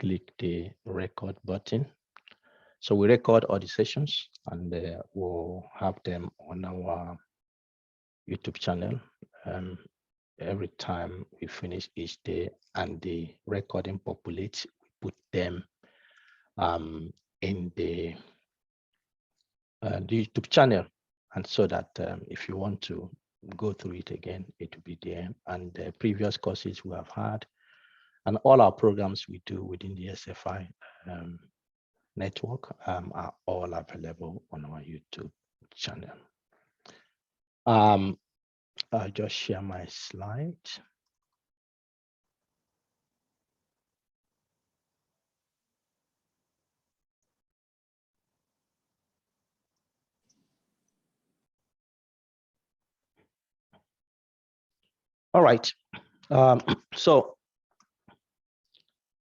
click the record button. So we record all the sessions, and we'll have them on our YouTube channel every time we finish each day, and the recording populates. We put them in the YouTube channel, and so that if you want to go through it again, it will be there. And the previous courses we have had, and all our programs we do within the ASFI network are all available on our YouTube channel. I'll just share my slide. All right. So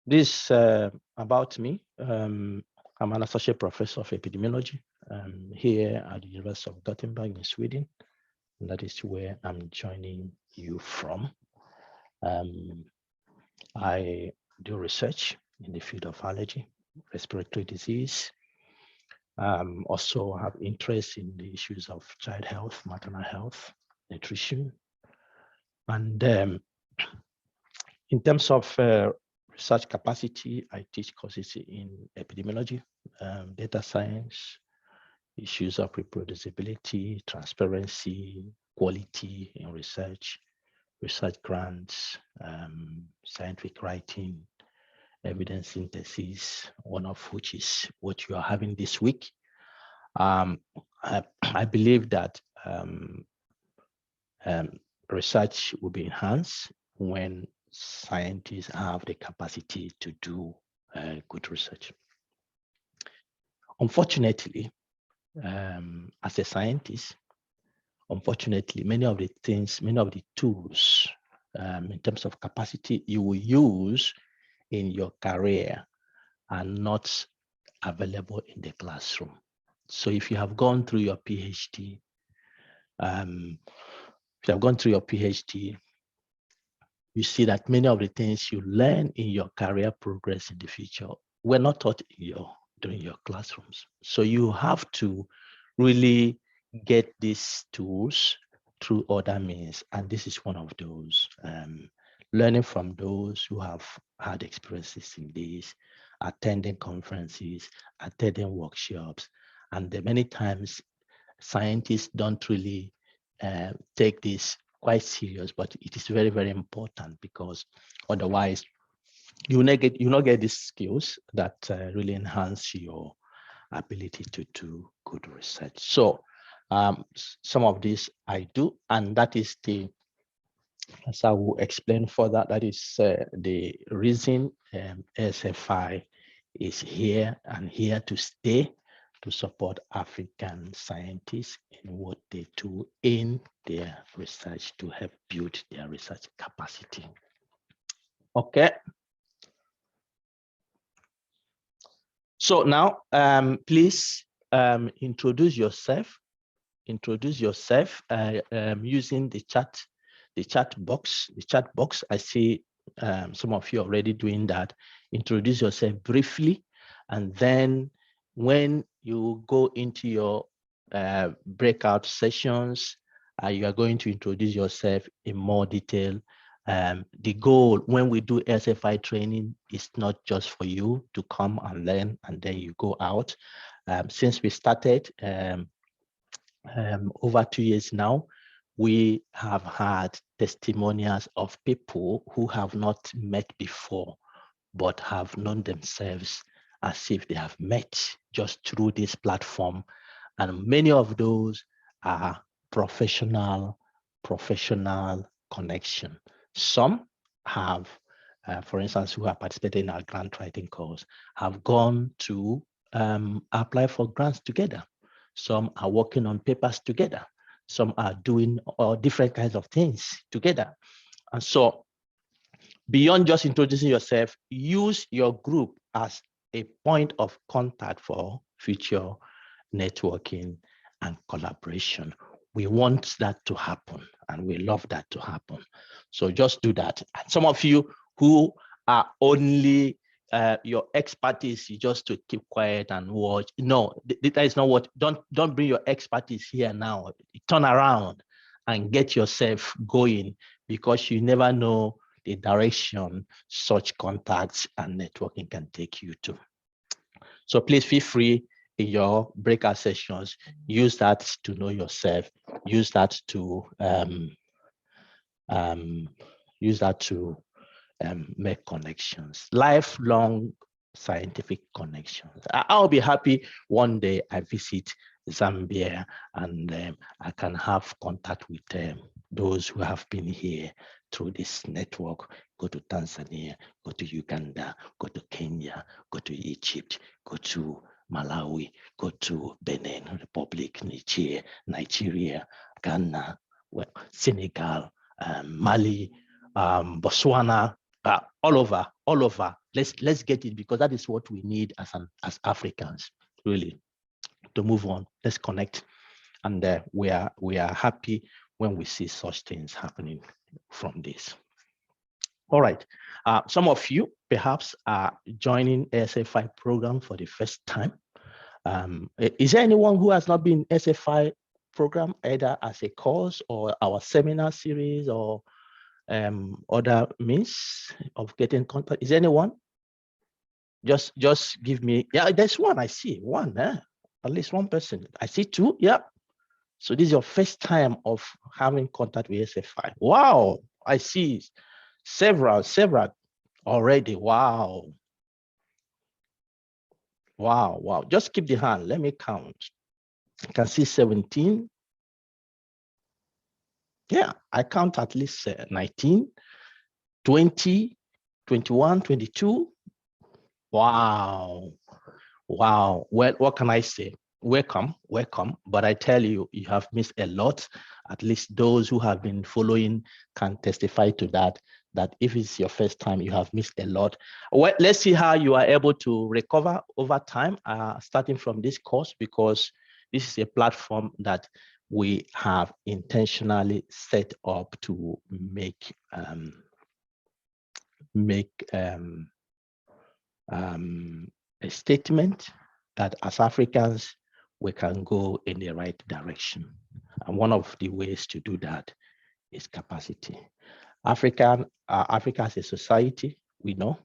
this about me. I'm an associate professor of epidemiology here at the University of Gothenburg in Sweden. And that is where I'm joining you from. I do research in the field of allergy, respiratory disease. Also have interest in the issues of child health, maternal health, nutrition. And in terms of research capacity, I teach courses in epidemiology, data science, issues of reproducibility, transparency, quality in research, research grants, scientific writing, evidence synthesis, one of which is what you are having this week. I believe that research will be enhanced when scientists have the capacity to do good research. Unfortunately, as a scientist, unfortunately, many of the things, many of the tools in terms of capacity you will use in your career are not available in the classroom. So if you have gone through your PhD, you see that many of the things you learn in your career progress in the future were not taught during your classrooms. So you have to really get these tools through other means, and this is one of those. Learning from those who have had experiences in this, attending conferences, attending workshops, and many times scientists don't really take this quite serious, but it is very, very important, because otherwise you not get these skills that really enhance your ability to do good research. So some of this I do, and that is as I will explain further, that is the reason ASFI is here and here to stay, to support African scientists in what they do in their research to help build their research capacity. Okay. So now, please introduce yourself. Introduce yourself using the chat box. I see some of you already doing that. Introduce yourself briefly, and then when you go into your breakout sessions, you are going to introduce yourself in more detail. The goal when we do ASFI training is not just for you to come and learn and then you go out. Since we started over 2 years now, we have had testimonials of people who have not met before, but have known themselves as if they have met just through this platform. And many of those are professional connection. Some have, for instance, who have participated in our grant writing course, have gone to apply for grants together. Some are working on papers together. Some are doing different kinds of things together. And so beyond just introducing yourself, use your group as a point of contact for future networking and collaboration. We want that to happen, and we love that to happen. So just do that. And some of you who are only your expertise is just to keep quiet and watch. No, that is not what. Don't bring your expertise here now. Turn around and get yourself going, because you never know the direction such contacts and networking can take you to. So please feel free in your breakout sessions. Use that to know yourself. Use that to make connections, lifelong scientific connections. I'll be happy one day I visit Zambia and I can have contact with those who have been here through this network. Go to Tanzania, go to Uganda, go to Kenya, go to Egypt, go to Malawi, go to Benin Republic, Nigeria, Ghana, Senegal, Mali, Botswana, all over. Let's get it, because that is what we need as Africans, really, to move on. Let's connect, and we are happy when we see such things happening from this. All right, some of you perhaps are joining ASFI program for the first time. Is there anyone who has not been ASFI program, either as a course or our seminar series or other means of getting contact? Is there anyone? Just give me. Yeah, there's one. I see one. At least one person. I see two. Yeah. So this is your first time of having contact with ASFI. Wow. I see several already. Wow. Just keep the hand. Let me count. I can see 17. Yeah, I count at least 19, 20, 21, 22. Wow. Well, what can I say? Welcome. But I tell you, you have missed a lot. At least those who have been following can testify to that if it's your first time, you have missed a lot. Well, let's see how you are able to recover over time, starting from this course, because this is a platform that we have intentionally set up to make a statement that as Africans, we can go in the right direction. And one of the ways to do that is capacity. Africa as a society, we know,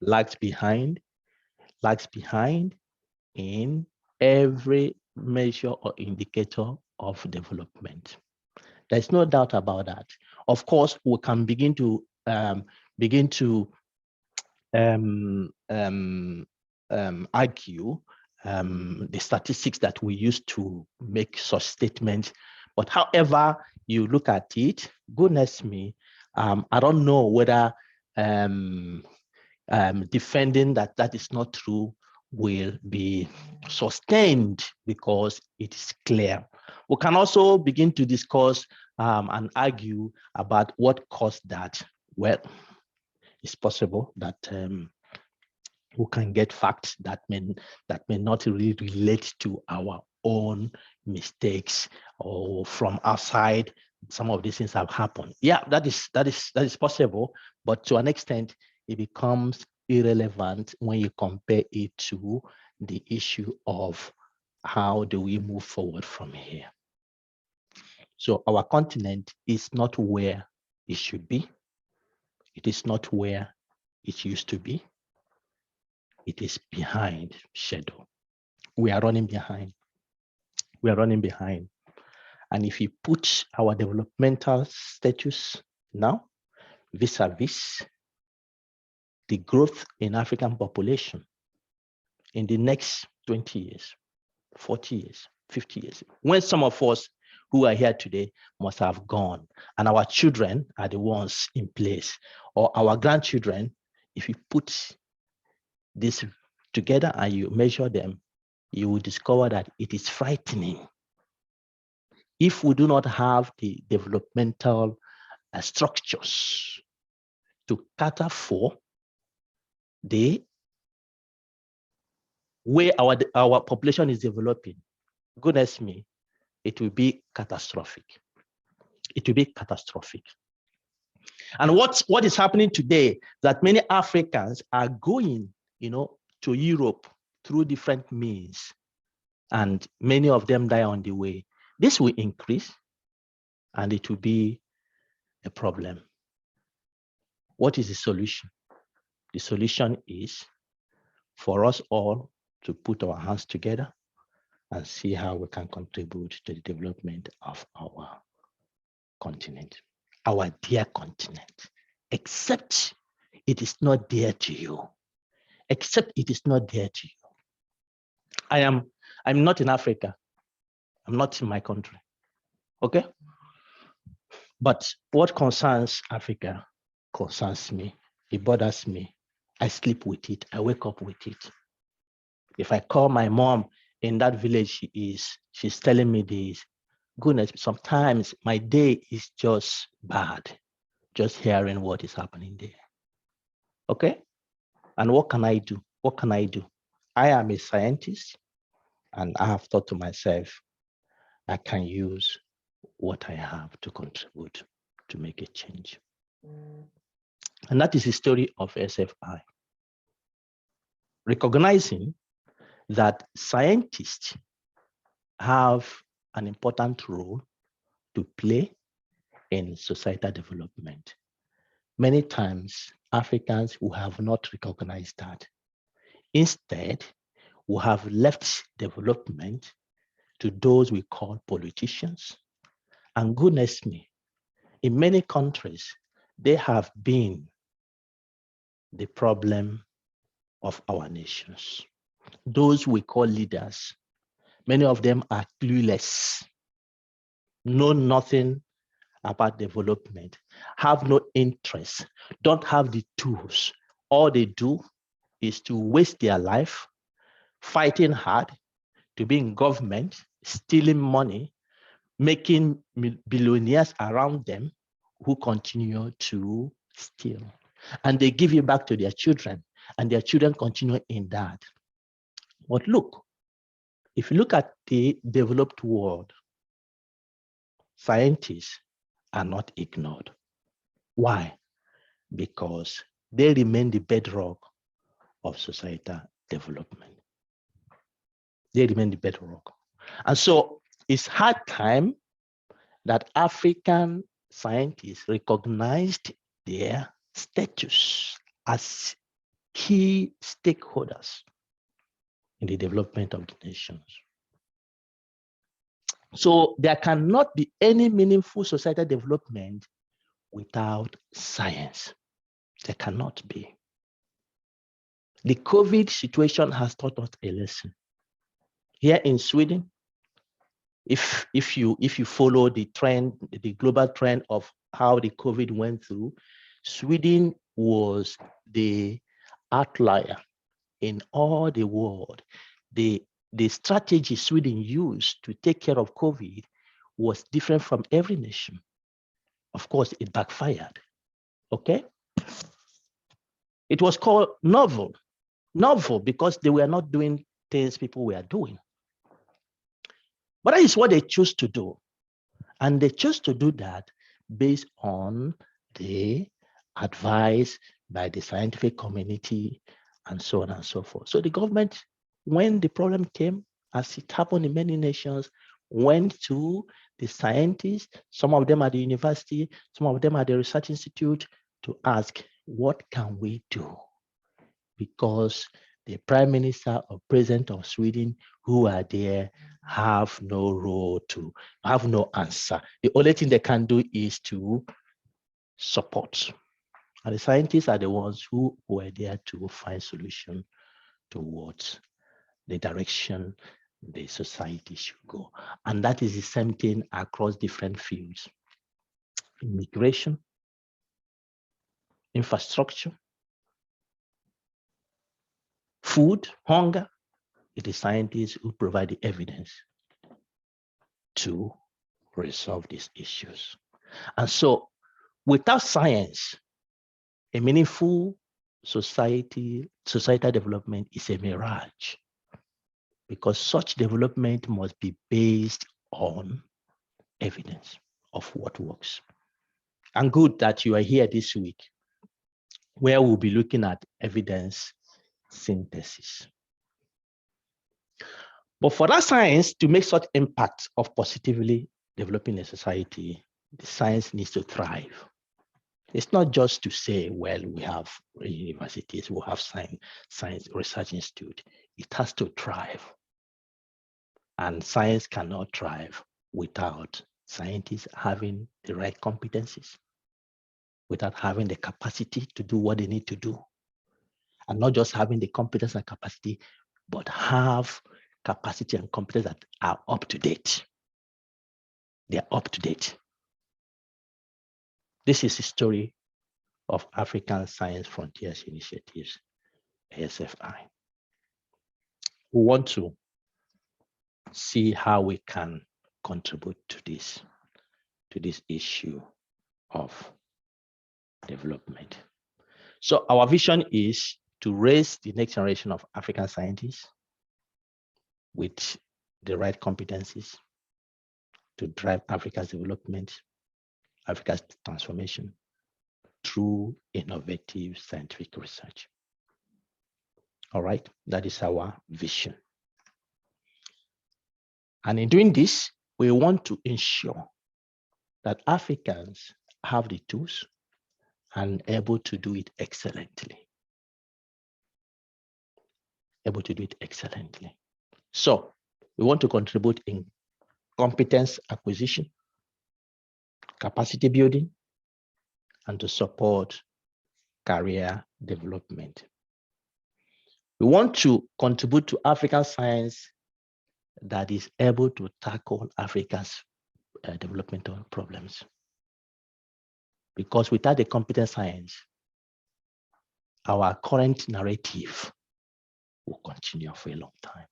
lags behind in every measure or indicator of development. There's no doubt about that. Of course, we can begin to argue the statistics that we use to make such statements. But however you look at it, goodness me, I don't know whether defending that is not true will be sustained, because it is clear. We can also begin to discuss and argue about what caused that. Well, it's possible that we can get facts that may not really relate to our own mistakes, or from outside some of these things have happened. Yeah, that is possible, but to an extent it becomes irrelevant when you compare it to the issue of how do we move forward from here. So our continent is not where it should be. It is not where it used to be. It is behind schedule. We are running behind. And if you put our developmental status now vis-a-vis the growth in African population in the next 20 years, 40 years, 50 years, when some of us who are here today must have gone, and our children are the ones in place, or our grandchildren, if you put this together and you measure them, you will discover that it is frightening. If we do not have the developmental structures to cater for the way our population is developing, goodness me, it will be catastrophic. It will be catastrophic. And what is happening today, that many Africans are going, to Europe through different means, and many of them die on the way. This will increase, and it will be a problem. What is the solution? The solution is for us all to put our hands together and see how we can contribute to the development of our continent, our dear continent, except it is not dear to you. Except it is not dear to you. I'm not in Africa. I'm not in my country. Okay? But what concerns Africa concerns me. It bothers me. I sleep with it. I wake up with it. If I call my mom in that village she's telling me this, goodness, sometimes my day is just bad, just hearing what is happening there. Okay? And what can I do? What can I do? I am a scientist, and I have thought to myself, I can use what I have to contribute to make a change. And that is the story of ASFI. Recognizing that scientists have an important role to play in societal development. Many times, Africans who have not recognized that. Instead, we have left development to those we call politicians. And goodness me, in many countries, they have been the problem of our nations. Those we call leaders, many of them are clueless, know nothing about development, have no interest, don't have the tools. All they do is to waste their life fighting hard to be in government, stealing money, making billionaires around them who continue to steal. And they give it back to their children, and their children continue in that. But look, if you look at the developed world, scientists are not ignored. Why? Because they remain the bedrock of societal development. They remain the bedrock. And so it's hard time that African scientists recognized their status as key stakeholders in the development of the nations. So there cannot be any meaningful societal development without science. There cannot be. The COVID situation has taught us a lesson. Here in Sweden, if you follow the trend, the global trend of how the COVID went through, Sweden was the outlier in all the world. The strategy Sweden used to take care of COVID was different from every nation. Of course, it backfired. Okay? It was called novel. Novel because they were not doing things people were doing. But that is what they chose to do. And they chose to do that based on the advice by the scientific community and so on and so forth. So the government, when the problem came, as it happened in many nations, went to the scientists, some of them at the university, some of them at the research institute, to ask, what can we do? Because the prime minister or president of Sweden who are there have no role to, have no answer. The only thing they can do is to support. And the scientists are the ones who were there to find solution towards the direction the society should go. And that is the same thing across different fields. Immigration, infrastructure, food, hunger. It is scientists who provide the evidence to resolve these issues. And so without science, a meaningful societal development is a mirage, because such development must be based on evidence of what works. And good that you are here this week, where we'll be looking at evidence synthesis. But for that science to make such impact of positively developing a society, the science needs to thrive. It's not just to say, well, we have universities, we have science research institute. It has to thrive. And science cannot thrive without scientists having the right competencies, without having the capacity to do what they need to do. And not just having the competence and capacity, but have capacity and competence that are up to date. They are up to date. This is the story of African Science Frontiers Initiatives, ASFI. We want to see how we can contribute to this issue of development. So our vision is to raise the next generation of African scientists with the right competencies to drive Africa's development, Africa's transformation through innovative scientific research. All right, that is our vision. And in doing this, we want to ensure that Africans have the tools and able to do it excellently. Able to do it excellently. So we want to contribute in competence acquisition, capacity building, and to support career development. We want to contribute to African science that is able to tackle Africa's developmental problems. Because without the competent science, our current narrative will continue for a long time.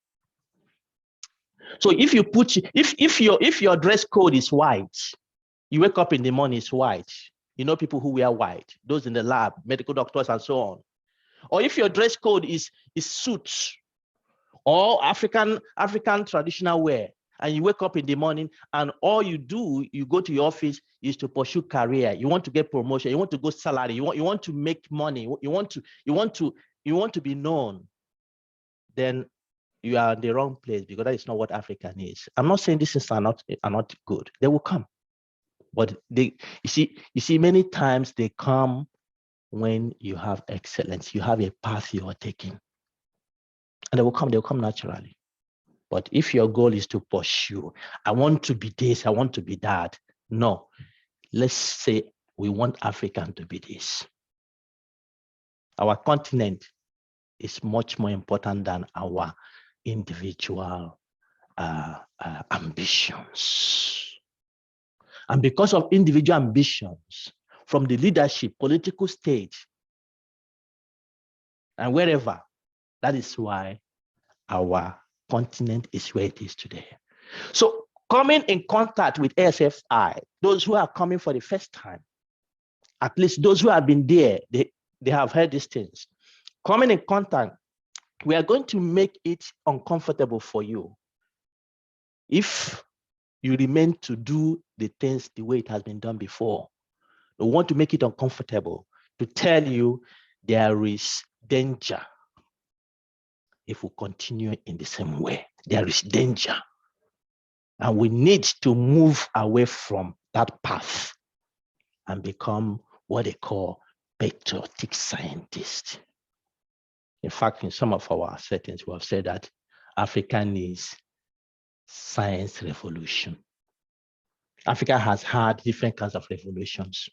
So if you put, if your dress code is white, you wake up in the morning, it's white. You know people who wear white, those in the lab, medical doctors and so on. Or if your dress code is suits or African traditional wear, and you wake up in the morning and all you do, you go to your office is to pursue career. You want to get promotion, you want to go salary, you want to make money, you want to be known, then you are in the wrong place, because that is not what Africa needs. I'm not saying these things are not good. They will come. But you see, many times they come when you have excellence, you have a path you are taking. And they'll come naturally. But if your goal is to pursue, I want to be this, I want to be that. No, let's say we want Africa to be this. Our continent is much more important than our individual ambitions. And because of individual ambitions from the leadership, political stage, and wherever, that is why our continent is where it is today. So coming in contact with ASFI, those who are coming for the first time, at least those who have been there, they have heard these things. Coming in contact, we are going to make it uncomfortable for you if you remain to do the things the way it has been done before. We want to make it uncomfortable to tell you there is danger if we continue in the same way. There is danger. And we need to move away from that path and become what they call patriotic scientists. In fact, in some of our settings, we have said that Africa needs science revolution. Africa has had different kinds of revolutions,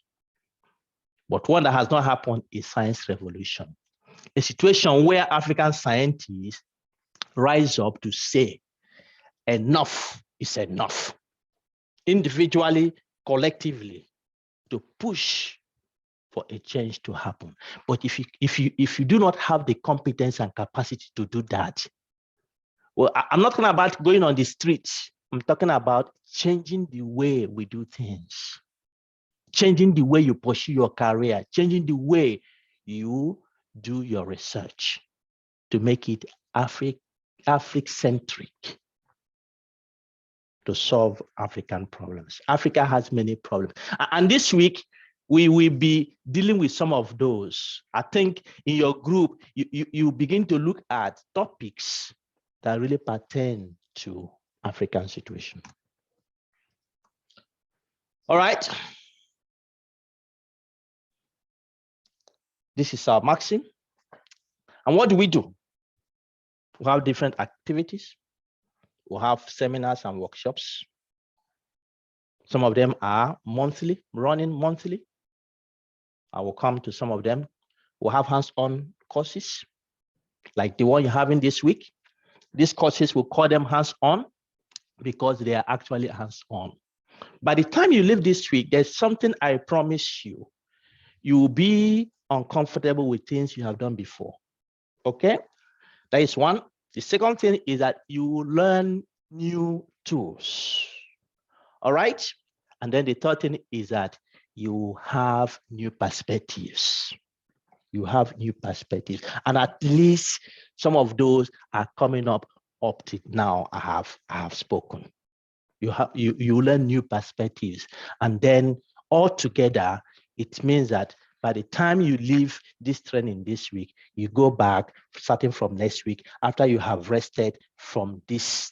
but one that has not happened is science revolution. A situation where African scientists rise up to say, enough is enough, individually, collectively, to push for a change to happen. But if you do not have the competence and capacity to do that, well, I'm not talking about going on the streets. I'm talking about changing the way we do things, changing the way you pursue your career, changing the way you do your research to make it African-centric, to solve African problems. Africa has many problems. And this week, We will be dealing with some of those. I think in your group, you begin to look at topics that really pertain to African situation. All right. This is our maxim. And what do? We have different activities. We have seminars and workshops. Some of them are monthly, running monthly. I will come to some of them. We'll have hands-on courses, like the one you're having this week. These courses, we'll call them hands-on because they are actually hands-on. By the time you leave this week, there's something I promise you. You will be uncomfortable with things you have done before. Okay? That is one. The second thing is that you will learn new tools. All right? And then the third thing is that you have new perspectives. You have new perspectives. And at least some of those are coming up to now. I have spoken. You learn new perspectives. And then altogether, it means that by the time you leave this training this week, you go back starting from next week after you have rested from this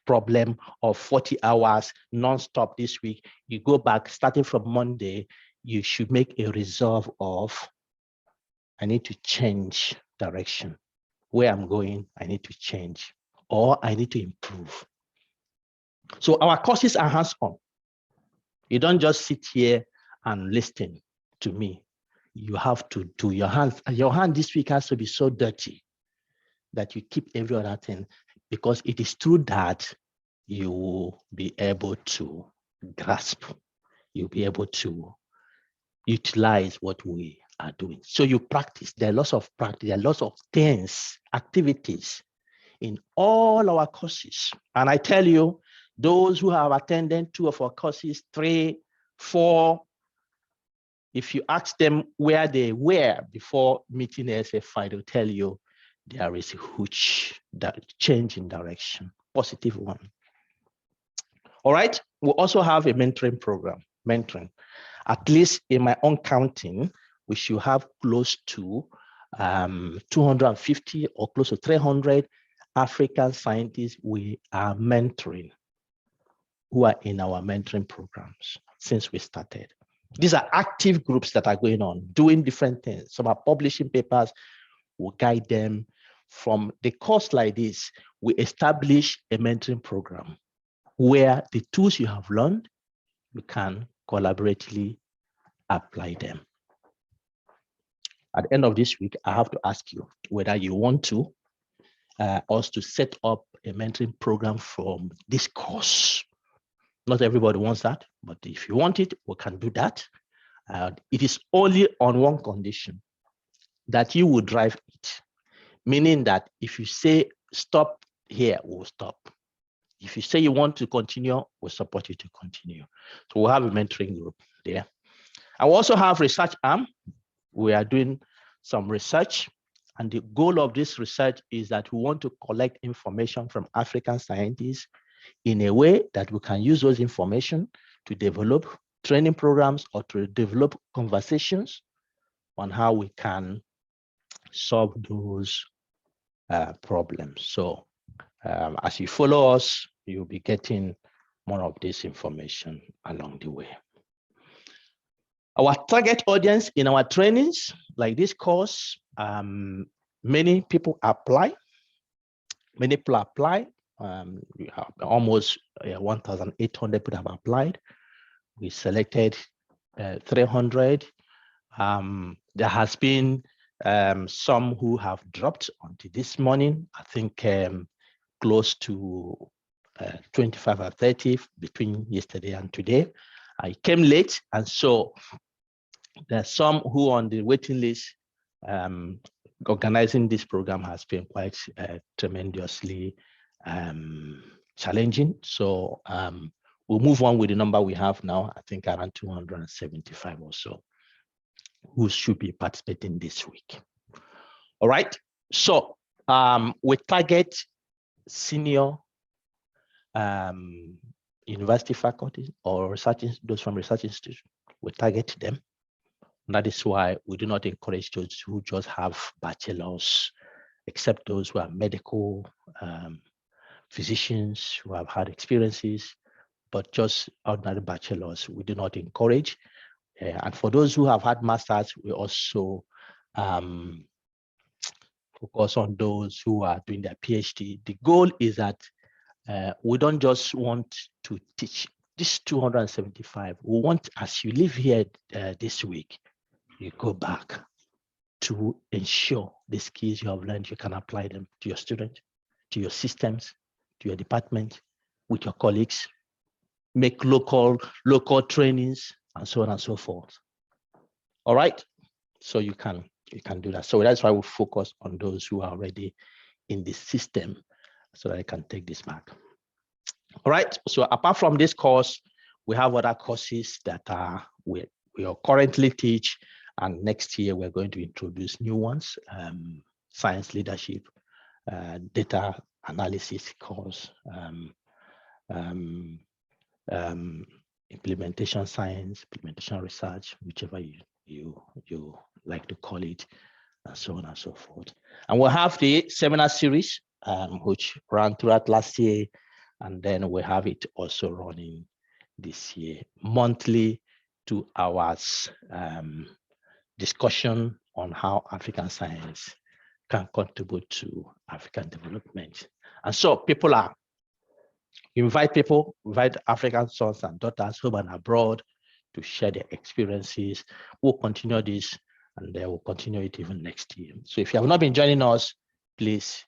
problem of 40 hours non-stop this week. You go back starting from Monday, you should make a resolve of, I need to change direction. Where I'm going, I need to change, or I need to improve. So our courses are hands-on. You don't just sit here and listen to me. You have to do your hands. Your hand this week has to be so dirty that you keep every other thing, because it is through that you will be able to grasp. You'll be able to utilize what we are doing. So you practice. There are lots of practice. There are lots of things, activities in all our courses. And I tell you, those who have attended 2 of our courses, 3, 4, if you ask them where they were before meeting ASFI, they'll tell you there is a huge change in direction, positive one. All right. We also have a mentoring program, mentoring. At least in my own counting, we should have close to 250 or close to 300 African scientists we are mentoring, who are in our mentoring programs since we started. These are active groups that are going on, doing different things. Some are publishing papers. We'll guide them. From the course like this, we establish a mentoring program where the tools you have learned, you can collaboratively apply them. At the end of this week, I have to ask you whether you want to us to set up a mentoring program from this course. Not everybody wants that, but if you want it, we can do that. It is only on one condition, that you will drive it. Meaning that if you say stop here, we'll stop. If you say you want to continue, we'll support you to continue. So we'll have a mentoring group there. I will also have research arm. We are doing some research. And the goal of this research is that we want to collect information from African scientists in a way that we can use those information to develop training programs or to develop conversations on how we can solve those problems. So as you follow us, you'll be getting more of this information along the way. Our target audience in our trainings, like this course, many people apply. Many people apply. We have almost 1,800 people have applied. We selected 300. There has been some who have dropped until this morning. I think close to 25 or 30 between yesterday and today. I came late, and so there's some who on the waiting list. Organizing this program has been quite tremendously challenging. So we'll move on with the number we have now, I think around 275 or so, who should be participating this week. All right. So we target senior university faculty or research, those from research institutes. We target them. And that is why we do not encourage those who just have bachelors, except those who are medical physicians who have had experiences, but just ordinary bachelors, we do not encourage. And for those who have had masters, we also focus on those who are doing their PhD. The goal is that we don't just want to teach this 275. We want, as you live here this week, you go back to ensure the skills you have learned, you can apply them to your students, to your systems, to your department, with your colleagues, make local trainings, and so on and so forth. All right, so you can do that. So that's why we focus on those who are already in the system, so that I can take this back. All right, so apart from this course, we have other courses that we are currently teach, and next year we're going to introduce new ones, science leadership, data analysis course, implementation science, implementation research, whichever you like to call it, and so on and so forth. And we'll have the seminar series, which ran throughout last year, and then we have it also running this year, monthly 2 hours discussion on how African science can contribute to African development. And so people invite African sons and daughters home and abroad to share their experiences. We'll continue this, and they will continue it even next year. So if you have not been joining us, please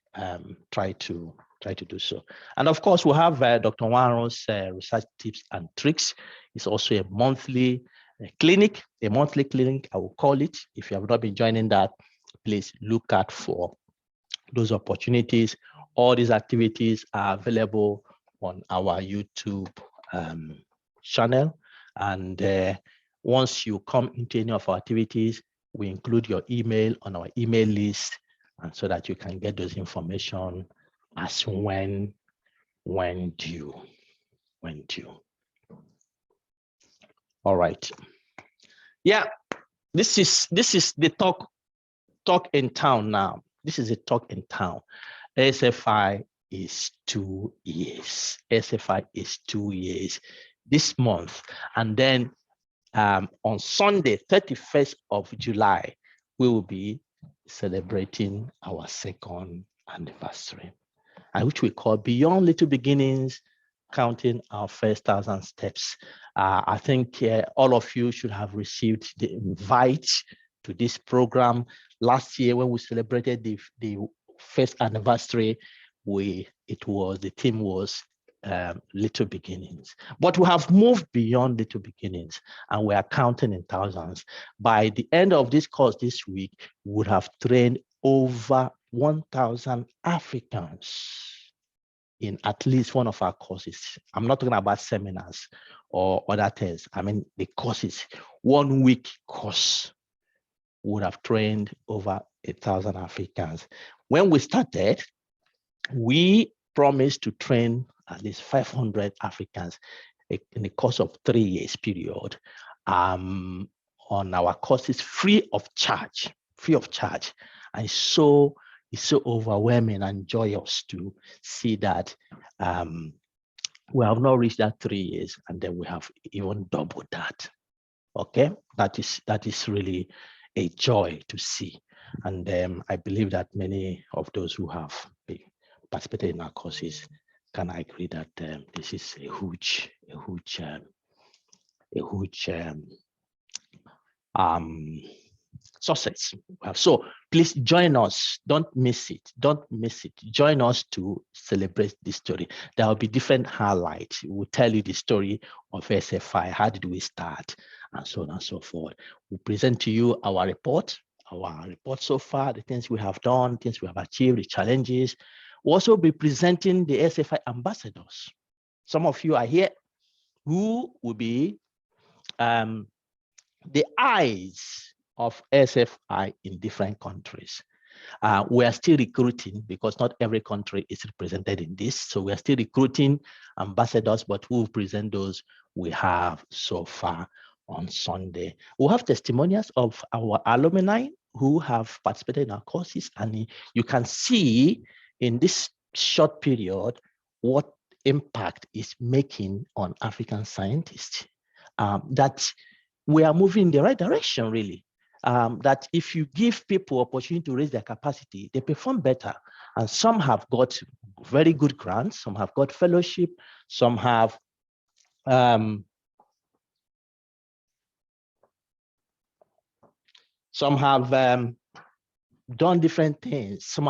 try to do so. And of course, we'll have Dr. Warren's research tips and tricks. It's also a monthly clinic, I will call it. If you have not been joining that, please look out for those opportunities. All these activities are available on our YouTube channel. And once you come into any of our activities, we include your email on our email list, and so that you can get those information as when due. All right. Yeah, this is the talk in town now. This is a talk in town. ASFI is 2 years. ASFI is 2 years this month. And then on Sunday, 31st of July, we will be celebrating our 2nd anniversary, and which we call Beyond Little Beginnings, counting our first 1,000 steps. I think all of you should have received the invite to this program. Last year, when we celebrated the first anniversary, the theme was Little Beginnings. But we have moved beyond Little Beginnings, and we are counting in thousands. By the end of this course this week, we would have trained over 1,000 Africans in at least one of our courses. I'm not talking about seminars or other things. I mean the courses. 1 week course would have trained over 1,000 Africans. When we started, we promised to train at least 500 Africans in the course of 3 years period on our courses, free of charge. And so it's so overwhelming and joyous to see that we have not reached that 3 years, and then we have even doubled that. Okay, that is really a joy to see. And I believe that many of those who have participated in our courses can agree that this is a huge success. So please join us. Don't miss it. Join us to celebrate this story. There will be different highlights. We'll tell you the story of ASFI. How did we start? And so on and so forth. We'll present to you our report so far, the things we have done, things we have achieved, the challenges. We'll also be presenting the ASFI ambassadors. Some of you are here who will be the eyes of ASFI in different countries. We are still recruiting, because not every country is represented in this. So we are still recruiting ambassadors, but we'll present those we have so far on Sunday. We'll have testimonials of our alumni who have participated in our courses, and you can see in this short period what impact is making on African scientists. That we are moving in the right direction, really. That if you give people opportunity to raise their capacity, they perform better. And some have got very good grants, some have got fellowship, some have done different things. Some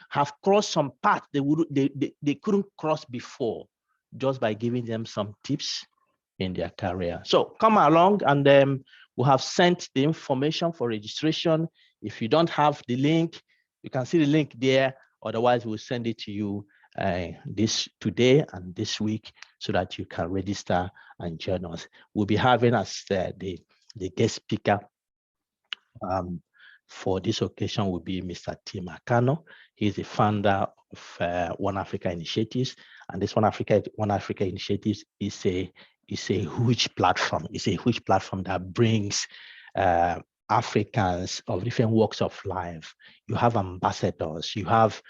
have crossed some paths they couldn't cross before, just by giving them some tips in their career. So come along, and we have sent the information for registration. If you don't have the link, you can see the link there. Otherwise, we'll send it to you today and this week, so that you can register and join us. We'll be having as the guest speaker for this occasion will be Mr. Tim Akano. He's the founder of One Africa Initiatives, and this One Africa Initiatives is a huge platform. It's a huge platform that brings Africans of different walks of life. You have ambassadors. You have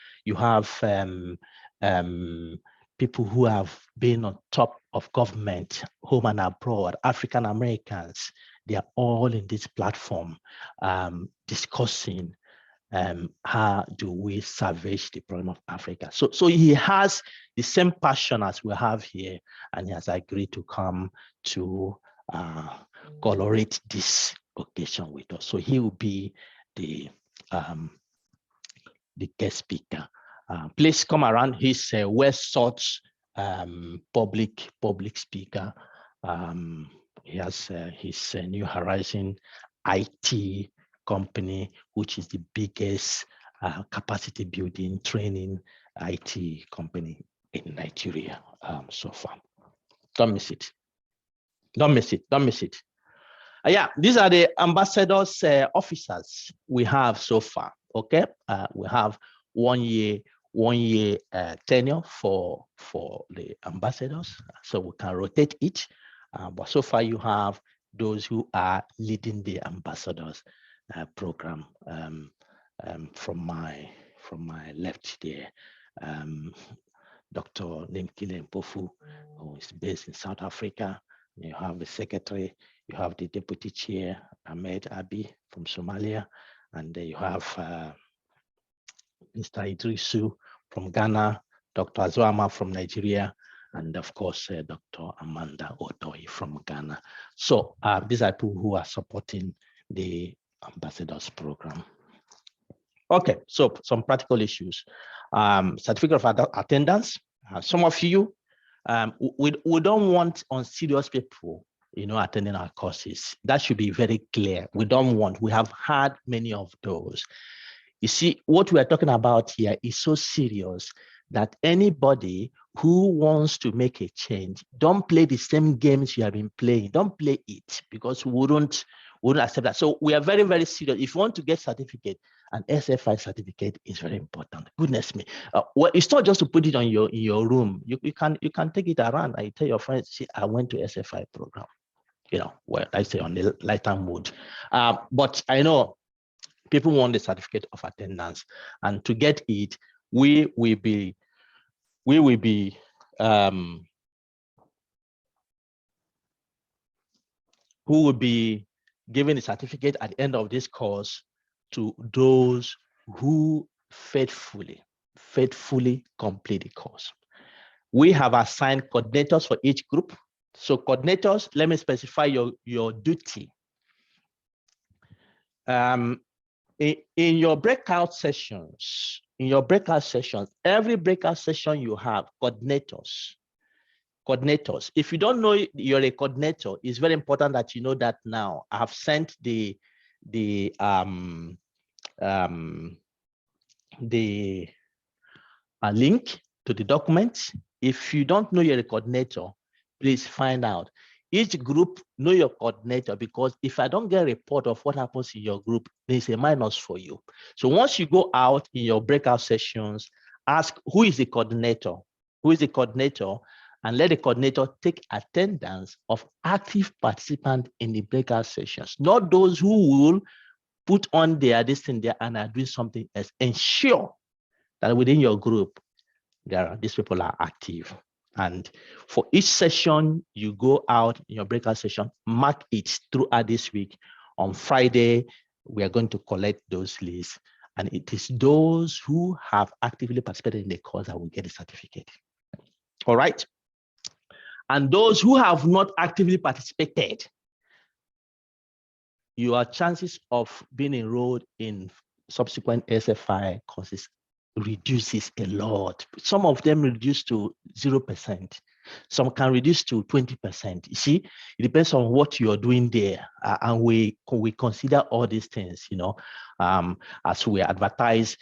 people who have been on top of government, home and abroad, African Americans. They are all in this platform discussing how do we salvage the problem of Africa. So he has the same passion as we have here, and he has agreed to come to colorate this occasion with us. So he will be the guest speaker. Please come around. He's a well-sought public speaker. He has his New Horizon IT company, which is the biggest capacity building training IT company in Nigeria so far. Don't miss it. Don't miss it. Don't miss it. Yeah, these are the ambassadors officers we have so far. Okay, we have 1 year tenure for the ambassadors, so we can rotate it. But so far, you have those who are leading the ambassadors program. From my left there, Dr. Nemkile Mpofu, who is based in South Africa. You have the secretary. You have the deputy chair, Ahmed Abi from Somalia, and you have Mr. Idrisu from Ghana, Dr. Azwama from Nigeria, and of course, Dr. Amanda Otoyi from Ghana. So these are people who are supporting the ambassadors program. Okay, so some practical issues. Certificate of attendance. Some of you, we don't want unserious people, attending our courses. That should be very clear. We have had many of those. You see, what we are talking about here is so serious that anybody who wants to make a change, don't play the same games you have been playing. Don't play it, because we wouldn't accept that. So we are very, very serious. If you want to get certificate, an ASFI certificate is very important. Goodness me. Well, it's not just to put it on in your room. You can take it around. I tell your friends, see, I went to ASFI program. Well, I say on the lighter mood. But I know people want the certificate of attendance, and to get it, we will be who will be giving the certificate at the end of this course to those who faithfully complete the course. We have assigned coordinators for each group. So coordinators, let me specify your duty. In your breakout sessions, every breakout session you have coordinators. If you don't know you're a coordinator, it's very important that you know that now. I have sent the link to the document. If you don't know you're a coordinator, please find out. Each group, know your coordinator, because if I don't get a report of what happens in your group, there's a minus for you. So once you go out in your breakout sessions, ask who is the coordinator. and let the coordinator take attendance of active participants in the breakout sessions, not those who will put on their this thing there and are doing something else. Ensure that within your group, these people are active. And for each session you go out in your breakout session, mark it throughout this week. On Friday, we are going to collect those lists. And it is those who have actively participated in the course that will get the certificate. All right. And those who have not actively participated, your chances of being enrolled in subsequent ASFI courses reduces a lot. Some of them reduce to 0%. Some can reduce to 20%. You see, it depends on what you're doing there. And we consider all these things, you know, as we advertise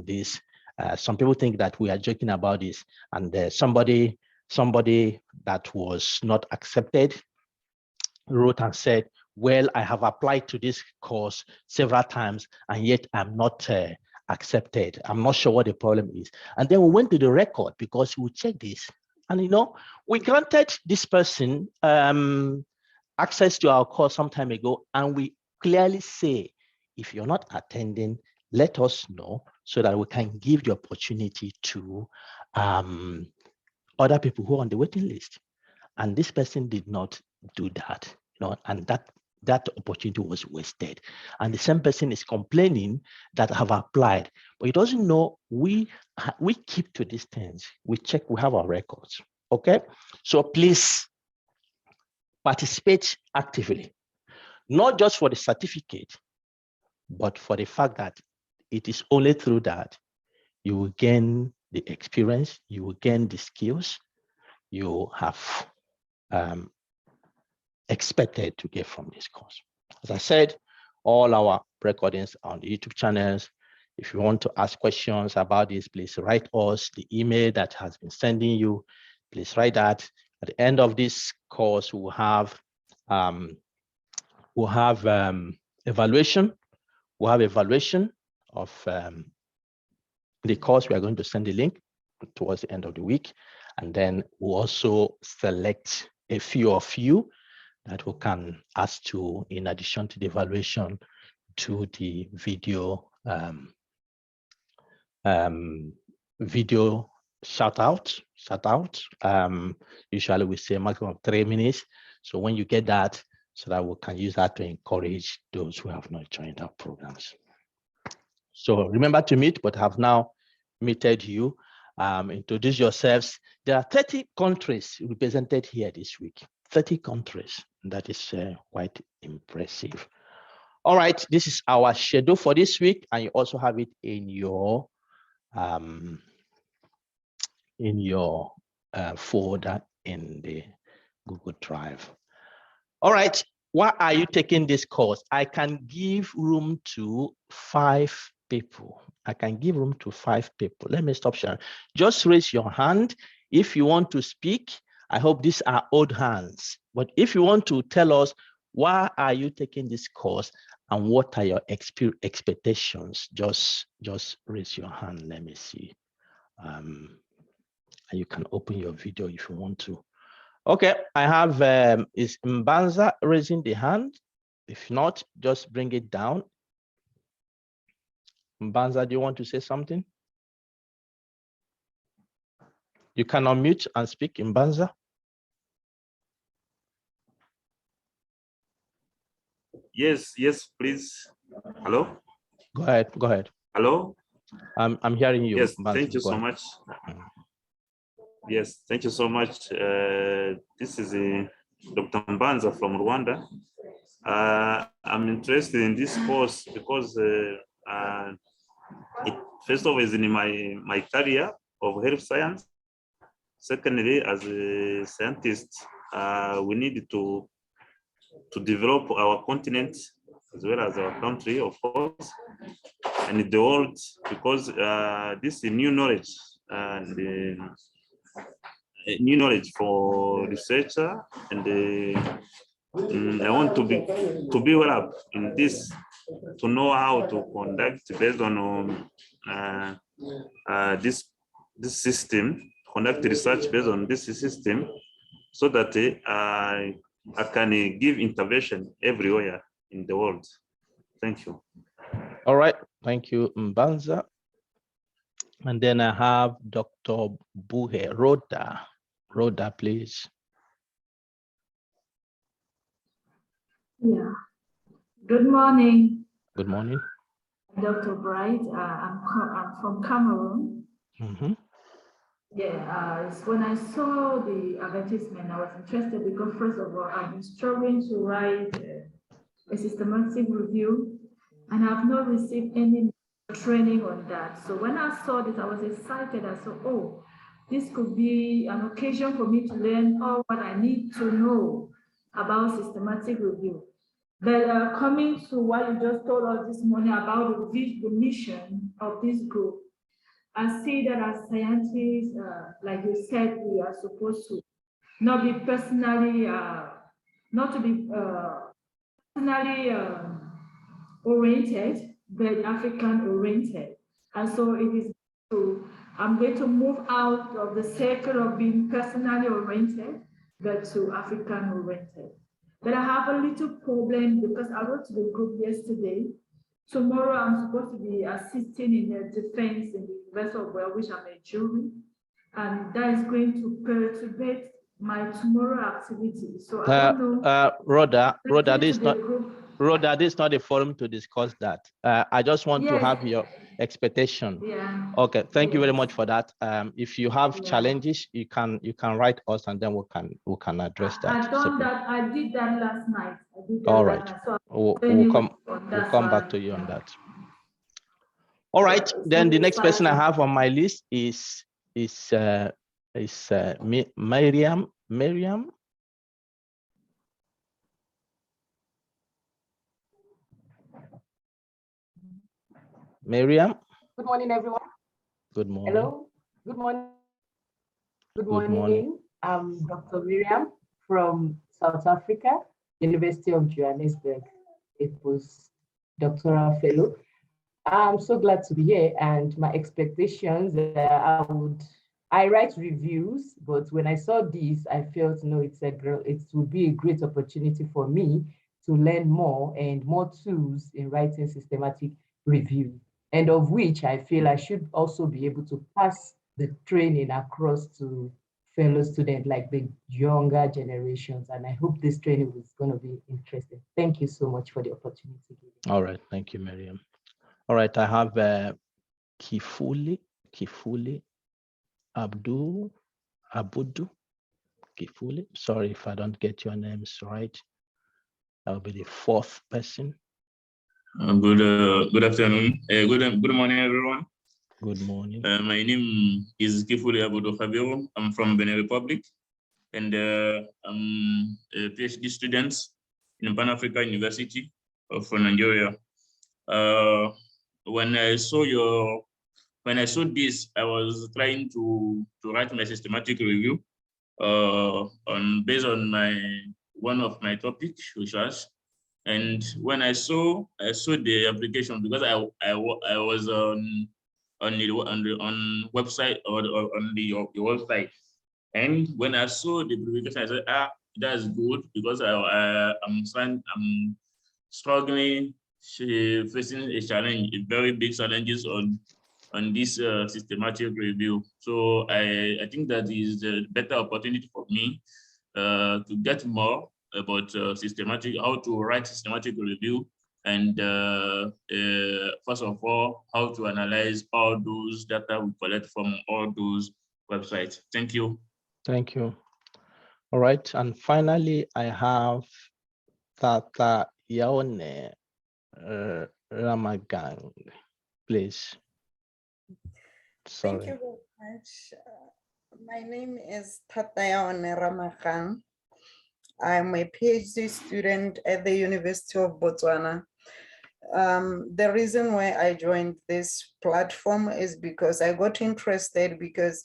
this. Some people think that we are joking about this, and somebody that was not accepted wrote and said, well, I have applied to this course several times and yet I'm not accepted. I'm not sure what the problem is. And then we went to the record because we checked this. And, you know, we granted this person access to our course some time ago. And we clearly say, if you're not attending, let us know so that we can give the opportunity to other people who are on the waiting list. And this person did not do that, you know, and that opportunity was wasted. And the same person is complaining that I have applied, but he doesn't know we keep to these things. We check, we have our records. Okay, so please participate actively, not just for the certificate, but for the fact that it is only through that you will gain the experience, you will gain the skills you have expected to get from this course. As I said, all our recordings are on the YouTube channels. If you want to ask questions about this, please write us the email that has been sending you. Please write that. At the end of this course, we'll have evaluation. We'll have evaluation of the course. We are going to send the link towards the end of the week, and then we'll also select a few of you that we can ask to, in addition to the evaluation, to the video video shout out. Usually we say a maximum of 3 minutes. So when you get that, so that we can use that to encourage those who have not joined our programs. So remember to meet, but have now meted you. Introduce yourselves. There are 30 countries represented here this week. 30 countries. That is quite impressive. All right, this is our schedule for this week, and you also have it in your folder in the Google Drive. All right, why are you taking this course? I can give room to 5 people. I can give room to 5 people. Let me stop sharing. Just raise your hand if you want to speak. I hope these are old hands, but if you want to tell us why are you taking this course and what are your expectations, just raise your hand. Let me see. And you can open your video if you want to. Okay, I have, is Mbanza raising the hand? If not, just bring it down. Mbanza, do you want to say something? You can unmute and speak, Mbanza. Yes, please. Hello? Go ahead. Hello? I'm hearing you. Yes, Mbanza. thank you so much. Yes, thank you so much. This is Dr. Mbanza from Rwanda. I'm interested in this course because it first of all is in my career of health science. Secondly, as a scientist, we need to develop our continent as well as our country, of course, and the world, because this is new knowledge and new knowledge for researcher, and I want to be well up in this, to know how to conduct based on this system, conduct research based on this system so that I can give intervention everywhere in the world. Thank you. All right, thank you, Mbanza. And then I have Dr. Buhe Rhoda. Rhoda, please. Yeah. Good morning. Good morning. Dr. Bright. I'm from Cameroon. Mm-hmm. Yeah, when I saw the advertisement, I was interested because, first of all, I've been struggling to write a systematic review, and I've not received any training on that. So when I saw this, I was excited. I thought, oh, this could be an occasion for me to learn all what I need to know about systematic review. But coming to what you just told us this morning about the mission of this group, I see that as scientists, like you said, we are supposed to not be personally, not to be personally oriented, but African oriented. And so it is true. I'm going to move out of the circle of being personally oriented, but to African oriented. But I have a little problem because I wrote to the group yesterday. Tomorrow I'm supposed to be assisting in the defense in the University of Wales, which I'm a jury. And that is going to perturbate my tomorrow activity. So I don't know. Rhoda, this is not a forum to discuss that. I just want to have your expectation. Yeah. Okay, thank you very much for that. If you have challenges, you can write us, and then we can address that. I done that. I did that last night. All right. So we'll come back to you on that. All right. Then the next person I have on my list is Miriam. Miriam. Miriam. Good morning, everyone. Good morning. Hello. Good morning. Good morning. I'm Dr. Miriam from South Africa, University of Johannesburg, a postdoctoral fellow. I'm so glad to be here, and my expectations, I write reviews, but when I saw this, I felt, no, it would be a great opportunity for me to learn more and more tools in writing systematic review, and of which I feel I should also be able to pass the training across to fellow students like the younger generations. And I hope this training is going to be interesting. Thank you so much for the opportunity. All right, thank you, Miriam. All right, I have Kifuli Abudu Kifuli. Sorry if I don't get your names right. I'll be the fourth person. Good afternoon. Good morning, everyone. Good morning. My name is Kifuli Abudu Khabiru. I'm from Benin Republic, and I'm a PhD student in Pan Africa University of Nigeria. When I saw this, I was trying to write my systematic review based on one of my topics, research. And when I saw the application, because I was on website or on your website, and when I saw the application, I said, that's good, because I'm struggling, facing a challenge, a very big challenges on this systematic review. So I think that is a better opportunity for me to get more about how to write systematic review, and first of all, how to analyze all those data we collect from all those websites. Thank you. Thank you. All right, and finally, I have Tata Yaone Ramagang, please. Sorry. Thank you very much. My name is Tata Yaone Ramagang. I'm a PhD student at the University of Botswana. The reason why I joined this platform is because I got interested, because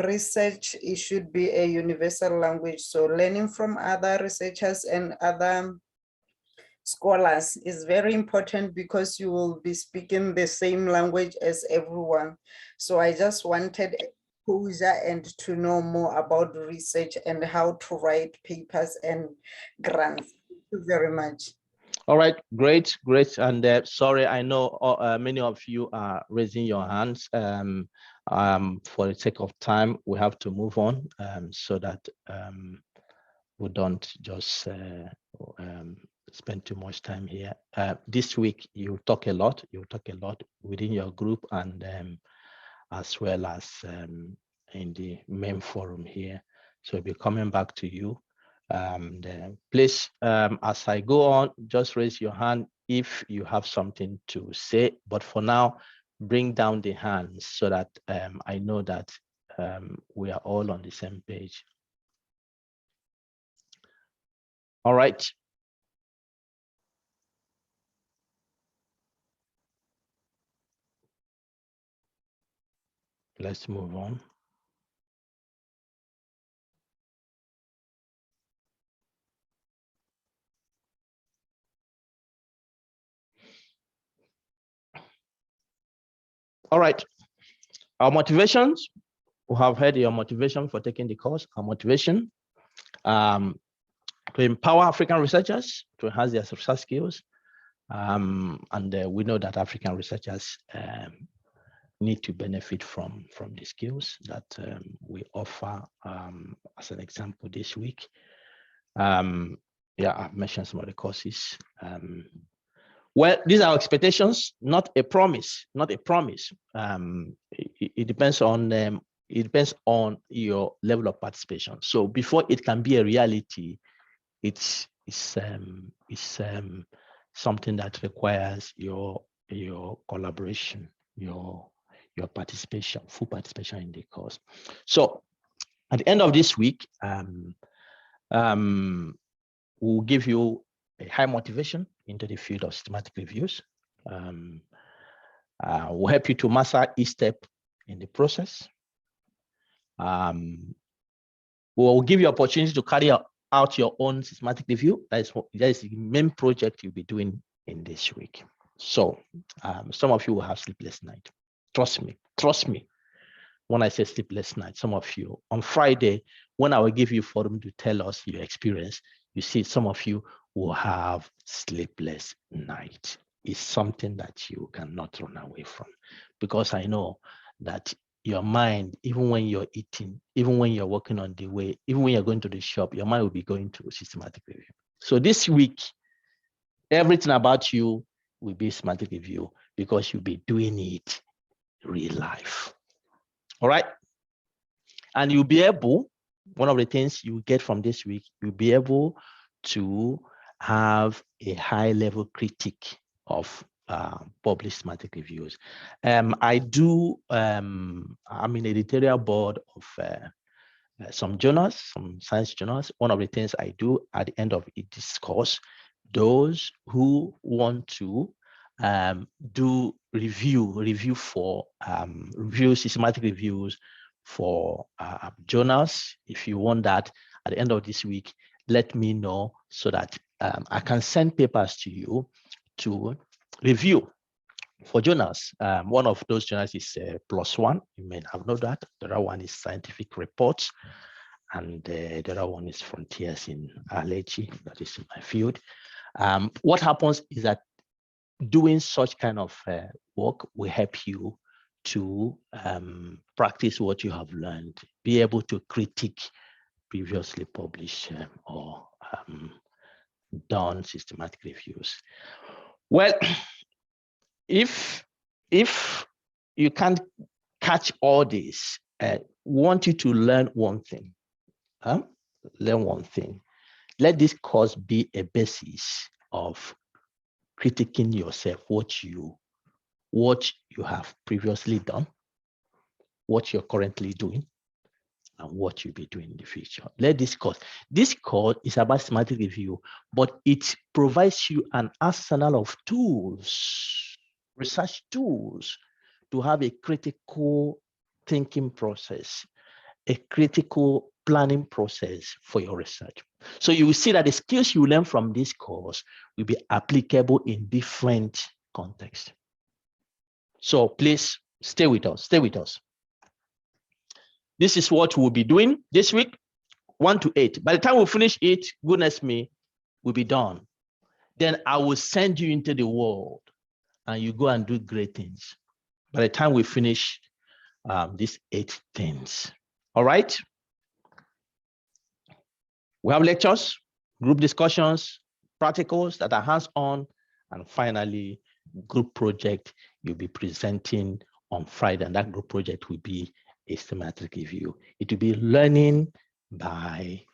research, it should be a universal language. So learning from other researchers and other scholars is very important because you will be speaking the same language as everyone. So I just wanted exposure and to know more about research and how to write papers and grants. Thank you very much. All right, great. And sorry, I know many of you are raising your hands. For the sake of time, we have to move on so that we don't just spend too much time here. This week, you talk a lot within your group and as well as in the main forum here. So we'll be coming back to you. Please, as I go on, just raise your hand if you have something to say. But for now, bring down the hands so that I know that we are all on the same page. All right. Let's move on. All right. Our motivations, we have heard your motivation for taking the course. Our motivation to empower African researchers to enhance their research skills. And we know that African researchers need to benefit from the skills that we offer as an example this week. Yeah, I've mentioned some of the courses. Well, these are expectations, not a promise. It depends on your level of participation. So before it can be a reality, it's something that requires your collaboration, your participation, full participation in the course. So at the end of this week, we'll give you a high motivation into the field of systematic reviews. We'll help you to master each step in the process. We'll give you opportunity to carry out your own systematic review. That is the main project you'll be doing in this week. So some of you will have sleepless night. Trust me. When I say sleepless night, some of you on Friday, when I will give you forum to tell us your experience, you see some of you will have sleepless night. It's something that you cannot run away from, because I know that your mind, even when you're eating, even when you're walking on the way, even when you're going to the shop, your mind will be going to systematic review. So this week, everything about you will be systematic review because you'll be doing it real life. All right. And you'll be able, one of the things you get from this week, you'll be able to have a high level critique of published systematic reviews. I'm in editorial board of some journals, some science journals. One of the things I do at the end of this course, those who want to do review for systematic reviews for journals. If you want that at the end of this week, let me know so that I can send papers to you to review for journals. One of those journals is +1. You may have known that. The other one is Scientific Reports, and the other one is Frontiers in Allergy. That is in my field. What happens is that doing such kind of work will help you to practice what you have learned, be able to critique previously published or done systematic reviews. Well, if you can't catch all this, want you to learn one thing. Learn one thing. Let this course be a basis of critiquing yourself, what you have previously done, what you're currently doing, and what you'll be doing in the future. Let this course is about systematic review, but it provides you an arsenal of tools, research tools, to have a critical thinking process, a critical planning process for your research. So you will see that the skills you learn from this course will be applicable in different contexts. So please stay with us, stay with us. This is what we'll be doing this week, 1 to 8. By the time we finish it, goodness me, we'll be done. Then I will send you into the world and you go and do great things. By the time we finish these 8 things. All right? We have lectures, group discussions, practicals that are hands-on, and finally, group project you'll be presenting on Friday, and that group project will be a schematic review. It will be learning by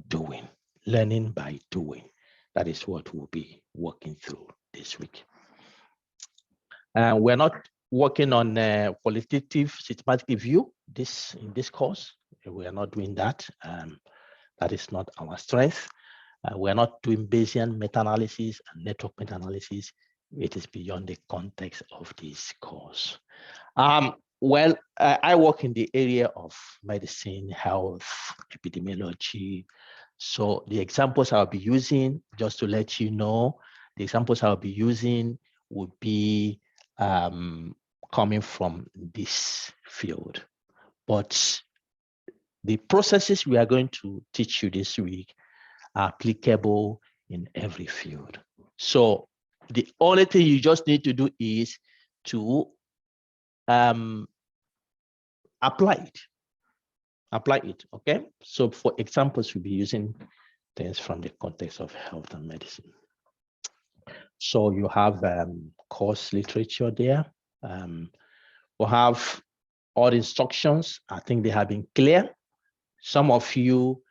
doing, learning by doing. That is what we'll be working through this week. We're not working on qualitative systematic review in this course. We are not doing that. That is not our strength. We're not doing Bayesian meta-analysis and network meta-analysis. It is beyond the context of this course. Well, I work in the area of medicine, health, epidemiology. So the examples I'll be using, just to let you know, the examples I'll be using would be coming from this field. But the processes we are going to teach you this week are applicable in every field. So the only thing you just need to do is to apply it, okay? So for examples, we'll be using things from the context of health and medicine. So you have course literature there. We'll have all the instructions. I think they have been clear. Some of you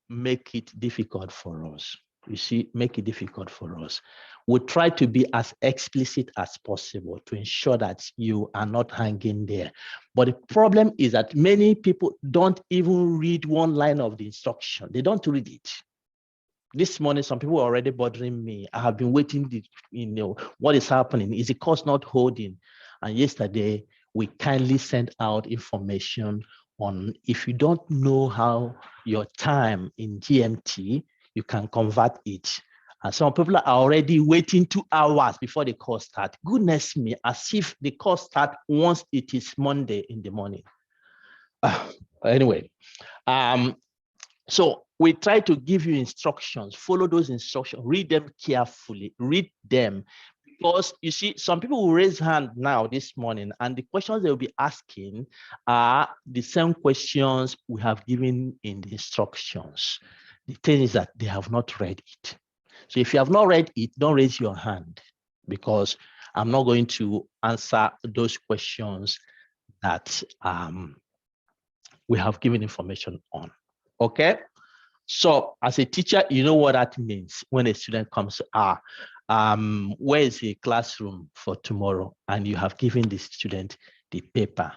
make it difficult for us. You see, make it difficult for us. We'll try to be as explicit as possible to ensure that you are not hanging there. But the problem is that many people don't even read one line of the instruction. They don't read it. This morning, some people are already bothering me. I have been waiting, what is happening? Is the course not holding? And yesterday, we kindly sent out information on if you don't know how your time in GMT, you can convert it. And some people are already waiting 2 hours before the course starts. Goodness me, as if the course starts once it is Monday in the morning. Anyway, so we try to give you instructions, follow those instructions, read them carefully, read them. Because you see, some people will raise hand now this morning, and the questions they'll be asking are the same questions we have given in the instructions. The thing is that they have not read it. So if you have not read it, don't raise your hand, because I'm not going to answer those questions that we have given information on. Okay? So as a teacher, you know what that means when a student comes, where is the classroom for tomorrow? And you have given the student the paper,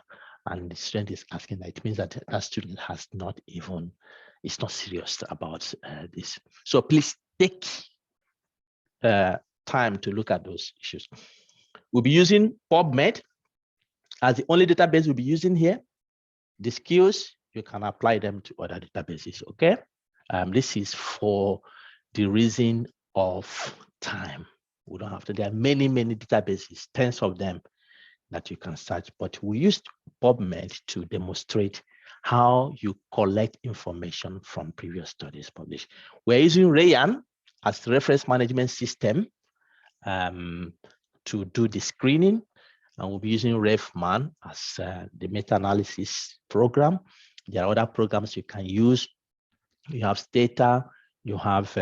and the student is asking that. It means that that student has not even, is not serious about this. So please take time to look at those issues. We'll be using PubMed as the only database we'll be using here. The skills, you can apply them to other databases, okay? This is for the reason of time. We don't have to, there are many, many databases, tens of them that you can search, but we used PubMed to demonstrate how you collect information from previous studies published. We're using Rayan as the reference management system to do the screening, and we'll be using RefMan as the meta-analysis program. There are other programs you can use. You have Stata, you have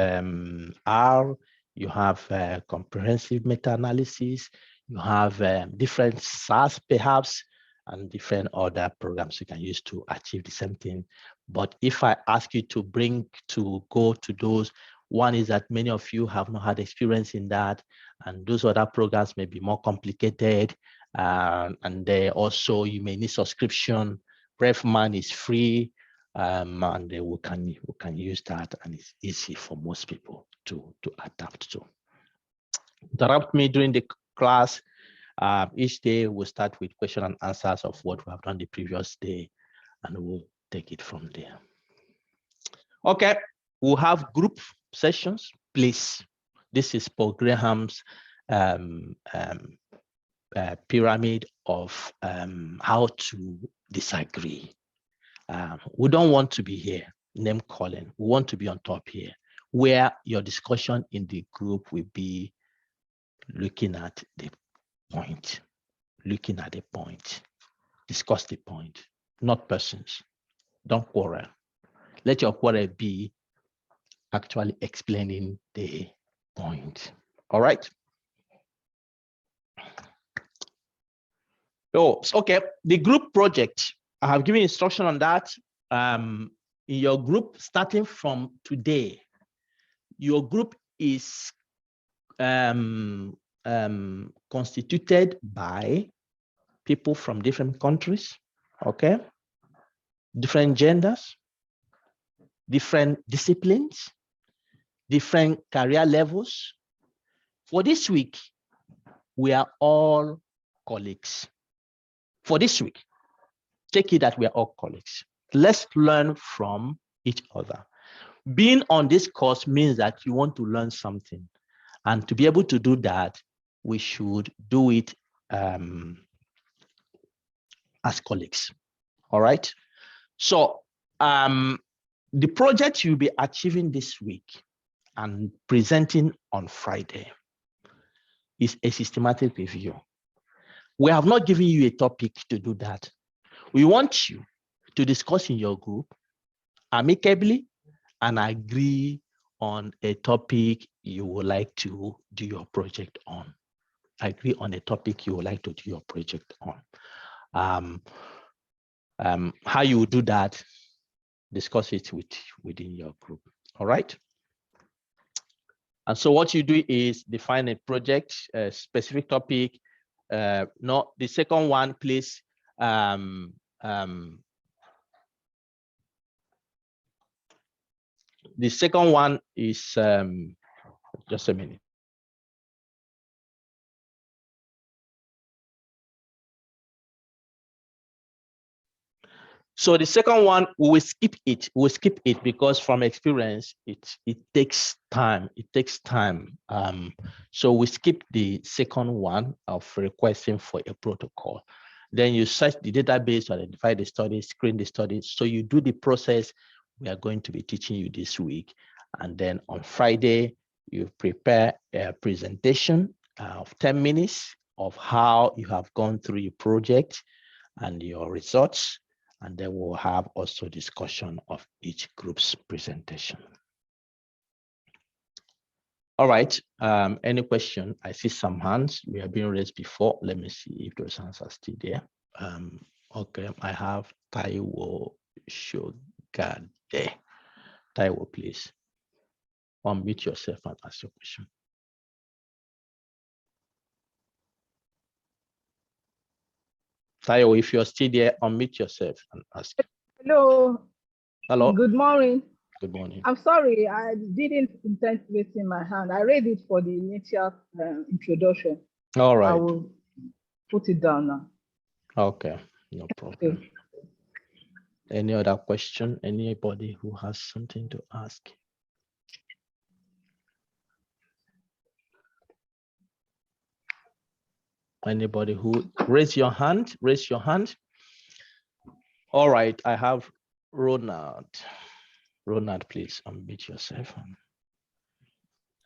R, you have comprehensive meta-analysis, you have different SAS perhaps, and different other programs you can use to achieve the same thing. But if I ask you to go to those, one is that many of you have not had experience in that, and those other programs may be more complicated, and they also, you may need subscription. RefMan is free, and we can use that, and it's easy for most people to adapt to. Interrupt me during the class. Each day we'll start with question and answers of what we have done the previous day, and we'll take it from there. Okay, we'll have group sessions, please. This is Paul Graham's pyramid of how to disagree. We don't want to be here, name calling. We want to be on top here, where your discussion in the group will be looking at the point, discuss the point, not persons. Don't quarrel. Let your quarrel be actually explaining the point. All right. Oh, okay. The group project, I have given instruction on that. In your group, starting from today, your group is constituted by people from different countries, okay? Different genders, different disciplines, different career levels. For this week, we are all colleagues. For this week, take it that we are all colleagues. Let's learn from each other. Being on this course means that you want to learn something. And to be able to do that, we should do it as colleagues. All right. So the project you'll be achieving this week and presenting on Friday is a systematic review. We have not given you a topic to do that. We want you to discuss in your group amicably and agree on a topic you would like to do your project on. Agree on a topic you would like to do your project on. How you do that, discuss it within your group. All right. And so what you do is define a project, a specific topic. No, the second one, please. The second one is just a minute. So the second one, we will skip it. We'll skip it because from experience, it takes time. It takes time. So we skip the second one of requesting for a protocol. Then you search the database to identify the studies, screen the studies. So you do the process we are going to be teaching you this week. And then on Friday, you prepare a presentation of 10 minutes of how you have gone through your project and your results. And then we'll have also discussion of each group's presentation. All right, any question? I see some hands. We have been raised before. Let me see if those hands are still there. Okay, I have Taiwo Shogade. Taiwo, please. Unmute yourself and ask your question. Taiwo, if you're still there, unmute yourself and ask. Hello. Hello. Good morning. Good morning. I'm sorry, I didn't intend raising my hand. I read it for the initial introduction. All right. I will put it down now. Okay, no problem. Okay. Any other question? Anybody who has something to ask? Anybody who raise your hand? Raise your hand. All right, I have Ronald. Ronald, please unmute yourself.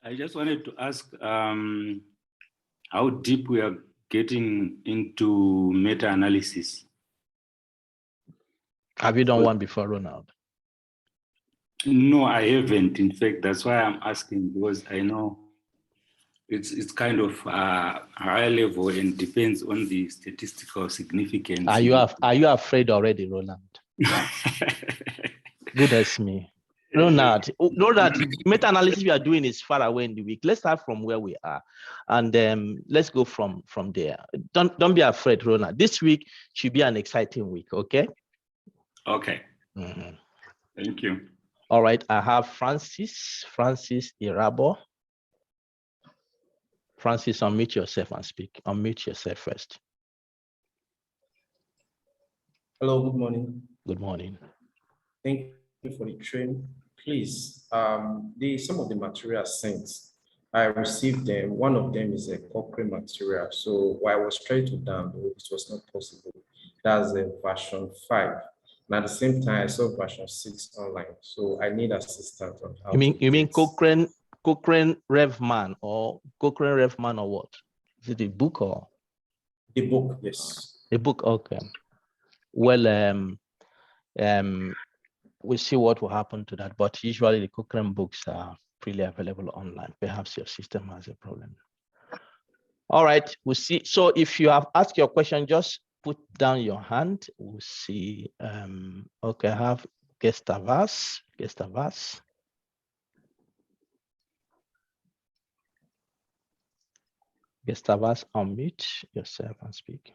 I just wanted to ask how deep we are getting into meta-analysis. Have you done one before, Ronald? No, I haven't. In fact, that's why I'm asking, because I know it's kind of high level and depends on the statistical significance. Are you afraid already, Ronald? Goodness me. Ronald, meta-analysis we are doing is far away in the week. Let's start from where we are, and let's go from there. Don't be afraid, Ronald. This week should be an exciting week, okay? Okay. Mm-hmm. Thank you. All right, I have Francis Irabo. Francis, unmute yourself and speak. Unmute yourself first. Hello, good morning. Good morning. Thank you for the training. Please, some of the materials sent, I received them. One of them is a Cochrane material. So while I was trying to download, it was not possible. That's a version 5. And at the same time, I saw version 6 online. So I need assistance on how You mean Cochrane RevMan or Cochrane RevMan or what? Is it a book or? The book, yes. A book, okay. Well, we'll see what will happen to that. But usually the Cochrane books are freely available online. Perhaps your system has a problem. All right, we'll see. So if you have asked your question, just put down your hand. We'll see. Okay, I have Gustavus. Gustavus, unmute yourself and speak.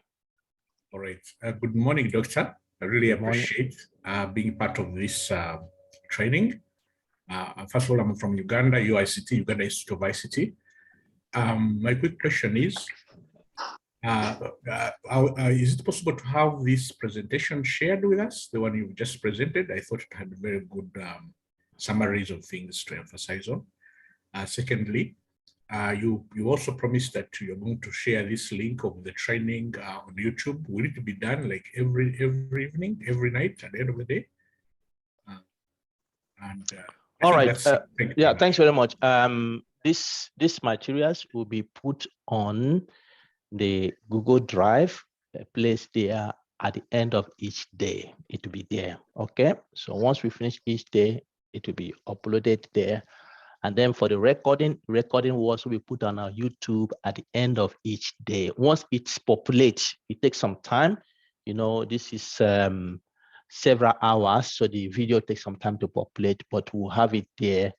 All right. Good morning, Doctor. I really Good morning. appreciate being part of this training. First of all, I'm from Uganda, UICT, Uganda Institute of ICT. My quick question is it possible to have this presentation shared with us, the one you've just presented? I thought it had very good summaries of things to emphasize on. Secondly, you also promised that you're going to share this link of the training on YouTube. Will it be done like every evening, every night at the end of the day? All right. Yeah, thanks very much. These materials will be put on the Google Drive, placed there at the end of each day. It will be there. Okay. So once we finish each day, it will be uploaded there. And then for the recording will also be put on our YouTube at the end of each day. Once it's populates, it takes some time. You know, this is several hours, so the video takes some time to populate, but we'll have it there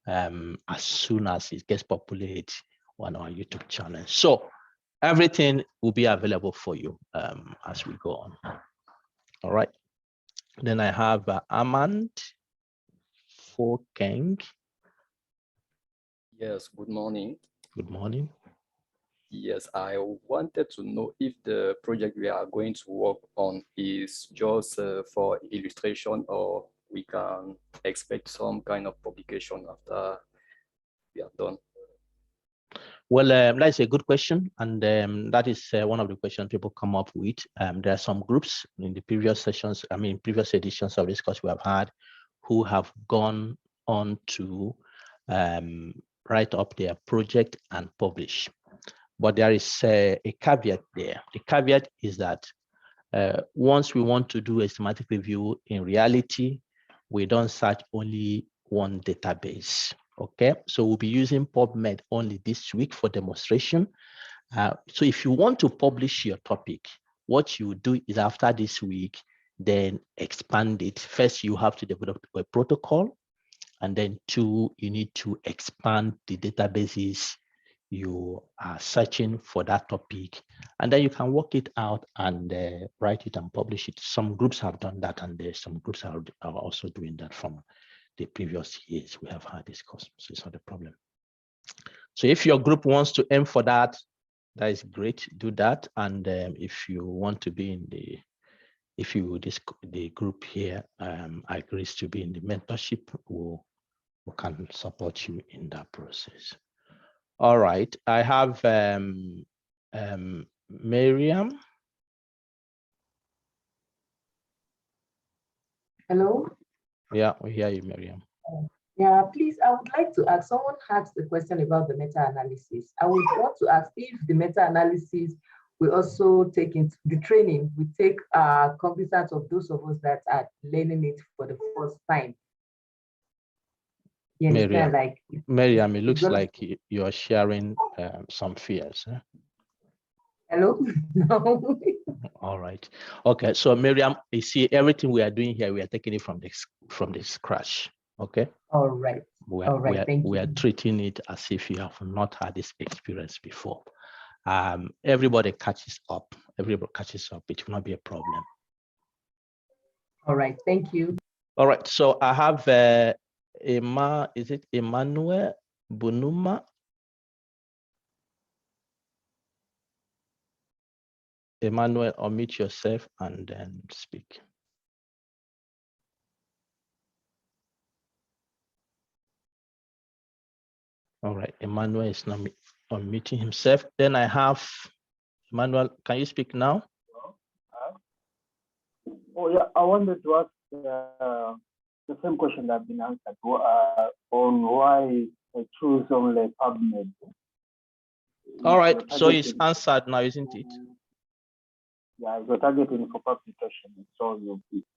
as soon as it gets populated on our YouTube channel. So everything will be available for you as we go on. All right. Then I have Amand Fokeng. Yes, good morning. Good morning. Yes, I wanted to know if the project we are going to work on is just for illustration, or we can expect some kind of publication after we are done. Well, that's a good question. And that is one of the questions people come up with. There are some groups in the previous sessions, previous editions of this course we have had, who have gone on to write up their project and publish. But there is a caveat there. The caveat is that once we want to do a schematic review, in reality, we don't search only one database. Okay, so we'll be using PubMed only this week for demonstration. So if you want to publish your topic, what you do is after this week, then expand it. First, you have to develop a protocol. And then 2, you need to expand the databases you are searching for that topic. And then you can work it out and write it and publish it. Some groups have done that, and some groups are also doing that from the previous years we have had this course. So it's not a problem. So if your group wants to aim for that, that is great, do that. And if you want to be in the the group here agrees to be in the mentorship, we can support you in that process. All right, I have Miriam. Hello. Yeah, we hear you, Miriam. Yeah, please, I would like to ask, someone asked the question about the meta-analysis. I would want to ask if the meta-analysis we also take into the training, we take cognizance of those of us that are learning it for the first time. You understand? Miriam, it looks like you are sharing some fears. Huh? Hello? No. All right. Okay. So Miriam, you see, everything we are doing here, we are taking it from the scratch. Okay. All right. We are treating it as if you have not had this experience before. Everybody catches up. Everybody catches up. It will not be a problem. All right. Thank you. All right. So I have is it Emmanuel Bunuma? Emmanuel, unmute yourself and then speak. All right, Emmanuel is not unmuting himself. Then I have Emmanuel. Can you speak now? Oh yeah, I wanted to ask the same question that has been answered on why I choose only PubMed. All right, so it's answered now, isn't it? Yeah, you're targeting for publication, so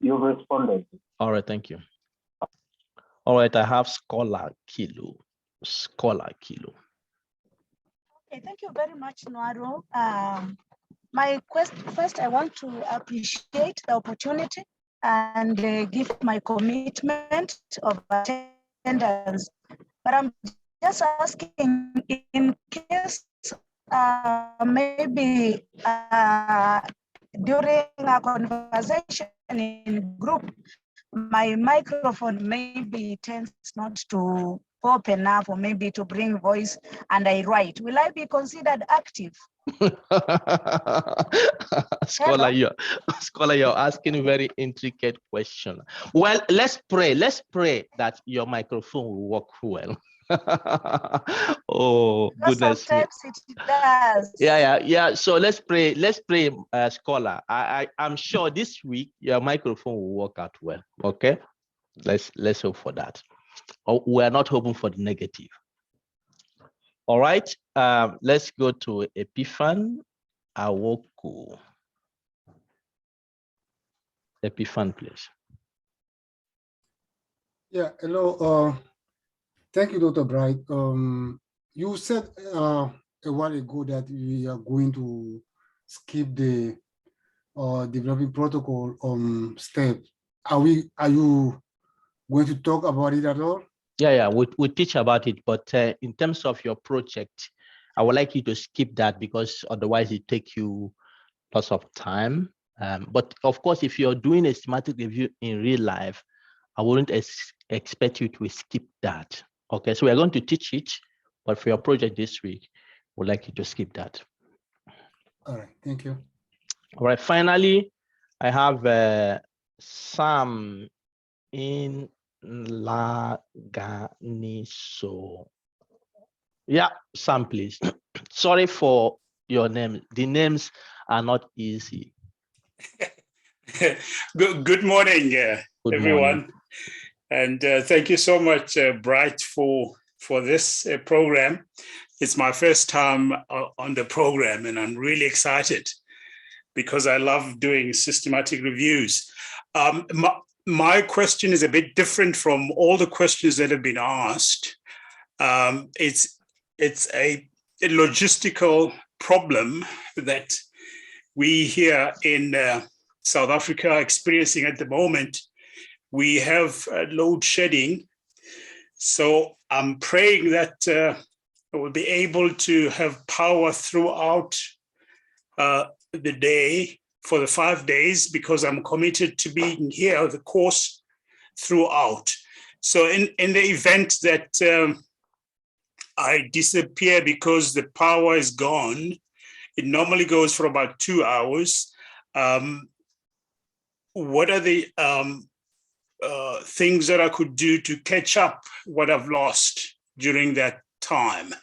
you've responded. All right, thank you. All right, I have Scholar Kilo. Scholar Kilo. Okay, thank you very much, Noaro. First, I want to appreciate the opportunity and give my commitment of attendance. But I'm just asking, in case maybe during a conversation in group, my microphone maybe tends not to open up or maybe to bring voice and I write. Will I be considered active? Scholar, you're asking a very intricate question. Well, let's pray. Let's pray that your microphone will work well. Oh, goodness. Sometimes it does. Yeah. So let's pray. Let's pray, Scholar. I'm sure this week your microphone will work out well. Okay. Let's hope for that. Oh, we're not hoping for the negative. All right. Let's go to Epiphan Awoku. Epiphan, please. Yeah, hello. Thank you, Dr. Bright. You said a while ago that we are going to skip the developing protocol step. Are you going to talk about it at all? Yeah, we'll teach about it, but in terms of your project, I would like you to skip that because otherwise it takes you lots of time. But of course, if you're doing a schematic review in real life, I wouldn't expect you to skip that. Okay, so we're going to teach it, but for your project this week, we'd like you to skip that. All right, thank you. All right, finally, I have Sam in Laganiso. Yeah, Sam, please. Sorry for your name. The names are not easy. Good morning, everyone. Morning. And thank you so much, Bright, for this program. It's my first time on the program, and I'm really excited because I love doing systematic reviews. My question is a bit different from all the questions that have been asked. It's a logistical problem that we here in South Africa are experiencing at the moment. We have load shedding. So I'm praying that we'll be able to have power throughout the day for the 5 days, because I'm committed to being here, the course throughout. So in the event that I disappear because the power is gone, it normally goes for about 2 hours. What are the things that I could do to catch up what I've lost during that time?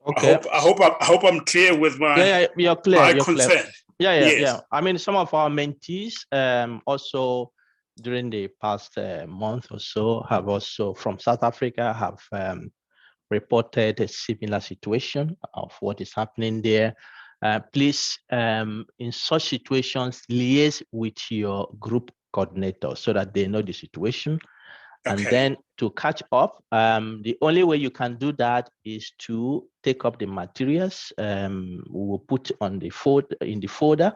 Okay. I hope I'm clear with my you're clear. my you're concern. Clear. Yes. Yeah. I mean, some of our mentees also during the past month or so have also from South Africa have reported a similar situation of what is happening there. Please, in such situations, liaise with your group coordinator so that they know the situation. And then to catch up, the only way you can do that is to take up the materials. We will put on the in the folder,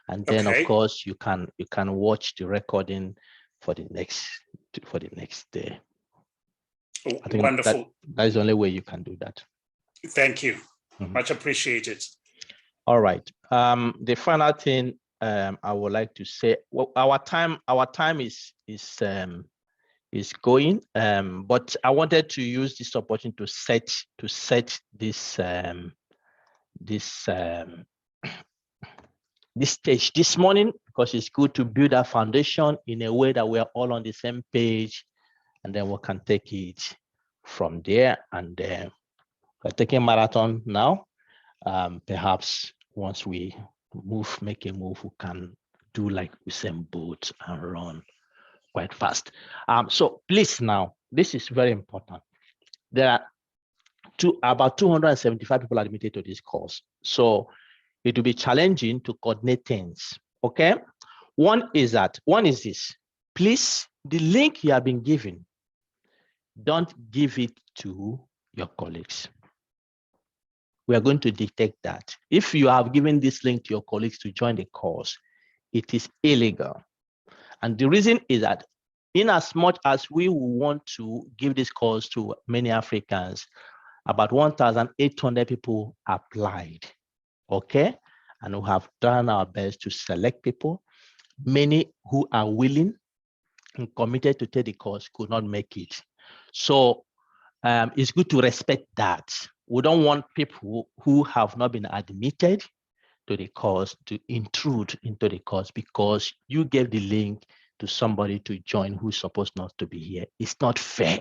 and then of course you can watch the recording for the next day. I think Wonderful. That is the only way you can do that. Thank you. Much appreciated. All right. The final thing I would like to say, well, our time is going, but I wanted to use this opportunity to set this this stage this morning, because it's good to build a foundation in a way that we're all on the same page, and then we can take it from there. And we're taking marathon now. Perhaps once we make a move, we can do like Usain Bolt and run quite fast. So please now, this is very important. There are about 275 people admitted to this course. So it will be challenging to coordinate things, okay? One is this, please, the link you have been given, don't give it to your colleagues. We are going to detect that. If you have given this link to your colleagues to join the course, it is illegal. And the reason is that in as much as we want to give this course to many Africans, about 1,800 people applied, okay? And we have done our best to select people. Many who are willing and committed to take the course could not make it. So it's good to respect that. We don't want people who have not been admitted to the course to intrude into the course because you gave the link to somebody to join who's supposed not to be here. It's not fair.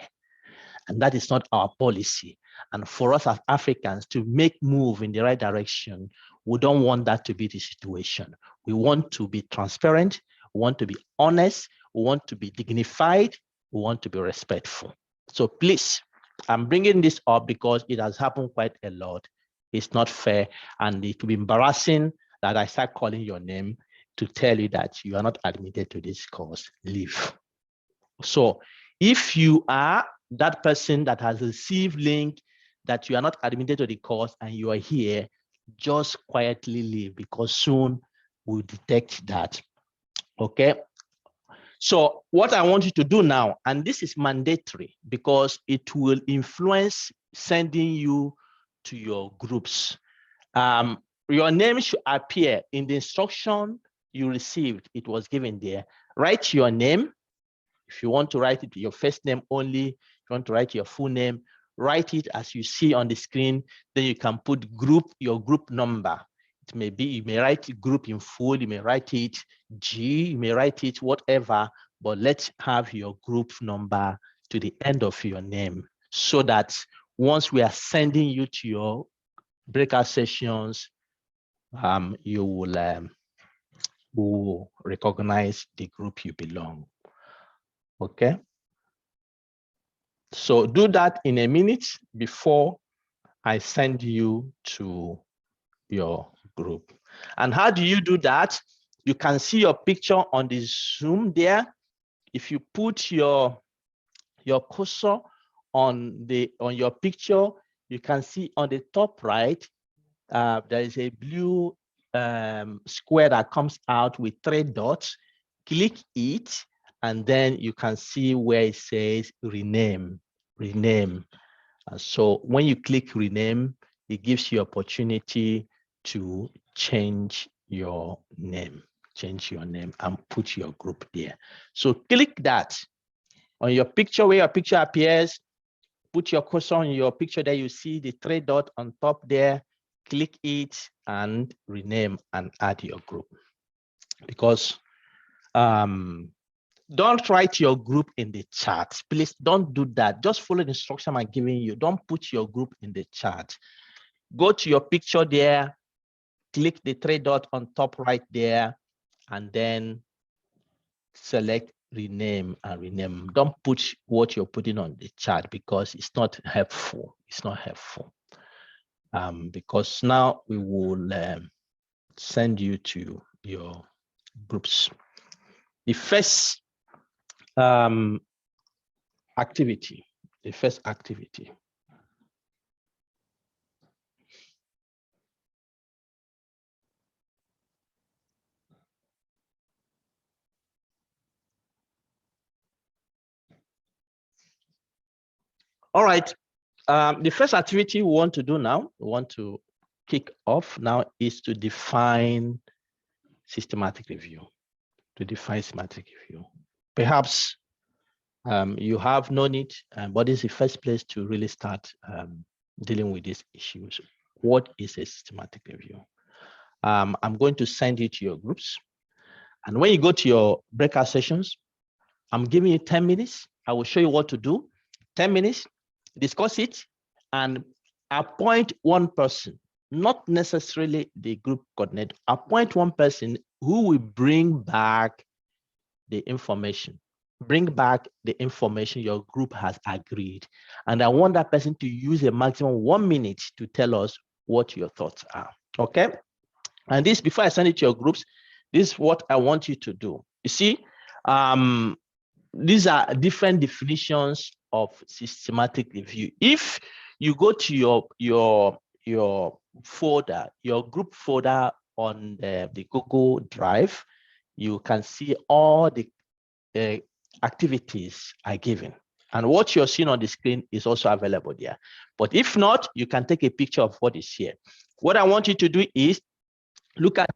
And that is not our policy. And for us as Africans to make move in the right direction, we don't want that to be the situation. We want to be transparent. We want to be honest. We want to be dignified. We want to be respectful. So please, I'm bringing this up because it has happened quite a lot. It's not fair. And it will be embarrassing that I start calling your name to tell you that you are not admitted to this course. Leave. So if you are that person that has received link that you are not admitted to the course and you are here, just quietly leave because soon we'll detect that. Okay. So what I want you to do now, and this is mandatory because it will influence sending you to your groups. Your name should appear in the instruction you received. It was given there. Write your name. If you want to write it your first name only, if you want to write your full name, write it as you see on the screen. Then you can put your group number. It may be, you may write group in full, you may write it G, you may write it whatever, but let's have your group number to the end of your name so that once we are sending you to your breakout sessions, you will recognize the group you belong. Okay. So do that in a minute before I send you to your group. And how do you do that? You can see your picture on the Zoom there. If you put your cursor on your picture, you can see on the top right, there is a blue square that comes out with 3 dots. Click it, and then you can see where it says rename. So when you click rename, it gives you opportunity to change your name and put your group there. So click that on your picture where your picture appears. Put your cursor on your picture there. You see the 3 dots on top there. Click it and rename and add your group. Because don't write your group in the chat. Please don't do that. Just follow the instruction I'm giving you. Don't put your group in the chat. Go to your picture there, click the 3 dots on top right there, and then select rename and rename. Don't put what you're putting on the chat because it's not helpful. It's not helpful. Because now we will send you to your groups. The first activity. All right. The first activity we want to do now, we want to kick off now, is to define systematic review. Perhaps you have known it, but it's the first place to really start dealing with these issues. What is a systematic review? I'm going to send you to your groups. And when you go to your breakout sessions, I'm giving you 10 minutes. I will show you what to do. 10 minutes. discuss it, and appoint one person, not necessarily the group coordinator. Appoint one person who will bring back the information. Bring back the information your group has agreed. And I want that person to use a maximum 1 minute to tell us what your thoughts are. Okay? And this, before I send it to your groups, this is what I want you to do. You see, these are different definitions of systematic review. If you go to your folder, your group folder on the Google Drive, you can see all the activities are given. And what you're seeing on the screen is also available there. But if not, you can take a picture of what is here. What I want you to do is look at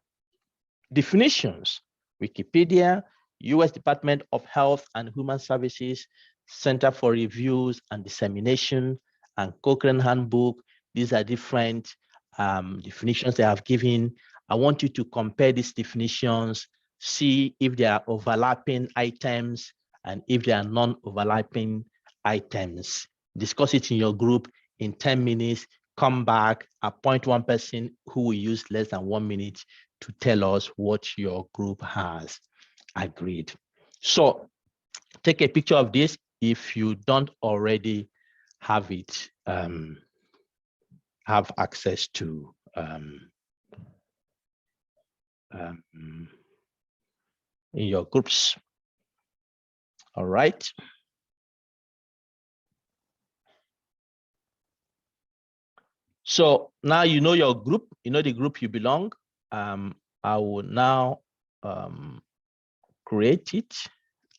definitions, Wikipedia, US Department of Health and Human Services, Center for Reviews and Dissemination, and Cochrane Handbook. These are different definitions they have given. I want you to compare these definitions, see if there are overlapping items and if there are non-overlapping items. Discuss it in your group in 10 minutes, come back, appoint one person who will use less than 1 minute to tell us what your group has agreed. So take a picture of this if you don't already have it, have access to in your groups. All right. So now you know your group, you know the group you belong. I will now create it.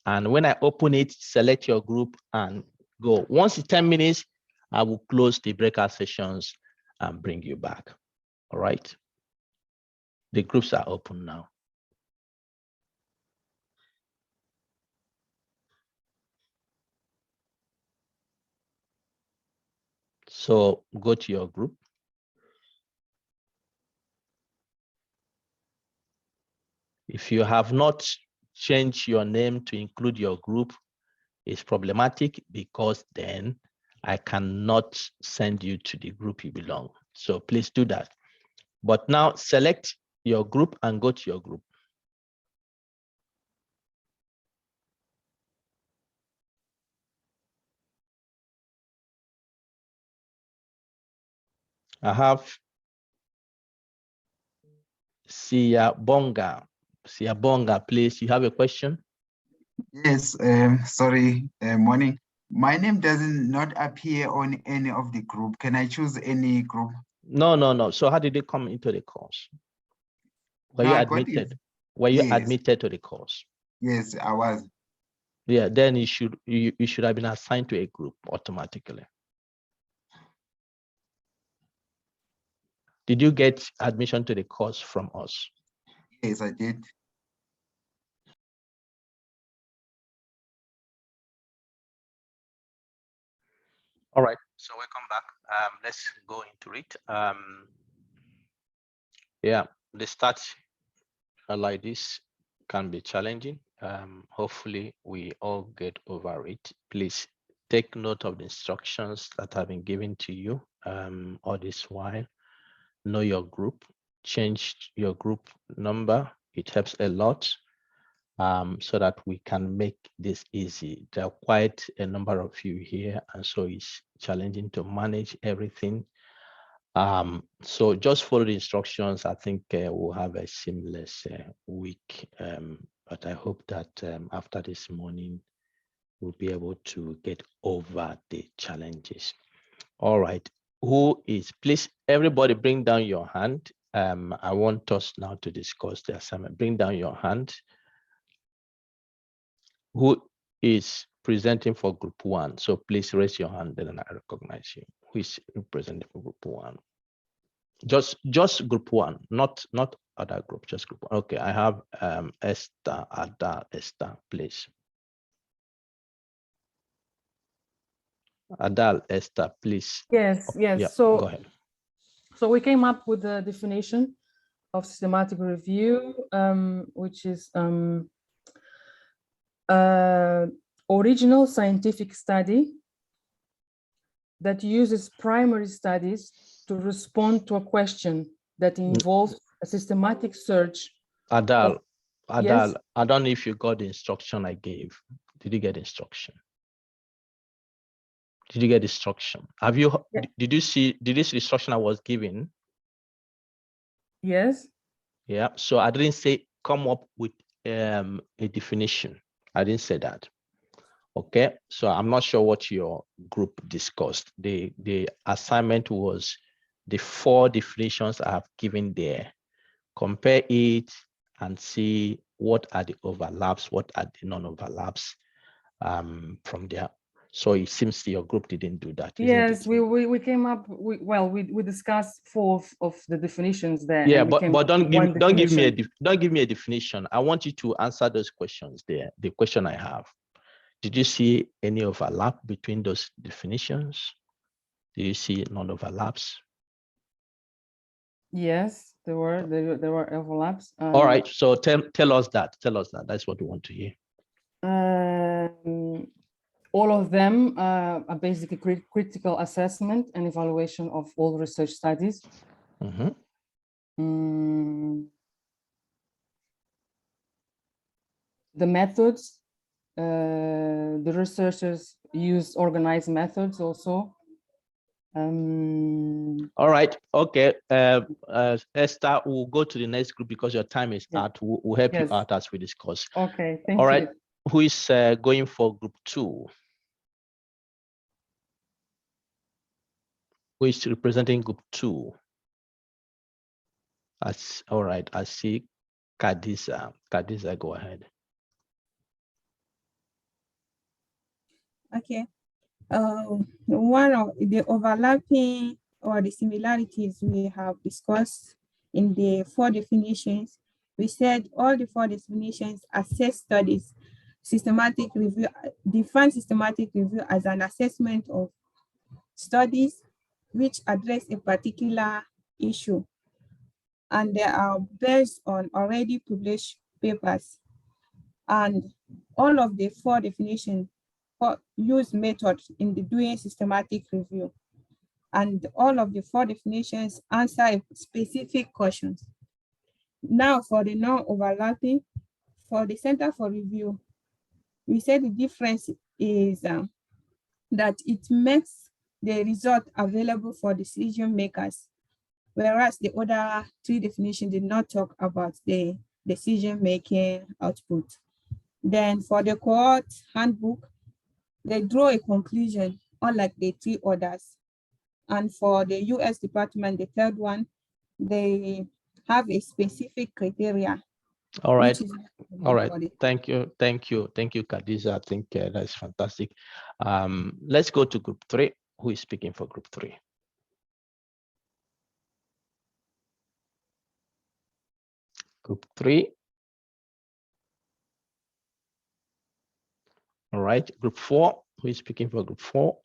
And when I open it, select your group and go. Once it's 10 minutes, I will close the breakout sessions and bring you back. All right. The groups are open now. So go to your group. If you have not changed your name to include your group, it's problematic because then I cannot send you to the group you belong. So please do that. But now select your group and go to your group. I have Siyabonga. Siyabonga, please, you have a question? Yes, sorry, morning. My name does not appear on any of the group. Can I choose any group? No. So how did you come into the course? Were you admitted? Were you admitted to the course? Yes, I was. Yeah, then you should have been assigned to a group automatically. Did you get admission to the course from us? Yes, I did. All right, so welcome back. Let's go into it. Yeah, the start like this can be challenging. Hopefully we all get over it. Please take note of the instructions that have been given to you all this while. Know your group, change your group number. It helps a lot so that we can make this easy. There are quite a number of you here, and so it's challenging to manage everything. So just follow the instructions. I think we'll have a seamless week, but I hope that after this morning, we'll be able to get over the challenges. All right, who is, please, everybody bring down your hand. I want us now to discuss the assignment. Bring down your hand. Who is presenting for group 1? So please raise your hand, then I recognize you. Who is presenting for group 1? Just group 1, not other group, just group 1. Okay, I have Esther, Ada, Esther, please. Adal, Esther, please. Yes. Yeah, So go ahead. So we came up with the definition of systematic review, which is original scientific study that uses primary studies to respond to a question that involves a systematic search. Adal, Yes? I don't know if you got the instruction I gave. Did you get instruction? Did you get instruction? Have you, did you see this instruction I was giving? Yes. Yeah, so I didn't say come up with a definition. I didn't say that. Okay, so I'm not sure what your group discussed. The assignment was the 4 definitions I have given there. Compare it and see what are the overlaps, what are the non-overlaps from there. So it seems your group didn't do that. Yes, we came up. We discussed 4 of the definitions there. Yeah, and we but don't give me definition. a definition. I want you to answer those questions there. The question I have. Did you see any overlap between those definitions? Do you see non-overlaps? Yes, there were overlaps. All right, so tell us that. Tell us that. That's what we want to hear. All of them are basically critical assessment and evaluation of all research studies. The methods, the researchers use organized methods also. All right, okay. Esther, we'll go to the next group because your time is out. We'll help you out as we discuss. Okay, thank you. All right, who is going for group 2? Who is representing group 2? That's all right. I see Khadija. Khadija, go ahead. Okay. One of the overlapping or the similarities we have discussed in the 4 definitions, we said all the 4 definitions assess studies. Systematic review, define systematic review as an assessment of studies which address a particular issue, and they are based on already published papers. And all of the 4 definitions use methods in the doing systematic review. And all of the 4 definitions answer specific questions. Now for the non-overlapping, for the Center for Review, we said the difference is that it makes the result available for decision makers, whereas the other 3 definitions did not talk about the decision-making output. Then for the cohort handbook, they draw a conclusion, unlike the 3 others. And for the US Department, the 3rd one, they have a specific criteria. All right. All right. Thank you. Thank you. Thank you, Khadija. I think that's fantastic. Let's go to group 3. Who is speaking for group 3? Group 3. All right. Group 4. Who is speaking for group 4?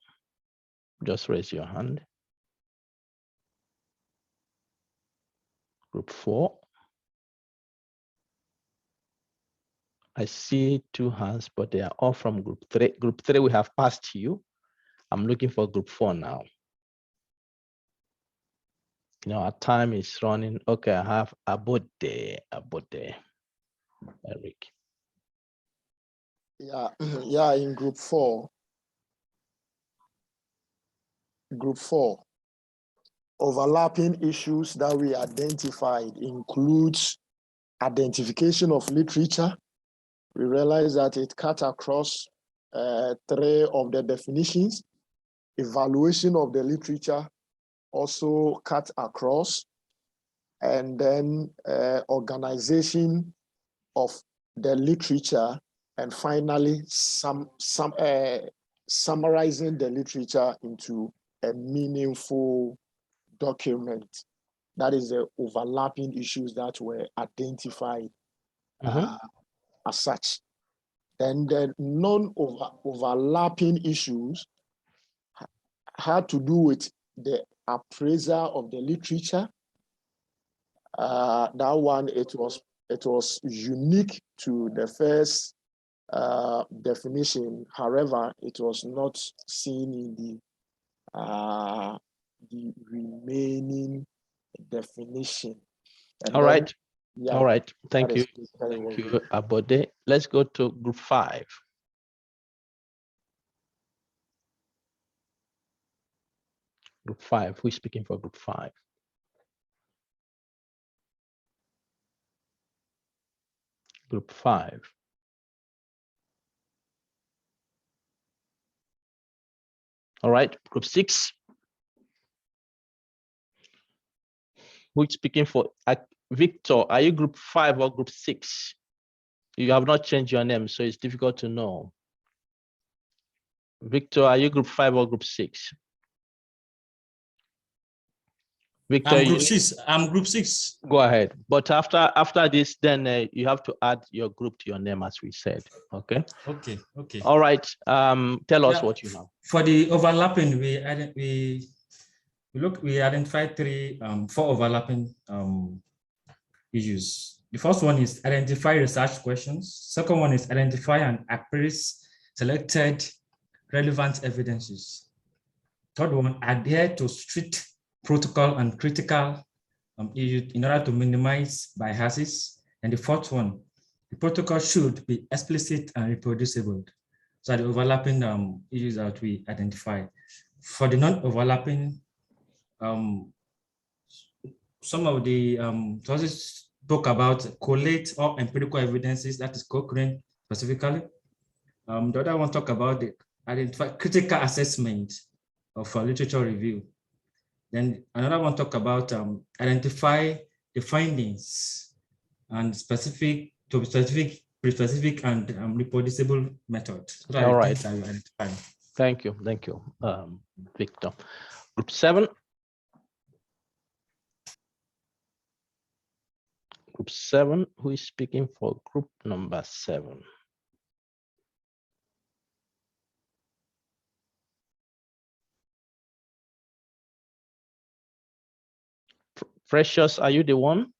Just raise your hand. Group 4. I see 2 hands, but they are all from group 3. Group 3, we have passed you. I'm looking for group 4 now. You know, our time is running. Okay, I have Abode, Eric. Yeah, in group 4. Group 4. Overlapping issues that we identified includes identification of literature. We realize that it cut across 3 of the definitions. Evaluation of the literature also cut across. And then organization of the literature. And finally, summarizing the literature into a meaningful document. That is the overlapping issues that were identified as such. Then the non-overlapping issues had to do with the appraisal of the literature. That one, it was unique to the first definition. However, it was not seen in the the remaining definition. And All right. yeah, All right. Thank you. Thank you, Abode. Let's go to group 5. Group 5. Who is speaking for group 5? Group 5. All right. Group 6. Who is speaking for Victor? Are you group 5 or group 6? You have not changed your name, so it's difficult to know. Victor, are you group 5 or group 6? Victor, I'm group 6. I'm group 6. Go ahead. But after this, then you have to add your group to your name, as we said. Okay. Okay. Okay. All right. Tell us what you know. For the overlapping, we identified 4 overlapping issues. The first one is identify research questions. Second one is identify and appraise selected relevant evidences. Third one, adhere to strict protocol and critical issues in order to minimize biases. And the fourth one, the protocol should be explicit and reproducible. So the overlapping issues that we identify. For the non-overlapping, some of the sources talk about collate or empirical evidences, that is Cochrane specifically. The other one talk about the identify critical assessment of literature review. Then another one talk about identify the findings and specific and reproducible method. So All right. Thank you, Victor. Group 7. Group 7. Who is speaking for group number 7? Precious, are you the one?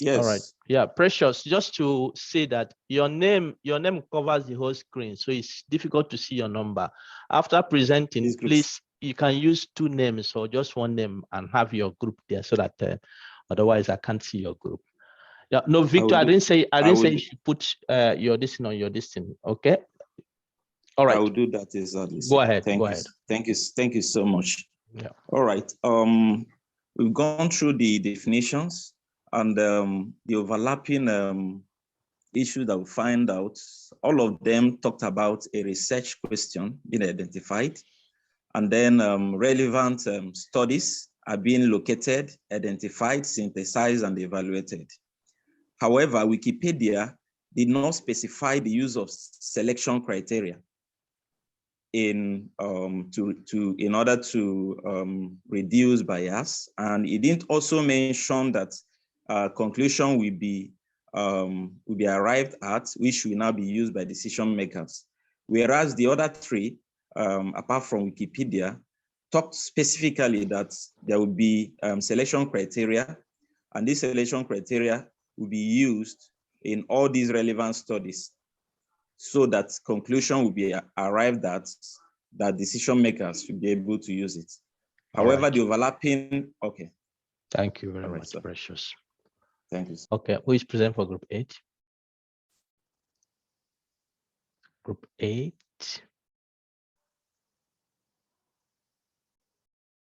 Yes. All right. Yeah, Precious, just to say that your name covers the whole screen, so it's difficult to see your number. After presenting, please, you can use 2 names or just 1 name and have your group there, so that otherwise I can't see your group. Yeah, no, Victor, I didn't say you should put your this on your thing. Okay. All right. I will do that exactly. Go ahead. Thank Go you. ahead. Thank you so much. Yeah. All right. We've gone through the definitions and the overlapping issues that we find out. All of them talked about a research question being identified, and then relevant studies are being located, identified, synthesized, and evaluated. However, Wikipedia did not specify the use of selection criteria in order to reduce bias, and it didn't also mention that conclusion will be arrived at, which will now be used by decision makers. Whereas the other 3, apart from Wikipedia, talked specifically that there will be selection criteria, and this selection criteria will be used in all these relevant studies, so that conclusion will be arrived at, that decision makers should be able to use it. However, the overlapping, okay. Thank you very much, sir. Precious. Thank you. Okay, who is present for group 8? Group 8.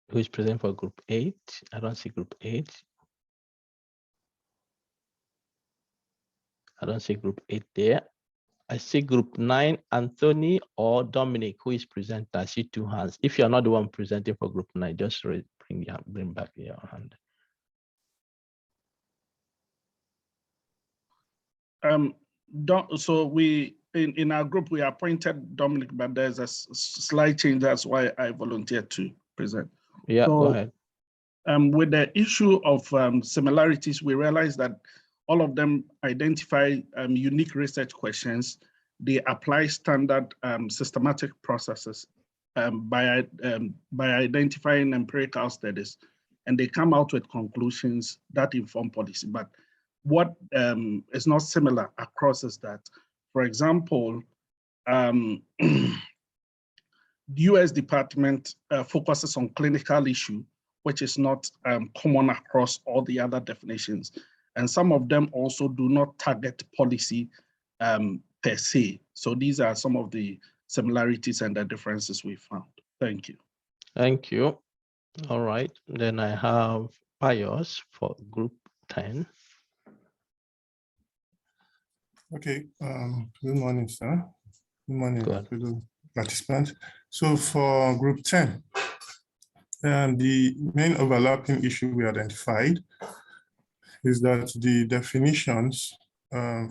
Who is present for group 8? I don't see group 8. I don't see group 8 there. I see group 9, Anthony or Dominic, who is present. I see 2 hands. If you're not the one presenting for group 9, just bring back your hand. So we in our group we appointed Dominic, but there's a slight change. That's why I volunteered to present. Yeah, so, go ahead. With the issue of similarities, we realized that all of them identify unique research questions. They apply standard systematic processes by identifying empirical studies, and they come out with conclusions that inform policy. But what is not similar across is that, for example, The US department focuses on clinical issue, which is not common across all the other definitions. And some of them also do not target policy per se. So these are some of the similarities and the differences we found. Thank you. Thank you. All right, then I have Pius for group 10. Okay, good morning, sir. Good morning, Good. fellow participants. So for group 10, the main overlapping issue we identified is that the definitions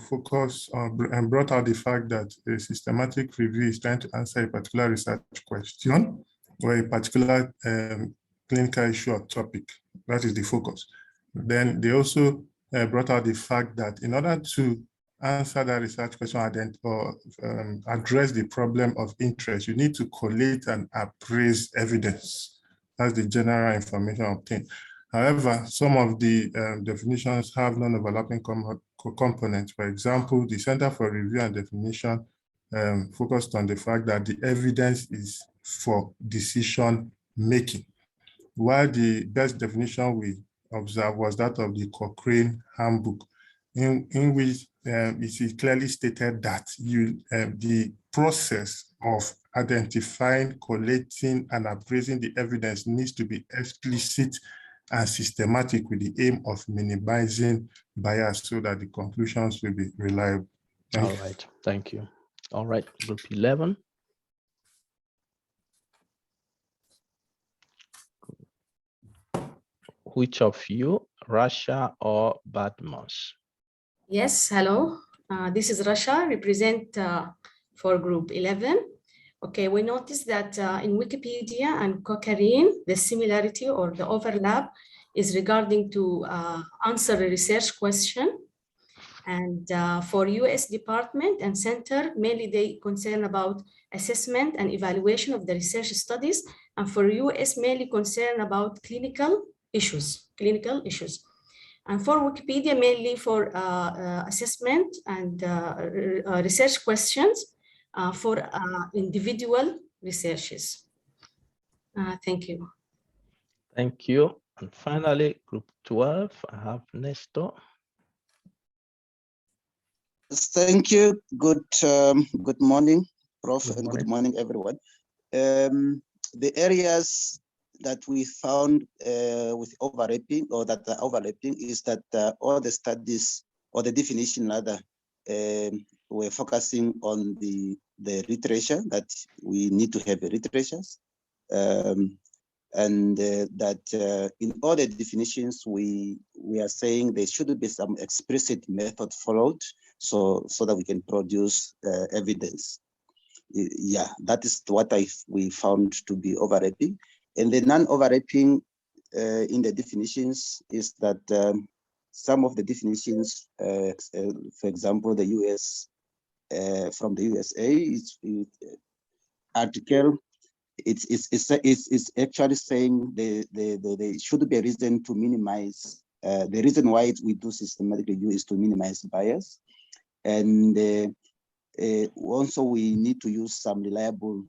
focus on and brought out the fact that a systematic review is trying to answer a particular research question or a particular clinical issue or topic. That is the focus. Then they also brought out the fact that in order to answer that research question or address the problem of interest, you need to collate and appraise evidence. That's the general information obtained. However, some of the definitions have non-overlapping components. For example, the Center for Review and Definition focused on the fact that the evidence is for decision making, while the best definition we observed was that of the Cochrane Handbook, in which it is clearly stated that the process of identifying, collating, and appraising the evidence needs to be explicit and systematic with the aim of minimizing bias so that the conclusions will be reliable. All right, thank you. All right, group 11. Which of you, Russia or Badmos? Yes, hello. This is Rasha, represent for group 11. Okay, we noticed that in Wikipedia and Cochrane, the similarity or the overlap is regarding to answer a research question. And for US Department and Center, mainly they concern about assessment and evaluation of the research studies. And for US, mainly concern about clinical issues. And for Wikipedia, mainly for assessment and research questions for individual researches. Thank you. Thank you. And finally, group 12, I have Nestor. Thank you. Good morning, Prof, and good morning, everyone. The areas that we found with overlapping, or that are overlapping, is that all the studies, or the definition rather, we're focusing on the literature, that we need to have literatures, and that in all the definitions we are saying there should be some explicit method followed, so that we can produce evidence. Yeah, that is what we found to be overlapping. And the non-overlapping in the definitions is that some of the definitions, for example, the US, from the USA, article, it's actually saying there should be a reason to minimize, the reason why we do systematic review is to minimize bias. And also we need to use some reliable,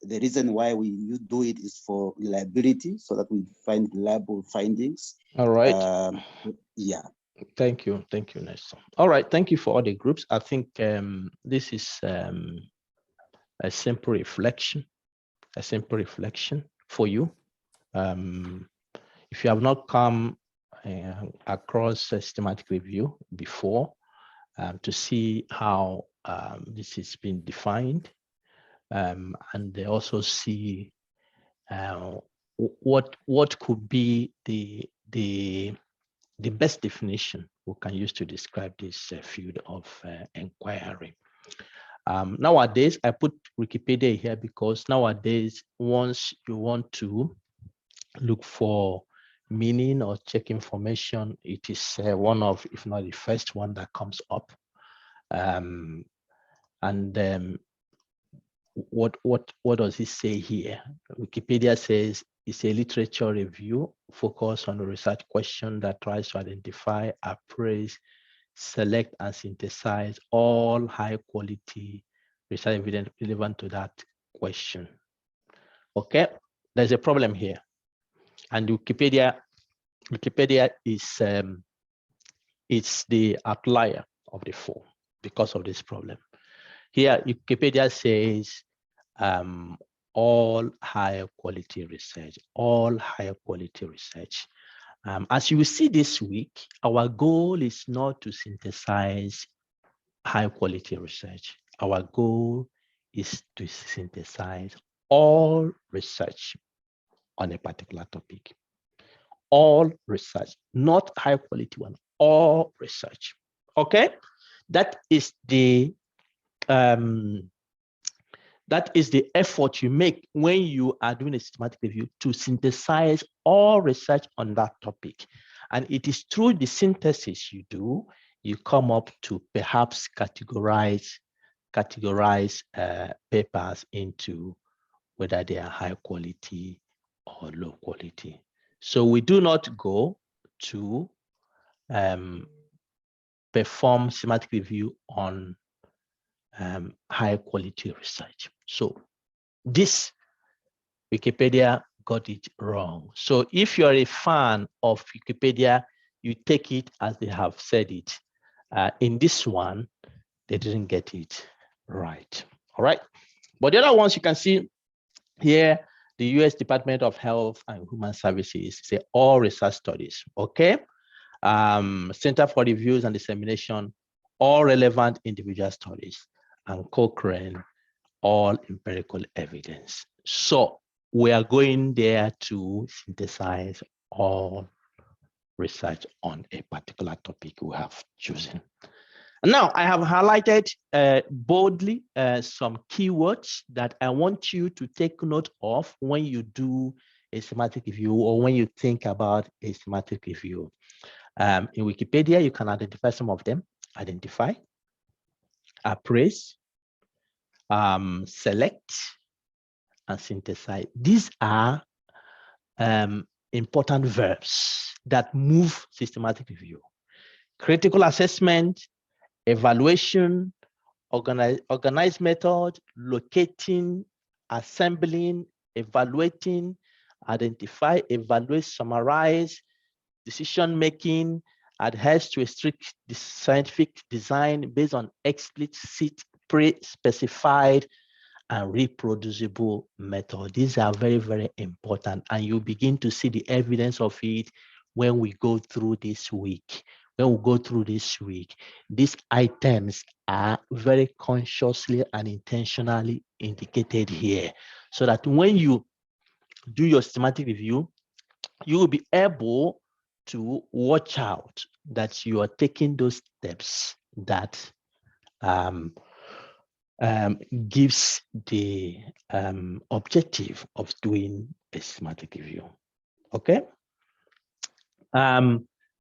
the reason why we do it is for reliability, so that we find reliable findings. All right. Yeah. Thank you, Nestor. All right, thank you for all the groups. I think this is a simple reflection for you. If you have not come across systematic review before, to see how this is being defined, and they also see what could be the best definition we can use to describe this field of inquiry. Nowadays, I put Wikipedia here because nowadays, once you want to look for meaning or check information, it is one of, if not the first one that comes up. What does it say here? Wikipedia says it's a literature review focused on a research question that tries to identify, appraise, select, and synthesize all high quality research evidence relevant to that question. Okay, there's a problem here, and Wikipedia is it's the outlier of the four because of this problem. Here, Wikipedia says all higher quality research, all higher quality research. As you will see this week, our goal is not to synthesize high quality research. Our goal is to synthesize all research on a particular topic. All research, not high quality one, all research. Okay, that is the effort you make when you are doing a systematic review to synthesize all research on that topic. And it is through the synthesis you do, you come up to perhaps categorize papers into whether they are high quality or low quality. So we do not go to perform systematic review on high quality research. So this Wikipedia got it wrong. So if you're a fan of Wikipedia, you take it as they have said it. In this one, they didn't get it right. All right. But the other ones you can see here, the US Department of Health and Human Services say all research studies. Okay. Center for Reviews and Dissemination, all relevant individual studies, and Cochrane, all empirical evidence. So we are going there to synthesize all research on a particular topic we have chosen. And now I have highlighted boldly some keywords that I want you to take note of when you do a systematic review or when you think about a systematic review. In Wikipedia, you can identify some of them. Identify, appraise, select, and synthesize. These are important verbs that move systematic review. Critical assessment, evaluation, organized method, locating, assembling, evaluating, identify, evaluate, summarize, decision-making, adheres to a strict scientific design based on explicit, pre-specified, and reproducible method. These are very, very important, and you begin to see the evidence of it when we go through this week. When we go through this week, these items are very consciously and intentionally indicated here, so that when you do your systematic review, you will be able to watch out that you are taking those steps that gives the objective of doing a systematic review. Okay.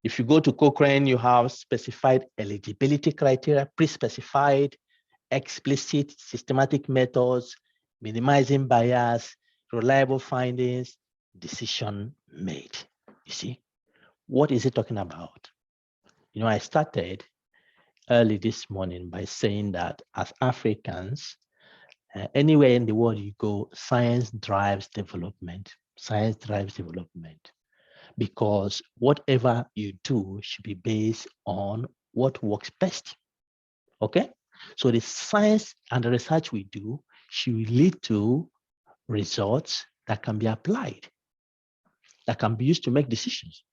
If you go to Cochrane, you have specified eligibility criteria, pre-specified, explicit, systematic methods, minimizing bias, reliable findings, decision made. You see, what is it talking about? You know, I started early this morning by saying that as Africans, anywhere in the world you go, science drives development. Science drives development because whatever you do should be based on what works best. Okay, so the science and the research we do should lead to results that can be applied, that can be used to make decisions.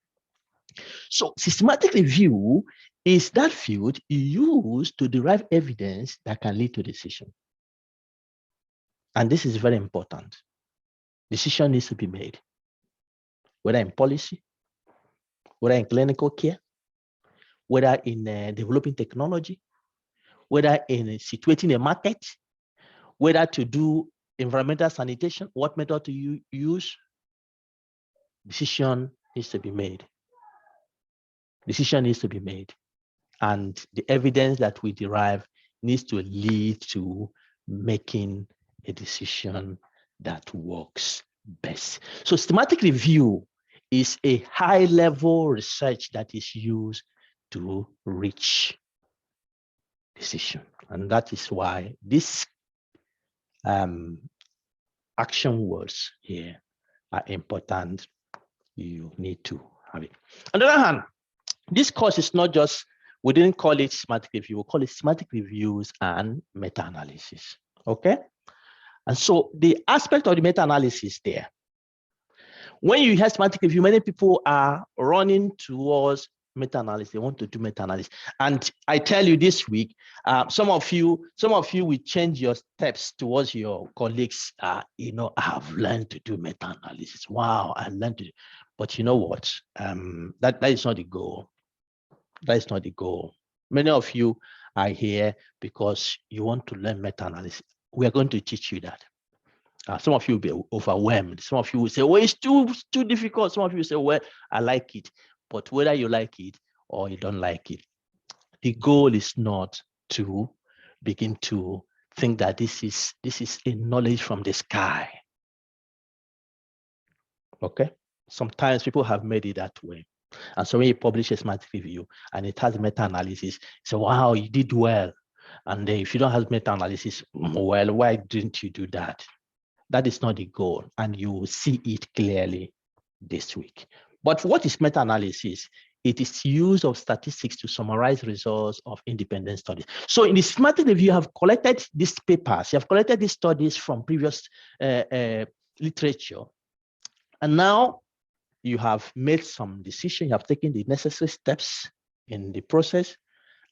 So systematic review is that field you use to derive evidence that can lead to decision. And this is very important. Decision needs to be made, whether in policy, whether in clinical care, whether in developing technology, whether in situating a market, whether to do environmental sanitation, what method to use. Decision needs to be made. Decision needs to be made. And the evidence that we derive needs to lead to making a decision that works best. So systematic review is a high-level research that is used to reach decision. And that is why this action words here are important. You need to have it. On the other hand, this course is not just, we didn't call it schematic review, we call it schematic reviews and meta-analysis, okay? And so the aspect of the meta-analysis there, when you hear schematic review, many people are running towards meta-analysis. They want to do meta-analysis. And I tell you this week, some of you will change your steps towards your colleagues. I have learned to do meta-analysis. Wow, I learned to do. But you know what? That is not the goal. That is not the goal. Many of you are here because you want to learn meta-analysis. We are going to teach you that. Some of you will be overwhelmed. Some of you will say, well, it's too difficult. Some of you will say, well, I like it. But whether you like it or you don't like it, the goal is not to begin to think that this is a knowledge from the sky. Okay? Sometimes people have made it that way. And so when you publish a schematic review and it has meta-analysis, so wow, you did well. And then if you don't have meta-analysis, well, why didn't you do that? That is not the goal, and you will see it clearly this week. But what is meta-analysis? It is use of statistics to summarize results of independent studies. So in the schematic review, you have collected these papers, you have collected these studies from previous literature, and now you have made some decision, you have taken the necessary steps in the process,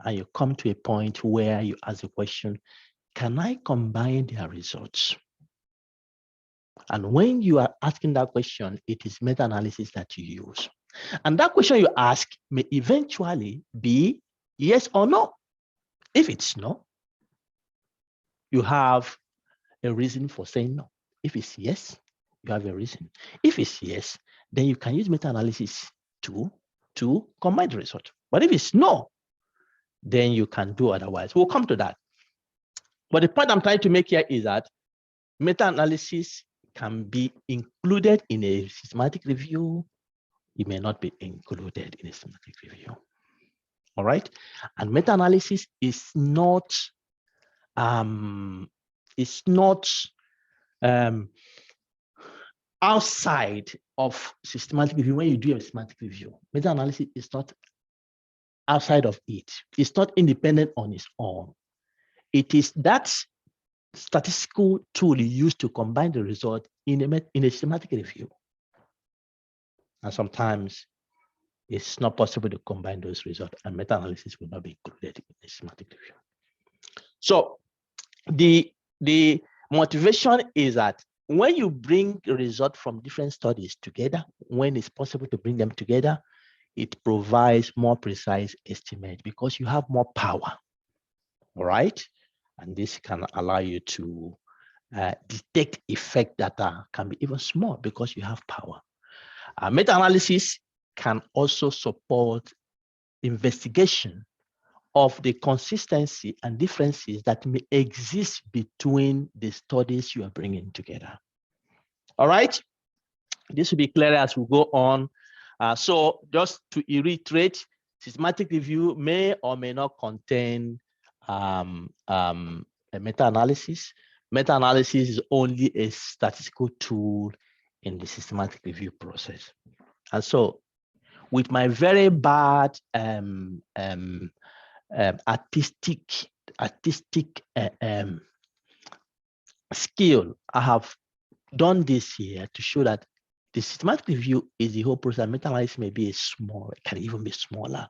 and you come to a point where you ask the question, can I combine their results? And when you are asking that question, it is meta-analysis that you use. And that question you ask may eventually be yes or no. If it's no, you have a reason for saying no. If it's yes, you have a reason. If it's yes, then you can use meta-analysis to combine the result. But if it's no, then you can do otherwise. We'll come to that. But the point I'm trying to make here is that meta-analysis can be included in a systematic review. It may not be included in a systematic review. All right. And meta-analysis is not outside of systematic review. When you do a systematic review, meta-analysis is not outside of it. It's not independent on its own. It is that statistical tool you use to combine the result in a systematic review. And sometimes it's not possible to combine those results, and meta-analysis will not be included in a systematic review. So the motivation is that when you bring a result from different studies together, when it's possible to bring them together, it provides more precise estimate because you have more power. All right. And this can allow you to detect effect that can be even small because you have power. Meta-analysis can also support investigation of the consistency and differences that may exist between the studies you are bringing together. All right. This will be clearer as we go on. So just to reiterate, systematic review may or may not contain a meta-analysis. Meta-analysis is only a statistical tool in the systematic review process. And so with my very bad artistic skill, I have done this here to show that the systematic review is the whole process. Meta-analysis may be small, it can even be smaller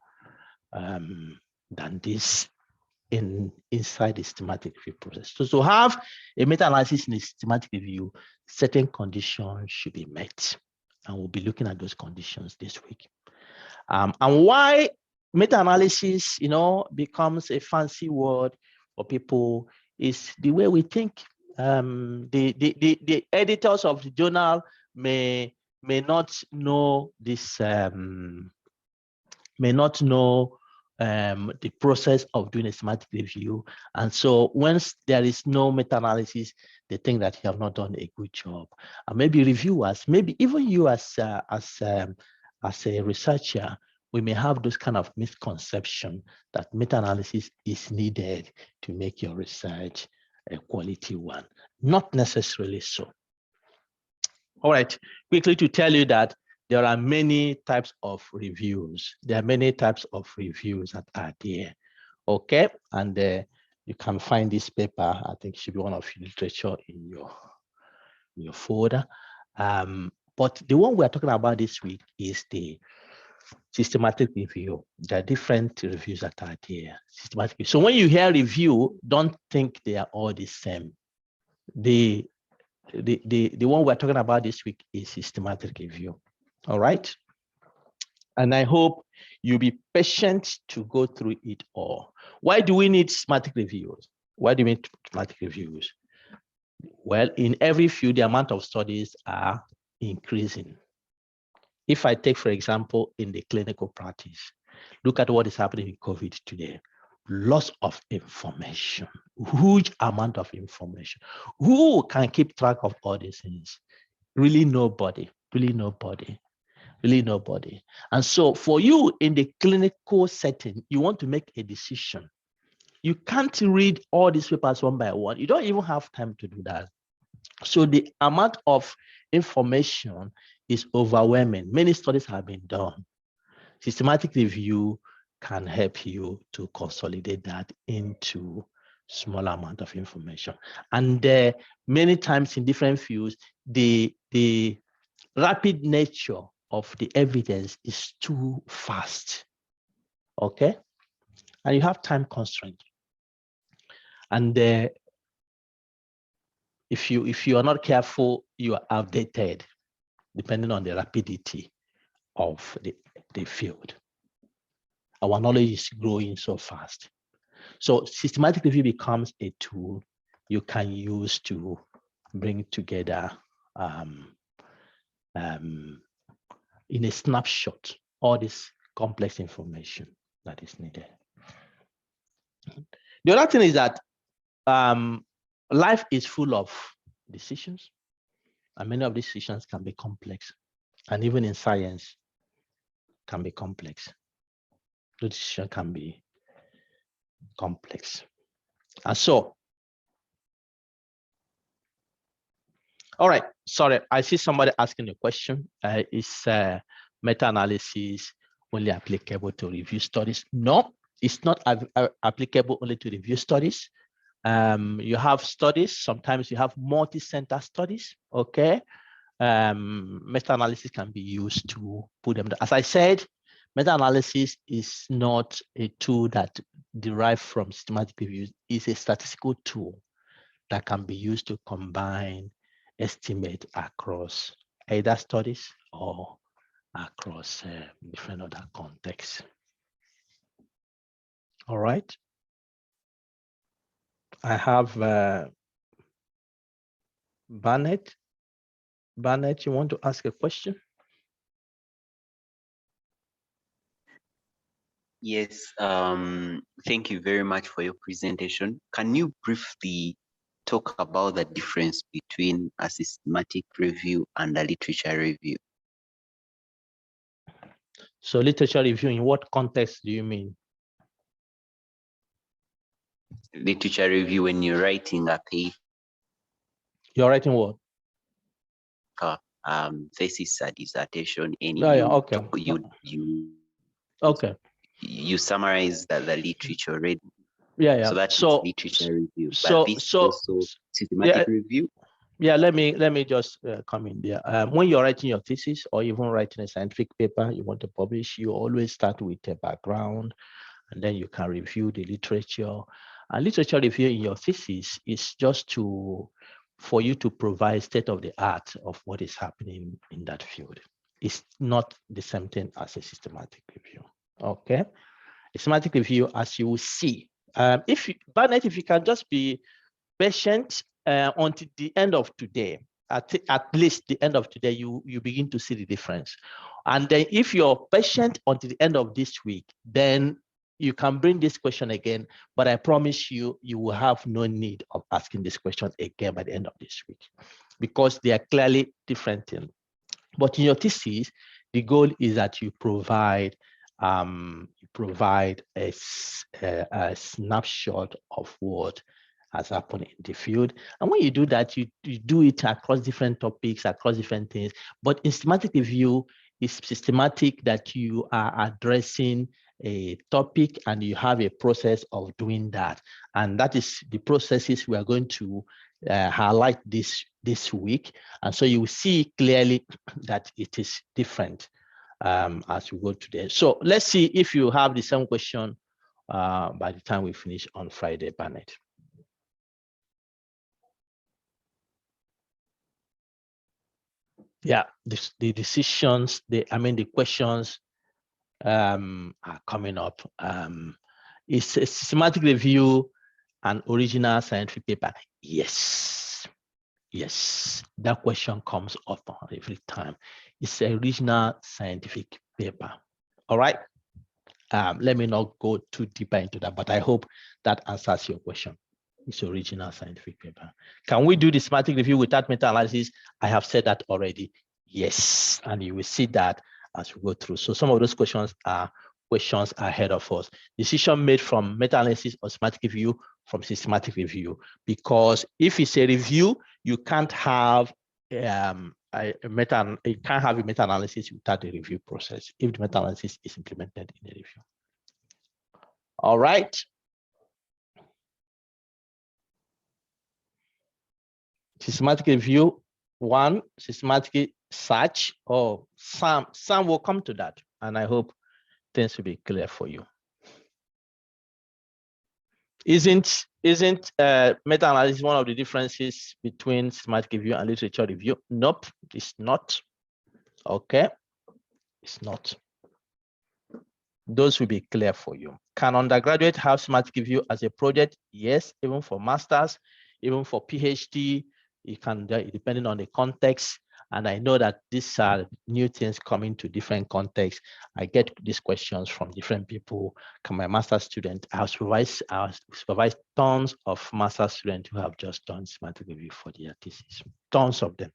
than this inside the systematic review process. So to have a meta-analysis in a systematic review, certain conditions should be met. And we'll be looking at those conditions this week. And why meta-analysis, becomes a fancy word for people is the way we think. The editors of the journal may not know this, may not know the process of doing a systematic review. And so once there is no meta-analysis, they think that you have not done a good job. And maybe reviewers, maybe even you as a researcher, we may have those kind of misconception that meta-analysis is needed to make your research a quality one. Not necessarily so. All right, quickly to tell you that there are many types of reviews. There are many types of reviews that are there. Okay, and you can find this paper. I think it should be one of your literature in your folder. But the one we are talking about this week is the systematic review. There are different reviews that are there. Systematic. So when you hear review, don't think they are all the same. The one we're talking about this week is systematic review. All right. And I hope you'll be patient to go through it all. Why do we need systematic reviews? Why do we need systematic reviews? Well, in every field, the amount of studies are increasing. If I take, for example, in the clinical practice, look at what is happening in COVID today. Lots of information, huge amount of information. Who can keep track of all these things? Really nobody, really nobody, really nobody. And so for you in the clinical setting, you want to make a decision. You can't read all these papers one by one. You don't even have time to do that. So the amount of information is overwhelming. Many studies have been done. Systematic review can help you to consolidate that into small amount of information. And many times in different fields, the rapid nature of the evidence is too fast. Okay, and you have time constraint. And if you are not careful, you are outdated, depending on the rapidity of the field. Our knowledge is growing so fast. So systematic review becomes a tool you can use to bring together in a snapshot all this complex information that is needed. The other thing is that life is full of decisions, and many of these decisions can be complex, and even in science can be complex. The decision can be complex. And so, all right, sorry, I see somebody asking a question. Is meta-analysis only applicable to review studies? No, it's not applicable only to review studies. You have studies, sometimes you have multi-center studies, okay? Meta-analysis can be used to put them, as I said, meta-analysis is not a tool that derived from systematic reviews. It's a statistical tool that can be used to combine estimate across either studies or across different other contexts. All right. I have Barnett. Barnett, you want to ask a question? Yes, thank you very much for your presentation. Can you briefly talk about the difference between a systematic review and a literature review? So literature review, in what context do you mean? Literature review when you're writing a paper. You're writing what? Thesis, a dissertation, and okay. Okay. You summarize the literature read. Yeah. So that's literature review. So but this also systematic review. Yeah, let me just come in there. When you're writing your thesis or even writing a scientific paper you want to publish, you always start with a background, and then you can review the literature. And literature review in your thesis is just for you to provide state of the art of what is happening in that field. It's not the same thing as a systematic review. Okay, a systematic review, as you will see, if you can just be patient until the end of today, at least the end of today, you begin to see the difference. And then if you're patient until the end of this week, then you can bring this question again, but I promise you, you will have no need of asking this question again by the end of this week, because they are clearly different things. But in your thesis, the goal is that you provide a snapshot of what has happened in the field. And when you do that, you do it across different topics, across different things. But in systematic review, it's systematic that you are addressing a topic and you have a process of doing that. And that is the processes we are going to highlight this week. And so you will see clearly that it is different as we go today. So let's see if you have the same question by the time we finish on Friday, Bernard. Yeah, the decisions, the questions are coming up. It's a systematic review and original scientific paper. Yes, that question comes up every time. It's an original scientific paper. All right. Let me not go too deeper into that, but I hope that answers your question. It's original scientific paper. Can we do the systematic review without meta-analysis? I have said that already. Yes, and you will see that as we go through. So some of those questions are questions ahead of us. Decision made from meta-analysis or systematic review, from systematic review. Because if it's a review, you can't have a meta-analysis without a review process if the meta-analysis is implemented in a review. All right. Systematic review, one, systematic search. Oh, some will come to that, and I hope things will be clear for you. Isn't meta-analysis one of the differences between systematic review and literature review? Nope, it's not. Okay, it's not. Those will be clear for you. Can undergraduate have systematic review as a project? Yes, even for masters, even for PhD, it can, depending on the context. And I know that these are new things coming to different contexts. I get these questions from different people. Can my master's student, I've supervised tons of master's students who have just done systematic review for their thesis. Tons of them.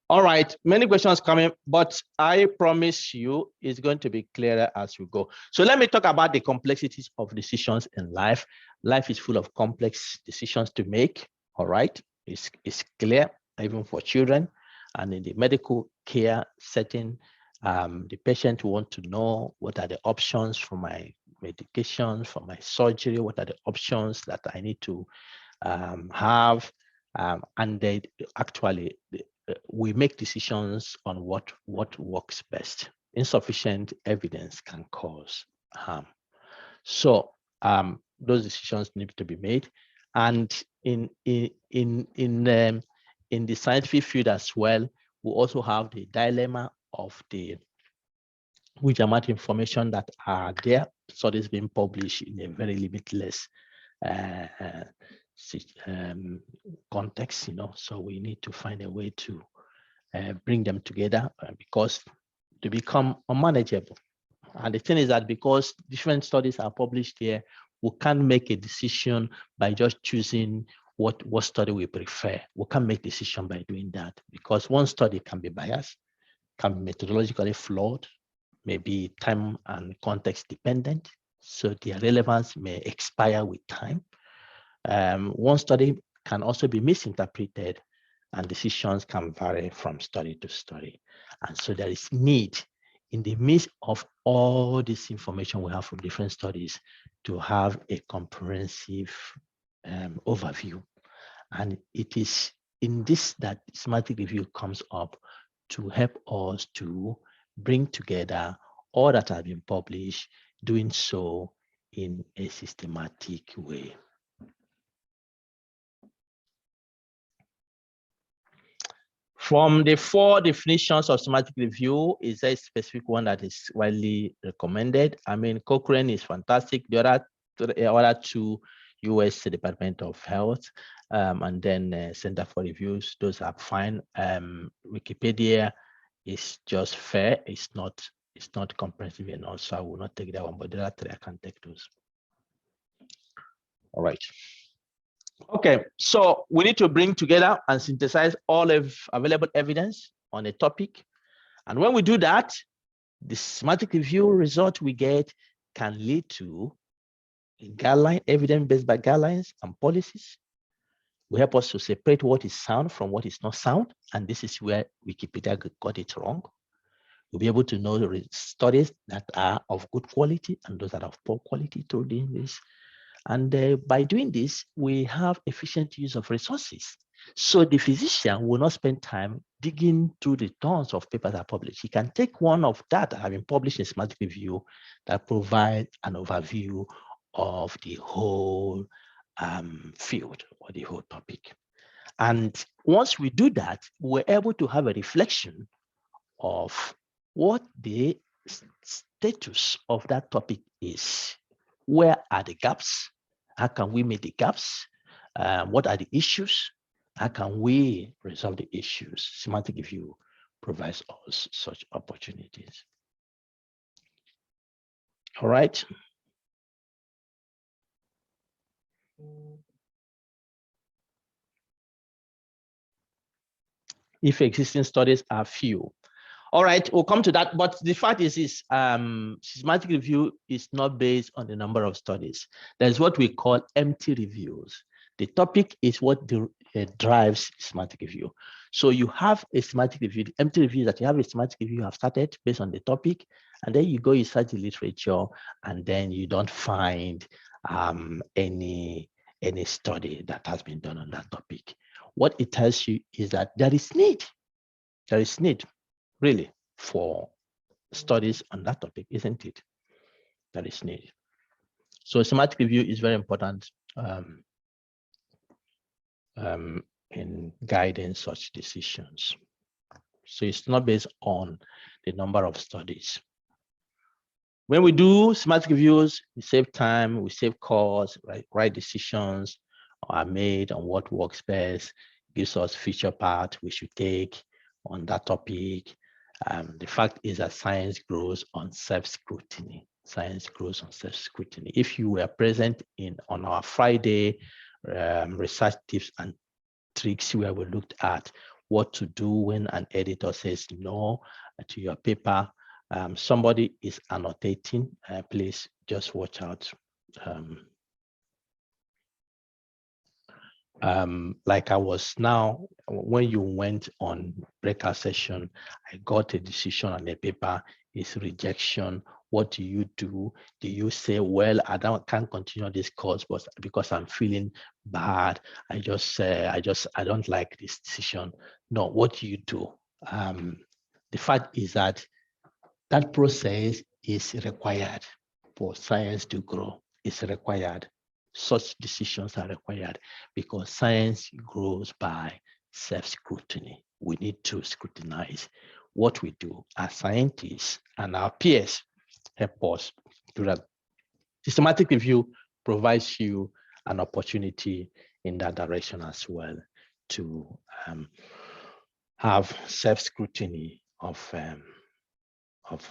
All right, many questions coming, but I promise you it's going to be clearer as we go. So let me talk about the complexities of decisions in life. Life is full of complex decisions to make, all right? It's clear, even for children. And in the medical care setting, the patient will want to know what are the options for my medication, for my surgery, what are the options that I need to have. And they actually, we make decisions on what works best. Insufficient evidence can cause harm. So those decisions need to be made. And in the scientific field as well, we also have the dilemma of the which amount of information that are there. Studies being published in a very limitless context, so we need to find a way to bring them together because they become unmanageable. And the thing is that because different studies are published here, we can't make a decision by just choosing what study we prefer. We can't make decision by doing that because one study can be biased, can be methodologically flawed, may be time and context dependent, so their relevance may expire with time. One study can also be misinterpreted and decisions can vary from study to study. And so there is need in the midst of all this information we have from different studies to have a comprehensive overview. And it is in this that systematic review comes up to help us to bring together all that have been published, doing so in a systematic way. From the 4 definitions of systematic review, is there a specific one that is widely recommended? I mean, Cochrane is fantastic. The other 2, US Department of Health, and then Center for Reviews, those are fine. Wikipedia is just fair. It's not comprehensive enough, so I will not take that one, but there are 3 I can take those. All right. Okay, so we need to bring together and synthesize all of available evidence on a topic. And when we do that, the systematic review result we get can lead to guideline, evidence-based by guidelines and policies. Will help us to separate what is sound from what is not sound. And this is where Wikipedia got it wrong. We'll be able to know the studies that are of good quality and those that are of poor quality through doing this. And by doing this, we have efficient use of resources. So the physician will not spend time digging through the tons of papers that are published. He can take one of that have been published in Schematic Review that provide an overview of the whole field or the whole topic. And once we do that, we're able to have a reflection of what the status of that topic is. Where are the gaps? How can we meet the gaps? What are the issues? How can we resolve the issues? Schematic Review provides us such opportunities. All right. If existing studies are few. All right, we'll come to that. But the fact is Schematic Review is not based on the number of studies. There's what we call empty reviews. The topic is what drives Schematic Review. So you have a Schematic Review, the empty review that you have a Schematic Review you have started based on the topic, and then you go, you search the literature, and then you don't find any study that has been done on that topic. What it tells you is that there is need really for studies on that topic, isn't it? There is need. So Schematic Review is very important in guiding such decisions. So it's not based on the number of studies. When we do Schematic Reviews, we save time, we save costs, right decisions are made on what works best, gives us feature part we should take on that topic. The fact is that science grows on self-scrutiny. Science grows on self-scrutiny. If you were present on our Friday research tips and tricks where we looked at what to do when an editor says no to your paper, somebody is annotating, please just watch out. Like I was now, when you went on breakout session, I got a decision on the paper, is rejection. What do you do? Do you say, well, can't continue this course, but because I'm feeling bad, I don't like this decision. No, what do you do? The fact is that process is required for science to grow. It's required. Such decisions are required because science grows by self-scrutiny. We need to scrutinize what we do as scientists, and our peers help us do that. Systematic review provides you an opportunity in that direction as well to have self-scrutiny of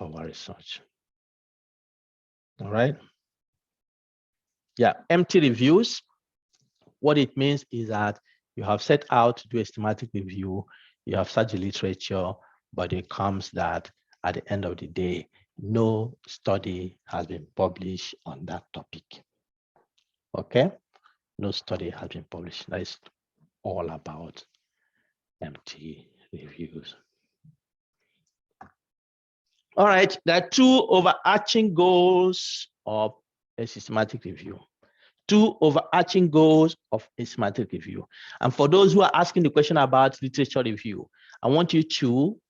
our research. All right. Yeah, empty reviews. What it means is that you have set out to do a systematic review, you have searched the literature, but it comes that at the end of the day, no study has been published on that topic. Okay, no study has been published. That is all about empty reviews. All right, there are two overarching goals of a systematic review. Two overarching goals of a systematic review. And for those who are asking the question about literature review, I want you to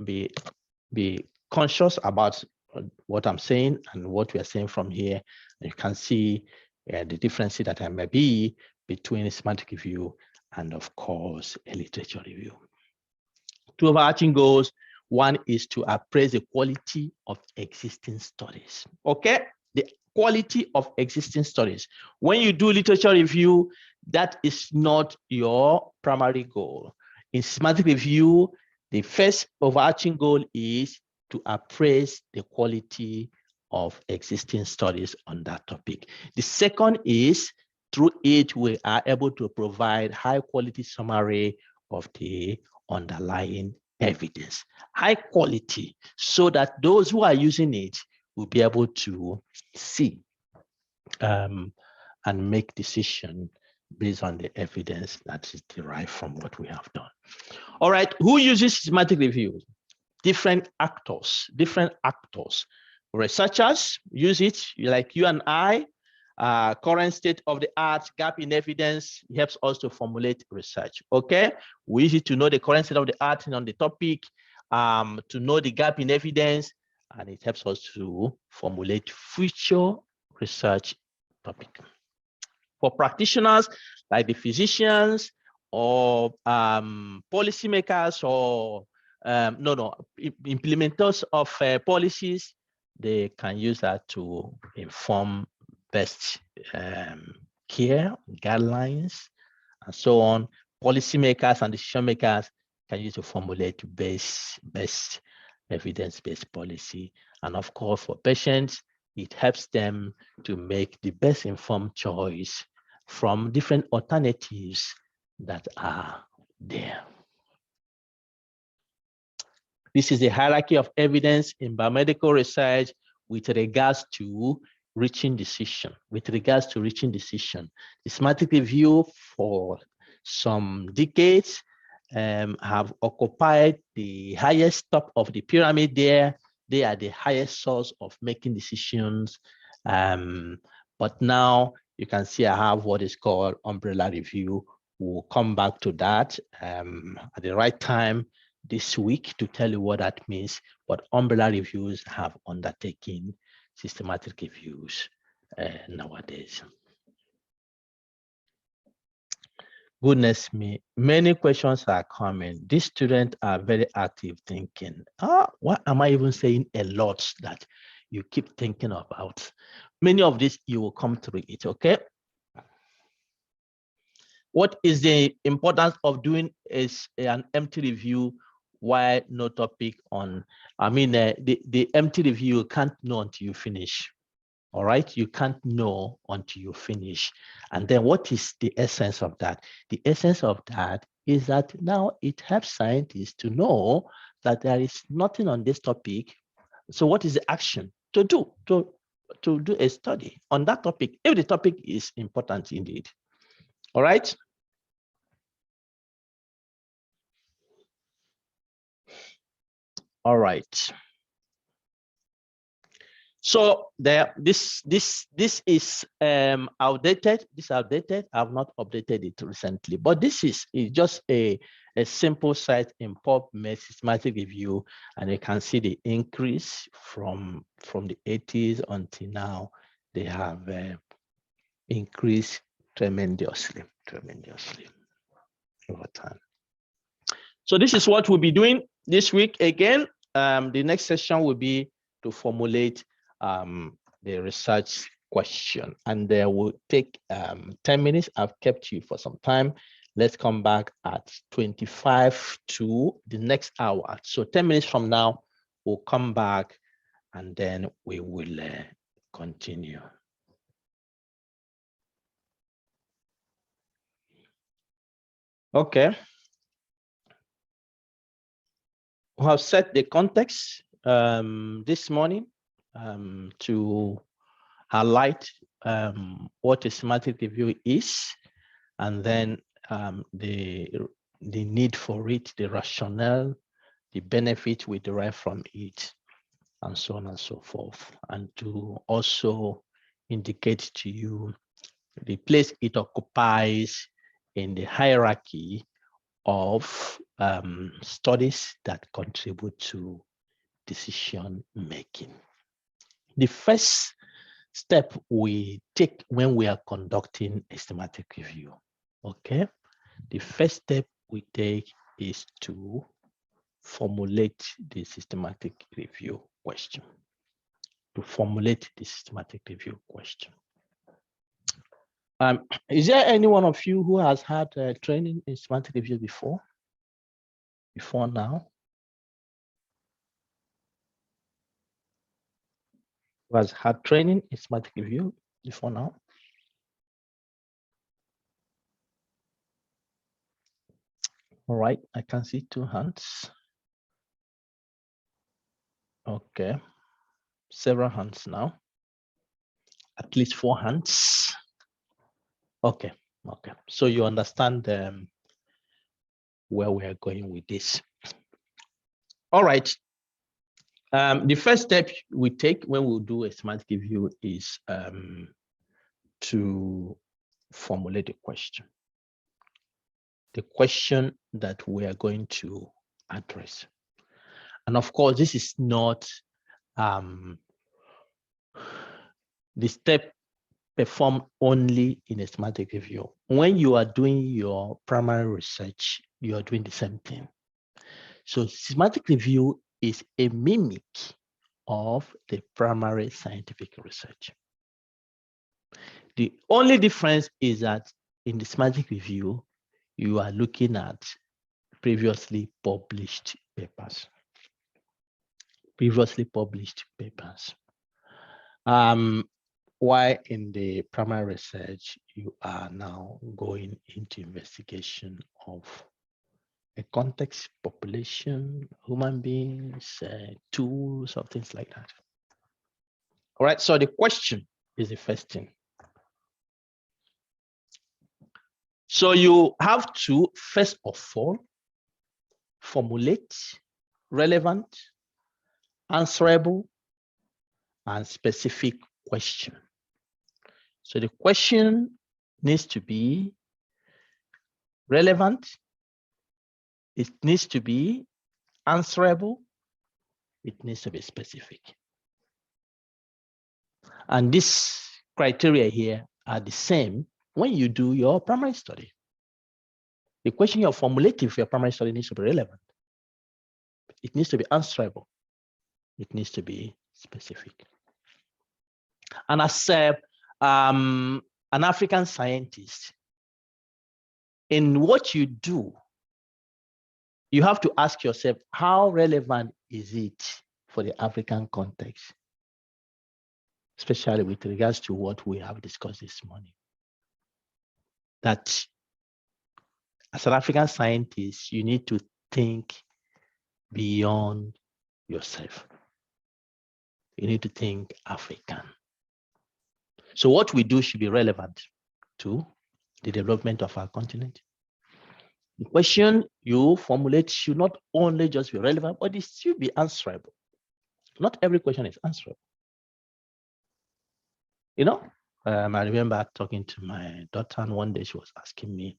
be conscious about what I'm saying and what we are saying from here. You can see the differences that there may be between a systematic review and, of course, a literature review. Two overarching goals. One is to appraise the quality of existing studies. Okay, the quality of existing studies. When you do literature review, that is not your primary goal. In systematic review, the first overarching goal is to appraise the quality of existing studies on that topic. The second is, through it, we are able to provide high quality summary of the underlying evidence. High quality, so that those who are using it will be able to see and make decision based on the evidence that is derived from what we have done. All right, who uses systematic review? Different actors. Researchers use it, like you and I. Current state of the art, gap in evidence helps us to formulate research. Okay, we use it to know the current state of the art on the topic, to know the gap in evidence, and it helps us to formulate future research topic. For practitioners like the physicians or policymakers or implementers of policies, they can use that to inform best care, guidelines, and so on. Policymakers and decision makers can use to formulate best evidence-based policy. And of course, for patients, it helps them to make the best informed choice from different alternatives that are there. This is the hierarchy of evidence in biomedical research with regards to reaching decision. The systematic review for some decades have occupied the highest top of the pyramid there. They are the highest source of making decisions. But now you can see I have what is called umbrella review. We'll come back to that at the right time this week to tell you what that means. But umbrella reviews have undertaken systematic reviews nowadays. Goodness me, many questions are coming. These students are very active thinking. What am I even saying? A lot that you keep thinking about. Many of these you will come through it, okay? What is the importance of doing is an empty review while no topic on? The empty review you can't know until you finish. All right, you can't know until you finish. And then what is the essence of that? The essence of that is that now it helps scientists to know that there is nothing on this topic. So what is the action to do to do a study on that topic if the topic is important indeed? All right. All right. So this is outdated. This is outdated. I've not updated it recently, but this is just a simple site in PubMed systematic review, and you can see the increase from the 80s until now. They have increased tremendously over time. So this is what we'll be doing this week again. The next session will be to formulate the research question, and they will take 10 minutes. I've kept you for some time. Let's come back at 25 to the next hour. So 10 minutes from now, we'll come back and then we will continue. Okay. We have set the context this morning to highlight what a systematic review is, and then the need for it, the rationale, the benefit we derive from it, and so on and so forth, and to also indicate to you the place it occupies in the hierarchy of studies that contribute to decision making. The first step we take when we are conducting a systematic review, okay? The first step we take is to formulate the systematic review question. To formulate the systematic review question. Is there any one of you who has had training in systematic review before? Before now? Who has had training in systematic review before now? All right, I can see 2 hands. Okay. several hands now. At least 4 hands. Okay, okay. So you understand where we are going with this. All right. The first step we take when we do a semantic review is to formulate a question. The question that we are going to address. And of course, this is not the step performed only in a semantic review. When you are doing your primary research, you are doing the same thing. So semantic review is a mimic of the primary scientific research. The only difference is that in the semantic review, you are looking at previously published papers. Previously published papers. While in the primary research, you are now going into investigation of a context, population, human beings, tools, or things like that. All right, so the question is the first thing. So you have to, first of all, formulate relevant, answerable, and specific question. So the question needs to be relevant, it needs to be answerable, it needs to be specific. And these criteria here are the same when you do your primary study. The question you're formulating for your primary study needs to be relevant. It needs to be answerable. It needs to be specific. And as an African scientist, in what you do, you have to ask yourself, how relevant is it for the African context? Especially with regards to what we have discussed this morning. That as an African scientist, you need to think beyond yourself. You need to think African. So what we do should be relevant to the development of our continent. The question you formulate should not only just be relevant, but it should be answerable. Not every question is answerable. You know, I remember talking to my daughter, and one day she was asking me,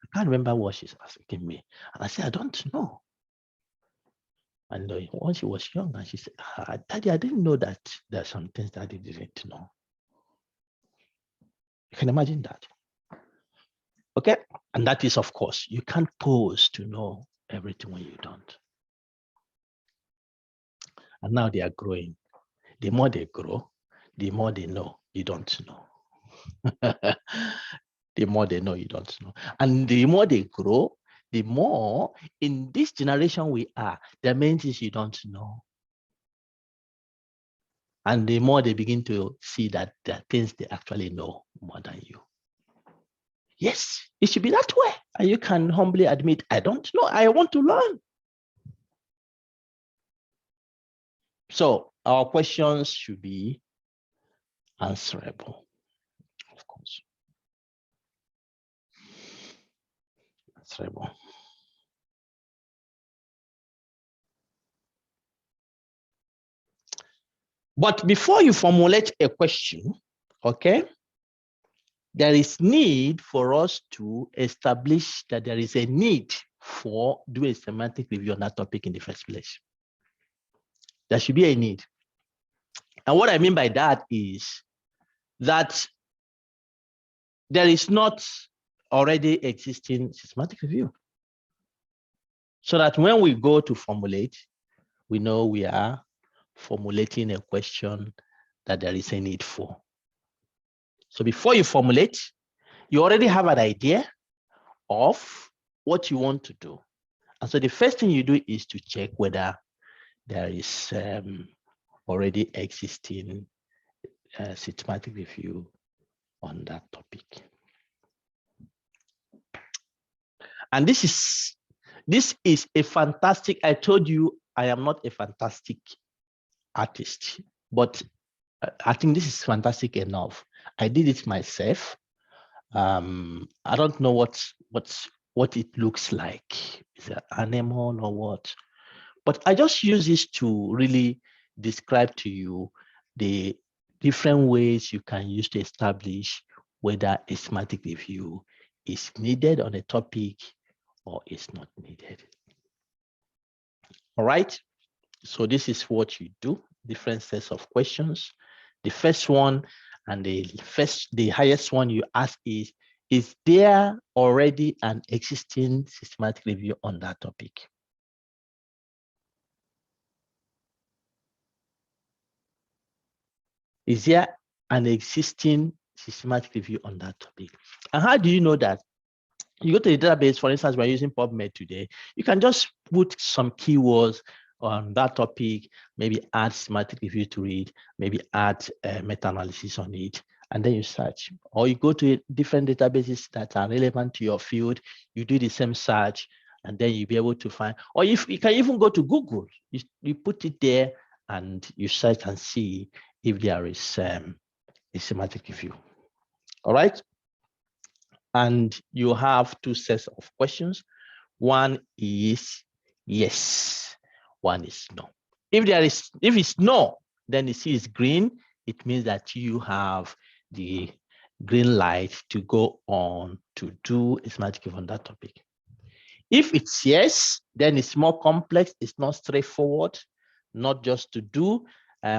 I can't remember what she's asking me. And I said, I don't know. And when she was young, and she said, Daddy, I didn't know that there are some things that I didn't know. You can imagine that. Okay, and that is, of course, you can't pose to know everything when you don't. And now they are growing. The more they grow, the more they know you don't know. The more they know you don't know. And the more they grow, the more in this generation we are, there are many things you don't know. And the more they begin to see that there are things they actually know more than you. Yes, it should be that way. And you can humbly admit, I don't know, I want to learn. So our questions should be answerable, of course. Answerable. But before you formulate a question, okay, there is need for us to establish that there is a need for doing a semantic review on that topic in the first place. There should be a need. And what I mean by that is that there is not already existing systematic review. So that when we go to formulate, we know we are formulating a question that there is a need for. So before you formulate, you already have an idea of what you want to do. And so the first thing you do is to check whether there is already existing systematic review on that topic. And this is a fantastic, I told you I am not a fantastic artist. But I think this is fantastic enough. I did it myself. I don't know what it looks like. Is it an anemone or what? But I just use this to really describe to you the different ways you can use to establish whether a schematic review is needed on a topic or is not needed. All right. So this is what you do, different sets of questions. The first one and the highest one you ask is there already an existing systematic review on that topic? Is there an existing systematic review on that topic? And how do you know that? You go to the database, for instance, we're using PubMed today. You can just put some keywords on that topic, maybe add systematic review to it, maybe add meta-analysis on it, and then you search. Or you go to different databases that are relevant to your field, you do the same search, and then you'll be able to find, or if you can even go to Google, you put it there and you search and see if there is a systematic review. All right. And you have two sets of questions. One is yes, one is no. If it's no, then you see it's green, it means that you have the green light to go on to do a systematic review on that topic. If it's yes, then it's more complex, it's not straightforward, not just to do.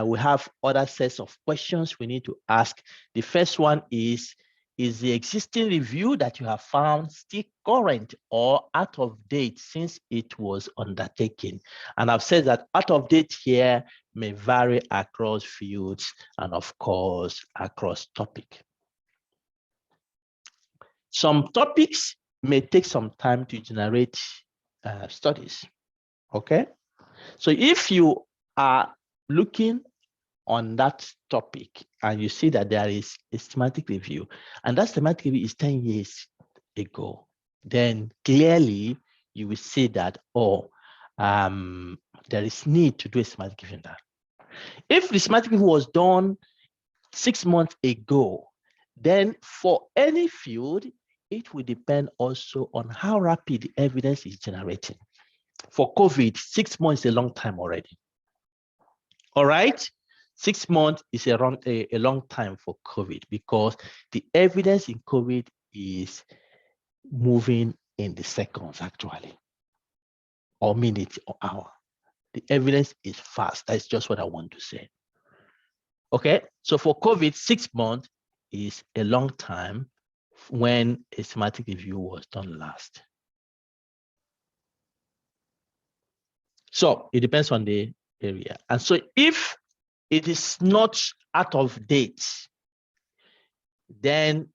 We have other sets of questions we need to ask. The first one is the existing review that you have found still current or out of date since it was undertaken? And I've said that out of date here may vary across fields and of course across topic. Some topics may take some time to generate studies, okay? So if you are looking on that topic and you see that there is a systematic review and that systematic review is 10 years ago, then clearly you will see that, there is need to do a systematic review in that. If the systematic review was done 6 months ago, then for any field, it will depend also on how rapid the evidence is generating. For COVID, 6 months is a long time already. All right? 6 months is a long time for COVID because the evidence in COVID is moving in the seconds actually, or minutes or hour. The evidence is fast. That's just what I want to say. Okay, so for COVID, 6 months is a long time when a systematic review was done last. So it depends on the area. And so if it is not out of date, then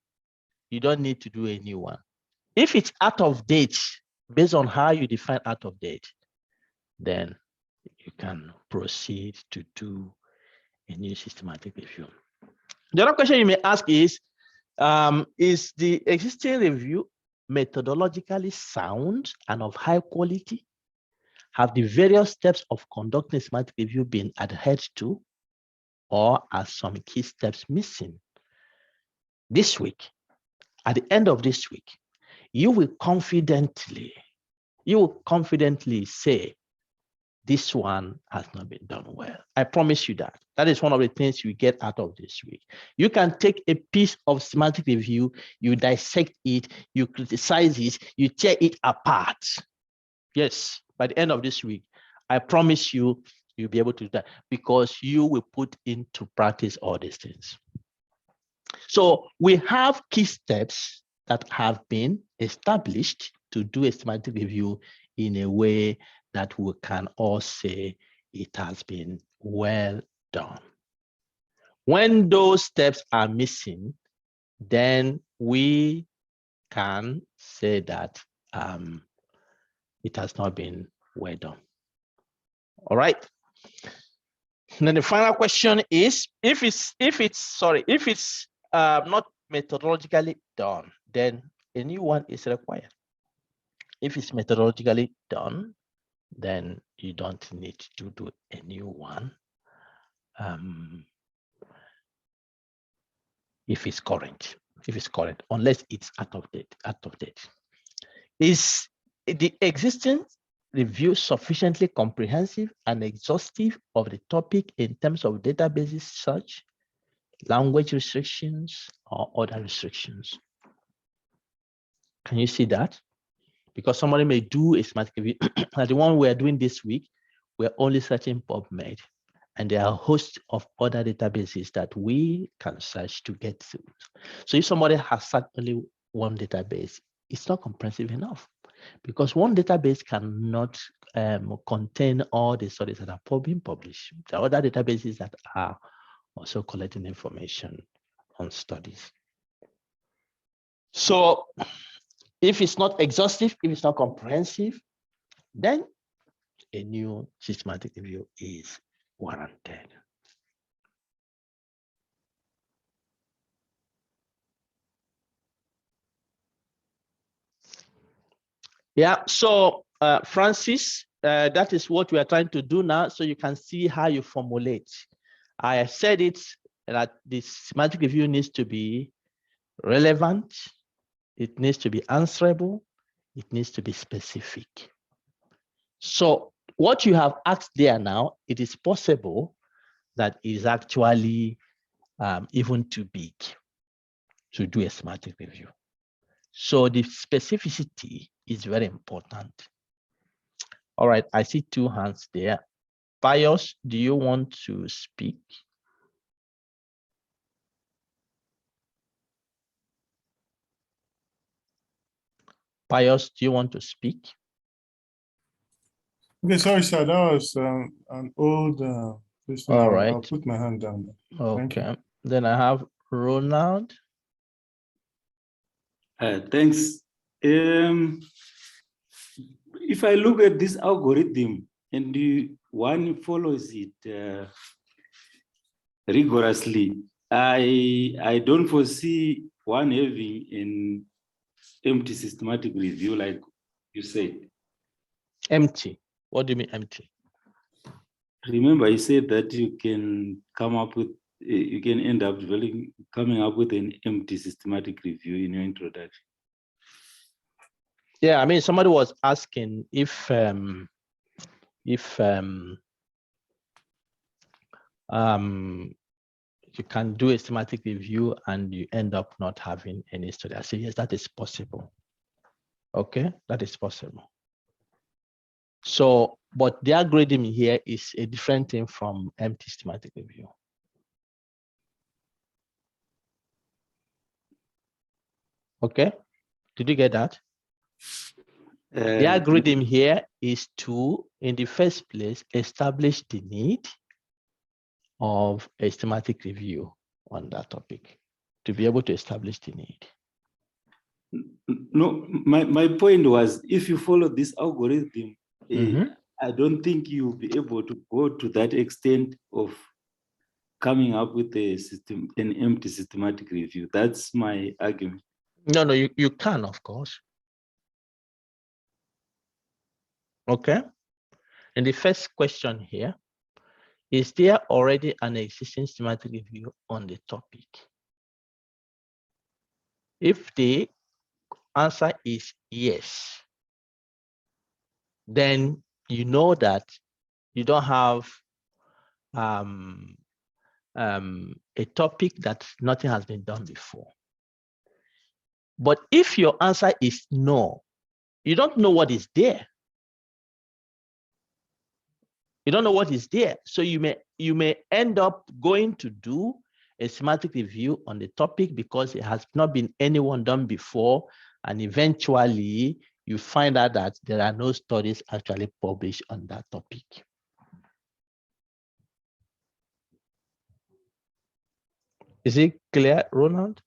you don't need to do a new one. If it's out of date, based on how you define out of date, then you can proceed to do a new systematic review. The other question you may ask is the existing review methodologically sound and of high quality? Have the various steps of conducting a systematic review been adhered to, or are some key steps missing? This week, at the end of this week, you will confidently say, this one has not been done well. I promise you that. That is one of the things you get out of this week. You can take a piece of systematic review, you dissect it, you criticize it, you tear it apart. Yes, by the end of this week, I promise you, you'll be able to do that because you will put into practice all these things. So we have key steps that have been established to do a systematic review in a way that we can all say it has been well done. When those steps are missing, then we can say that it has not been well done. All right. And then the final question is, if it's not methodologically done, then a new one is required. If it's methodologically done, then you don't need to do a new one. if it's current, unless it's out of date. Is the existing review sufficiently comprehensive and exhaustive of the topic in terms of databases search, language restrictions, or other restrictions? Can you see that? Because somebody may do a schematic review. Like the one we're doing this week, we're only searching PubMed, and there are a host of other databases that we can search to get to. So if somebody has searched only one database, it's not comprehensive enough, because one database cannot contain all the studies that are being published. There are other databases that are also collecting information on studies. So if it's not exhaustive, if it's not comprehensive, then a new systematic review is warranted. Yeah, so Francis, that is what we are trying to do now, so you can see how you formulate. I said it that the systematic review needs to be relevant, it needs to be answerable, it needs to be specific. So what you have asked there now, it is possible that is actually even too big to do a systematic review. So the specificity is very important. All right, I see two hands there. Pius, do you want to speak? Pius, do you want to speak? Okay, sorry, sir. That was an old question. All right. I'll put my hand down. Okay. Then I have Ronald. Thanks. If I look at this algorithm and one follows it rigorously, I don't foresee one having an empty systematic review like you said. Empty? What do you mean empty? Remember, you said that you can come up with, you can end up coming up with an empty systematic review in your introduction. Yeah, I mean, somebody was asking if you can do a systematic review and you end up not having any study. I say, yes, that is possible. Okay, that is possible. So, but the algorithm here is a different thing from empty systematic review. Okay, did you get that? The algorithm here is to, in the first place, establish the need of a systematic review on that topic, to be able to establish the need. No, my point was, if you follow this algorithm, I don't think you'll be able to go to that extent of coming up with an empty systematic review. That's my argument. No, you can, of course. Okay. And the first question here, is there already an existing systematic review on the topic? If the answer is yes, then you know that you don't have a topic that nothing has been done before. But if your answer is no, you don't know what is there. You don't know what is there. So you may end up going to do a systematic review on the topic because it has not been anyone done before, and eventually you find out that there are no studies actually published on that topic. Is it clear, Ronald?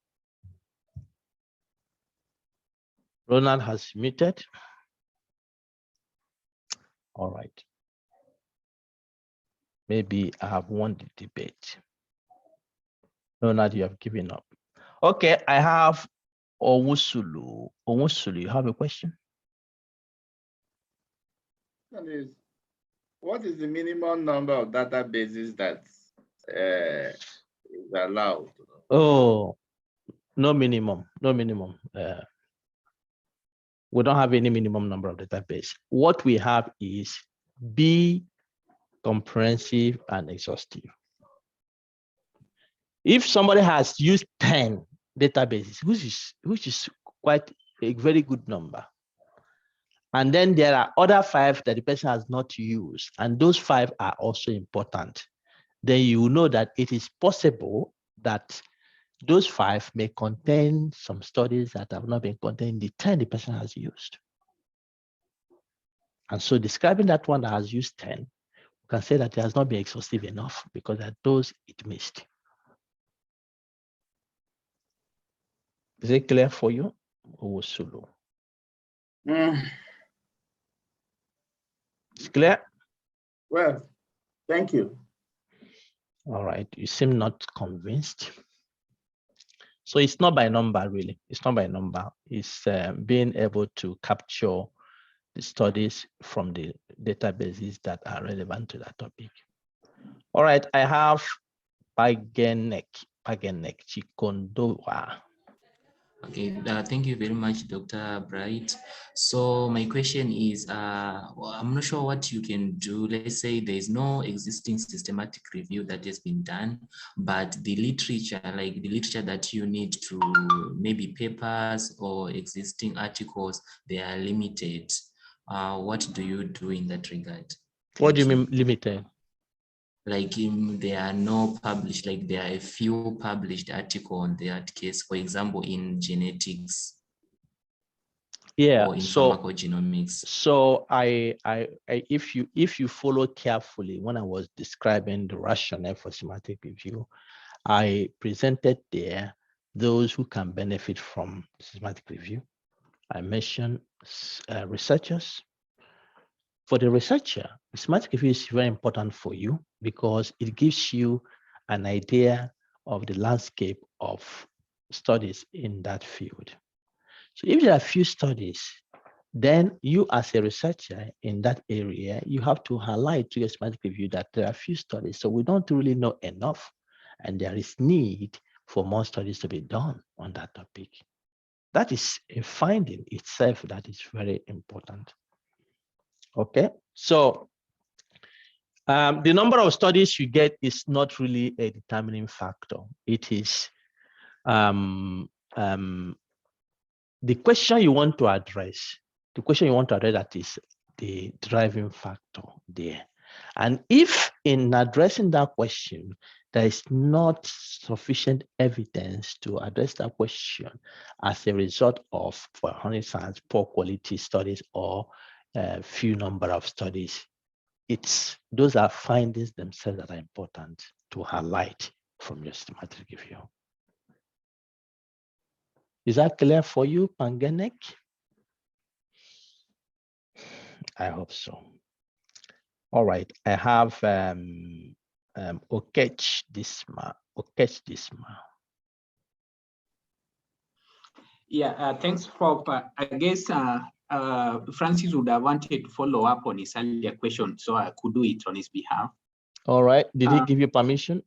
Ronald has muted. All right. Maybe I have won the debate. Ronald, you have given up. Okay, I have Owusulu. Owusulu, you have a question? What is the minimum number of databases that is allowed. Oh, no minimum, no minimum. We don't have any minimum number of database. What we have is be comprehensive and exhaustive. If somebody has used 10 databases, which is quite a very good number, and then there are other 5 that the person has not used, and those 5 are also important, then you know that it is possible that those 5 may contain some studies that have not been contained in the 10 the person has used. And so describing that one that has used 10, we can say that it has not been exhaustive enough because there are those it missed. Is it clear for you? Sulu? It's clear? Well, thank you. All right, you seem not convinced. So it's not by number, really. It's not by number. It's being able to capture the studies from the databases that are relevant to that topic. All right, I have Pagenek Chikondowa. Okay, thank you very much, Dr. Bright. So my question is, well, I'm not sure what you can do. Let's say there is no existing systematic review that has been done, but the literature, like the literature that you need to maybe papers or existing articles, they are limited. What do you do in that regard? What do you mean limited? Like there are no published, like there are a few published articles on that case, for example, in genetics. Yeah, or in so pharmacogenomics. So if you follow carefully, when I was describing the rationale for systematic review, I presented there those who can benefit from systematic review. I mentioned researchers. For the researcher, systematic review is very important for you because it gives you an idea of the landscape of studies in that field. So if there are few studies, then you as a researcher in that area, you have to highlight to your systematic review that there are few studies. So we don't really know enough, and there is need for more studies to be done on that topic. That is a finding itself that is very important. Okay, so the number of studies you get is not really a determining factor. It is the question you want to address. The question you want to address, that is the driving factor there. And if in addressing that question, there is not sufficient evidence to address that question as a result of, for instance, poor quality studies or few number of studies, those are findings themselves that are important to highlight from your systematic review. Is that clear for you, Pangenek? I hope so. All right, I have Okech Disma. Yeah, thanks, Prof. I guess Francis would have wanted to follow up on his earlier question, so I could do it on his behalf. All right, did he give you permission?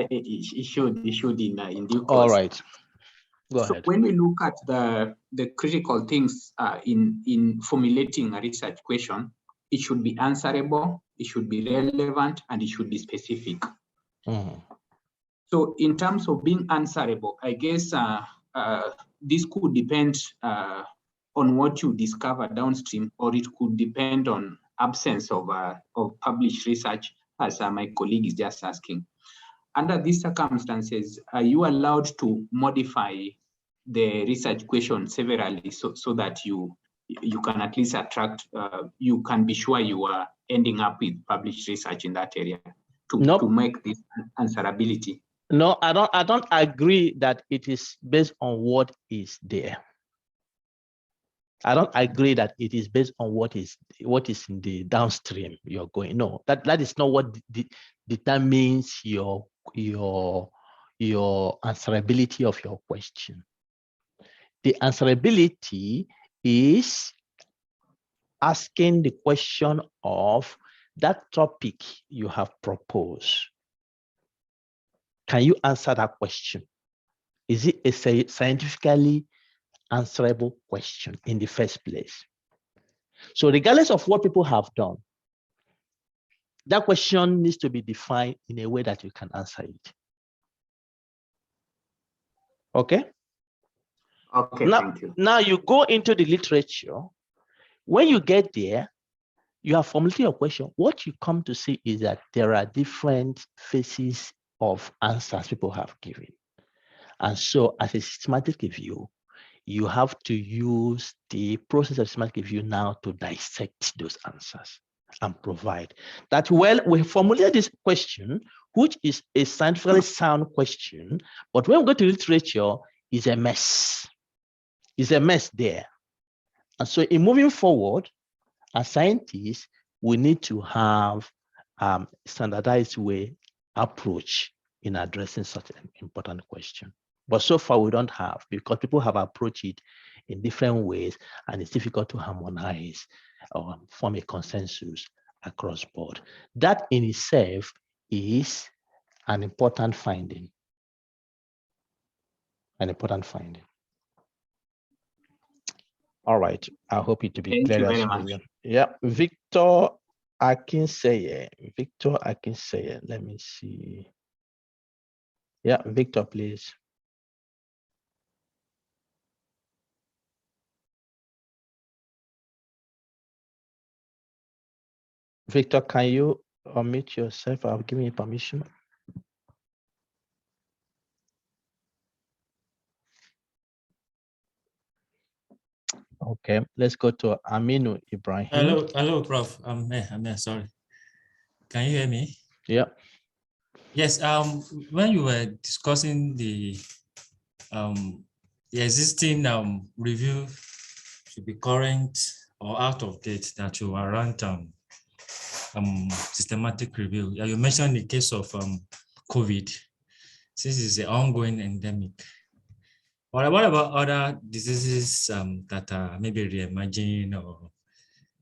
He should in due course. All right, go ahead. When we look at the critical things in formulating a research question, it should be answerable, it should be relevant, and it should be specific. So in terms of being answerable, I guess this could depend on what you discover downstream, or it could depend on absence of published research, as my colleague is just asking. Under these circumstances, are you allowed to modify the research question severally so that you can at least attract, you can be sure you are ending up with published research in that area to make this answerability? No, I don't agree that it is based on what is there. I don't agree that it is based on what is in the downstream you're going. No, that is not what determines your answerability of your question. The answerability is asking the question of that topic you have proposed, can you answer that question? Is it a scientifically answerable question in the first place? So regardless of what people have done, that question needs to be defined in a way that you can answer it. Okay? Okay, now, thank you. Now you go into the literature. When you get there, you have formulated your question. What you come to see is that there are different phases of answers people have given. And so as a systematic review, you have to use the process of systematic review now to dissect those answers and provide that. Well, we formulate this question, which is a scientifically sound question, but when we go to literature, it's a mess. It's a mess there. And so in moving forward, as scientists, we need to have standardized way approach in addressing such an important question. But so far we don't have, because people have approached it in different ways, and it's difficult to harmonize or form a consensus across board. That in itself is an important finding. An important finding. All right, I hope it to be Thank you very much. Yeah, Victor Akinseye. Victor Akinseye, let me see. Yeah, Victor, please. Victor, can you unmute yourself? I'll give you permission. Okay, let's go to Aminu Ibrahim. Hello, Prof. I'm here, sorry. Can you hear me? Yeah. Yes, when you were discussing the existing review should be current or out of date, that you warrant systematic review. You mentioned the case of COVID, since it's an ongoing endemic. What about other diseases that are maybe re-emerging or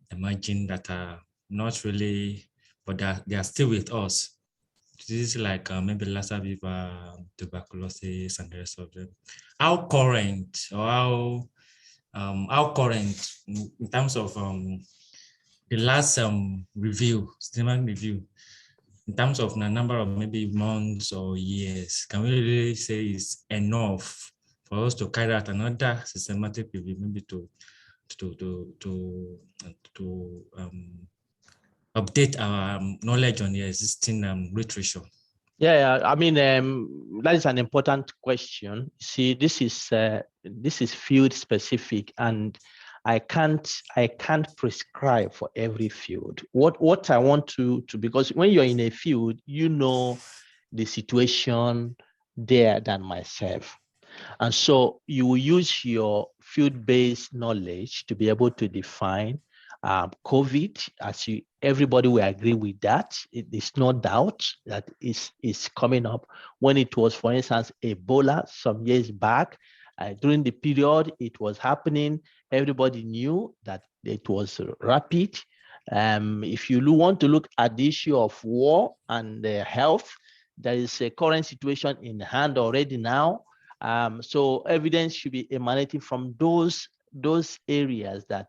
emerging that are not really, but they are still with us? Diseases like maybe Lassa fever, tuberculosis, and the rest of them. How current or how current in terms of the last review, systematic review, in terms of the number of maybe months or years, can we really say it's enough for us to carry out another systematic review, maybe to update our knowledge on the existing literature? Yeah, I mean, that is an important question. See, this is field specific, and I can't prescribe for every field. What I want to because when you're in a field, you know the situation there than myself. And so you will use your field-based knowledge to be able to define COVID, as everybody will agree with that. It is no doubt that is coming up. When it was, for instance, Ebola some years back, during the period it was happening, everybody knew that it was rapid. If you want to look at the issue of war and health, there is a current situation in hand already now. So evidence should be emanating from those areas that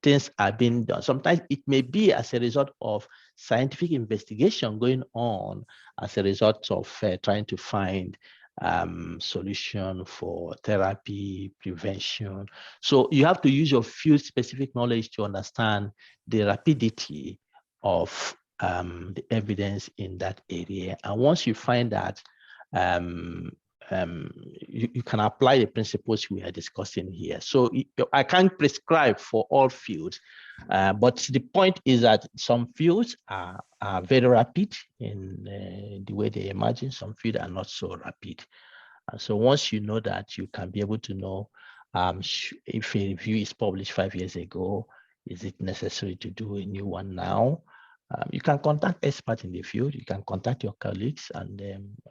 things are being done. Sometimes it may be as a result of scientific investigation going on, as a result of trying to find solution for therapy, prevention. So you have to use your field-specific knowledge to understand the rapidity of the evidence in that area. And once you find that, you can apply the principles we are discussing here. So I can't prescribe for all fields, but the point is that some fields are very rapid in the way they emerge. Some fields are not so rapid. And so once you know that, you can be able to know if a review is published 5 years ago, is it necessary to do a new one now? You can contact experts in the field. You can contact your colleagues, and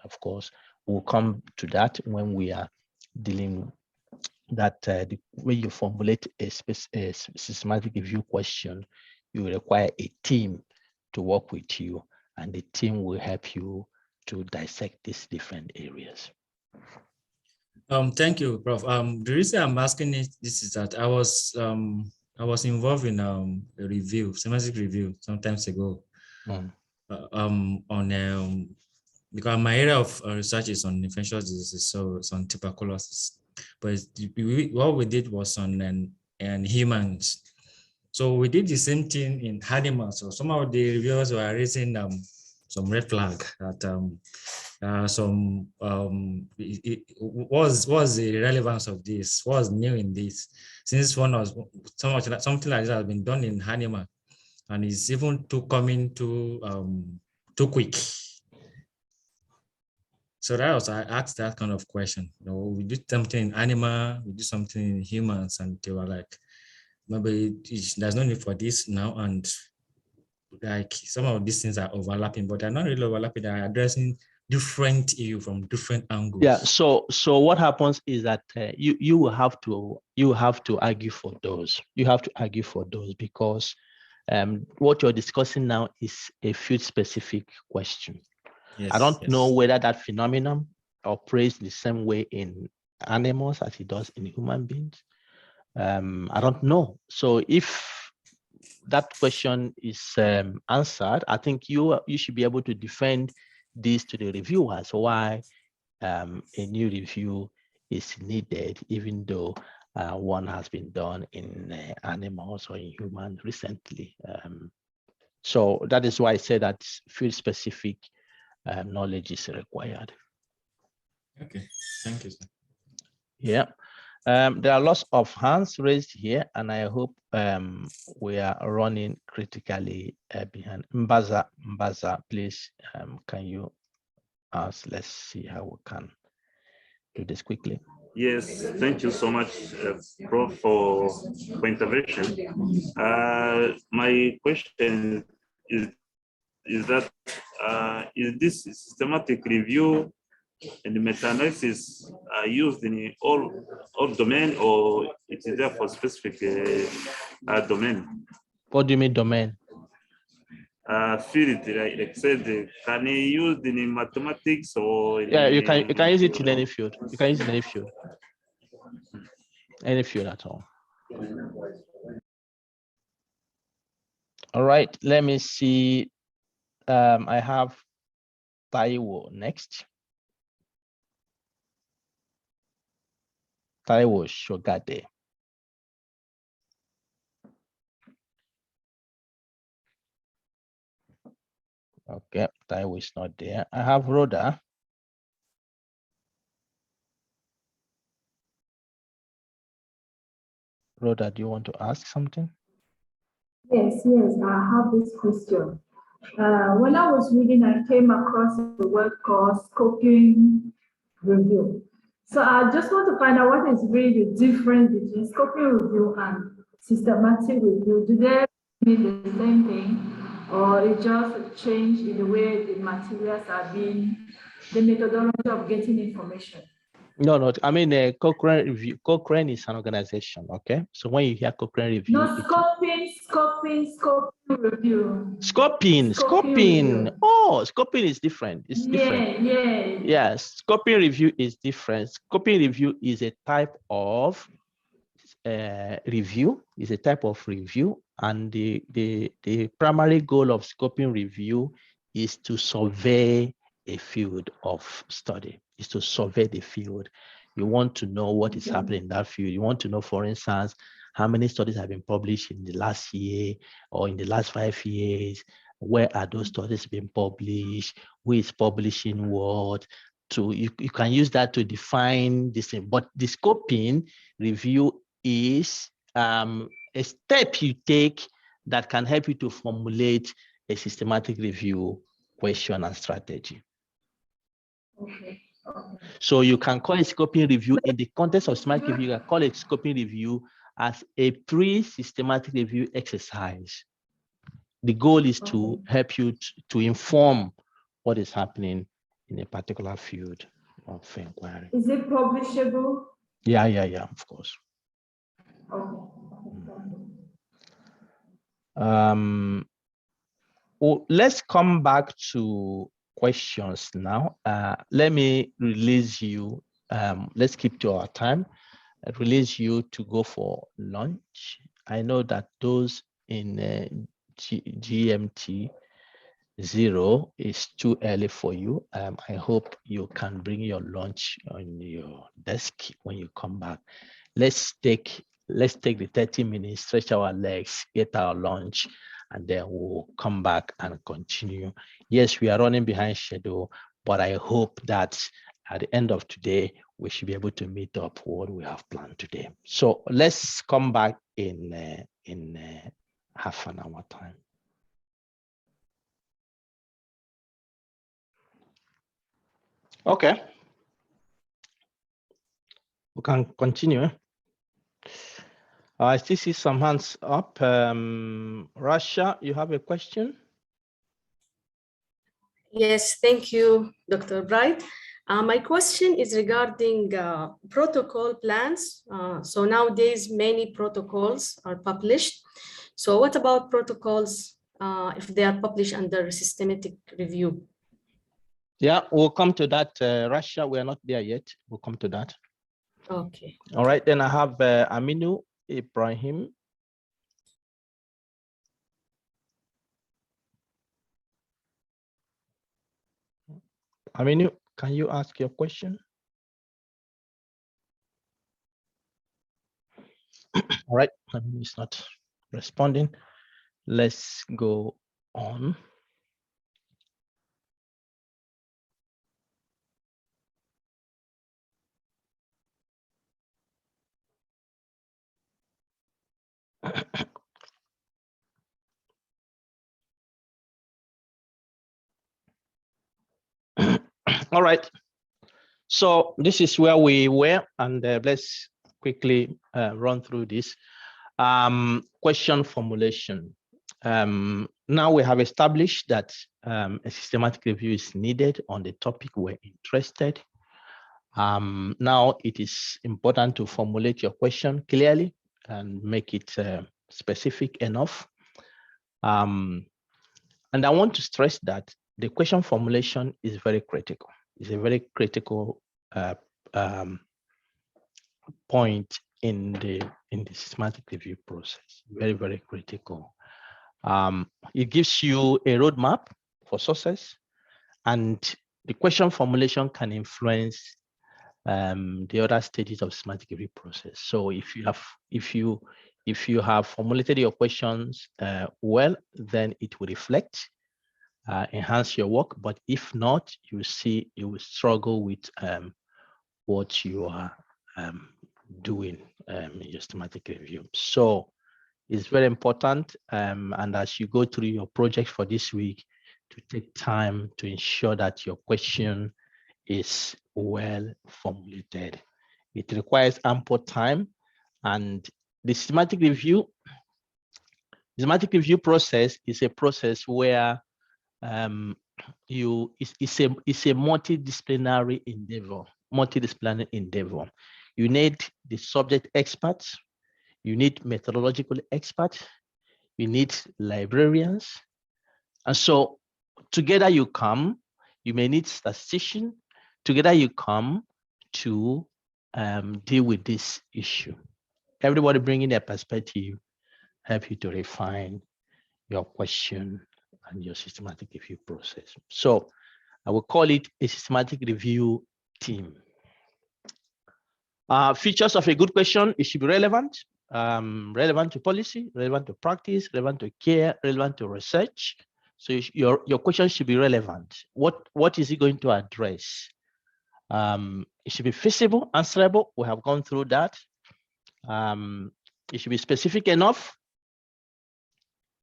of course, we'll come to that when we are dealing that the way you formulate a systematic review question, you require a team to work with you, and the team will help you to dissect these different areas. Thank you, Prof. The reason I'm asking this is that I was involved in a review, semantic review, some times ago, because my area of research is on infectious diseases, so it's on tuberculosis. But what we did was on humans. So we did the same thing in animals. So some of the reviewers were raising some red flag that what's the relevance of this? What's new in this? Since something like that has been done in animal, and it's even too quick. So that was, I asked that kind of question. You know, we did something in animal, we did something in humans, and they were like, maybe there's no need for this now, and like some of these things are overlapping, but they're not really overlapping. They're addressing different issue from different angles. Yeah. So what happens is that you will have to argue for those. You have to argue for those because what you're discussing now is a field specific question. Yes, I don't know whether that phenomenon operates the same way in animals as it does in human beings. I don't know. So if that question is answered, I think you should be able to defend this to the reviewers why a new review is needed, even though one has been done in animals or in humans recently. So that is why I say that field-specific knowledge is required. Okay, thank you, sir. Yeah. There are lots of hands raised here, and I hope we are running critically behind. Mbaza, please, can you ask? Let's see how we can do this quickly. Yes, thank you so much, Prof, for intervention. My question is that is this systematic review and meta-analysis used in all domain, or it is there for specific domain? What do you mean domain? Field, like said, can be used in mathematics or Yeah, you can use it in any field. You can use it in any field at all. All right, let me see. I have Taiwo next. Taiwo Shogade. Okay, Taiwo is not there. I have Rhoda. Rhoda, do you want to ask something? Yes, I have this question. When I was reading, I came across the word called scoping review. So I just want to find out what is really the difference between scoping review and systematic review. Do they mean the same thing, or it just a change in the way the materials are being, the methodology of getting information? No. I mean, Cochrane review. Cochrane is an organization. Okay, so when you hear Cochrane review, No, scoping review. Scoping. Oh, scoping is different. It's different. Yeah. Yes, scoping review is different. Scoping review is a type of review. Is a type of review, and the primary goal of scoping review is to survey a field of study. Is to survey the field. You want to know what is happening in that field. You want to know, for instance, how many studies have been published in the last year or in the last 5 years. Where are those studies being published? Who is publishing what? You can use that to define this thing. But the scoping review is a step you take that can help you to formulate a systematic review question and strategy. Okay. So you can call it scoping review in the context of systematic review. You can call it scoping review as a pre-systematic review exercise. The goal is to help you to inform what is happening in a particular field of inquiry. Is it publishable? Yeah, of course. Okay. let's come back to questions now. Let me release you. Let's keep to our time. Release you to go for lunch. I know that those in GMT 0 is too early for you. I hope you can bring your lunch on your desk when you come back. Let's take the 30 minutes, stretch our legs, get our lunch, and then we'll come back and continue. Yes, we are running behind schedule, but I hope that at the end of today, we should be able to meet up what we have planned today. So let's come back in half an hour time. Okay. We can continue. I still see some hands up. Rasha, you have a question? Yes, thank you, Dr. Bright. My question is regarding protocol plans. So nowadays, many protocols are published. So what about protocols if they are published under systematic review? Yeah, we'll come to that. Rasha, we are not there yet. We'll come to that. Okay. All right, then I have Aminu Ibrahim. Aminu, can you ask your question? All right, Aminu is not responding. Let's go on. All right. So this is where we were, and let's quickly run through this. Question formulation. Now we have established that a systematic review is needed on the topic we're interested. Now it is important to formulate your question clearly and make it specific enough. And I want to stress that the question formulation is very critical. It's a very critical point in the systematic review process. Very, very critical. It gives you a roadmap for success, and the question formulation can influence the other stages of systematic review process. So if you have formulated your questions well, then it will reflect, enhance your work. But if not, you see you will struggle with what you are doing in your systematic review. So it's very important, and as you go through your project for this week, to take time to ensure that your question is well formulated. It requires ample time, and the systematic review process is a process where it's a multidisciplinary endeavor. You need the subject experts, you need methodological experts, you need librarians, and so together you come. You may need statistician. Together you come to deal with this issue. Everybody bringing their perspective help you to refine your question and your systematic review process. So I will call it a systematic review team. Features of a good question: it should be relevant, relevant to policy, relevant to practice, relevant to care, relevant to research. So your question should be relevant. What is it going to address? It should be feasible, answerable. We have gone through that. It should be specific enough.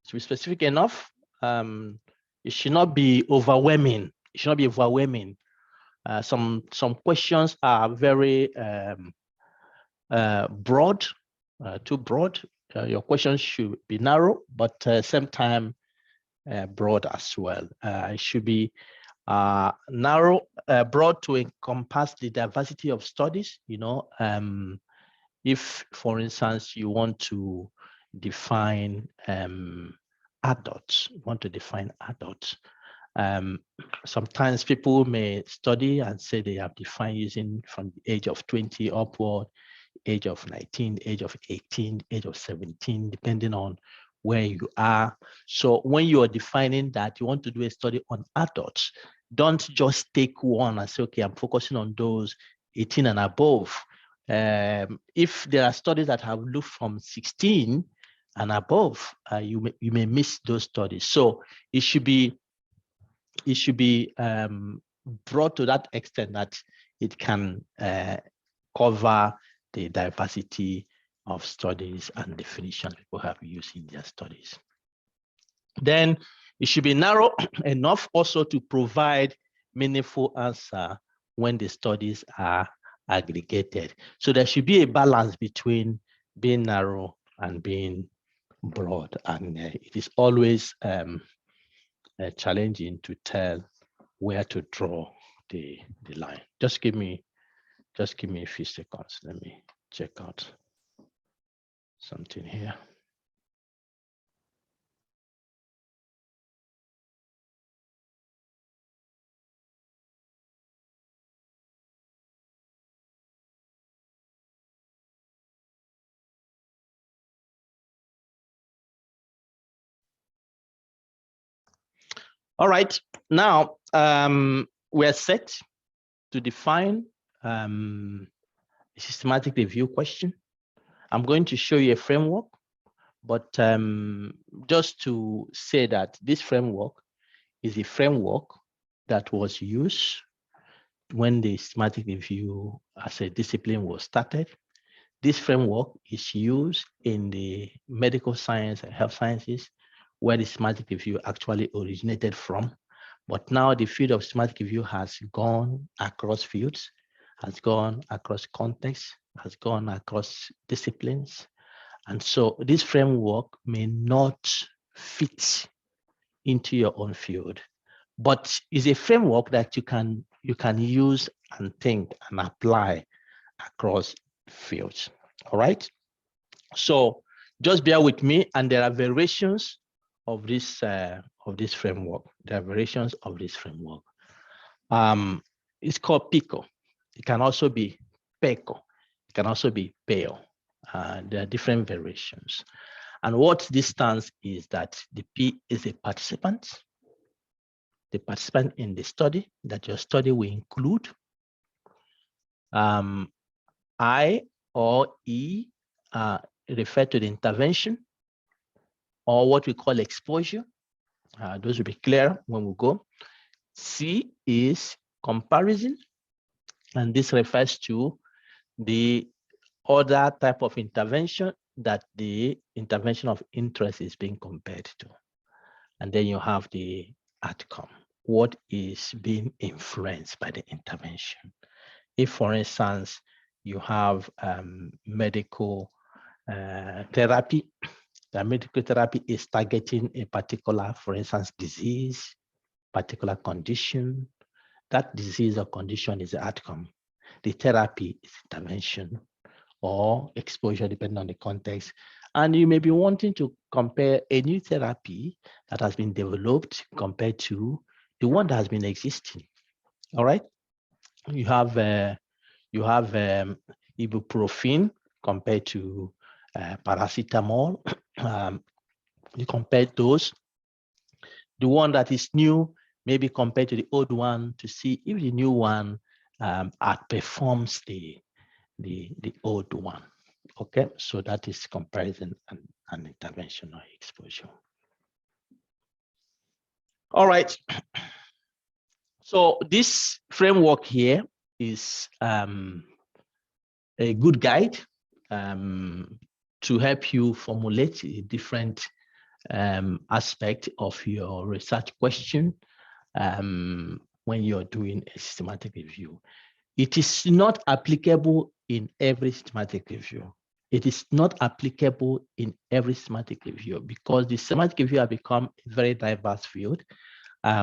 It should be specific enough. It should not be overwhelming. It should not be overwhelming. Some questions are very broad, too broad. Your questions should be narrow, but same time broad as well. It should be narrow, broad to encompass the diversity of studies. If, for instance, you want to define adults. You want to define adults. Sometimes people may study and say they have defined using from the age of 20 upward, age of 19, age of 18, age of 17, depending on where you are. So when you are defining that, you want to do a study on adults, don't just take one and say, okay, I'm focusing on those 18 and above. If there are studies that have looked from 16 and above, you may miss those studies. So it should be brought to that extent that it can cover the diversity of studies and definitions people have used in their studies. Then it should be narrow enough also to provide meaningful answer when the studies are aggregated. So there should be a balance between being narrow and being broad. And it is always challenging to tell where to draw the line. Just give me a few seconds. Let me check out something here. All right, now we're set to define a systematic review question. I'm going to show you a framework, but just to say that this framework is a framework that was used when the systematic review as a discipline was started. This framework is used in the medical science and health sciences, where the systematic review actually originated from. But now the field of systematic review has gone across fields, has gone across contexts, has gone across disciplines. And so this framework may not fit into your own field, but is a framework that you can use and think and apply across fields. All right. So just bear with me, and there are variations of this framework. There are variations of this framework. It's called PICO. It can also be PECO. It can also be PEO. There are different variations. And what this stands is that the P is a participant. The participant in the study that your study will include. I or E refer to the intervention, or what we call exposure. Those will be clear when we go. C is comparison, and this refers to the other type of intervention that the intervention of interest is being compared to. And then you have the outcome, what is being influenced by the intervention. If, for instance, you have medical therapy, the medical therapy is targeting a particular, for instance, disease, particular condition. That disease or condition is the outcome. The therapy is intervention or exposure, depending on the context. And you may be wanting to compare a new therapy that has been developed compared to the one that has been existing. All right. You have ibuprofen compared to paracetamol. You compare those. The one that is new maybe compared to the old one to see if the new one outperforms the old one. Okay, so that is comparison and intervention or exposure. All right. So this framework here is a good guide to help you formulate a different aspect of your research question when you're doing a systematic review. It is not applicable in every systematic review. It is not applicable in every systematic review because the systematic review has become a very diverse field.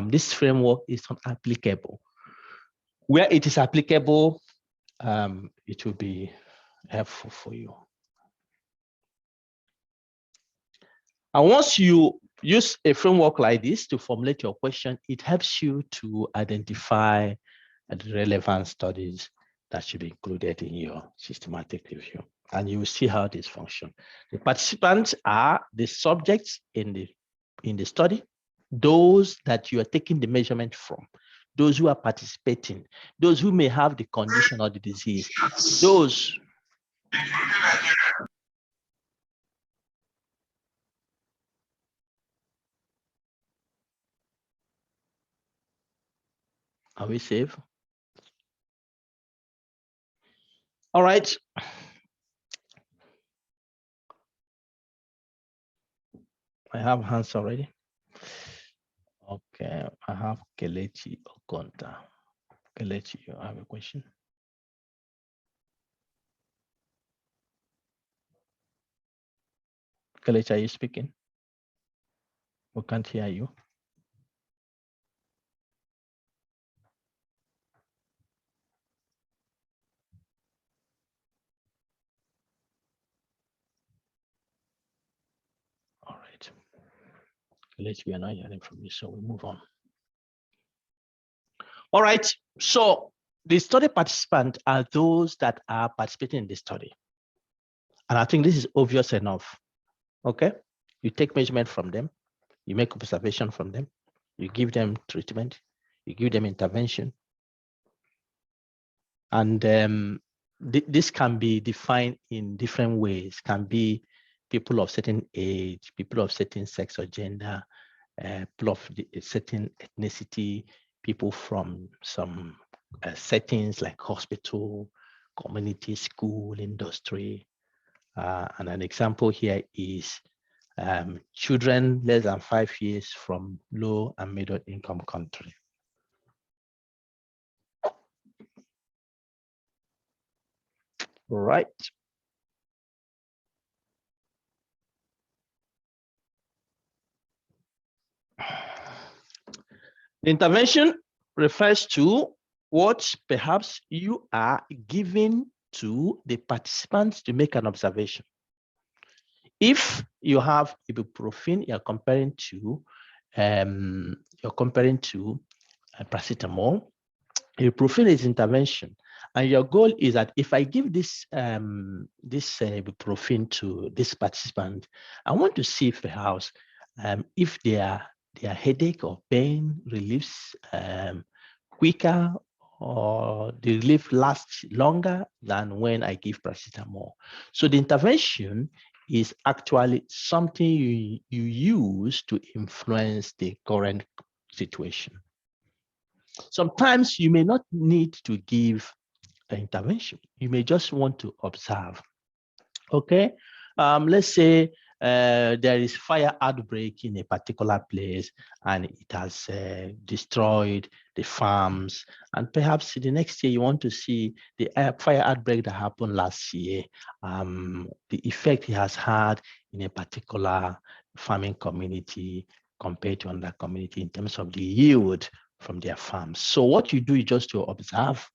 This framework is not applicable. Where it is applicable, it will be helpful for you. And once you use a framework like this to formulate your question. It helps you to identify the relevant studies that should be included in your systematic review. And you will see how this functions. The participants are the subjects in the study, those that you are taking the measurement from, those who are participating, those who may have the condition or the disease, those are we safe? All right. I have hands already. Okay, I have Kelechi Okonta. Kelechi, you have a question? Kelechi, are you speaking? We can't hear you. All right. Kelechi, we are not hearing from you, so we move on. All right, so the study participants are those that are participating in the study. And I think this is obvious enough, okay? You take measurement from them, you make observation from them, you give them treatment, you give them intervention. And this can be defined in different ways. Can be people of certain age, people of certain sex or gender, people of a certain ethnicity, people from some settings like hospital, community, school, industry. And an example here is children less than 5 years from low and middle income country. Right. The intervention refers to what perhaps you are giving to the participants to make an observation. If you have ibuprofen, you're comparing to paracetamol. Ibuprofen is intervention, and your goal is that if I give this ibuprofen to this participant, I want to see perhaps if their headache or pain relieves quicker, or the relief lasts longer than when I give paracetamol. So the intervention is actually something you use to influence the current situation. Sometimes you may not need to give an intervention. You may just want to observe. Okay, let's say there is fire outbreak in a particular place and it has destroyed the farms, and perhaps the next year you want to see the fire outbreak that happened last year, the effect it has had in a particular farming community compared to another community in terms of the yield from their farms. So what you do is just to observe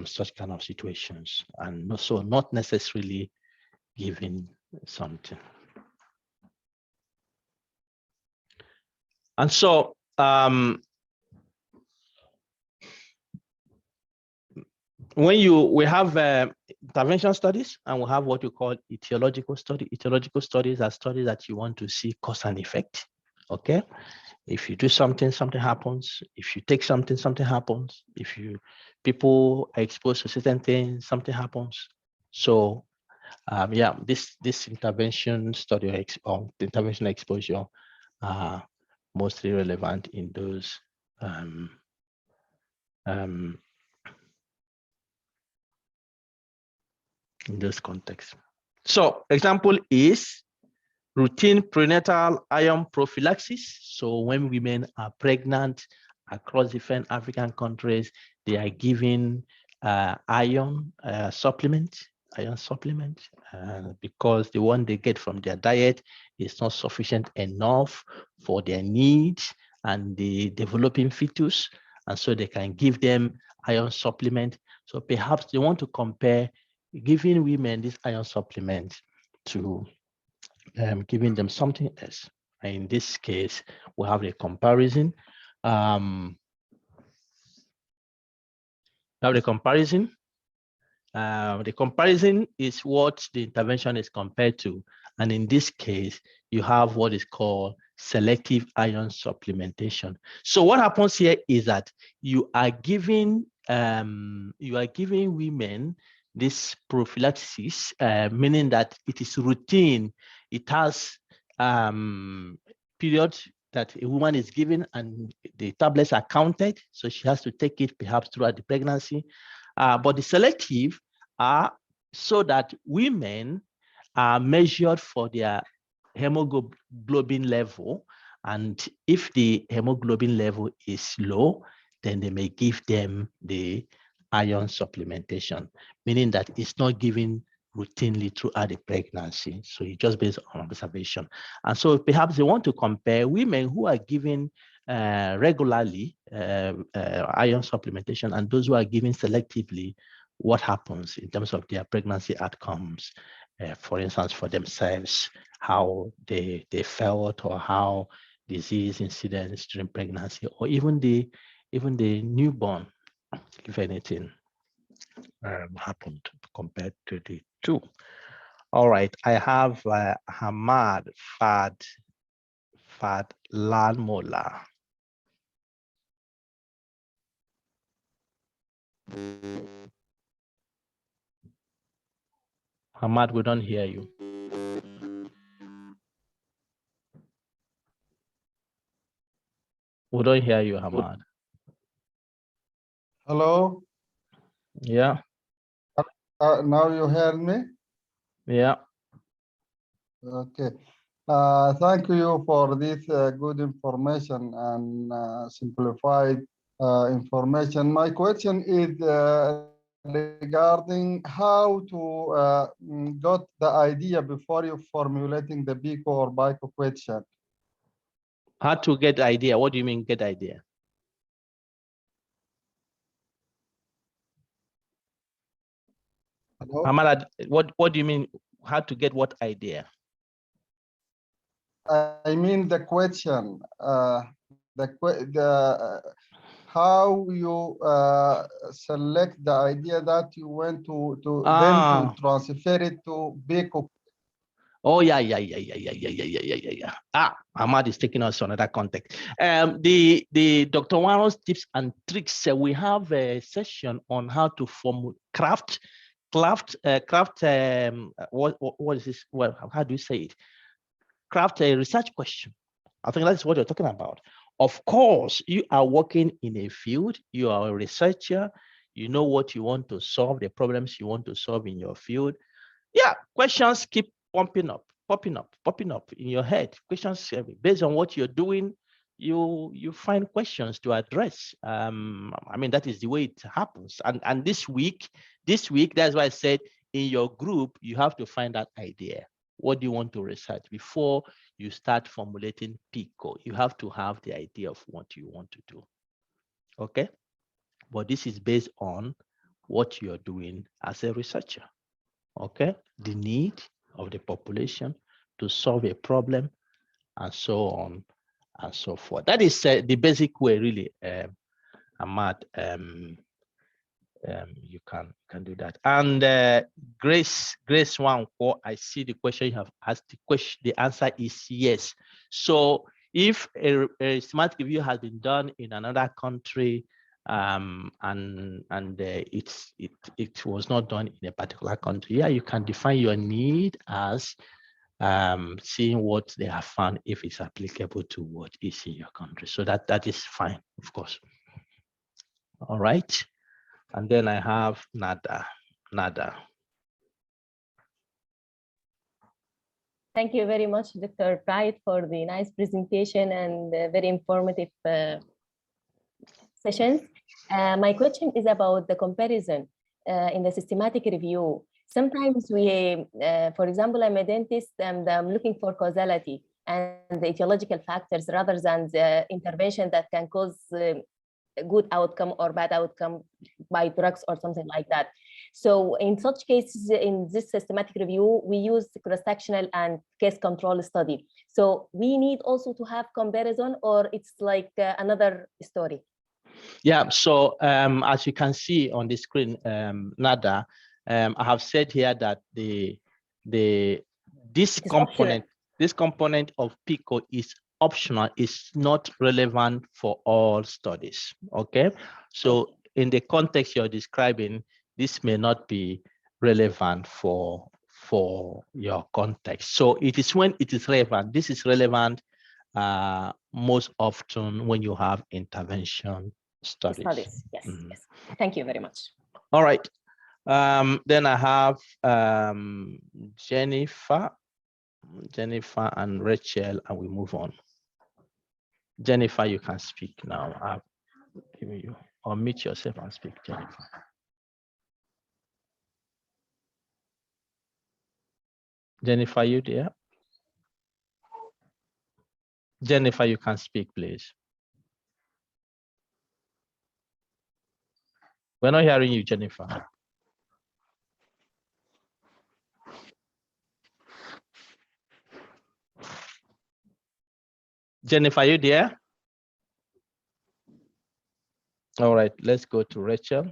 such kind of situations, and also not necessarily giving something. And so when we have intervention studies, and we have what we call etiological study. Etiological studies are studies that you want to see cause and effect. Okay, if you do something, something happens. If you take something, something happens. If people are exposed to certain things, something happens. So yeah, this intervention study or intervention exposure are mostly relevant in those contexts. So example is routine prenatal iron prophylaxis. So when women are pregnant across different African countries, they are given iron supplement, because the one they get from their diet is not sufficient enough for their needs and the developing fetus, and so they can give them iron supplement. So perhaps they want to compare giving women this iron supplement to giving them something else. In this case, we have a comparison. We have the comparison. The comparison is what the intervention is compared to. And in this case, you have what is called selective ion supplementation. So what happens here is that you are giving women this prophylaxis, meaning that it is routine. It has periods that a woman is given and the tablets are counted. So she has to take it perhaps throughout the pregnancy. But the selective are so that women are measured for their hemoglobin level. And if the hemoglobin level is low, then they may give them the ion supplementation, meaning that it's not given routinely throughout the pregnancy. So it's just based on observation. And so perhaps they want to compare women who are given regularly ion supplementation and those who are given selectively, what happens in terms of their pregnancy outcomes, for instance, for themselves, how they felt or how disease incidents during pregnancy, or even the newborn, if anything happened compared to the two. All right, I have Hamad Fadlanmola. Hamad, we don't hear you. We don't hear you, Hamad. Hello? Yeah. Now you hear me? Yeah. Okay. Thank you for this good information and simplified information. My question is regarding how to got the idea before you formulating the BICO or BICO question. How to get idea? What do you mean get idea? Hello? Hamad, what do you mean? How to get what idea? I mean the question. How you select the idea that you went to then to transfer it to BICO. Oh, yeah. Ahmad is taking us to another context. The Dr. Warren's tips and tricks, we have a session on how to craft, what is this? Well, how do you say it? Craft a research question. I think that's what you're talking about. Of course, you are working in a field, you are a researcher, you know what you want to solve, the problems you want to solve in your field. Yeah, questions keep popping up in your head. Questions based on what you're doing, you find questions to address. I mean, that is the way it happens. And this week, that's why I said in your group, you have to find that idea. What do you want to research before you start formulating PICO? You have to have the idea of what you want to do. Okay, but this is based on what you're doing as a researcher. Okay, the need of the population to solve a problem, and so on and so forth. That is the basic way, really, Ahmad. You can do that. And Grace Wanko, I see the question you have asked. The answer is yes. So if a systematic review has been done in another country, and it was not done in a particular country, yeah, you can define your need as seeing what they have found, if it's applicable to what is in your country. So that is fine, of course. All right. And then I have Nada. Thank you very much, Dr. Bright, for the nice presentation and very informative sessions. My question is about the comparison in the systematic review. Sometimes we, for example, I'm a dentist and I'm looking for causality and the etiological factors rather than the intervention that can cause good outcome or bad outcome by drugs or something like that. So in such cases, in this systematic review, we use cross-sectional and case control study. So we need also to have comparison, or it's like another story? Yeah, so as you can see on the screen, Nada, I have said here that this component of PICO is optional, is not relevant for all studies. Okay, so in the context you're describing, this may not be relevant for your context. So it is when it is relevant. This is relevant most often when you have intervention studies. Yes, yes. Thank you very much. All right. Then I have Jennifer and Rachel, and we move on. Jennifer, you can speak now. I've given you, or mute yourself and speak, Jennifer. Jennifer, you there? Jennifer, you can speak, please. We're not hearing you, Jennifer. Jennifer, you there? All right, let's go to Rachel.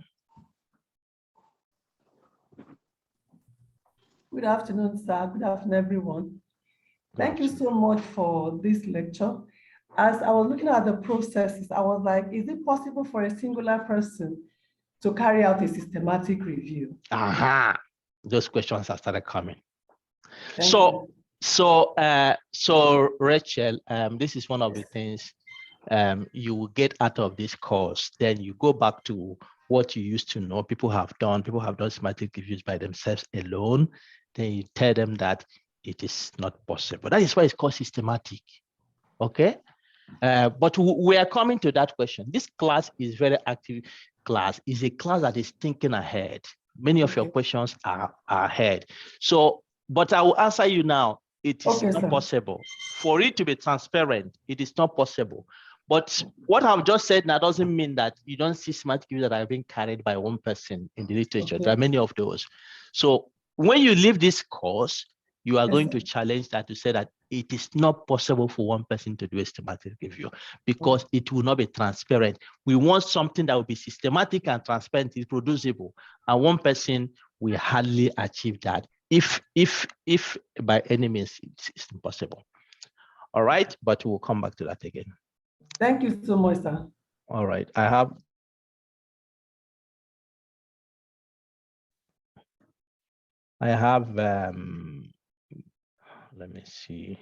Good afternoon, sir. Good afternoon, everyone. Thank you so much for this lecture. As I was looking at the processes, I was like, is it possible for a singular person to carry out a systematic review? Aha, those questions have started coming. Thank So Rachel, this is one of the things you will get out of this course. Then you go back to what you used to know. People have done systematic reviews by themselves alone. Then you tell them that it is not possible. That is why it's called systematic. Okay. But we are coming to that question. This class is very active class. Is a class that is thinking ahead. Many of your questions are ahead. So, but I will answer you now. It is not possible. For it to be transparent, it is not possible. But what I've just said now doesn't mean that you don't see systematic reviews that are being carried by one person in the literature. There are many of those. So when you leave this course, you are going to challenge that to say that it is not possible for one person to do a systematic review because it will not be transparent. We want something that will be systematic and transparent, reproducible, and one person will hardly achieve that. If by any means it's impossible. All right, but we'll come back to that again. Thank you so much, sir. All right, I have. Let me see.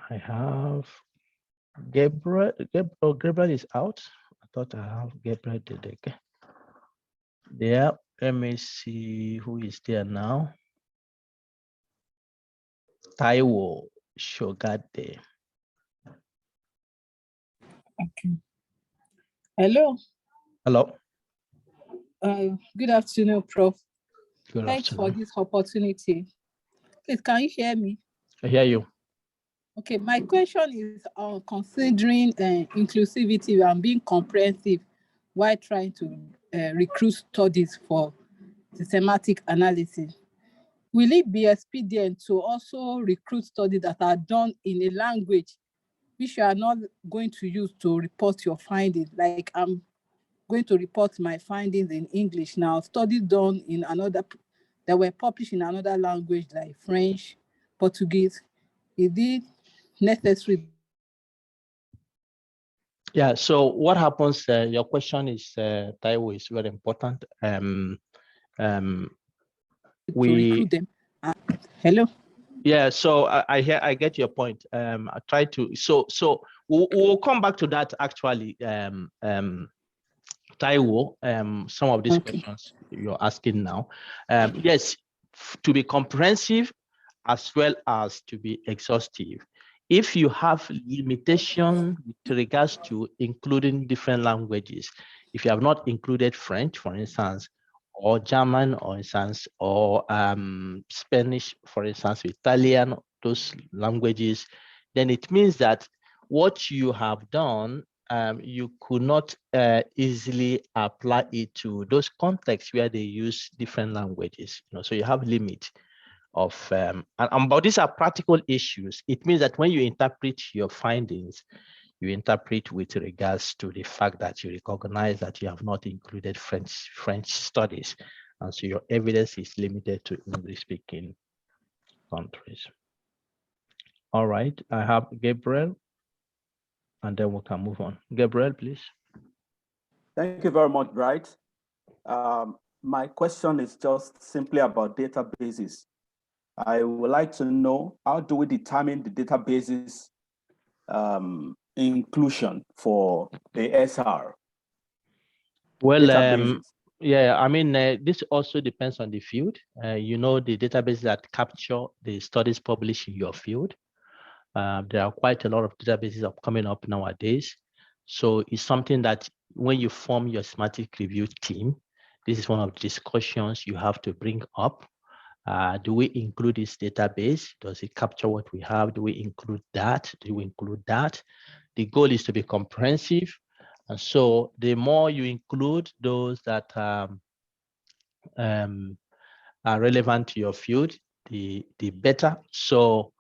I have Gabriel. Gabriel is out. I thought I have Gabriel today. There. Let me see who is there now. Taiwo Shogade. Okay. Hello. Hello. Good afternoon, Prof. Good Thanks afternoon. for this opportunity. Please, can you hear me? I hear you. Okay, my question is on considering inclusivity and being comprehensive while trying to recruit studies for systematic analysis. Will it be expedient to also recruit studies that are done in a language which you are not going to use to report your findings? Like I'm going to report my findings in English now, studies done in another, that were published in another language like French, Portuguese. Is it necessary? Yeah, so what happens, your question is, Taiwo, is very important. We recruit them. Hello. Yeah, so I get your point. I try to so we'll come back to that actually. Taiwo, some of these questions you're asking now. Yes, to be comprehensive as well as to be exhaustive. If you have limitation with regards to including different languages, if you have not included French, for instance, or German, or instance, or Spanish, for instance, Italian, those languages, then it means that what you have done, you could not easily apply it to those contexts where they use different languages. So you have limit of, but these are practical issues. It means that when you interpret your findings, you interpret with regards to the fact that you recognize that you have not included French studies. And so your evidence is limited to English-speaking countries. All right, I have Gabriel, and then we can move on. Gabriel, please. Thank you very much, Bright. My question is just simply about databases. I would like to know, how do we determine the databases inclusion for the SR? Well, yeah, I mean, this also depends on the field. The databases that capture the studies published in your field. There are quite a lot of databases coming up nowadays. So it's something that when you form your schematic review team, this is one of the discussions you have to bring up. Do we include this database? Does it capture what we have? Do we include that? Do we include that? The goal is to be comprehensive. And so the more you include those that are relevant to your field, the better. So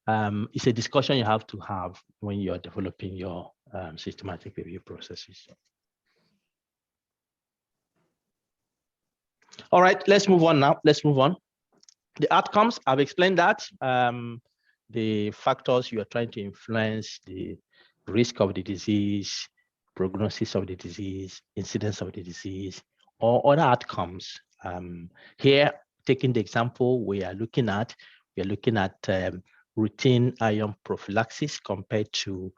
it's a discussion you have to have when you're developing your systematic review processes. All right, let's move on now. Let's move on. The outcomes, I've explained that. The factors you are trying to influence, the risk of the disease, prognosis of the disease, incidence of the disease, or other outcomes. Here, taking the example we are looking at routine iron prophylaxis compared to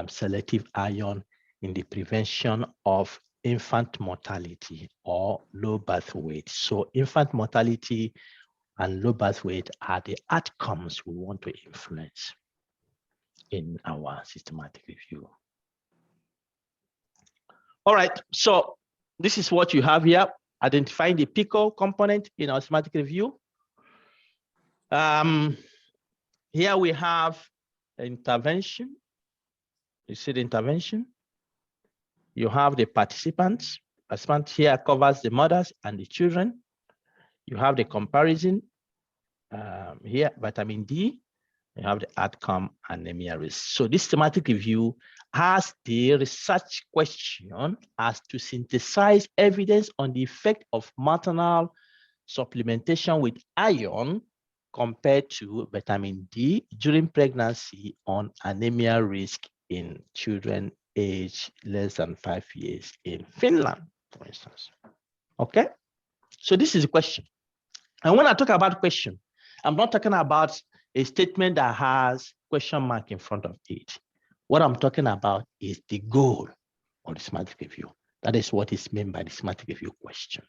selective iron in the prevention of infant mortality or low birth weight. So infant mortality and low birth weight are the outcomes we want to influence in our systematic review. All right, so this is what you have here, identifying the PICO component in our systematic review. Here we have intervention. You see the intervention. You have the participants. Participant here covers the mothers and the children. You have the comparison. Here, vitamin D. You have the outcome, anemia risk. So this systematic review has the research question as to synthesize evidence on the effect of maternal supplementation with iron compared to vitamin D during pregnancy on anemia risk in children aged less than 5 years in Finland, for instance. Okay, so this is a question. And when I talk about question, I'm not talking about a statement that has question mark in front of it. What I'm talking about is the goal of the systematic review. That is what is meant by the systematic review question.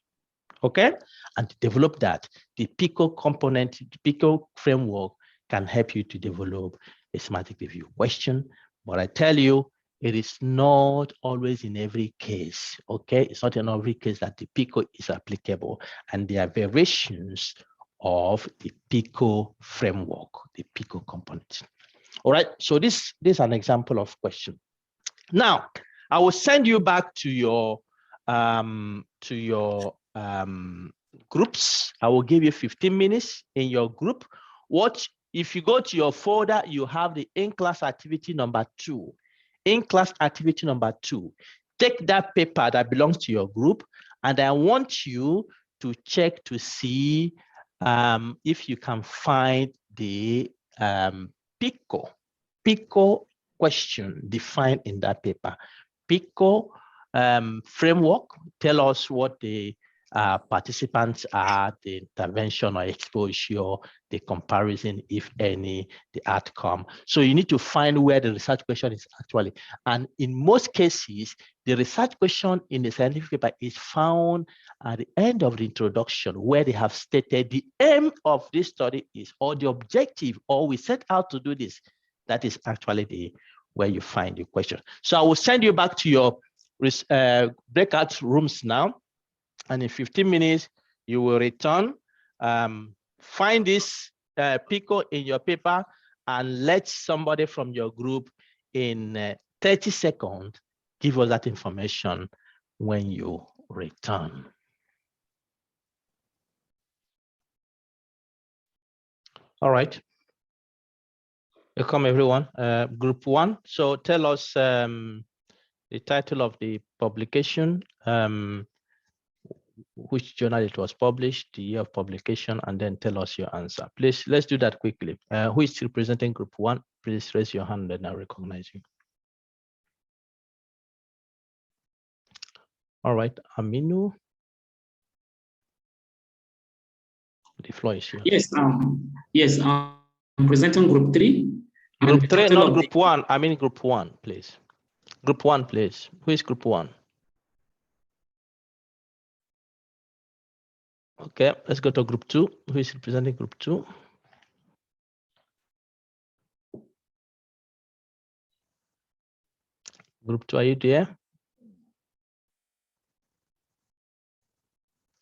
Okay, and to develop that, the PICO component, the PICO framework can help you to develop a systematic review question. But I tell you, it is not always in every case. Okay, it's not in every case that the PICO is applicable, and there are variations of the PICO framework, the PICO component. All right, so this is an example of question. Now, I will send you back to your groups. I will give you 15 minutes in your group. If you go to your folder, you have the in-class activity number 2. In-class activity number 2. Take that paper that belongs to your group, and I want you to check to see if you can find the PICO question defined in that paper. PICO framework, tell us what the participants are, the intervention or exposure, the comparison, if any, the outcome. So you need to find where the research question is actually. And in most cases, the research question in the scientific paper is found at the end of the introduction, where they have stated the aim of this study is, or the objective, or we set out to do this. That is actually where you find your question. So I will send you back to your breakout rooms now. And in 15 minutes, you will return, find this PICO in your paper, and let somebody from your group in 30 seconds give us that information when you return. All right. Welcome everyone. Group 1. So tell us the title of the publication, which journal it was published, the year of publication, and then tell us your answer. Please, let's do that quickly. Who is representing Group 1? Please raise your hand and I'll recognize you. All right, Aminu. The floor is yours. Yes, I'm presenting Group 3. Group 3, not Group 1. I mean Group 1, please. Group 1, please. Who is Group 1? Okay, let's go to Group 2. Who is representing Group 2? Group 2, are you there?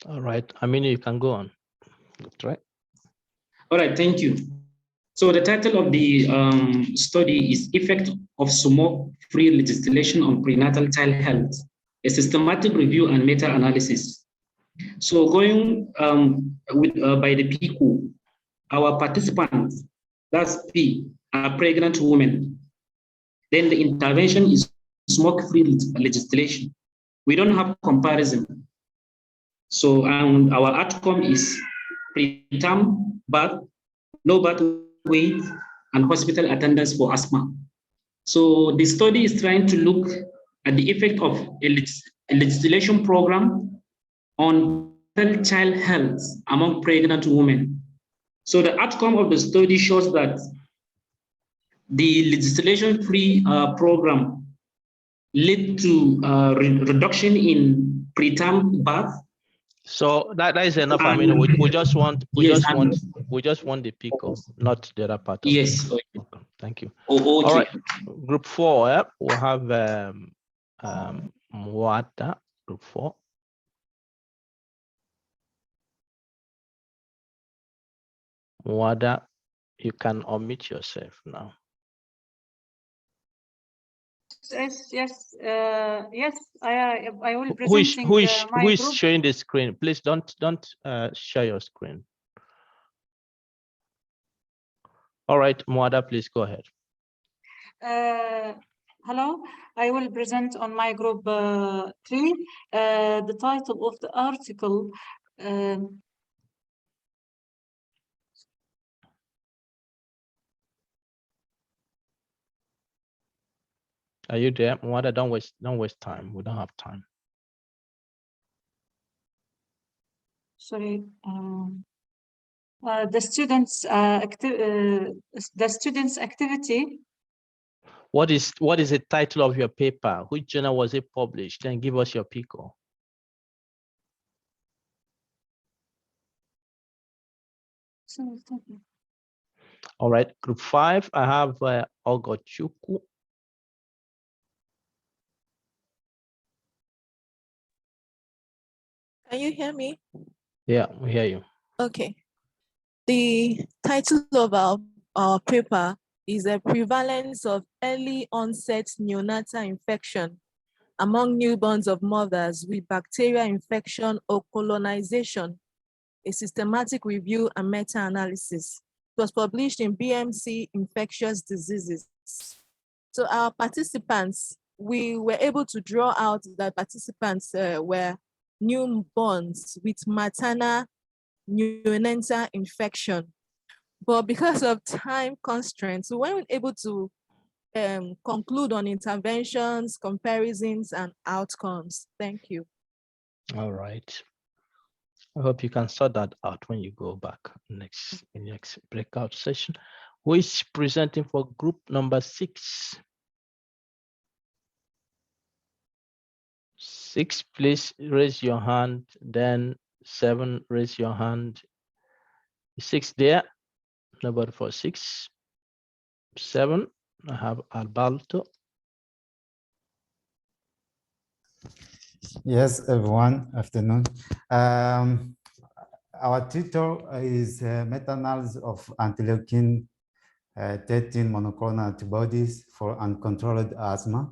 All right, I mean, you can go on. That's right. All right, thank you. So the title of the study is Effect of Smoke-Free Legislation on Prenatal Child Health, a Systematic Review and Meta-Analysis. So going by the PICO, our participants, that's P, are pregnant women. Then the intervention is smoke-free legislation. We don't have comparison. So our outcome is preterm birth, no birth weight, and hospital attendance for asthma. So the study is trying to look at the effect of a legislation program on child health among pregnant women. So the outcome of the study shows that the legislation-free program led to reduction in preterm birth. So that is enough. I mean, we just want the PICO, not the other part. Yes. Okay. Thank you. Oh, okay. All right. Group 4. We'll have Mwata. Group 4. Mwada, you can unmute yourself now. Yes. I will present. Who is sharing the screen? Please don't share your screen. All right, Mwada, please go ahead. Hello, I will present on my group 3. The title of the article. Are you there, Mwada? Don't waste time. We don't have time. Sorry. The students' activity. What is the title of your paper? Which journal was it published? Then give us your PICO. All right, Group 5. I have Ogochukwu. Can you hear me? Yeah, we hear you. Okay. The title of our paper is a prevalence of early onset neonatal infection among newborns of mothers with bacterial infection or colonization, a systematic review and meta-analysis. It was published in BMC Infectious Diseases. So our participants, we were able to draw out that participants were newborns with maternal neonatal infection. But because of time constraints, we weren't able to conclude on interventions, comparisons, and outcomes. Thank you. All right. I hope you can sort that out when you go back in next breakout session. Who is presenting for group number 6? 6, please raise your hand. Then 7, raise your hand. 6 there. Nobody for 6. 7, I have Alberto. Yes, everyone, afternoon. Our title is meta-analysis of interleukin 13 monoclonal antibodies for uncontrolled asthma,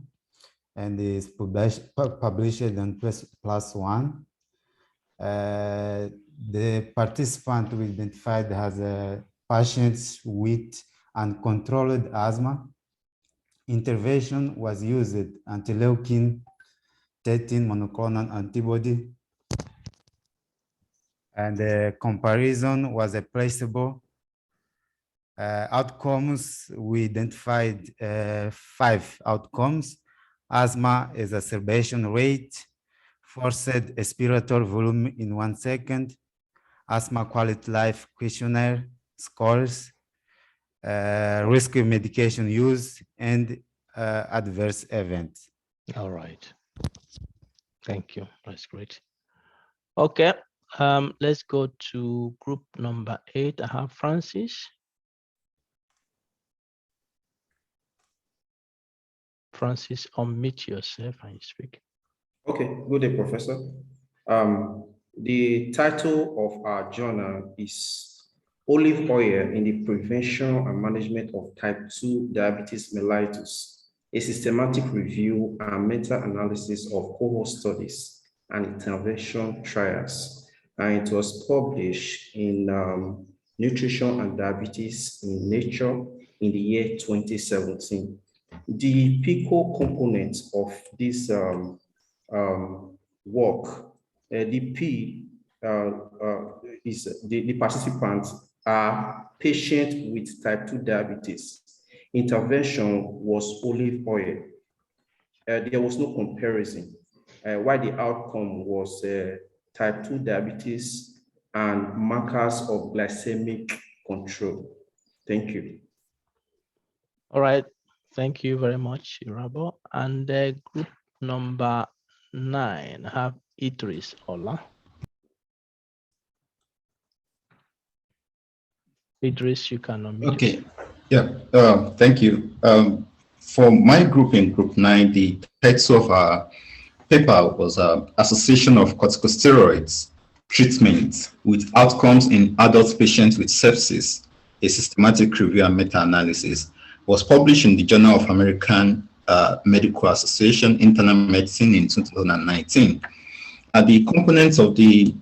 and is published in PLOS One. The participant we identified as patients with uncontrolled asthma. Intervention was used interleukin 13 monoclonal antibody, and the comparison was a placebo. Outcomes, we identified 5 outcomes: asthma exacerbation rate, forced expiratory volume in 1 second, asthma quality life questionnaire scores, risk of medication use, and adverse events. All right. Thank you. That's great. Okay. Let's go to group number 8. I have Francis. Francis, unmute yourself and you speak. Okay, good day, Professor. The title of our journal is Olive Oil in the Prevention and Management of Type 2 Diabetes Mellitus, a systematic review and meta-analysis of cohort studies and intervention trials. And it was published in Nutrition and Diabetes in Nature in the year 2017. The PICO component of this work, the P is the participants are patients with type 2 diabetes. Intervention was olive oil. There was no comparison. While the outcome was type 2 diabetes and markers of glycemic control. Thank you. All right. Thank you very much, Irabo. And group number 9, have Idris Ola. Idris, you can unmute. Okay. Yeah. Thank you. For my group in group 9, the title of our paper was Association of Corticosteroids Treatment with Outcomes in Adult Patients with Sepsis, a Systematic Review and Meta-Analysis. Was published in the Journal of American Medical Association Internal Medicine in 2019. The components of the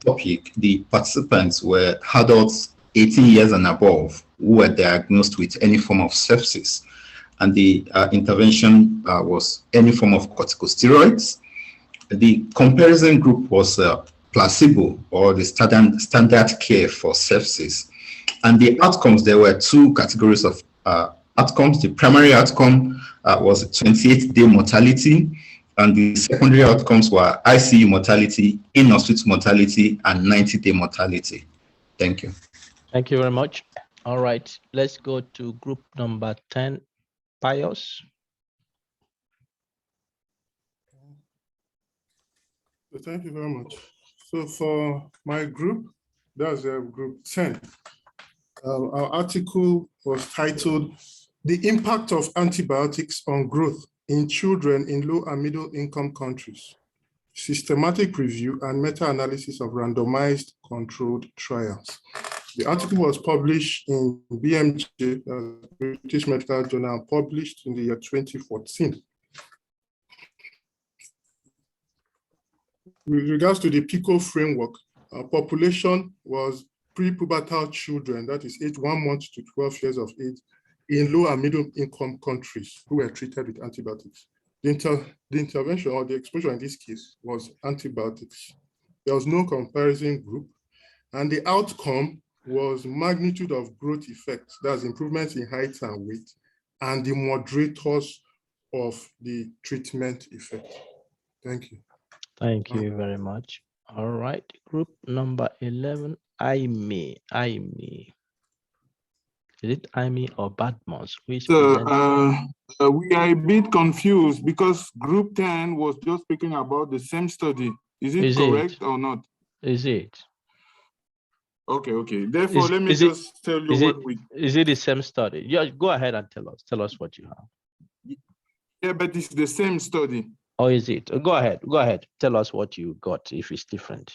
topic, the participants were adults 18 years and above who were diagnosed with any form of sepsis, and the intervention was any form of corticosteroids. The comparison group was placebo, or the standard care for sepsis. And the outcomes, there were 2 categories of outcomes. The primary outcome was 28-day mortality, and the secondary outcomes were ICU mortality, in-hospital mortality, and 90-day mortality. Thank you. Thank you very much. All right, let's go to group number 10, Pius. Thank you very much. So for my group, that's group 10. Our article was titled, The Impact of Antibiotics on Growth in Children in Low and Middle Income Countries, Systematic Review and Meta-Analysis of Randomized Controlled Trials. The article was published in BMJ, British Medical Journal, published in the year 2014. With regards to the PICO framework, our population was pre-pubertal children, that is age 1 month to 12 years of age, in low and middle income countries who were treated with antibiotics. The intervention or the exposure in this case was antibiotics. There was no comparison group, and the outcome was magnitude of growth effects, that's improvements in height and weight, and the moderators of the treatment effect. Thank you. Thank you very much. All right, group number 11, Aimee. Is it Aimee or Badmus? We are a bit confused because group 10 was just speaking about the same study. Is it correct or not? Is it? Okay. Therefore, let me just tell you what we... Is it the same study? Yeah, go ahead and tell us what you have. Yeah, but it's the same study. Or is it? Go ahead. Tell us what you got if it's different.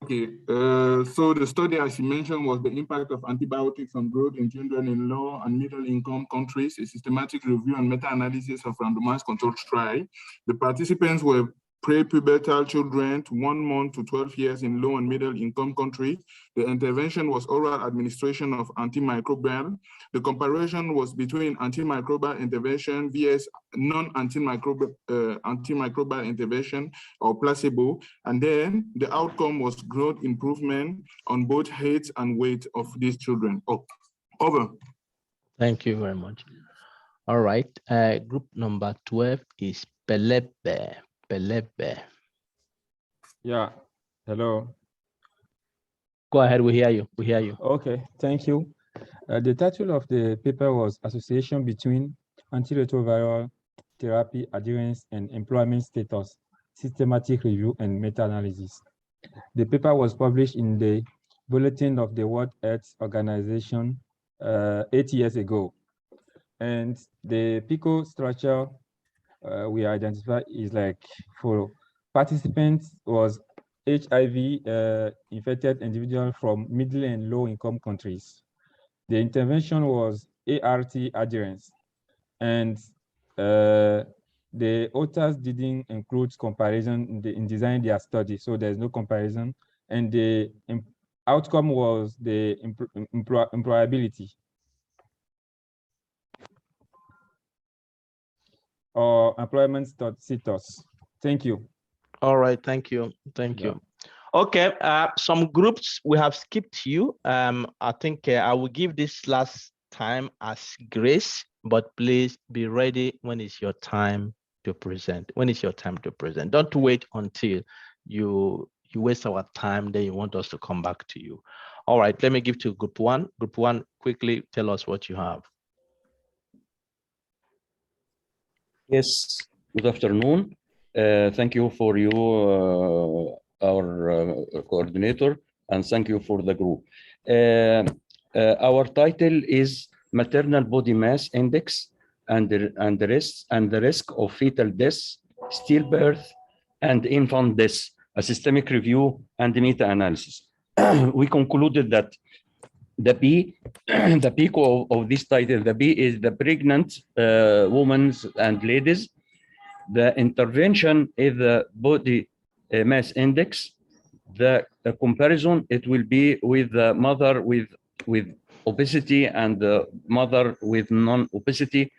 Okay, so the study, as you mentioned, was the impact of antibiotics on growth in children in low and middle income countries, a systematic review and meta-analysis of randomized controlled trial. The participants were pre-pubertal children to 1 month to 12 years in low and middle income countries. The intervention was oral administration of antimicrobial. The comparison was between antimicrobial intervention vs non-antimicrobial intervention or placebo. And then the outcome was growth improvement on both height and weight of these children. Oh, over. Thank you very much. All right, group number 12 is Pelebe. Pelebe. Yeah, hello. Go ahead, we hear you, we hear you. Okay, thank you. The title of the paper was Association Between Antiretroviral Therapy Adherence and Employment Status, Systematic Review and Meta-Analysis. The paper was published in the Bulletin of the World Health Organization 8 years ago. And the PICO structure we identified is like for participants was HIV infected individual from middle and low income countries. The intervention was ART adherence, and the authors didn't include comparison in designing their study, so there's no comparison. And the outcome was the employability or employment status. Thank you. All right, thank you, thank you. Okay, some groups we have skipped you. I think I will give this last time as grace, but please be ready when it's your time to present. When it's your time to present, don't wait until you waste our time, then you want us to come back to you. All right, let me give to group one. Group one, quickly tell us what you have. Yes, good afternoon. Thank you for you, our coordinator, and thank you for the group. Our title is Maternal Body Mass Index and the risk of fetal death, stillbirth, and infant death, a systemic review and meta-analysis. We concluded that the B, the peak of this title, the B is the pregnant women and ladies. The intervention is the body mass index. The comparison, it will be with the mother with obesity and the mother with non-obesity.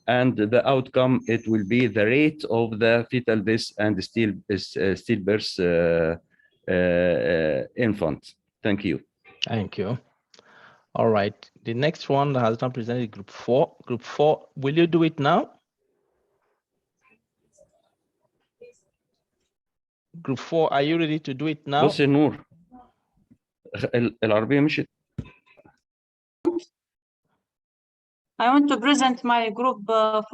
And the outcome, it will be the rate of the fetal death and stillbirth infant. Thank you. Thank you. All right, the next one that has not presented, group four. Group four, will you do it now? Group four, are you ready to do it now? بص نور العربية مشت. I want to present my group 4.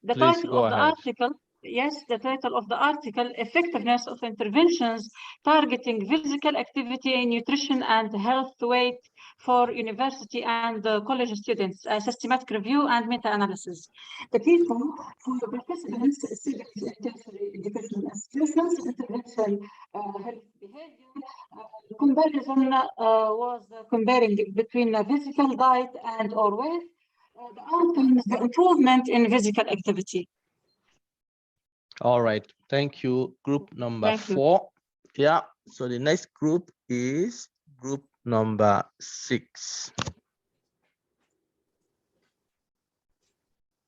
The Please title go of the ahead. article, yes, the title of the article, Effectiveness of Interventions Targeting Physical Activity, Nutrition and Health Weight for University and College Students, a Systematic Review and Meta-Analysis. The key for the participants, educational institutions, intervention, health behavior. Comparison was comparing between physical diet and or weight. The outcome is the improvement in physical activity. All right, thank you. Group number 4. Yeah, so the next group is group number 6.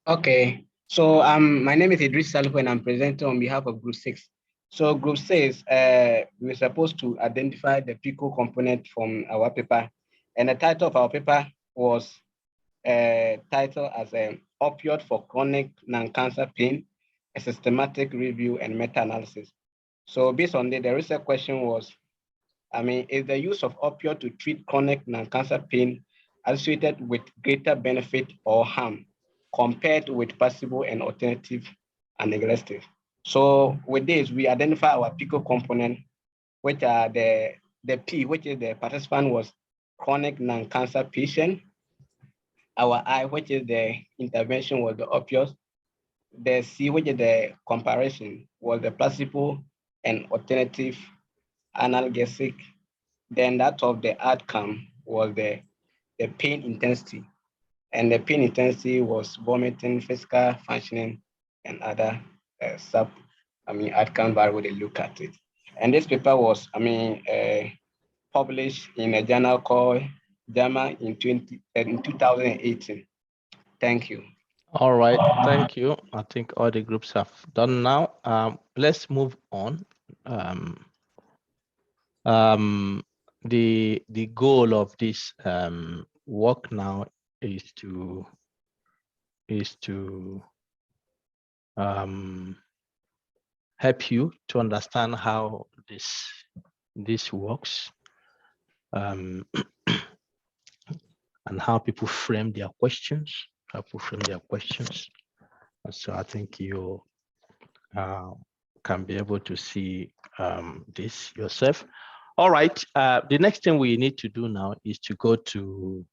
Okay, so my name is Idris Salhu and I'm presenting on behalf of group 6. So group 6, we were supposed to identify the PICO component from our paper, and the title of our paper was titled as Opioid for Chronic Non-Cancer Pain, a Systematic Review and Meta-Analysis. So based on the research question was, is the use of opioid to treat chronic non-cancer pain associated with greater benefit or harm compared with placebo and alternative analgesics? So with this, we identify our PICO component, which are the P, which is the participant was chronic non-cancer patient. Our I, which is the intervention, was the opioids. The C, which is the comparison, was the placebo and alternative analgesic. Then that of the outcome was the pain intensity. And the pain intensity was vomiting, physical functioning, and other outcome variable they look at it. And this paper was, published in a journal called JAMA in 2018. Thank you. All right, thank you. I think all the groups have done now. Let's move on. The goal of this work now is to help you to understand how this works, and how people frame their questions. And so I think you can be able to see this yourself. All right. The next thing we need to do now is to go to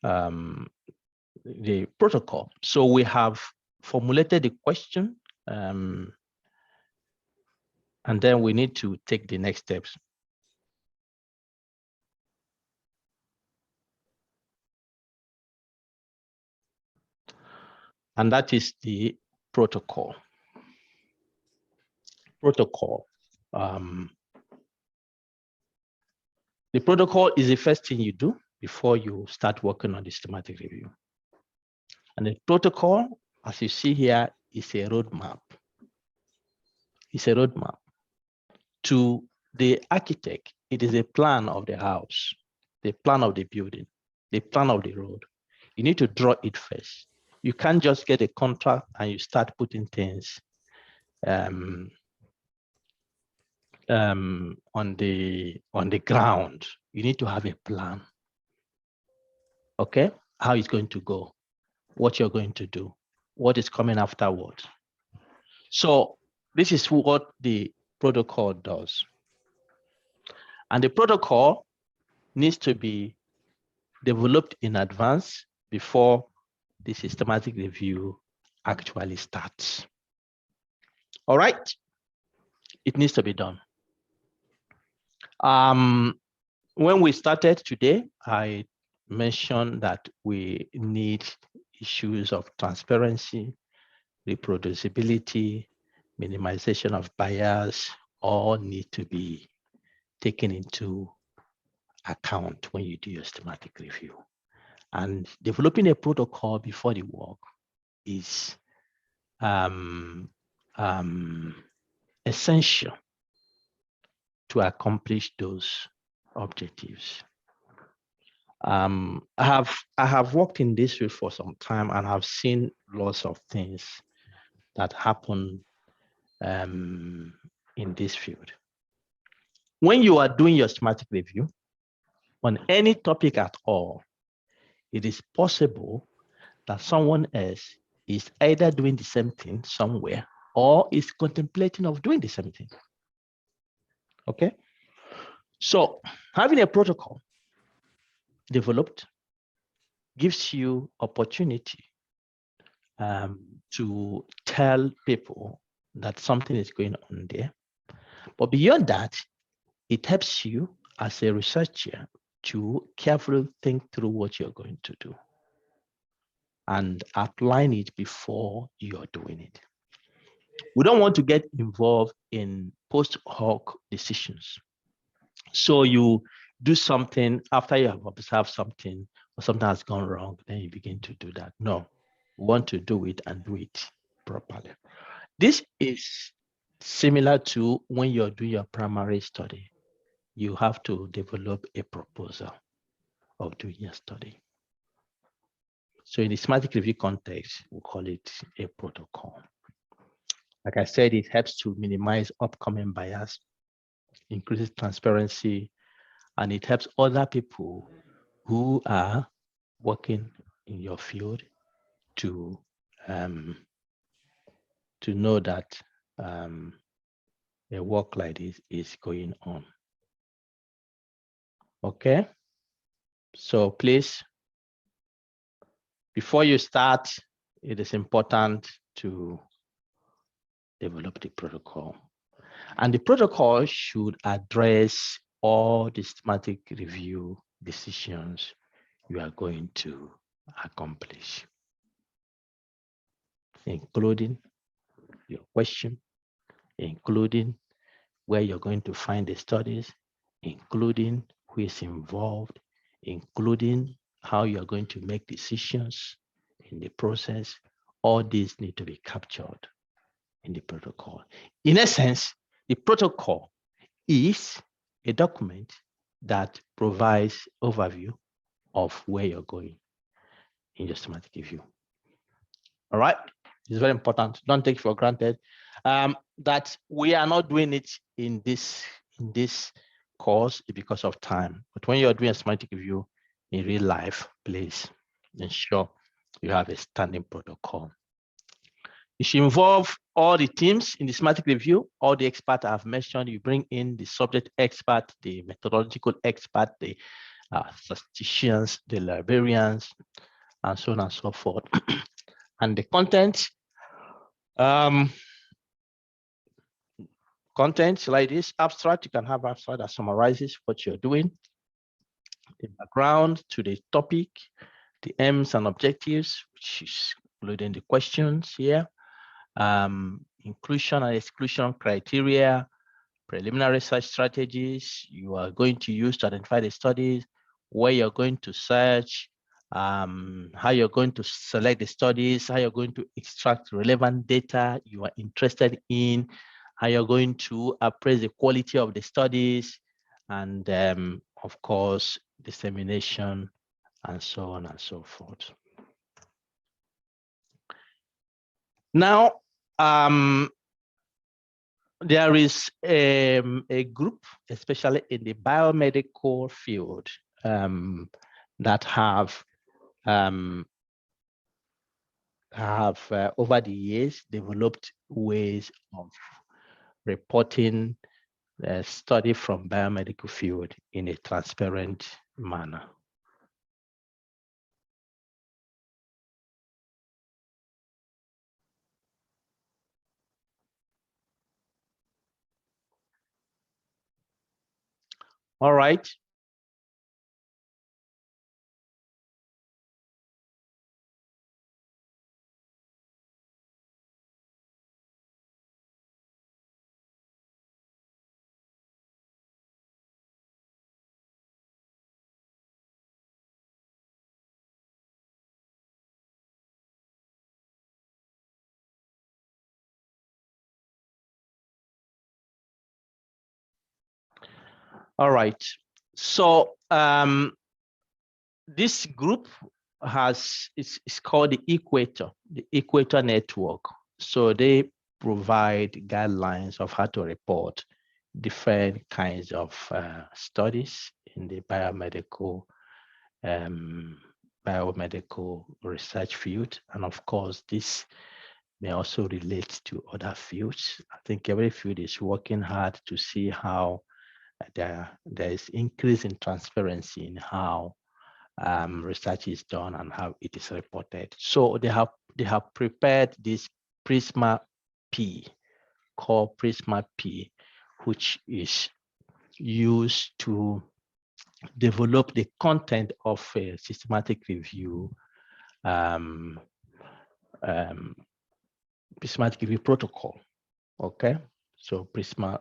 the protocol. So we have formulated the question, and then we need to take the next steps. And that is the protocol. The protocol is the first thing you do before you start working on the systematic review. And the protocol, as you see here, is a roadmap. It's a roadmap. To the architect, it is a plan of the house, the plan of the building, the plan of the road. You need to draw it first. You can't just get a contract and you start putting things on the ground. You need to have a plan. Okay, how it's going to go, what you're going to do, what is coming afterward. So this is what the protocol does. And the protocol needs to be developed in advance before the systematic review actually starts. All right, it needs to be done. When we started today, I mentioned that we need issues of transparency, reproducibility, minimization of bias, all need to be taken into account when you do your systematic review. And developing a protocol before the work is essential to accomplish those objectives. I have worked in this field for some time and have seen lots of things that happen in this field. When you are doing your systematic review on any topic at all, it is possible that someone else is either doing the same thing somewhere or is contemplating of doing the same thing. Okay, so having a protocol developed gives you opportunity to tell people that something is going on there. But beyond that, it helps you as a researcher to carefully think through what you're going to do and outline it before you're doing it. We don't want to get involved in post hoc decisions. So you do something after you have observed something or something has gone wrong, then you begin to do that. No, we want to do it and do it properly. This is similar to when you're doing your primary study. You have to develop a proposal of doing your study. So in the systematic review context, we call it a protocol. Like I said, it helps to minimize upcoming bias, increases transparency, and it helps other people who are working in your field to know that a work like this is going on. Okay, so please, before you start, it is important to develop the protocol. And the protocol should address all the systematic review decisions you are going to accomplish, including your question, including where you're going to find the studies, including who is involved, including how you're going to make decisions in the process. All these need to be captured in the protocol. In essence, the protocol is a document that provides overview of where you're going in your systematic review. All right, it's very important. Don't take for granted that we are not doing it in this course because of time. But when you're doing a systematic review in real life, please ensure you have a standing protocol. It should involve all the teams in the systematic review, all the experts I've mentioned. You bring in the subject expert, the methodological expert, the statisticians, the librarians, and so on and so forth. And the content, content like this abstract, you can have abstract that summarizes what you're doing, the background to the topic, the aims and objectives, which is including the questions here, inclusion and exclusion criteria, preliminary research strategies you are going to use to identify the studies, where you're going to search, how you're going to select the studies, how you're going to extract relevant data you are interested in, how you're going to appraise the quality of the studies, and of course, dissemination, and so on and so forth. Now, there is a group, especially in the biomedical field, that have over the years developed ways of reporting study from biomedical field in a transparent manner. All right. All right. So this group it's called the Equator Network. So they provide guidelines of how to report different kinds of studies in the biomedical research field. And of course, this may also relate to other fields. I think every field is working hard to see how there is increase in transparency in how research is done and how it is reported. So they have prepared this Prisma P, called Prisma P, which is used to develop the content of a systematic review, systematic review protocol. Okay, so Prisma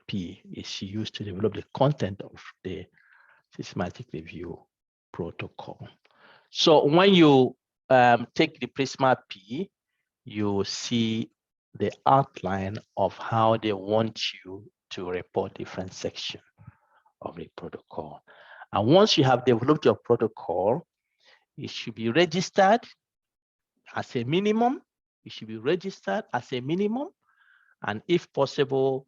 P is used to develop the content of the systematic review protocol. So when you take the Prisma P, you see the outline of how they want you to report different sections of the protocol. And once you have developed your protocol, it should be registered as a minimum. It should be registered as a minimum, and if possible,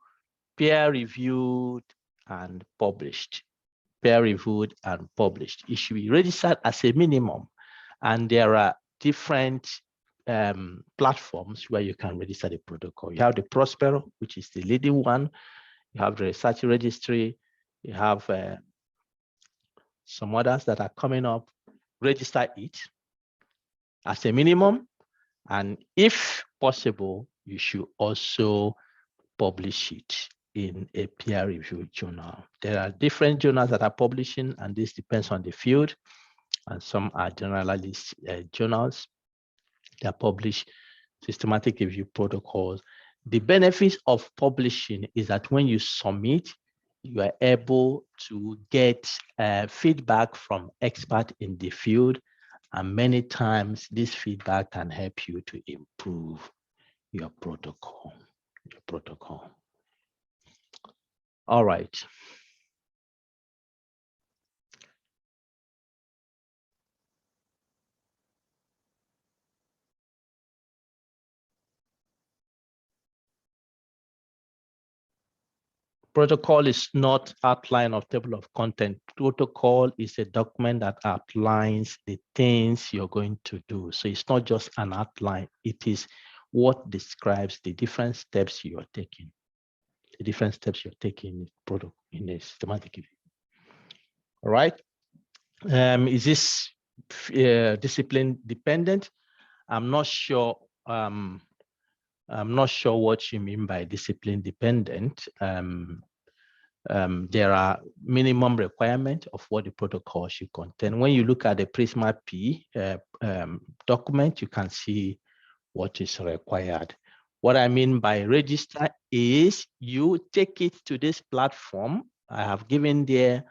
peer-reviewed and published. Peer-reviewed and published. It should be registered as a minimum, and there are different platforms where you can register the protocol. You have the Prospero, which is the leading one. You have the Research Registry. You have some others that are coming up. Register it as a minimum, and if possible, you should also publish it in a peer-reviewed journal. There are different journals that are publishing, and this depends on the field. And some are generalist journals that publish systematic review protocols. The benefits of publishing is that when you submit, you are able to get feedback from experts in the field, and many times this feedback can help you to improve your protocol. All right. Protocol is not outline of table of content. Protocol is a document that outlines the things you're going to do. So it's not just an outline. It is what describes the different steps you are taking. The different steps you're taking in a systematic review. All right. Is this discipline dependent? I'm not sure. I'm not sure what you mean by discipline dependent. There are minimum requirements of what the protocol should contain. When you look at the Prisma P document, you can see what is required. What I mean by register is you take it to this platform I have given there,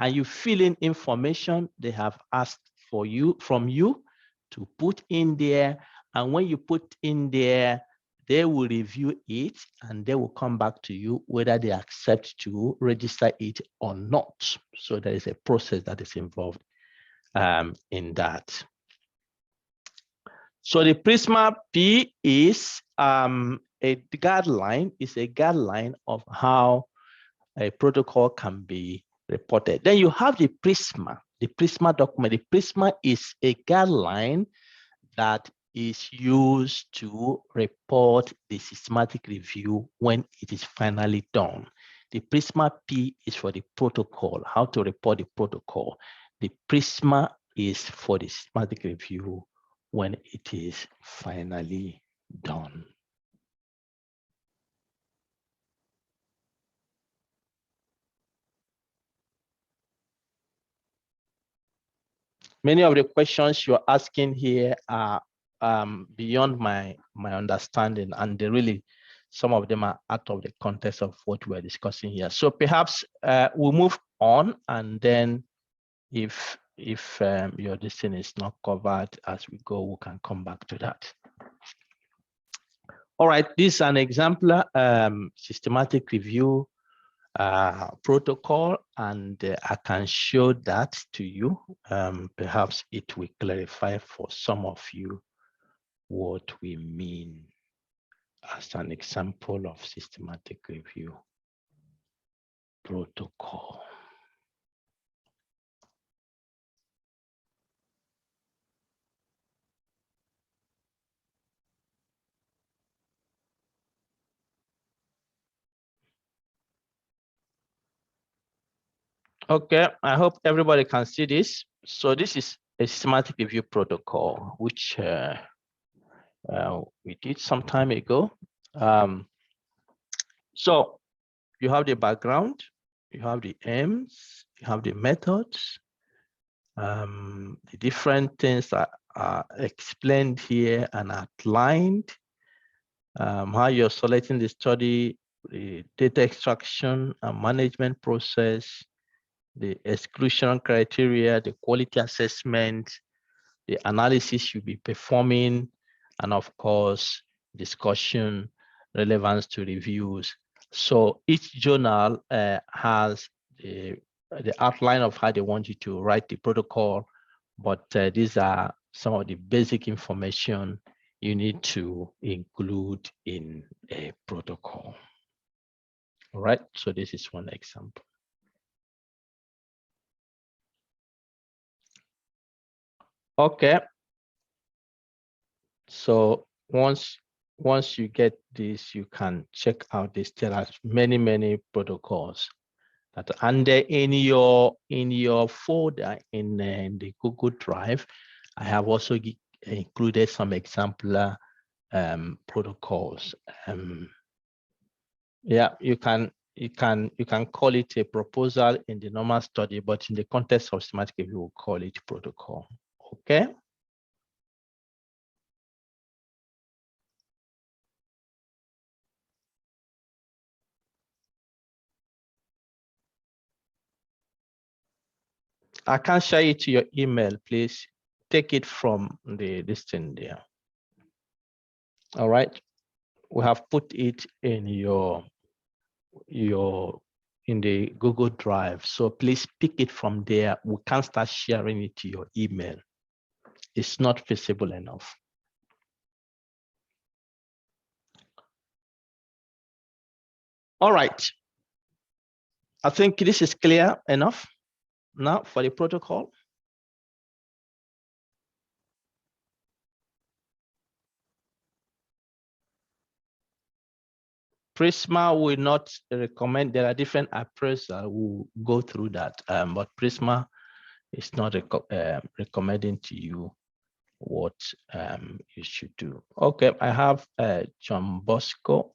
and you fill in information they have asked from you to put in there. And when you put in there, they will review it and they will come back to you whether they accept to register it or not. So there is a process that is involved in that. So the Prisma P is a guideline of how a protocol can be reported. Then you have the Prisma document. The Prisma is a guideline that is used to report the systematic review when it is finally done. The Prisma P is for the protocol, how to report the protocol. The Prisma is for the systematic review when it is finally done. Many of the questions you're asking here are beyond my understanding, and they really, some of them are out of the context of what we're discussing here. So perhaps we'll move on, and then if your decision is not covered as we go, we can come back to that. All right, this is an example systematic review protocol, and I can show that to you. Perhaps it will clarify for some of you what we mean as an example of systematic review protocol. Okay, I hope everybody can see this. So this is a systematic review protocol, which we did some time ago. So you have the background, you have the aims, you have the methods, the different things that are explained here and outlined, how you're selecting the study, the data extraction and management process, the exclusion criteria, the quality assessment, the analysis you'll be performing, and of course, discussion, relevance to reviews. So each journal has the outline of how they want you to write the protocol, but these are some of the basic information you need to include in a protocol. All right, so this is one example. Okay. So once you get this, you can check out this. There are many protocols that, and in your folder in the Google Drive, I have also included some example protocols. Yeah, you can call it a proposal in the normal study, but in the context of systematic review, we'll call it protocol. Okay. I can share it to your email. Please take it from the listing there. All right. We have put it in your in the Google Drive. So please pick it from there. We can start sharing it to your email. It's not visible enough. All right. I think this is clear enough now for the protocol. Prisma will not recommend. There are different appraisals. We'll go through that, but Prisma is not recommending to you what you should do. Okay, I have John Bosco.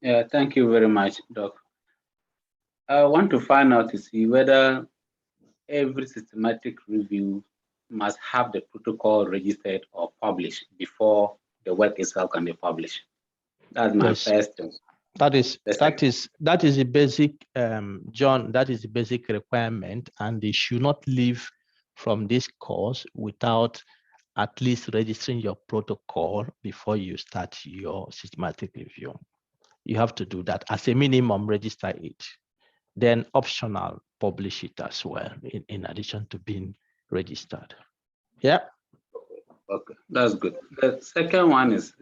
Yeah, thank you very much, Doc. I want to find out to see whether every systematic review must have the protocol registered or published before the work itself can be published. That's my first thing. That is the basic, John, that is the basic requirement, and they should not leave from this course without at least registering your protocol before you start your systematic review. You have to do that as a minimum, register it. Then optional, publish it as well, in addition to being registered. Yeah. Okay, that's good. The second one is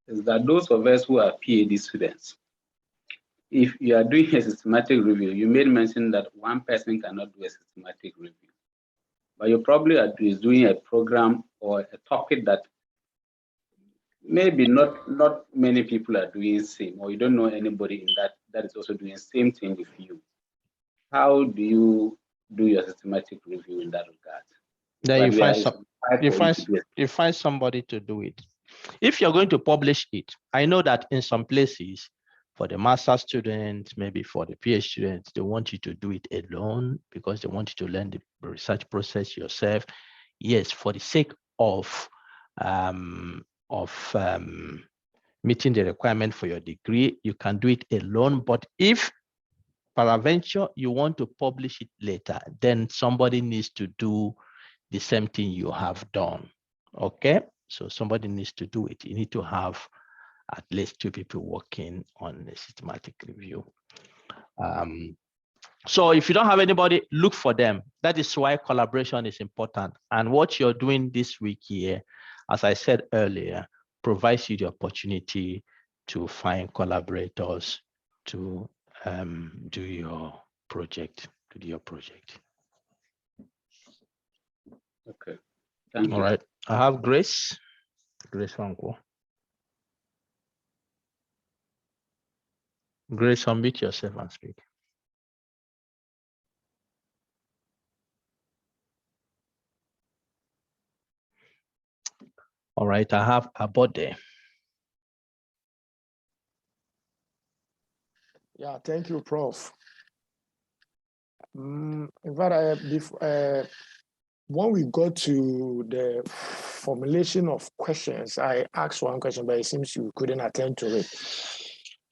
that those of us who are PhD students, if you are doing a systematic review, you made mention that one person cannot do a systematic review, but you probably are doing a program or a topic that maybe not many people are doing same, or you don't know anybody in that is also doing same thing with you. How do you do your systematic review in that regard? Then you find somebody to do it. If you're going to publish it, I know that in some places, for the master students, maybe for the PhD students, they want you to do it alone because they want you to learn the research process yourself. Yes, for the sake of meeting the requirement for your degree, you can do it alone. But if peradventure you want to publish it later, then somebody needs to do the same thing you have done. Okay, so somebody needs to do it. You need to have at least 2 people working on a systematic review. So if you don't have anybody, look for them. That is why collaboration is important. And what you're doing this week here, as I said earlier, provides you the opportunity to find collaborators to do your project. Okay. Thank you. All right. I have Grace. Grace Wanko. Grace, unmute yourself and speak. All right. I have Abode. Yeah, thank you, Prof. In fact, when we go to the formulation of questions, I asked one question, but it seems you couldn't attend to it.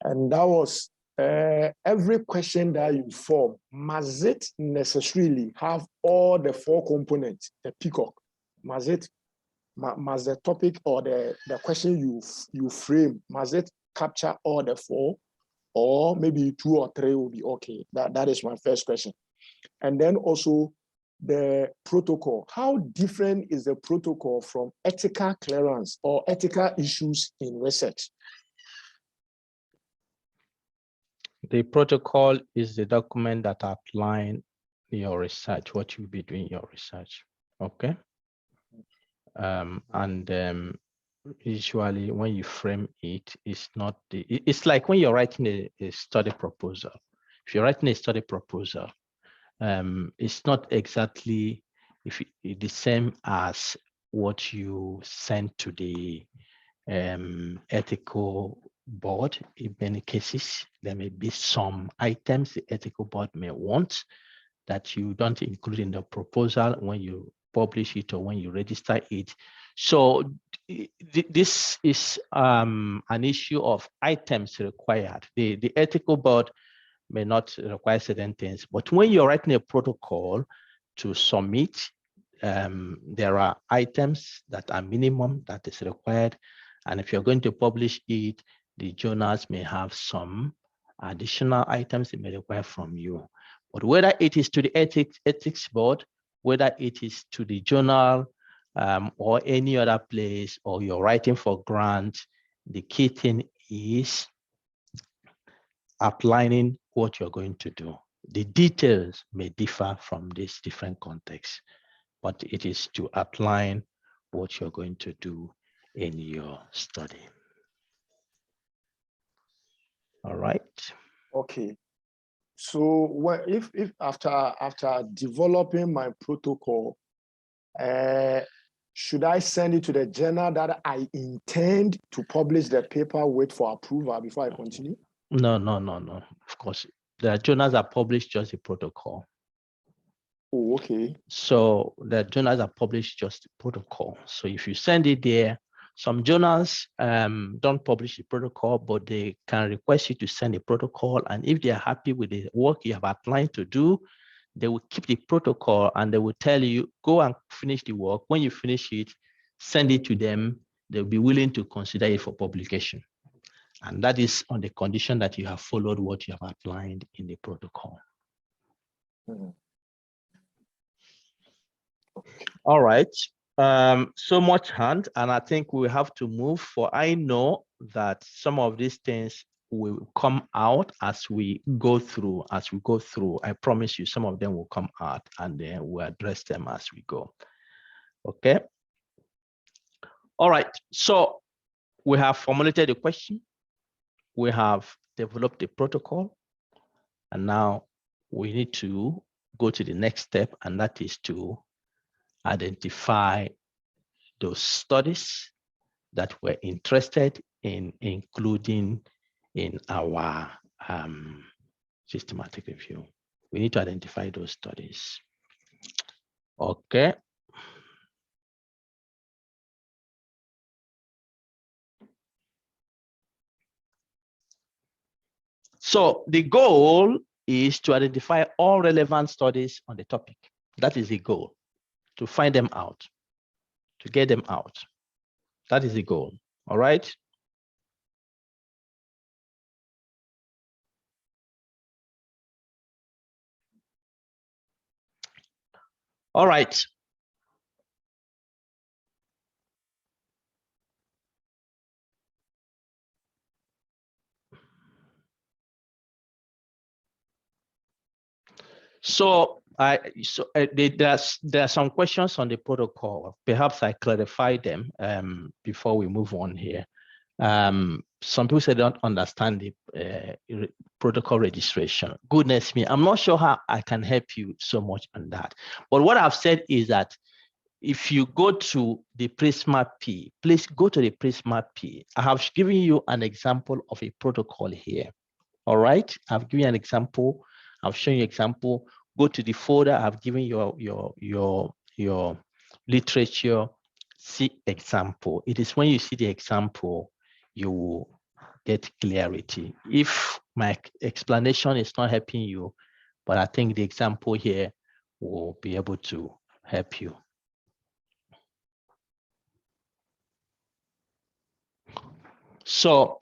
And that was, every question that you form, must it necessarily have all the 4 components, the peacock? Must the topic or the question you frame, must it capture all the 4? Or maybe 2 or 3 will be okay. That is my first question. And then also the protocol. How different is the protocol from ethical clearance or ethical issues in research? The protocol is the document that outlines your research, what you'll be doing your research. Okay. Usually when you frame it, it's like when you're writing a study proposal. If you're writing a study proposal, it's not exactly the same as what you send to the ethical board. In many cases, there may be some items the ethical board may want that you don't include in the proposal when you publish it or when you register it. So this is an issue of items required. The ethical board may not require certain things, but when you're writing a protocol to submit, there are items that are minimum that is required. And if you're going to publish it, the journals may have some additional items it may require from you. But whether it is to the ethics board, whether it is to the journal or any other place, or you're writing for grant, the key thing is outlining what you're going to do. The details may differ from these different contexts, but it is to outline what you're going to do in your study. All right. Okay. So if after developing my protocol, should I send it to the journal that I intend to publish the paper, wait for approval before I continue? No. Of course, the journals are published just the protocol. Oh, okay. So the journals are published just the protocol. So if you send it there, some journals don't publish the protocol, but they can request you to send a protocol. And if they are happy with the work you have outlined to do, they will keep the protocol and they will tell you, go and finish the work. When you finish it, send it to them. They'll be willing to consider it for publication. And that is on the condition that you have followed what you have outlined in the protocol. Mm-hmm. All right. So much hand, and I think we have to move, for I know that some of these things will come out as we go through. I promise you some of them will come out, and then we'll address them as we go. Okay. All right. So we have formulated a question. We have developed a protocol, and now we need to go to the next step, and that is to identify those studies that we're interested in including in our systematic review. We need to identify those studies. Okay. So the goal is to identify all relevant studies on the topic. That is the goal, to find them out, to get them out. That is the goal. All right. All right. So there are some questions on the protocol. Perhaps I clarify them before we move on here. Some people say they don't understand the protocol registration. Goodness me, I'm not sure how I can help you so much on that. But what I've said is that if you go to the Prisma P, please go to the Prisma P. I have given you an example of a protocol here. All right, I've given you an example. I've shown you an example. Go to the folder. I've given your literature. See example. It is when you see the example, you will get clarity. If my explanation is not helping you, but I think the example here will be able to help you. So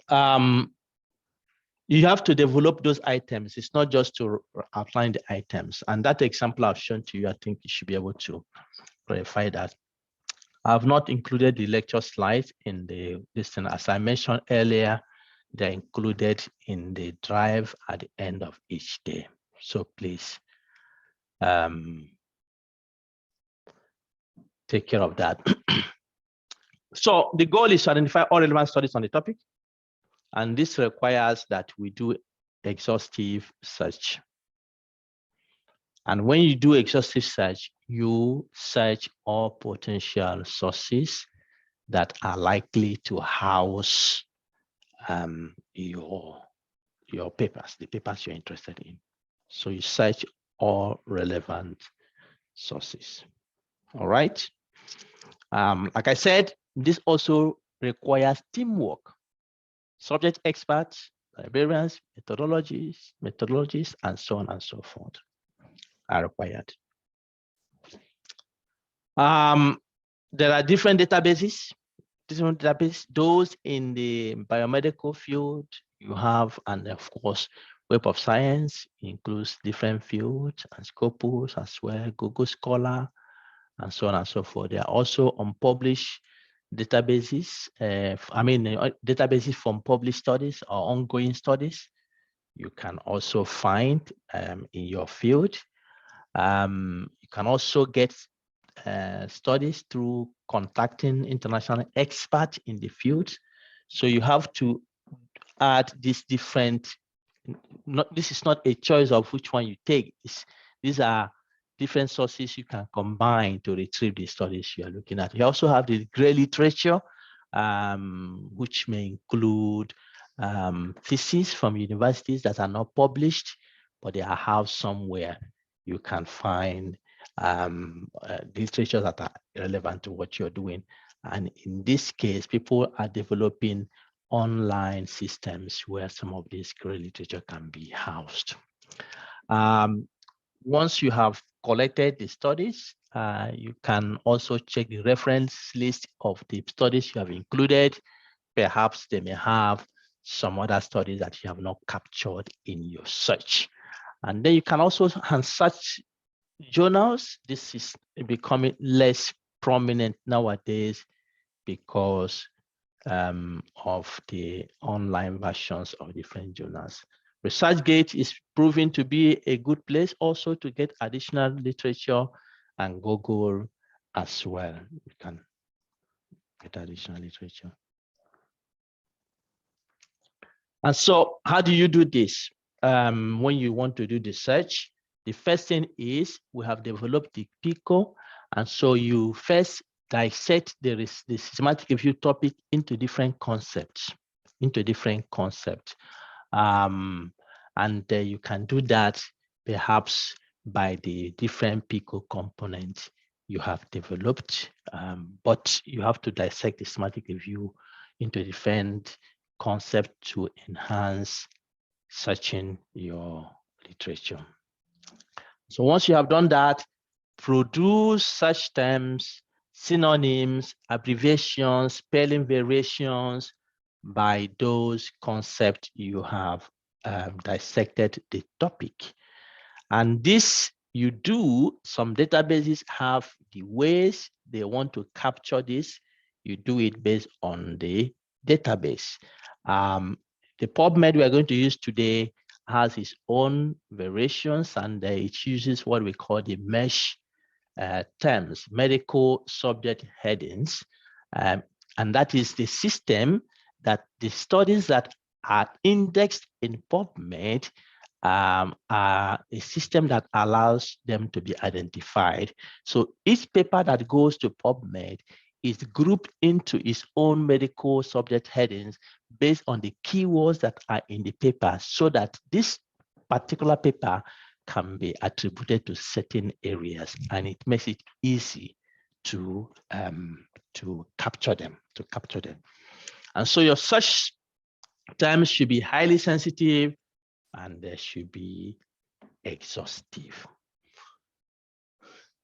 you have to develop those items. It's not just to outline the items. And that example I've shown to you, I think you should be able to clarify that. I've not included the lecture slides in the listen. As I mentioned earlier, they're included in the drive at the end of each day. So please take care of that. So the goal is to identify all relevant studies on the topic. And this requires that we do exhaustive search. And when you do exhaustive search, you search all potential sources that are likely to house your papers, the papers you're interested in. So you search all relevant sources. All right. Like I said, this also requires teamwork. Subject experts, librarians, methodologies, and so on and so forth are required. There are different databases. Those in the biomedical field, you have, and of course, Web of Science includes different fields and Scopus as well, Google Scholar, and so on and so forth. There are also unpublished databases, databases from published studies or ongoing studies. You can also find in your field. You can also get studies through contacting international experts in the field. So you have to add these different, this is not a choice of which one you take. These are different sources you can combine to retrieve the studies you are looking at. You also have the gray literature, which may include theses from universities that are not published, but they are housed somewhere. You can find literature that are relevant to what you're doing. And in this case, people are developing online systems where some of this gray literature can be housed. Once you have collected the studies, you can also check the reference list of the studies you have included. Perhaps they may have some other studies that you have not captured in your search. And then you can also search journals. This is becoming less prominent nowadays because of the online versions of different journals. ResearchGate is proving to be a good place also to get additional literature, and Google as well. You can get additional literature. And so how do you do this? When you want to do the search, the first thing is we have developed the PICO. And so you first dissect the systematic review topic into different concepts, And you can do that perhaps by the different PICO components you have developed, but you have to dissect the systematic review into different concepts to enhance searching your literature. So once you have done that, produce search terms, synonyms, abbreviations, spelling variations by those concepts you have dissected the topic. And this you do, some databases have the ways they want to capture this. You do it based on the database. The PubMed we are going to use today has its own variations, and it uses what we call the mesh terms, medical subject headings. And that is the system that the studies that are indexed in PubMed are a system that allows them to be identified. So each paper that goes to PubMed is grouped into its own medical subject headings based on the keywords that are in the paper, so that this particular paper can be attributed to certain areas, and it makes it easy to capture them. And so your search terms should be highly sensitive, and they should be exhaustive.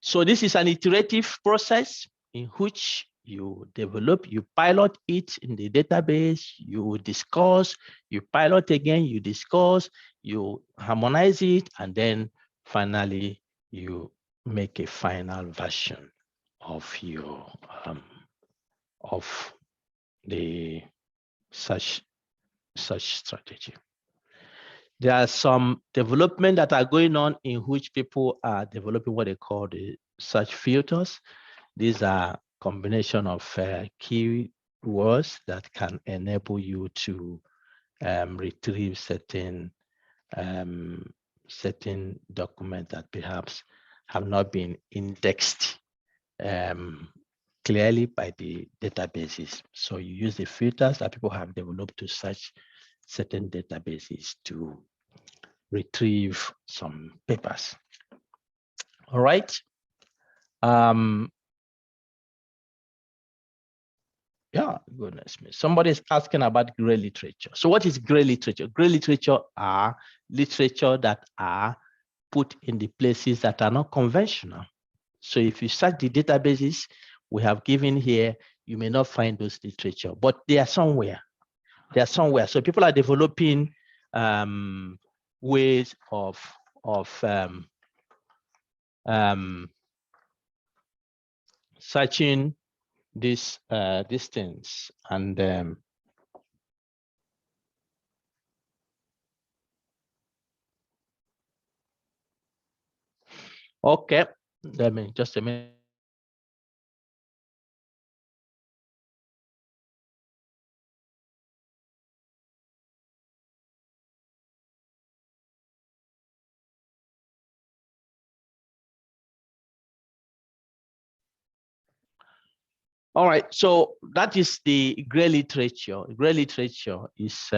So this is an iterative process in which you develop, you pilot it in the database, you discuss, you pilot again, you discuss, you harmonize it, and then finally you make a final version of your of the search strategy. There are some development that are going on in which people are developing what they call the search filters. These are combination of keywords that can enable you to retrieve certain documents that perhaps have not been indexed clearly by the databases. So you use the filters that people have developed to search certain databases to retrieve some papers. All right. Yeah, goodness me. Somebody is asking about gray literature. So what is gray literature? Gray literature are literature that are put in the places that are not conventional. So if you search the databases we have given here, you may not find those literature, but they are somewhere. They are somewhere. So people are developing ways of searching these things, and okay, let me just a minute. All right, so that is the gray literature. Gray literature is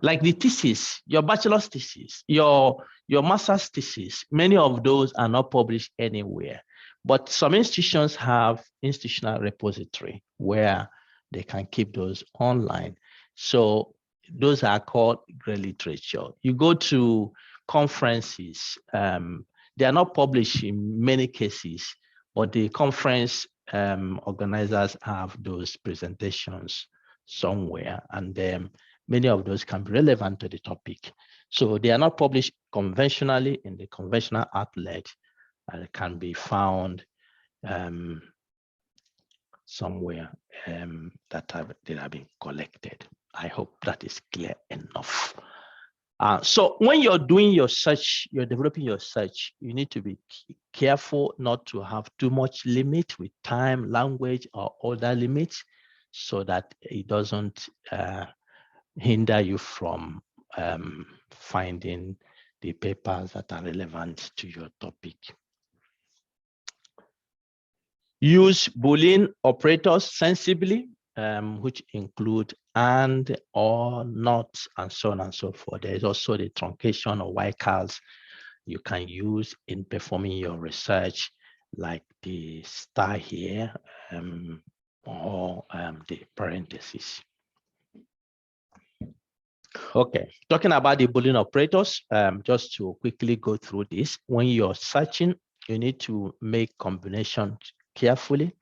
like the thesis, your bachelor's thesis, your master's thesis. Many of those are not published anywhere, but some institutions have institutional repository where they can keep those online. So those are called gray literature. You go to conferences, they are not published in many cases, but the conference organizers have those presentations somewhere, and many of those can be relevant to the topic. So they are not published conventionally in the conventional outlet, and can be found somewhere that have been collected. I hope that is clear enough. So when you're doing your search, you're developing your search, you need to be careful not to have too much limit with time, language, or other limits, so that it doesn't hinder you from finding the papers that are relevant to your topic. Use Boolean operators sensibly, which include and, or, not, and so on and so forth. There is also the truncation or wildcards you can use in performing your research, like the star here, or the parentheses. Okay, talking about the Boolean operators, just to quickly go through this. When you're searching, you need to make combinations carefully.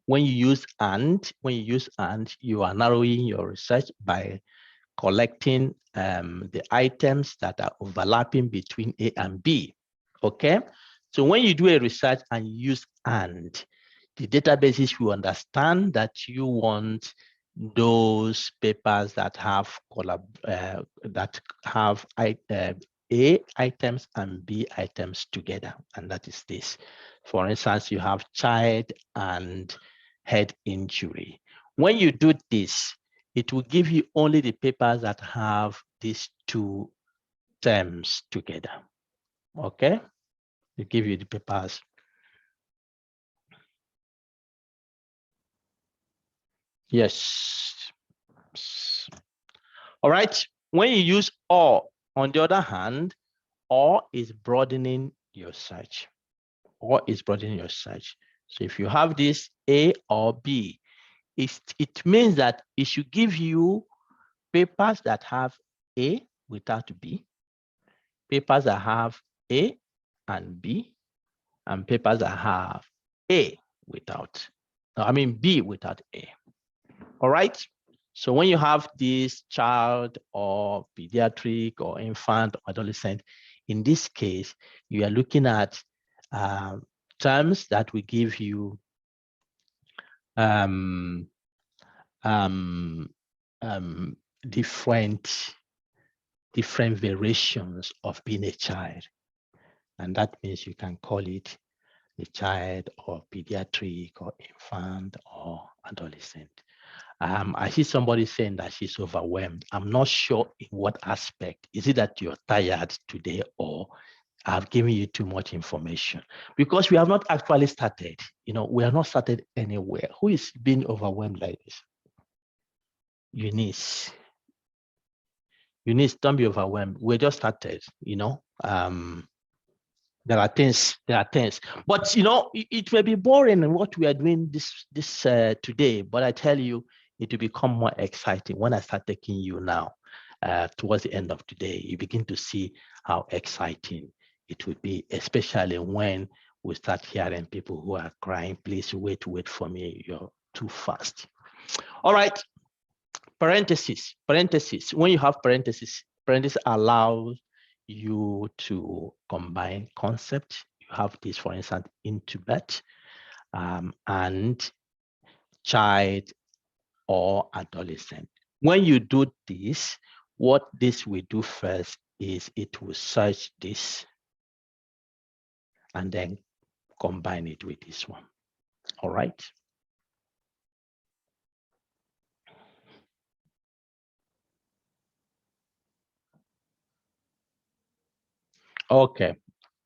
When you use and, you are narrowing your research by collecting the items that are overlapping between A and B. Okay, so when you do a research and you use and, the databases will understand that you want those papers that have A items and B items together, and that is this. For instance, you have child and head injury. When you do this, it will give you only the papers that have these two terms together. Okay, they give you the papers. Yes. All right. When you use or, on the other hand, or is broadening your search. Or is broadening your search. So if you have this A or B, it means that it should give you papers that have A without B, papers that have A and B, and papers that have A without, B without A. All right. So when you have this child or pediatric or infant or adolescent, in this case, you are looking at terms that will give you different variations of being a child. And that means you can call it a child or pediatric or infant or adolescent. I see somebody saying that she's overwhelmed. I'm not sure in what aspect. Is it that you're tired today, or I've given you too much information because we have not actually started. We have not started anywhere. Who is being overwhelmed like this? Eunice, don't be overwhelmed. We just started, there are things, but it may be boring in what we are doing this today, but I tell you, it will become more exciting when I start taking you now towards the end of today. You begin to see how exciting it would be, especially when we start hearing people who are crying, please wait for me, you're too fast. All right, parentheses. When you have parentheses allows you to combine concepts. You have this, for instance, intubate and child or adolescent. When you do this, what this will do first is it will search this and then combine it with this one. All right. Okay,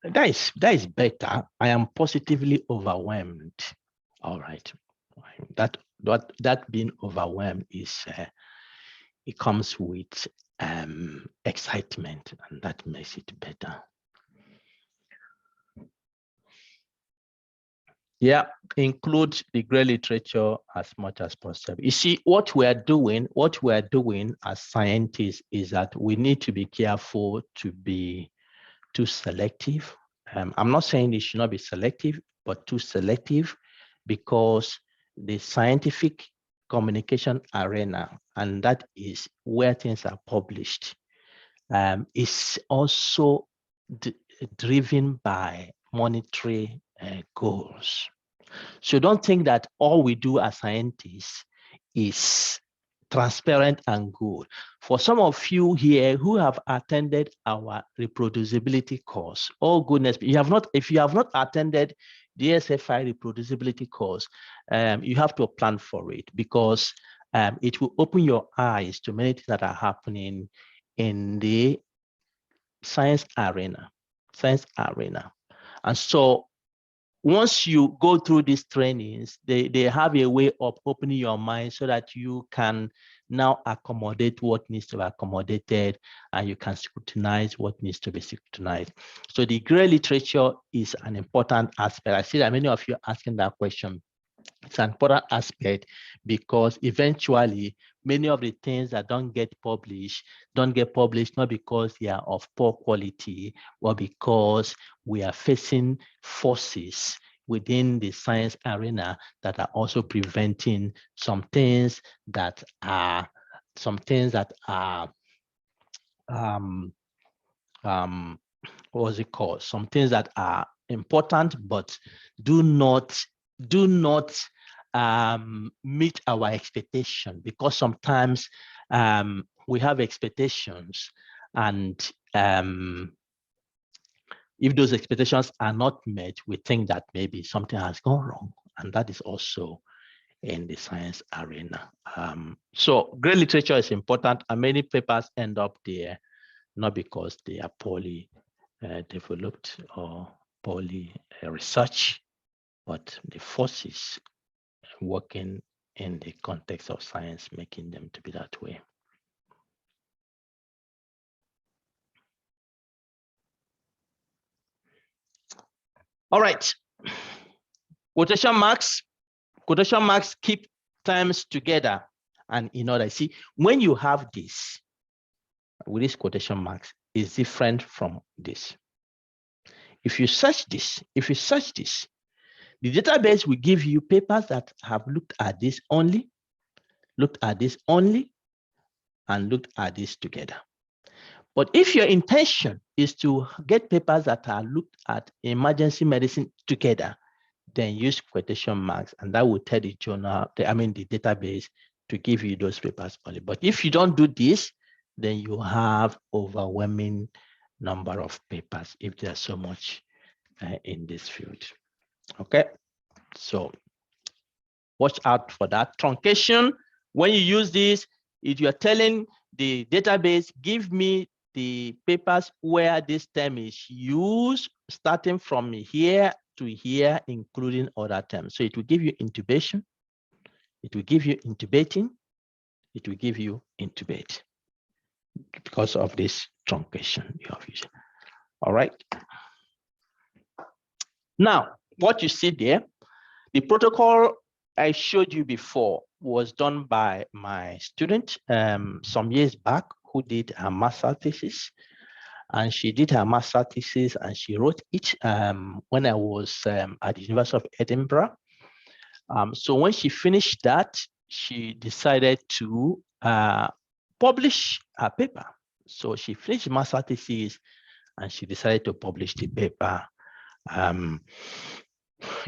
that is better. I am positively overwhelmed. All right, that being overwhelmed is it comes with excitement, and that makes it better. Yeah, include the gray literature as much as possible. You see, what we are doing as scientists is that we need to be careful to be too selective. I'm not saying it should not be selective, but too selective, because the scientific communication arena, and that is where things are published, is also driven by monetary goals. So don't think that all we do as scientists is transparent and good. For some of you here who have attended our reproducibility course, oh goodness, if you have not attended the ASFI reproducibility course, you have to plan for it, because it will open your eyes to many things that are happening in the science arena. And so once you go through these trainings, they have a way of opening your mind so that you can now accommodate what needs to be accommodated, and you can scrutinize what needs to be scrutinized. So the gray literature is an important aspect. I see that many of you are asking that question. It's an important aspect because eventually many of the things that don't get published not because they are of poor quality, or because we are facing forces within the science arena that are also preventing some things that are what's it called? Some things that are important but do not meet our expectation, because sometimes we have expectations, and if those expectations are not met, we think that maybe something has gone wrong, and that is also in the science arena. So gray literature is important, and many papers end up there not because they are poorly developed or poorly researched, but the forces working in the context of science making them to be that way. All right, quotation marks keep terms together and in order. See, when you have this with these quotation marks, is different from this. If you search this, the database will give you papers that have looked at this only, and looked at this together. But if your intention is to get papers that are looked at emergency medicine together, then use quotation marks, and that will tell the journal, the database, to give you those papers only. But if you don't do this, then you have overwhelming number of papers if there's so much in this field. Okay, so watch out for that truncation. When you use this, if you're telling the database, give me the papers where this term is used, starting from here to here, including other terms. So it will give you intubation, it will give you intubating, it will give you intubate because of this truncation you have used. All right. Now, what you see there, the protocol I showed you before was done by my student some years back who did her master thesis. And she did her master thesis and she wrote it when I was at the University of Edinburgh. So when she finished that, she decided to publish her paper. So she finished master thesis and she decided to publish the paper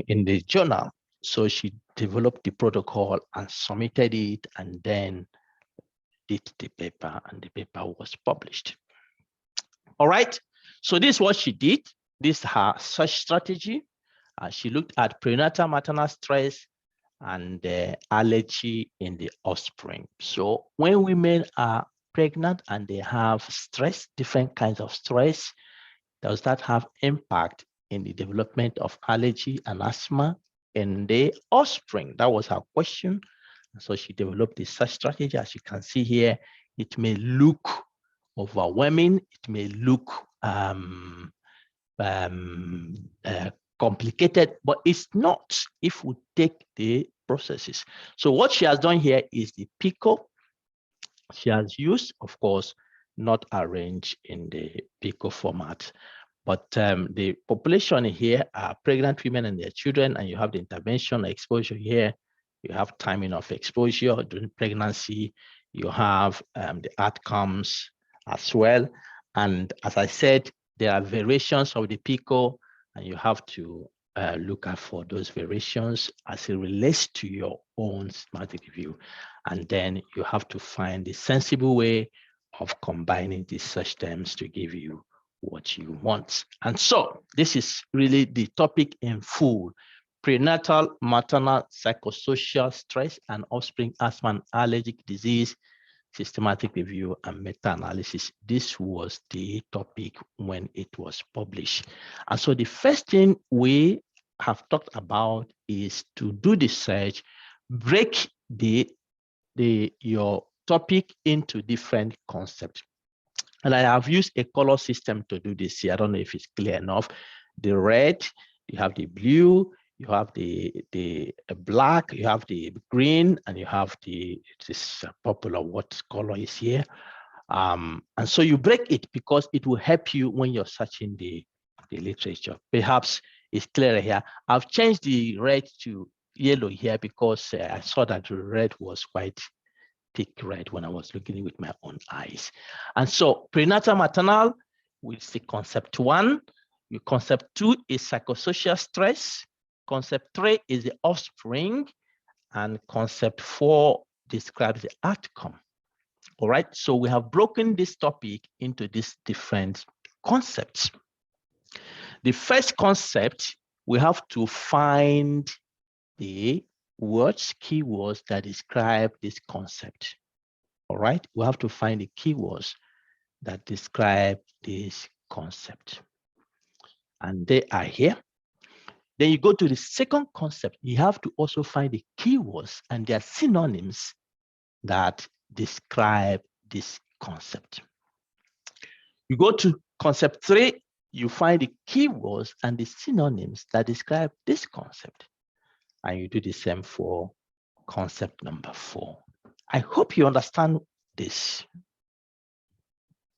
in the journal. So she developed the protocol and submitted it and then did the paper, and the paper was published. All right, so this is what she did. This is her search strategy. She looked at prenatal maternal stress and allergy in the offspring. So when women are pregnant and they have stress, different kinds of stress, does that have impact in the development of allergy and asthma in the offspring? That was her question. So she developed this search strategy. As you can see here, it may look overwhelming, it may look complicated, but it's not if we take the processes. So what she has done here is the PICO. She has used, of course, not arranged in the PICO format, but the population here are pregnant women and their children, and you have the intervention exposure here. You have timing of exposure during pregnancy. You have the outcomes as well. And as I said, there are variations of the PICO, and you have to look out for those variations as it relates to your own schematic review. And then you have to find the sensible way of combining these search terms to give you what you want. And so this is really the topic in full: prenatal, maternal, psychosocial stress, and offspring asthma and allergic disease, systematic review and meta-analysis. This was the topic when it was published. And so the first thing we have talked about is to do the search, break your topic into different concepts. And I have used a color system to do this here. I don't know if it's clear enough. The red, you have the blue, you have the black, you have the green, and you have this purple, or what color is here. And so you break it because it will help you when you're searching the literature. Perhaps it's clearer here. I've changed the red to yellow here because I saw that the red was quite thick red when I was looking with my own eyes. And so prenatal maternal, we see concept 1. Concept 2 is psychosocial stress. Concept 3 is the offspring. And concept 4 describes the outcome. All right, so we have broken this topic into these different concepts. The first concept, we have to find the words, keywords that describe this concept. All right, we have to find the keywords that describe this concept. And they are here. Then you go to the second concept. You have to also find the keywords and their synonyms that describe this concept. You go to concept 3, you find the keywords and the synonyms that describe this concept. And you do the same for concept number 4. I hope you understand this.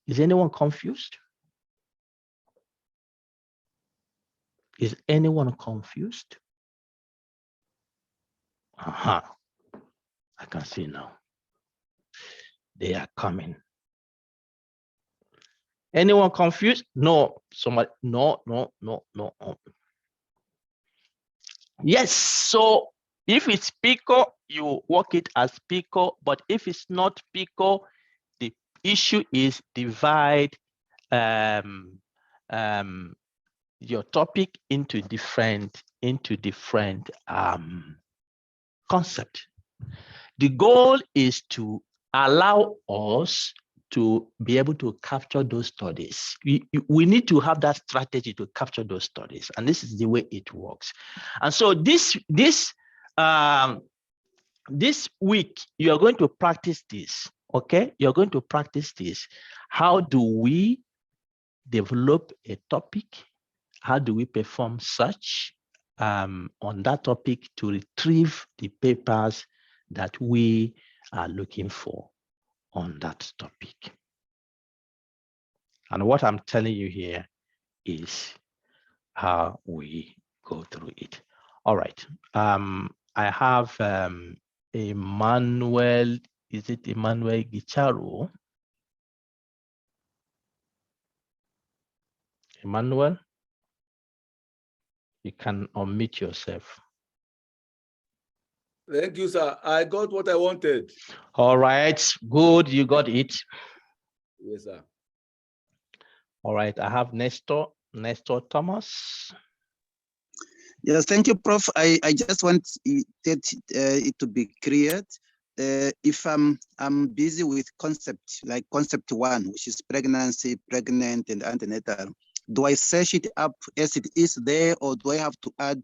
Is anyone confused? Is anyone confused? I can see now. They are coming. Anyone confused? No. Somebody, no. Yes, so if it's PICO, you work it as PICO, but if it's not PICO, the issue is divide your topic into different concepts. The goal is to allow us to be able to capture those studies. We need to have that strategy to capture those studies, and this is the way it works. And so this week, you are going to practice this, okay? You're going to practice this. How do we develop a topic? How do we perform search on that topic to retrieve the papers that we are looking for on that topic? And what I'm telling you here is how we go through it. All right. I have Emmanuel. Is it Emmanuel Gicharo? Emmanuel, you can unmute yourself. Thank you, sir. I got what I wanted. All right, good. You got it. Yes, sir. All right. I have Nestor Thomas. Yes, thank you, Prof. I just want it to be clear. If I'm busy with concept, like concept 1, which is pregnancy, pregnant, and antenatal, do I search it up as it is there, or do I have to add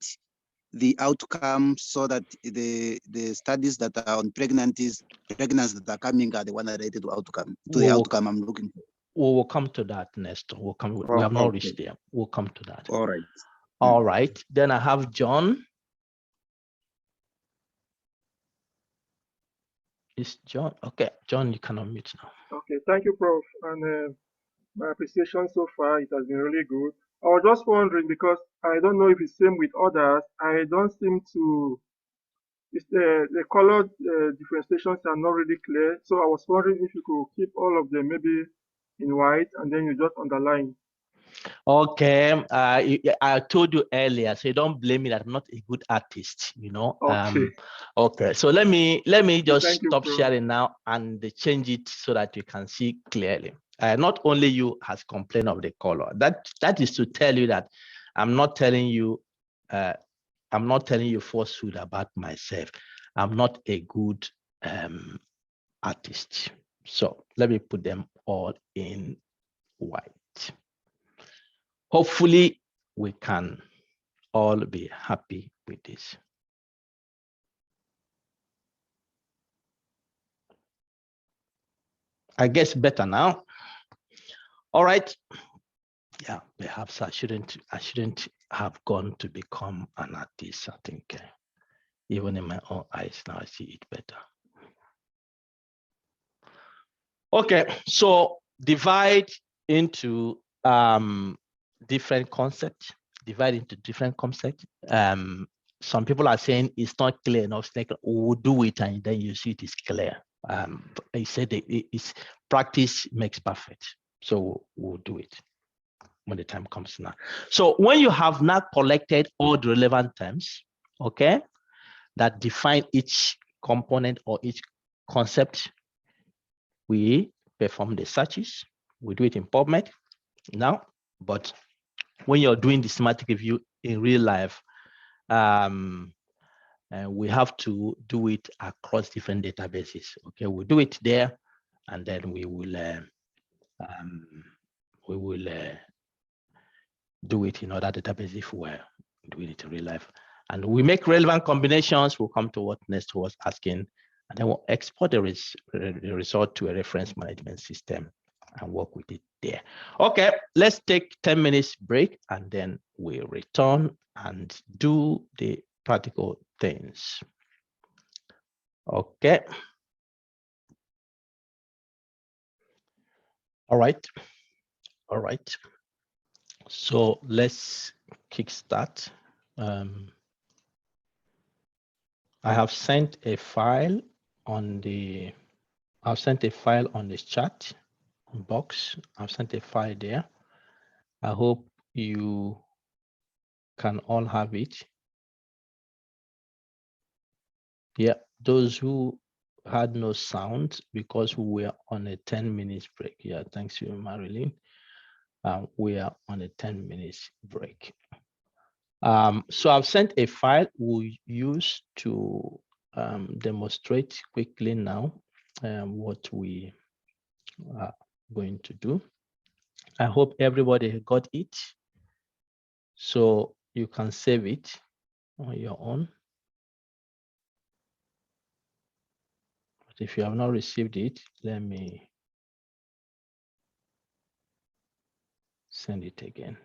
the outcome so that the studies that are on pregnancy that are coming are the one related to outcome, the outcome I'm looking for? We will come to that, Nestor. We'll come. We have not reached there. We'll come to that. All right. All right. Then I have John. Is John? Okay, John, you can unmute now. Okay, thank you, Prof. And my appreciation so far, it has been really good. I was just wondering, because I don't know if it's same with others, I don't seem to, the color differentiations are not really clear. So I was wondering if you could keep all of them maybe in white and then you just underline. Okay, I told you earlier, so you don't blame me that I'm not a good artist, you know. Okay. Okay, so let me just stop Prof. sharing now and change it so that you can see clearly. Not only you has complained of the color. That is to tell you that I'm not telling you falsehood about myself. I'm not a good artist. So let me put them all in white. Hopefully, we can all be happy with this. I guess better now. All right. Yeah, perhaps I shouldn't have gone to become an artist. I think even in my own eyes now I see it better. Okay, so divide into different concepts. Divide into different concepts. Some people are saying it's not clear enough. It's like, we'll do it and then you see it is clear. I said it's practice makes perfect. So we'll do it when the time comes now. So when you have now collected all the relevant terms, okay, that define each component or each concept, we perform the searches. We do it in PubMed now, but when you're doing the schematic review in real life, we have to do it across different databases. Okay, we'll do it there, and then we will do it in other databases if we're doing it in real life. And we make relevant combinations. We'll come to what Nestor was asking, and then we'll export the result to a reference management system and work with it there. Okay, let's take 10 minutes break, and then we return and do the practical things. Okay. All right. All right. So let's kickstart. I have sent a file on the chat box. I've sent a file there. I hope you can all have it. Yeah, those who had no sound because we were on a 10 minutes break. Yeah, thanks to you, Marilyn. We are on a 10 minutes break. So I've sent a file we use to demonstrate quickly now what we are going to do. I hope everybody got it, so you can save it on your own. But if you have not received it, let me send it again.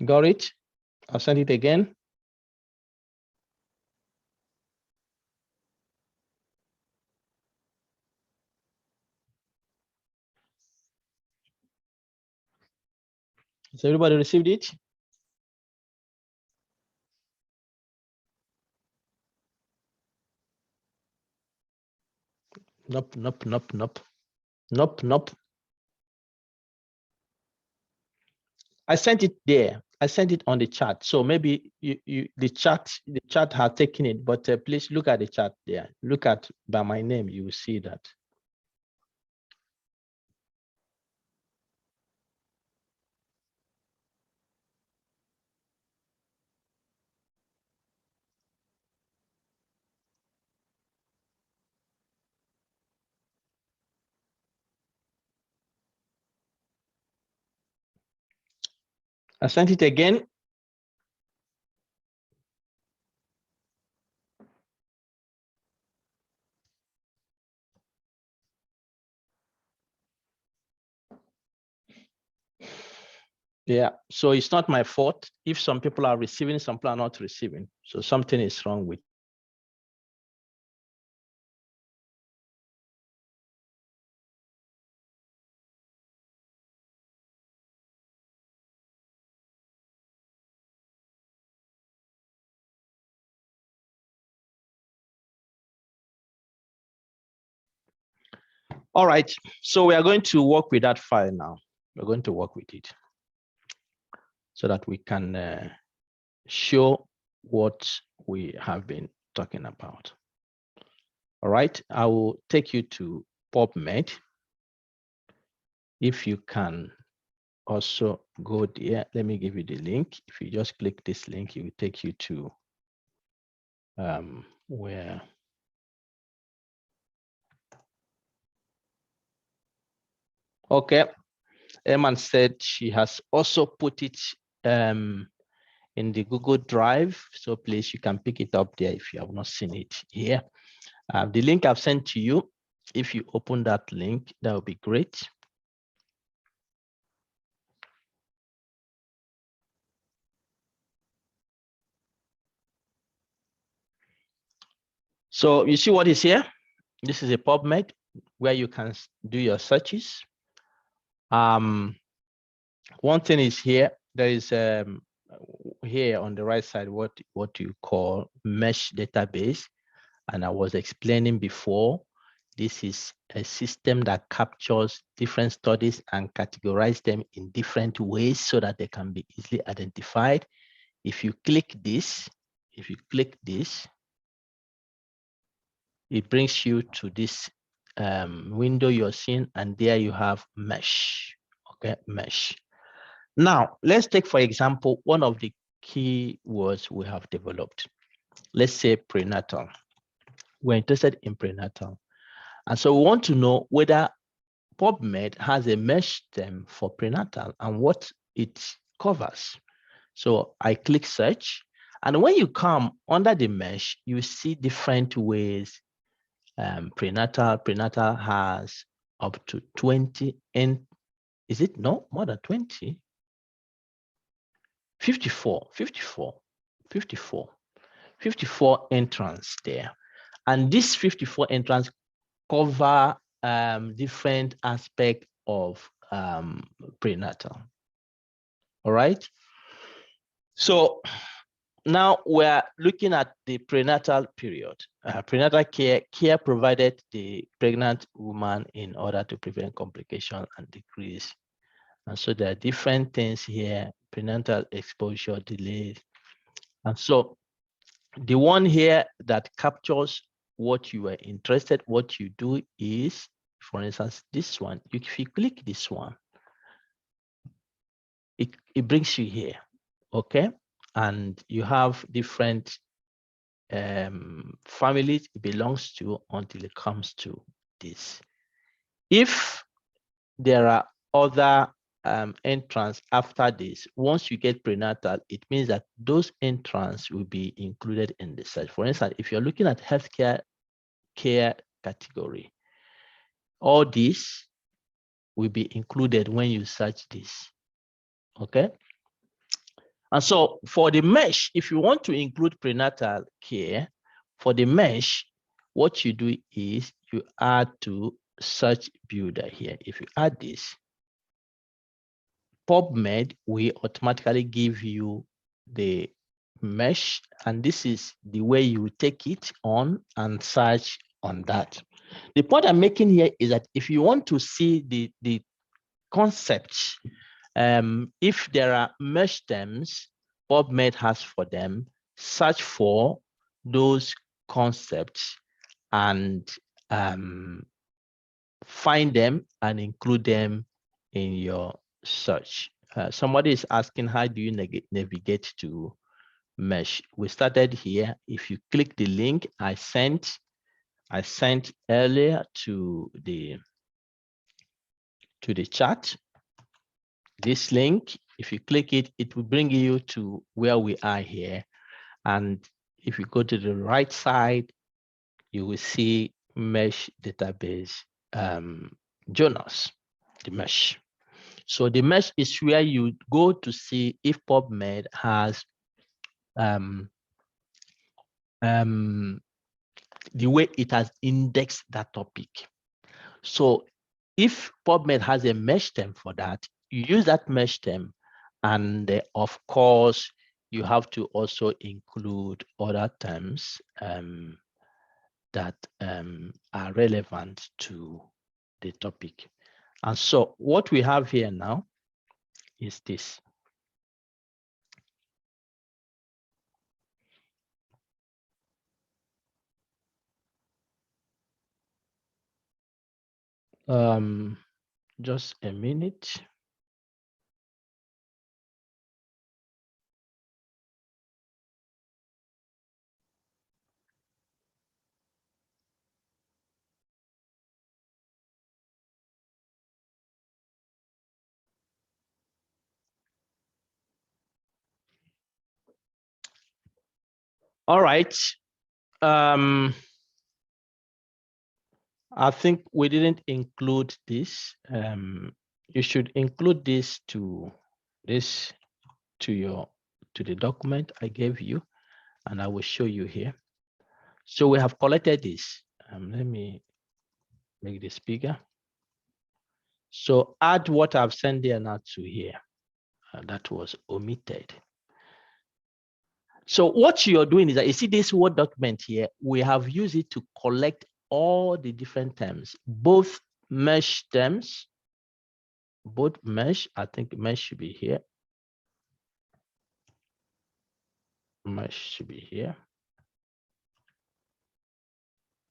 Got it? I'll send it again. Has everybody received it? Nope, nope, nope, nope. Nope, nope. I sent it there. I sent it on the chat. So maybe the chat has taken it, but please look at the chat there. Look at by my name, you will see that. I sent it again. Yeah, so it's not my fault if some people are receiving, some people are not receiving. So something is wrong with. All right, so we are going to work with that file now. We're going to work with it so that we can show what we have been talking about. All right, I will take you to PubMed. If you can also go there, let me give you the link. If you just click this link, it will take you to where. Okay, Eman said she has also put it in the Google Drive. So please, you can pick it up there if you have not seen it here. The link I've sent to you, if you open that link, that would be great. So you see what is here? This is a PubMed where you can do your searches. One thing is here, there is here on the right side what you call mesh database. And I was explaining before, this is a system that captures different studies and categorize them in different ways so that they can be easily identified. If you click this, it brings you to this window you're seeing, and there you have mesh. Okay, mesh. Now, let's take, for example, one of the key words we have developed. Let's say prenatal. We're interested in prenatal. And so we want to know whether PubMed has a mesh term for prenatal and what it covers. So I click search. And when you come under the mesh, you see different ways prenatal has up to 20, and is it no more than 20? 54 entrants there. And this 54 entrants cover different aspects of prenatal. All right. So now we're looking at the prenatal period. Prenatal care provided the pregnant woman in order to prevent complication and decrease. And so there are different things here, prenatal exposure, delays. And so the one here that captures what you are interested, what you do is, for instance, this one. If you click this one, it brings you here, okay? And you have different families it belongs to until it comes to this. If there are other entrants after this, once you get prenatal, it means that those entrants will be included in the search. For instance, if you're looking at healthcare care category, all this will be included when you search this, okay? And so for the mesh, if you want to include prenatal care, for the mesh, what you do is you add to search builder here. If you add this, PubMed will automatically give you the mesh, and this is the way you take it on and search on that. The point I'm making here is that if you want to see the concepts, if there are mesh terms, PubMed has for them, search for those concepts and find them and include them in your search. Somebody is asking, how do you navigate to mesh? We started here. If you click the link I sent earlier to the chat, this link, if you click it, it will bring you to where we are here. And if you go to the right side, you will see mesh database journals, the mesh. So the mesh is where you go to see if PubMed has the way it has indexed that topic. So if PubMed has a mesh term for that, you use that mesh term, and of course, you have to also include other terms that are relevant to the topic. And so what we have here now is this. Just a minute. All right. I think we didn't include this. You should include this to the document I gave you, and I will show you here. So we have collected this. Let me make this bigger. So add what I've sent there now to here. That was omitted. So what you're doing is that you see this Word document here, we have used it to collect all the different terms, both mesh terms, both mesh, I think mesh should be here. Mesh should be here.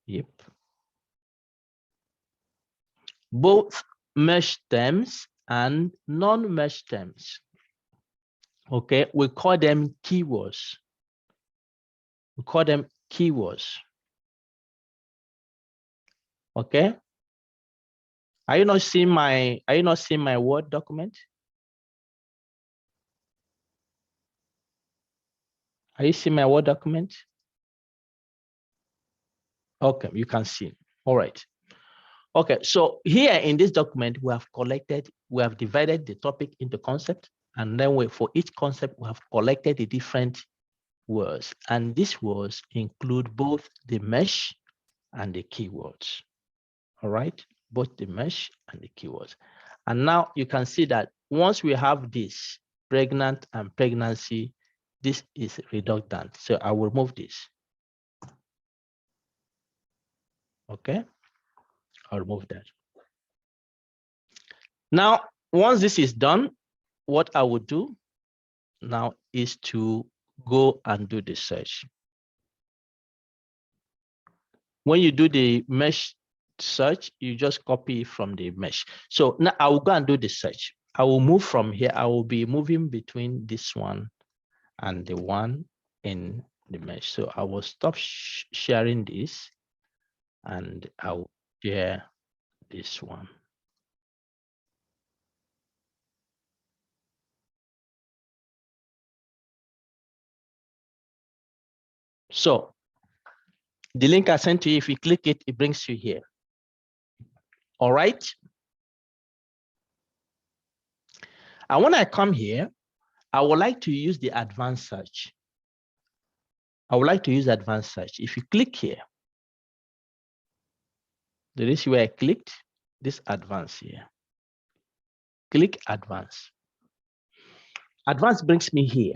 Yep. Both mesh terms and non-mesh terms. Okay, we call them keywords. We call them keywords. Okay. Are you not seeing my Word document? Are you seeing my Word document? Okay, you can see. All right. Okay, so here in this document, we have divided the topic into concepts, and then for each concept, we have collected the different words, and these words include both the mesh and the keywords. All right, both the mesh and the keywords. And now you can see that once we have this pregnant and pregnancy, this is redundant. So I will remove this. Okay, I'll remove that. Now, once this is done, what I would do now is to go and do the search. When you do the mesh search, you just copy from the mesh. So now I will go and do the search. I will move from here. I will be moving between this one and the one in the mesh. So I will stop sharing this and I will share this one. So the link I sent to you, if you click it, it brings you here. All right. And when I come here, I would like to use the advanced search. I would like to use advanced search. If you click here, there is where I clicked this advanced here. Click advanced. Advanced brings me here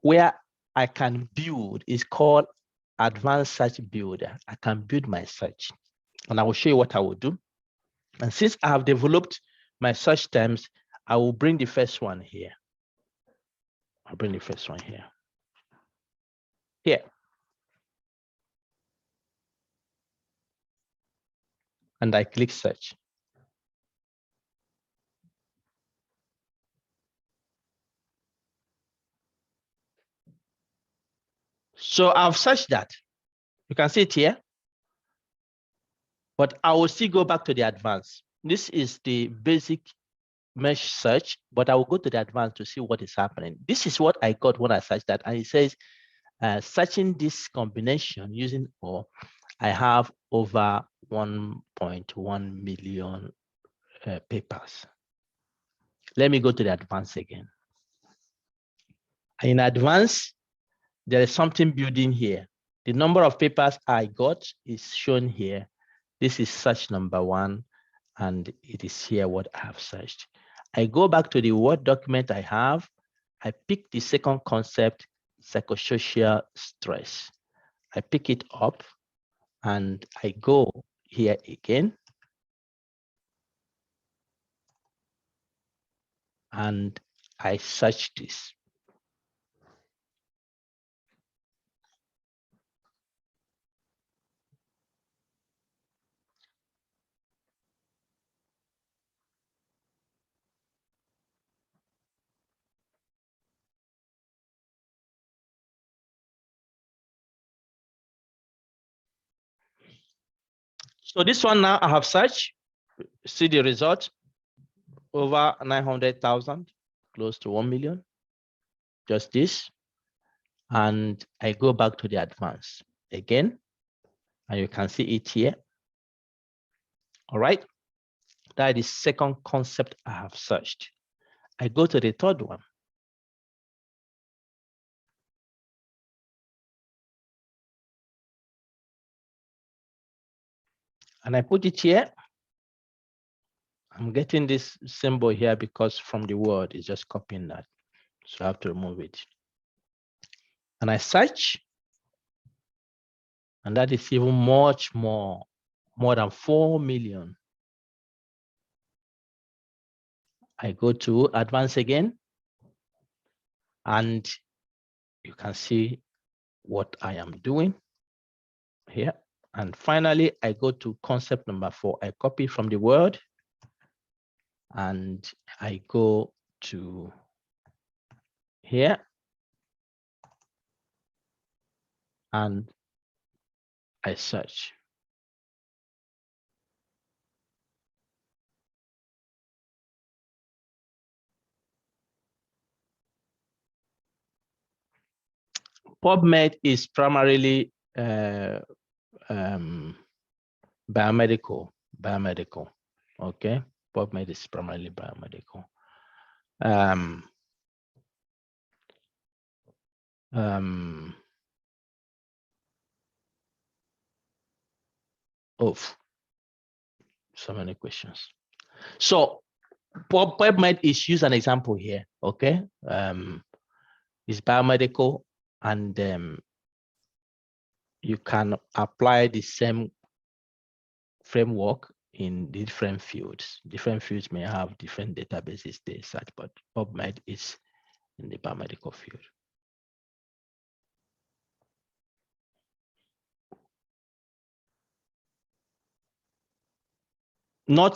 where I can build. It's called advanced search builder. I can build my search and I will show you what I will do. And since I have developed my search terms, I will bring the first one here. I'll bring the first one here. Here. And I click search. So I've searched that. You can see it here. But I will still go back to the advanced. This is the basic mesh search, but I will go to the advanced to see what is happening. This is what I got when I searched that. And it says, searching this combination using OR, I have over 1.1 million papers. Let me go to the advanced again. In advanced, there is something building here. The number of papers I got is shown here. This is search number 1, and it is here what I have searched. I go back to the Word document I have. I pick the second concept, psychosocial stress. I pick it up and I go here again. And I search this. So this one now I have searched, see the result, over 900,000, close to 1 million, just this. And I go back to the advanced again, and you can see it here. All right, that is the second concept I have searched. I go to the third one. And I put it here. I'm getting this symbol here because from the word it's just copying that. So I have to remove it. And I search. And that is even much more than 4 million. I go to advanced again. And you can see what I am doing here. And finally, I go to concept number 4. I copy from the word and I go to here and I search. PubMed is primarily biomedical. Okay, PubMed is primarily biomedical. Oh, so many questions. So PubMed is use an example here. Okay, it's biomedical, and you can apply the same framework in different fields. Different fields may have different databases they search, but PubMed is in the biomedical field. there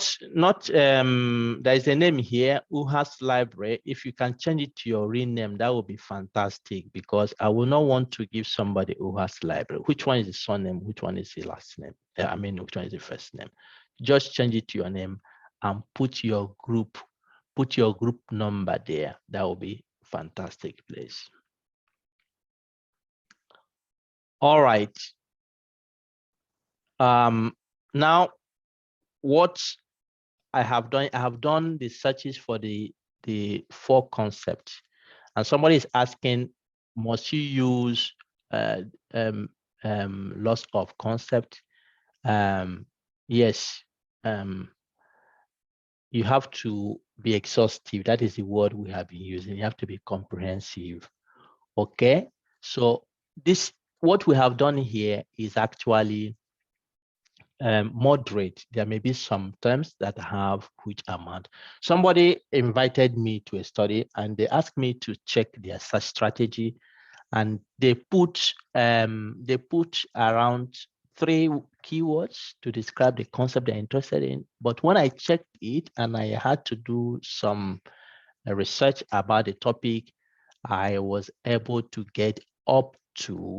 is a name here, UHAS library. If you can change it to your real name, that would be fantastic, because I will not want to give somebody UHAS library. Which one is the surname? Which one is the last name? I mean, which one is the first name? Just change it to your name and put your group number there. That will be fantastic, please. All right. Now, what I have done the searches for the 4 concepts, and somebody is asking, must you use loss of concept? Yes, you have to be exhaustive. That is the word we have been using. You have to be comprehensive. Okay, so what we have done here is actually moderate. There may be some terms that have huge amount. Somebody invited me to a study and they asked me to check their search strategy, and they put around 3 keywords to describe the concept they're interested in. But when I checked it and I had to do some research about the topic, I was able to get up to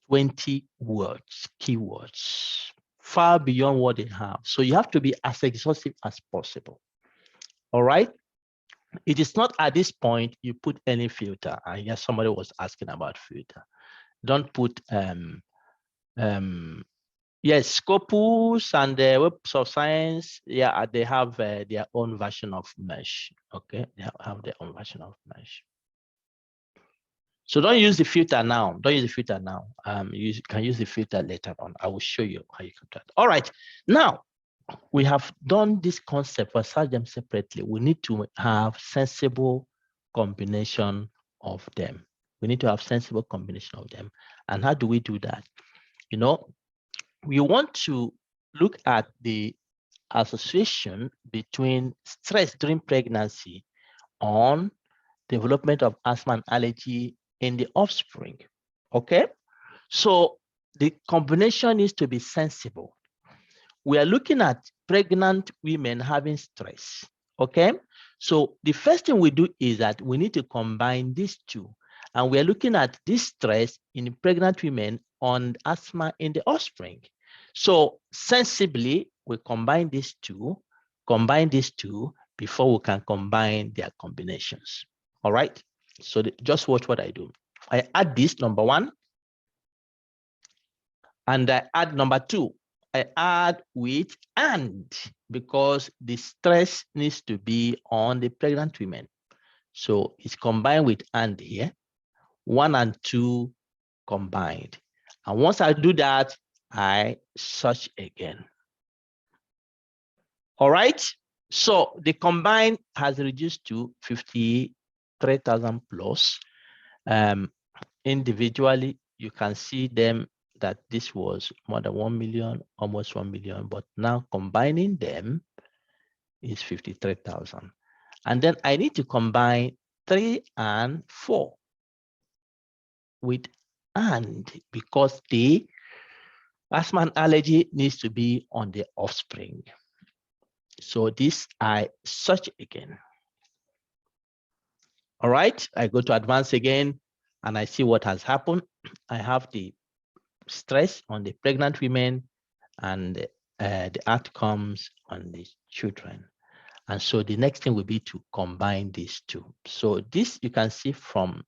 20 keywords, far beyond what they have. So you have to be as exhaustive as possible. All right. It is not at this point you put any filter. I guess somebody was asking about filter. Don't put yes, Scopus and the Webs of Science, yeah, they have their own version of mesh. Okay, they have their own version of mesh. So don't use the filter now. Don't use the filter now. You can use the filter later on. I will show you how you can do it. All right. Now we have done this concept, but search them separately. We need to have sensible combination of them. We need to have sensible combination of them. And how do we do that? You know, we want to look at the association between stress during pregnancy on development of asthma and allergy in the offspring. Okay, so the combination needs to be sensible. We are looking at pregnant women having stress. Okay, so the first thing we do is that we need to combine these two, and we are looking at this stress in pregnant women on asthma in the offspring. So sensibly, we combine these two before we can combine their combinations. All right, so just watch what I do. I add this number 1, and I add number 2. I add with and, because the stress needs to be on the pregnant women. So it's combined with and here, 1 and 2 combined. And once I do that, I search again. All right, so the combined has reduced to 53,000 plus. Individually, you can see them that this was more than 1 million, almost 1 million, but now combining them is 53,000. And then I need to combine 3 and 4 with and, because the asthma and allergy needs to be on the offspring. So this I search again. All right, I go to advanced again and I see what has happened. I have the stress on the pregnant women and the outcomes on the children. And so the next thing will be to combine these two. So this you can see from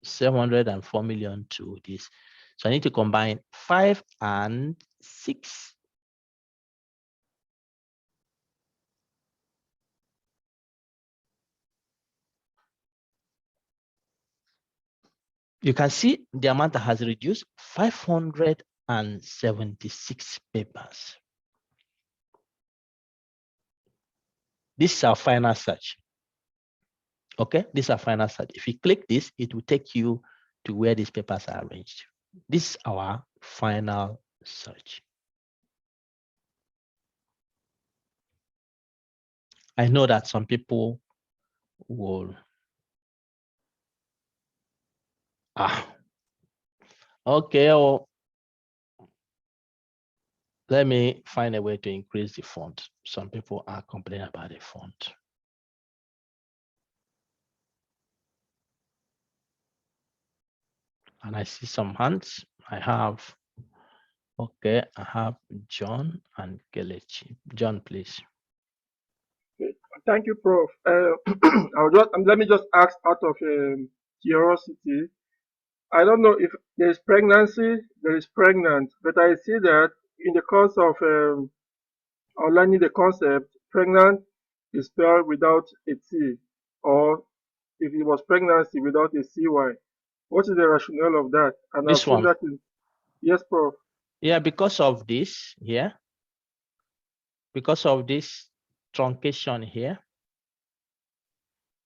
704 million to this. So I need to combine 5 and 6. You can see the amount that has reduced, 576 papers. This is our final search. Okay, this is our final search. If you click this, it will take you to where these papers are arranged. This is our final search. I know that some people will, okay, Let me find a way to increase the font. Some people are complaining about the font. And I see some hands. I have John and Kelechi. John, please. Okay. Thank you, Prof. Let me just ask out of curiosity. I don't know if there is pregnancy, there is pregnant, but I see that in the course of learning the concept, pregnant is spelled without a T, or if it was pregnancy without a CY. What is the rationale of that? And This I've seen one. that in, yes, Prof. Yeah, because of this here, because of this truncation here,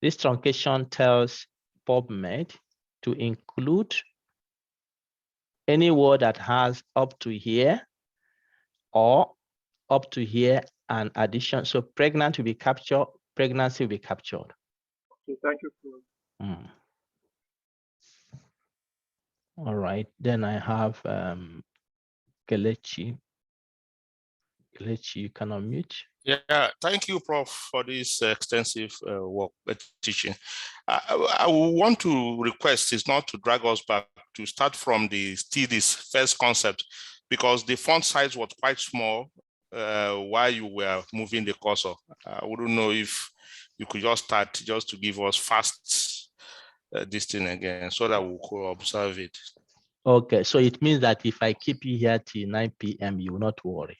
this truncation tells PubMed to include any word that has up to here or up to here and addition. So pregnant will be captured, pregnancy will be captured. Okay, thank you, Prof. All right, then I have Kelechi. Kelechi, you can unmute. Yeah, thank you, Prof, for this extensive work teaching. I want to request is not to drag us back, to start from this first concept, because the font size was quite small while you were moving the cursor. I wouldn't know if you could just start just to give us fast this thing again so that we could observe it. Okay, so it means that if I keep you here till 9 p.m., you will not worry.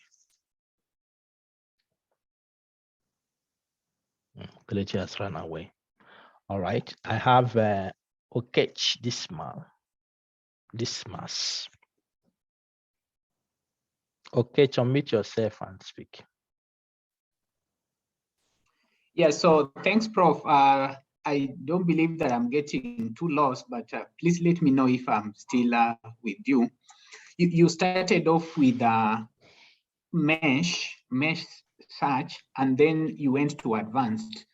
Kelechi has run away. All right, I have Okech Dismas. Okay, unmute yourself and speak. Yeah, so thanks, Prof. I don't believe that I'm getting too lost, but please let me know if I'm still with you. You started off with mesh search, and then you went to advanced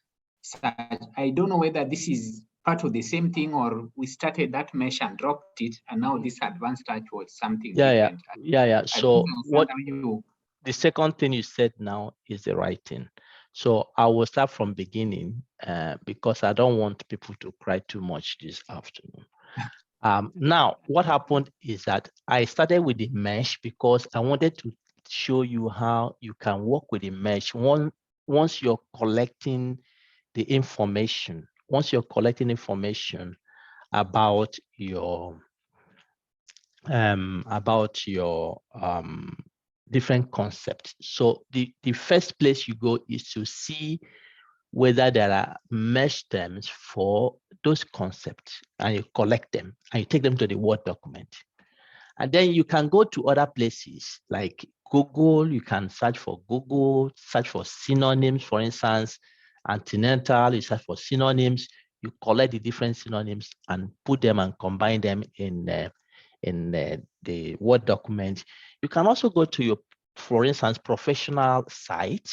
search. I don't know whether this is part of the same thing, or we started that mesh and dropped it, and now this advanced search was something different. Yeah. So what the second thing you said now is the right thing. So I will start from beginning because I don't want people to cry too much this afternoon. Now, what happened is that I started with the mesh because I wanted to show you how you can work with the mesh. Once you're collecting the information, about your different concepts. So the first place you go is to see whether there are mesh terms for those concepts, and you collect them and you take them to the Word document. And then you can go to other places like Google. You can search for Google, search for synonyms, for instance, antenatal, you search for synonyms, you collect the different synonyms and put them and combine them in the Word document. You can also go to your, for instance, professional site.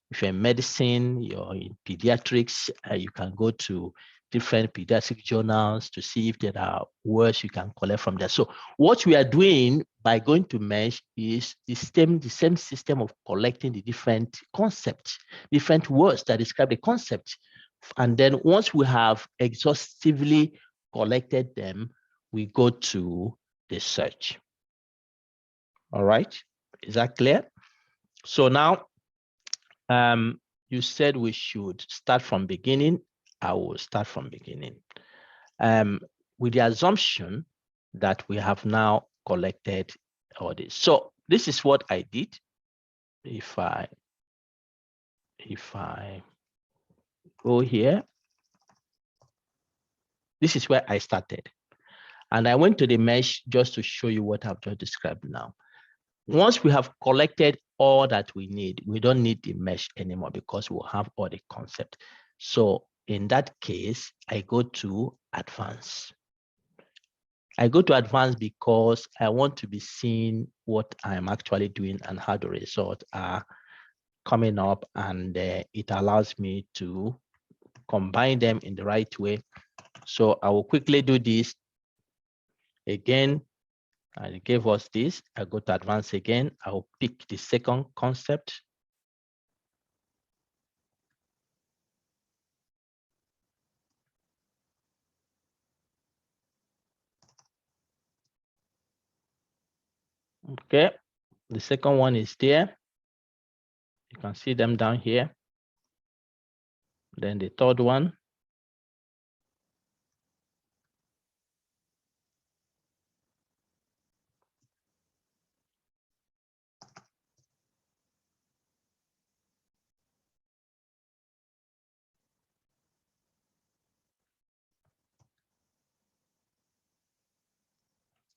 If you're in medicine, you're in pediatrics, you can go to different pediatric journals to see if there are words you can collect from there. So what we are doing by going to mesh is the same system of collecting the different concepts, different words that describe the concept. And then once we have exhaustively collected them, we go to the search. All right, is that clear? So now, you said we should start from beginning. I will start from beginning. With the assumption that we have now collected all this. So this is what I did. If I go here, this is where I started. And I went to the mesh just to show you what I've just described now. Once we have collected all that we need, we don't need the mesh anymore because we'll have all the concept. So in that case, I go to advanced. I go to advanced because I want to be seeing what I'm actually doing and how the results are coming up, and it allows me to combine them in the right way. So I will quickly do this again. And it gave us this. I go to advanced again. I'll pick the second concept. Okay, the second one is there. You can see them down here. Then the third one.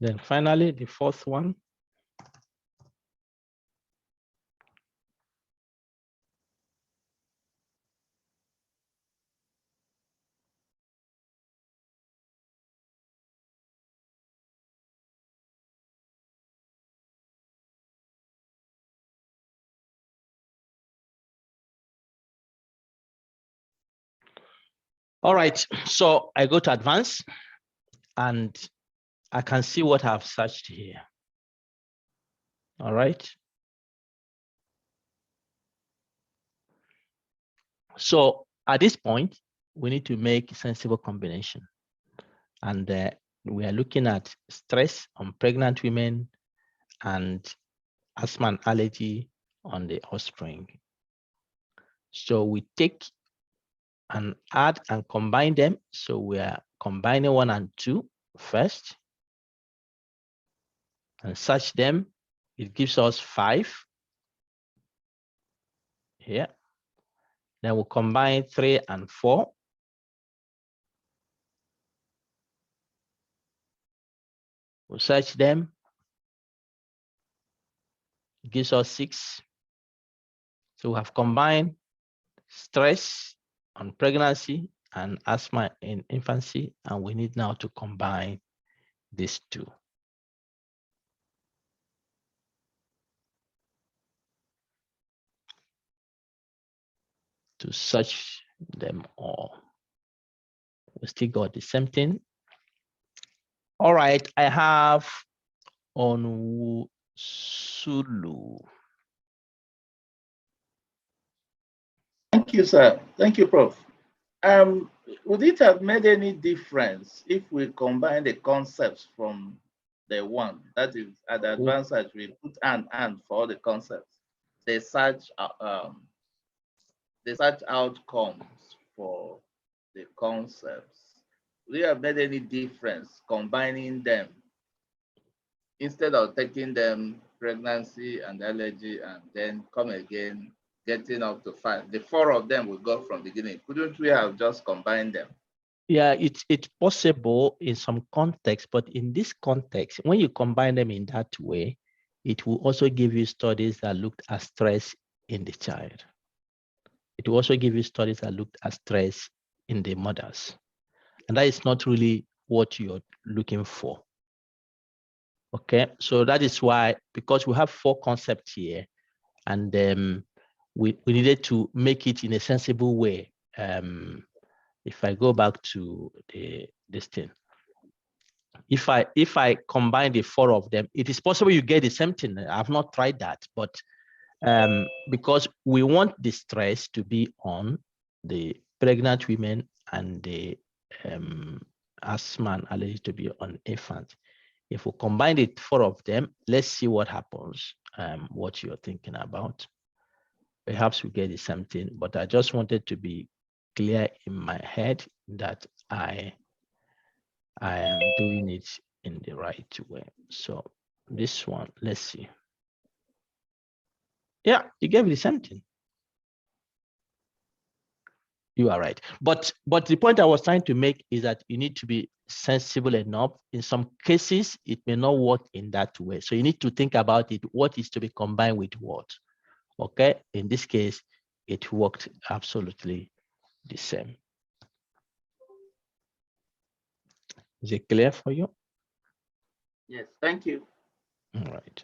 Then finally, the fourth one. All right, so I go to advanced and I can see what I've searched here. All right. So at this point, we need to make sensible combination. And we are looking at stress on pregnant women and asthma and allergy on the offspring. So we take and add and combine them. So we are combining 1 and 2 first and search them. It gives us 5 here. Then we'll combine 3 and 4. We'll search them. It gives us 6. So we have combined stress on pregnancy and asthma in infancy, and we need now to combine these 2. To search them all. We still got the same thing. All right, I have on Sulu. Thank you, sir. Thank you, Prof. Would it have made any difference if we combine the concepts from the one, that is at the advanced search, we put and for all the concepts, the search outcomes for the concepts? Would it have made any difference combining them instead of taking them pregnancy and allergy and then come again, getting up to 5? The 4 of them we got from the beginning. Couldn't we have just combined them? Yeah, it's possible in some context, but in this context, when you combine them in that way, it will also give you studies that looked at stress in the child. It will also give you studies that looked at stress in the mothers. And that is not really what you're looking for. Okay, so that is why, because we have 4 concepts here, and we needed to make it in a sensible way. If I go back to this thing, if I combine the 4 of them, it is possible you get the same thing. I've not tried that, but because we want the stress to be on the pregnant women and the asthma and allergy to be on infants. If we combine the 4 of them, let's see what happens, what you're thinking about. Perhaps we get the same thing, but I just wanted to be clear in my head that I am doing it in the right way. So this one, let's see. Yeah, you gave me the same thing. You are right. But the point I was trying to make is that you need to be sensible enough. In some cases, it may not work in that way. So you need to think about it. What is to be combined with what? Okay. In this case, it worked absolutely the same. Is it clear for you? Yes, thank you. All right.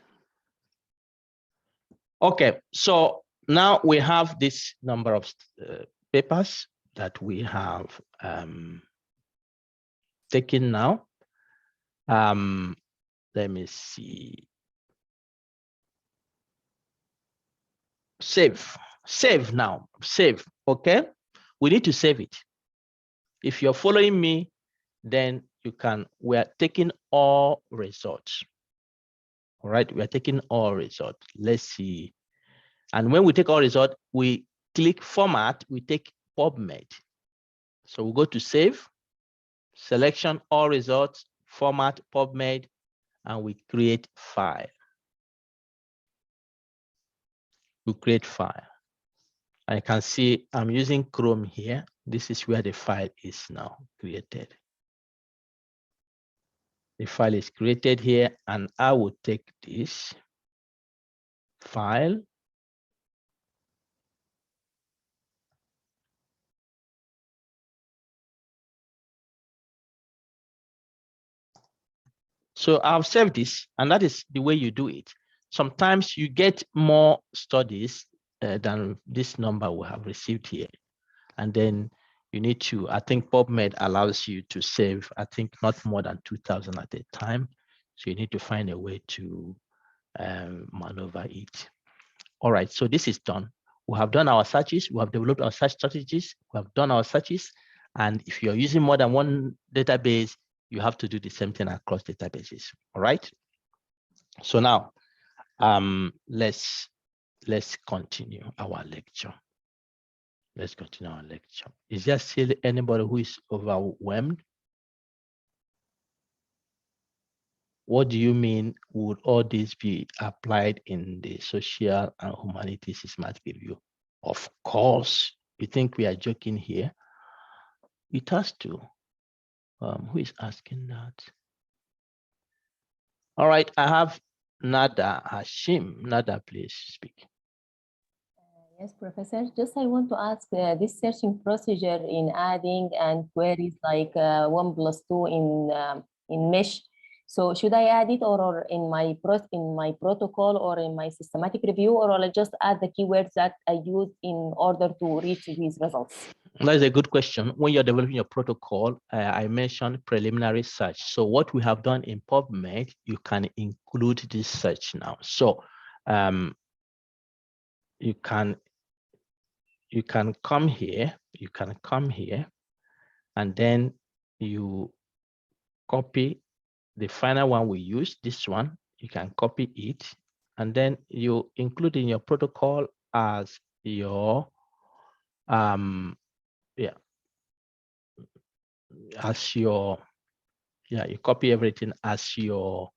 Okay, so now we have this number of papers that we have taken now. Let me see. Save now, save, okay? We need to save it. If you're following me, then you can, we are taking all results. All right, we are taking all results. Let's see. And when we take all results, we click format, we take PubMed. So we go to save, selection, all results, format, PubMed, and we create file. We create file. I can see I'm using Chrome here. This is where the file is now created. The file is created here, and I will take this file. So I'll save this, and that is the way you do it. Sometimes you get more studies than this number we have received here. And then you need to, I think PubMed allows you to save, I think not more than 2,000 at a time. So you need to find a way to maneuver it. All right, so this is done. We have done our searches. We have developed our search strategies. We have done our searches. And if you're using more than one database, you have to do the same thing across databases. All right. So now, let's continue our lecture. Let's continue our lecture. Is there still anybody who is overwhelmed? What do you mean, would all this be applied in the social and humanities systematic review? Of course. You think we are joking here? It has to. Who is asking that? All right, I have Nada Hashim. Nada, please speak. Yes, Professor. Just I want to ask this searching procedure in adding and queries like 1+2 in mesh. So should I add it or in my protocol or in my systematic review, or I'll just add the keywords that I use in order to reach these results? That's a good question. When you're developing your protocol, I mentioned preliminary search. So what we have done in PubMed, you can include this search now. So you can come here, and then you copy the final one we use, this one, you can copy it, and then you include in your protocol as your, you copy everything as your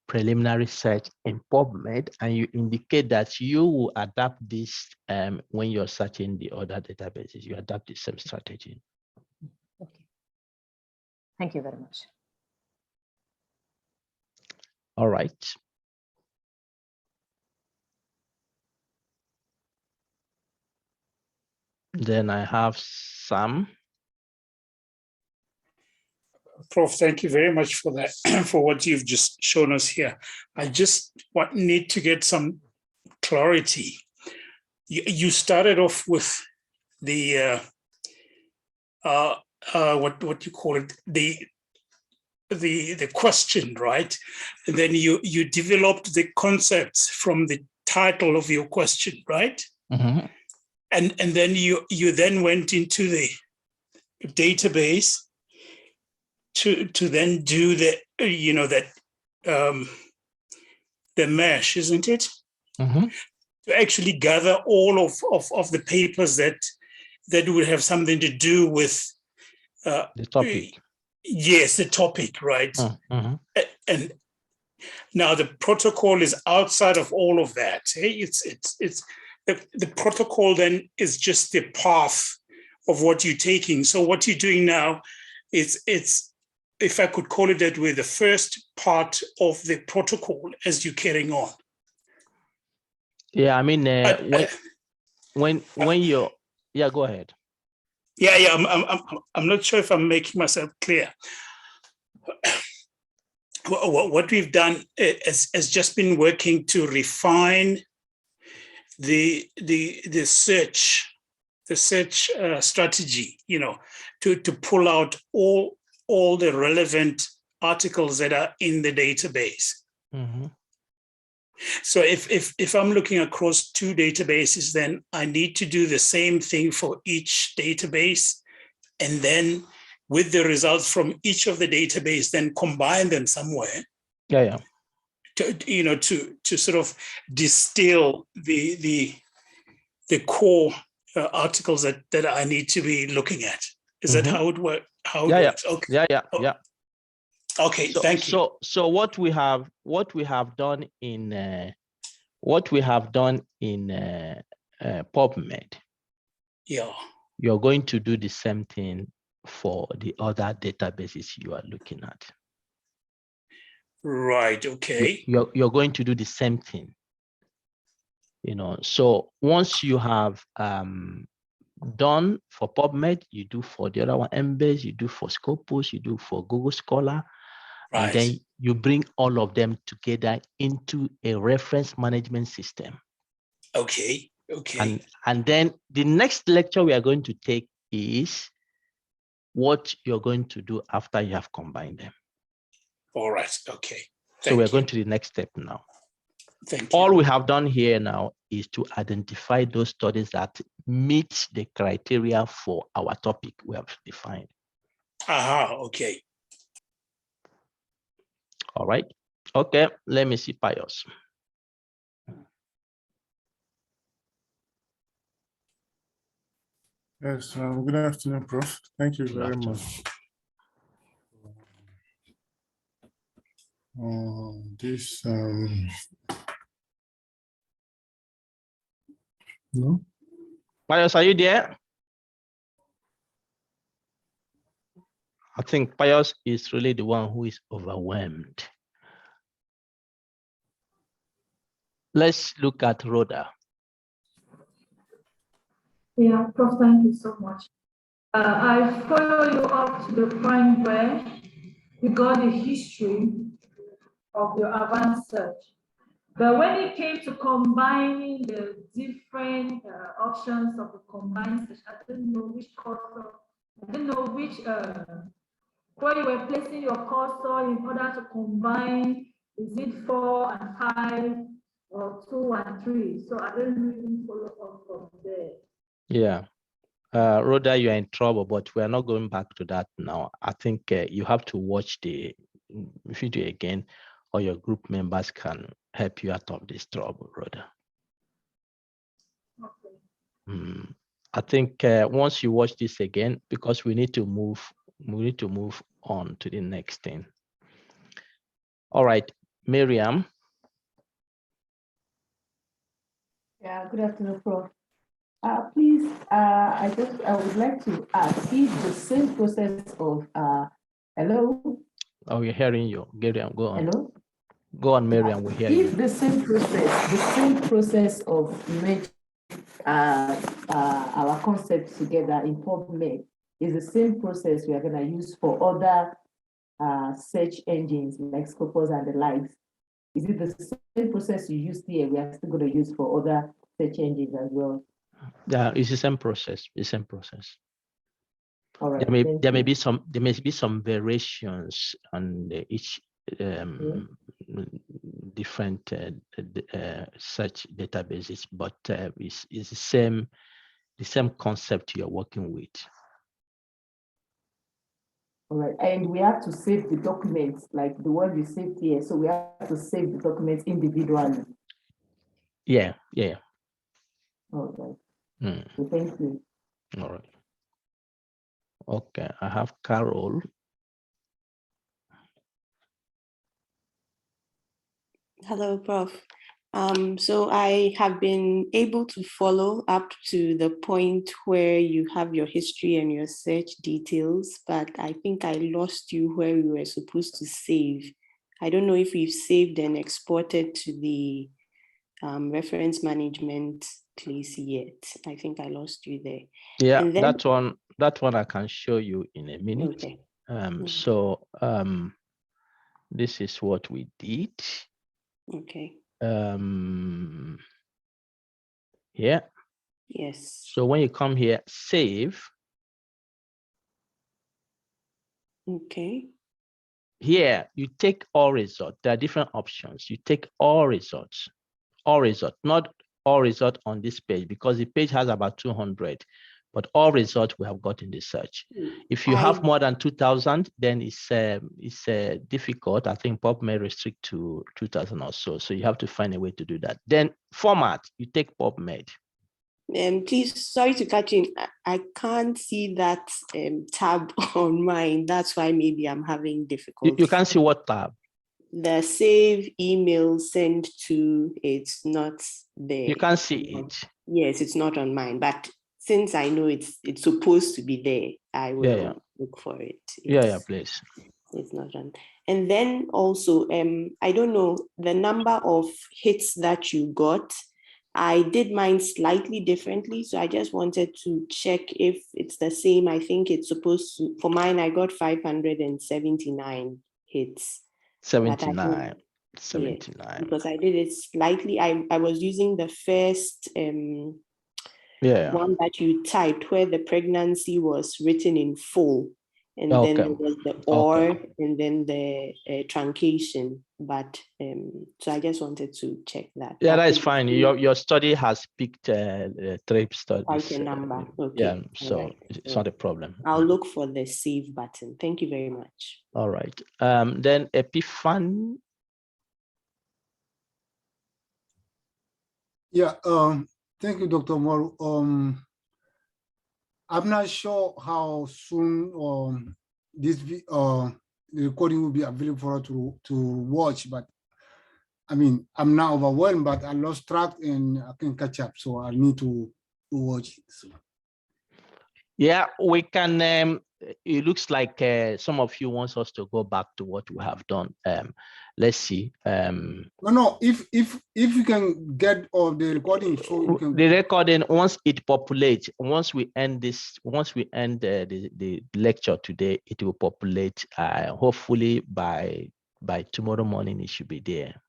preliminary search in PubMed, and you indicate that you will adapt this when you're searching the other databases. You adapt the same strategy. Okay. Thank you very much. All right. Then I have Sam. Prof, thank you very much for that, for what you've just shown us here. I just need to get some clarity. You started off with the what you call it, the question, right? And then you developed the concepts from the title of your question, right? Mm-hmm. And then you then went into the database to then do the the mesh, isn't it? Mm-hmm. To actually gather all of the papers that would have something to do with the topic. Yes, the topic, right? Mm-hmm. And now the protocol is outside of all of that. It's the protocol then is just the path of what you're taking. So what you're doing now, it's if I could call it that way, the first part of the protocol as you're carrying on. Yeah, I mean, when you're, yeah, go ahead. Yeah, I'm not sure if I'm making myself clear. What we've done has just been working to refine the search strategy, to pull out all the relevant articles that are in the database. Mhm. So if I'm looking across two databases, then I need to do the same thing for each database, and then with the results from each of the database, then combine them somewhere. Yeah. To sort of distill the core articles that I need to be looking at. Is that how it works? How it works? Okay. Yeah. Okay, thank you. So what we have done in PubMed, yeah, you're going to do the same thing for the other databases you are looking at. Right. Okay. You're going to do the same thing. So once you have done for PubMed, you do for the other one, Embase, you do for Scopus, you do for Google Scholar, and then you bring all of them together into a reference management system. Okay. And then the next lecture we are going to take is what you're going to do after you have combined them. All right. Okay. So we're going to the next step now. Thank you. All we have done here now is to identify those studies that meet the criteria for our topic we have defined. Okay. All right. Okay, let me see Pius. Yes, good afternoon, Prof. Thank you very much. No? Pius, are you there? I think Pius is really the one who is overwhelmed. Let's look at Rhoda. Yeah, Prof, thank you so much. I follow you up to the point where you got the history of your advanced search. But when it came to combining the different options of the combined search, I didn't know which cursor, I didn't know which, where you were placing your cursor in order to combine, is it 4 and 5 or 2 and 3? So I didn't really follow up from there. Yeah. Rhoda, you are in trouble, but we are not going back to that now. I think you have to watch the video again, or your group members can help you out of this trouble, Rhoda. Okay. I think once you watch this again, because we need to move on to the next thing. All right, Miriam. Yeah, good afternoon, Prof. Please, I would like to ask if the same process of hello. Oh, we're hearing you, Miriam. Go on. Hello. Go on, Miriam. We hear you. If the same process of merging our concepts together in PubMed is the same process we are going to use for other search engines like Scopus and the likes. Is it the same process you used here we are still going to use for other search engines as well? Yeah, it's the same process. The same process. All right. There may be some variations on each different search databases, but it's the same concept you're working with. All right, and we have to save the documents like the one you saved here. So we have to save the documents individually. Yeah. All right. So thank you. All right. Okay, I have Carol. Hello, Prof. So I have been able to follow up to the point where you have your history and your search details, but I think I lost you where we were supposed to save. I don't know if we've saved and exported to the reference management place yet. I think I lost you there. Yeah, and then, that one I can show you in a minute. Okay. So this is what we did. Okay. Yeah. Yes. So when you come here, save. Okay. here you take all results. There are different options. You take all results, not all result on this page, because the page has about 200, but all results we have got in the search. If you have more than 2,000, then it's difficult. I think PUB may restrict to 2,000 or so. So you have to find a way to do that. Then format, you take PubMed. Please, sorry to cut you in. I can't see that tab on mine. That's why maybe I'm having difficulty. You can't see what tab? The save email sent to, it's not there. You can't see it. Yes, it's not on mine. But since I know it's supposed to be there, I will look for it. Yeah, please. It's not on. And then also, I don't know the number of hits that you got. I did mine slightly differently, so I just wanted to check if it's the same. I think it's supposed to, for mine, I got 579 hits. 79. Yeah, because I did it slightly. I was using the first one that you typed where the pregnancy was written in full. And then there was the or, and then the truncation. But so I just wanted to check that. Yeah, that is fine. Your study has picked trade studies. Quite a number. Okay. Yeah, so it's not a problem. I'll look for the save button. Thank you very much. All right. Then Epiphan. Yeah. Thank you, Dr. Moru. I'm not sure how soon this the recording will be available for us to watch, but I mean, I'm not overwhelmed, but I lost track and I can catch up, so I need to watch it. So. Yeah, we can. It looks like some of you wants us to go back to what we have done. Let's see. No. If you can get all the recording, so you can. The recording, once it populates, once we end this, once we end the lecture today, it will populate. Hopefully by tomorrow morning, it should be there.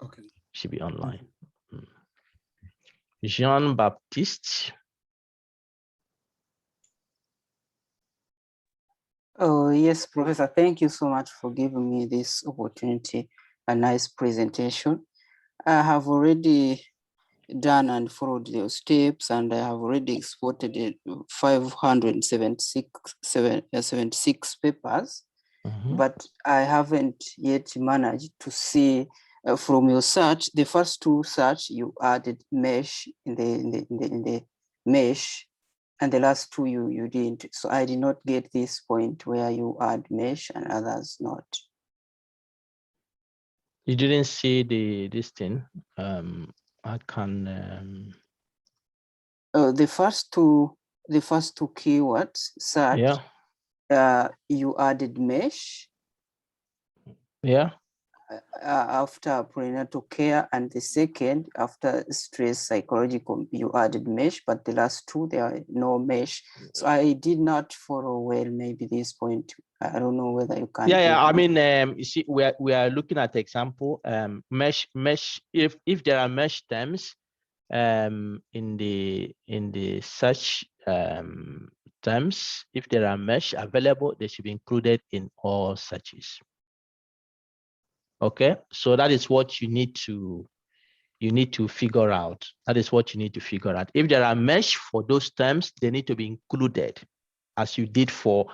Okay. Should be online. Jean-Baptiste. Oh, yes, Professor, thank you so much for giving me this opportunity, a nice presentation. I have already done and followed those steps, and I have already exported it 576 papers, but I haven't yet managed to see from your search, the first two search, you added mesh in the mesh, and the last two you didn't. So I did not get this point where you add mesh and others not. You didn't see this thing. I can. The first two keywords search. Yeah. You added mesh. Yeah. After prenatal care, and the second after stress psychological, you added mesh, but the last two there are no mesh. So I did not follow well. Maybe this point, I don't know whether you can. Yeah. I mean, you see, we are looking at example mesh. If there are mesh terms, in the search terms, if there are mesh available, they should be included in all searches. Okay, so that is what you need to figure out. That is what you need to figure out. If there are mesh for those terms, they need to be included, as you did for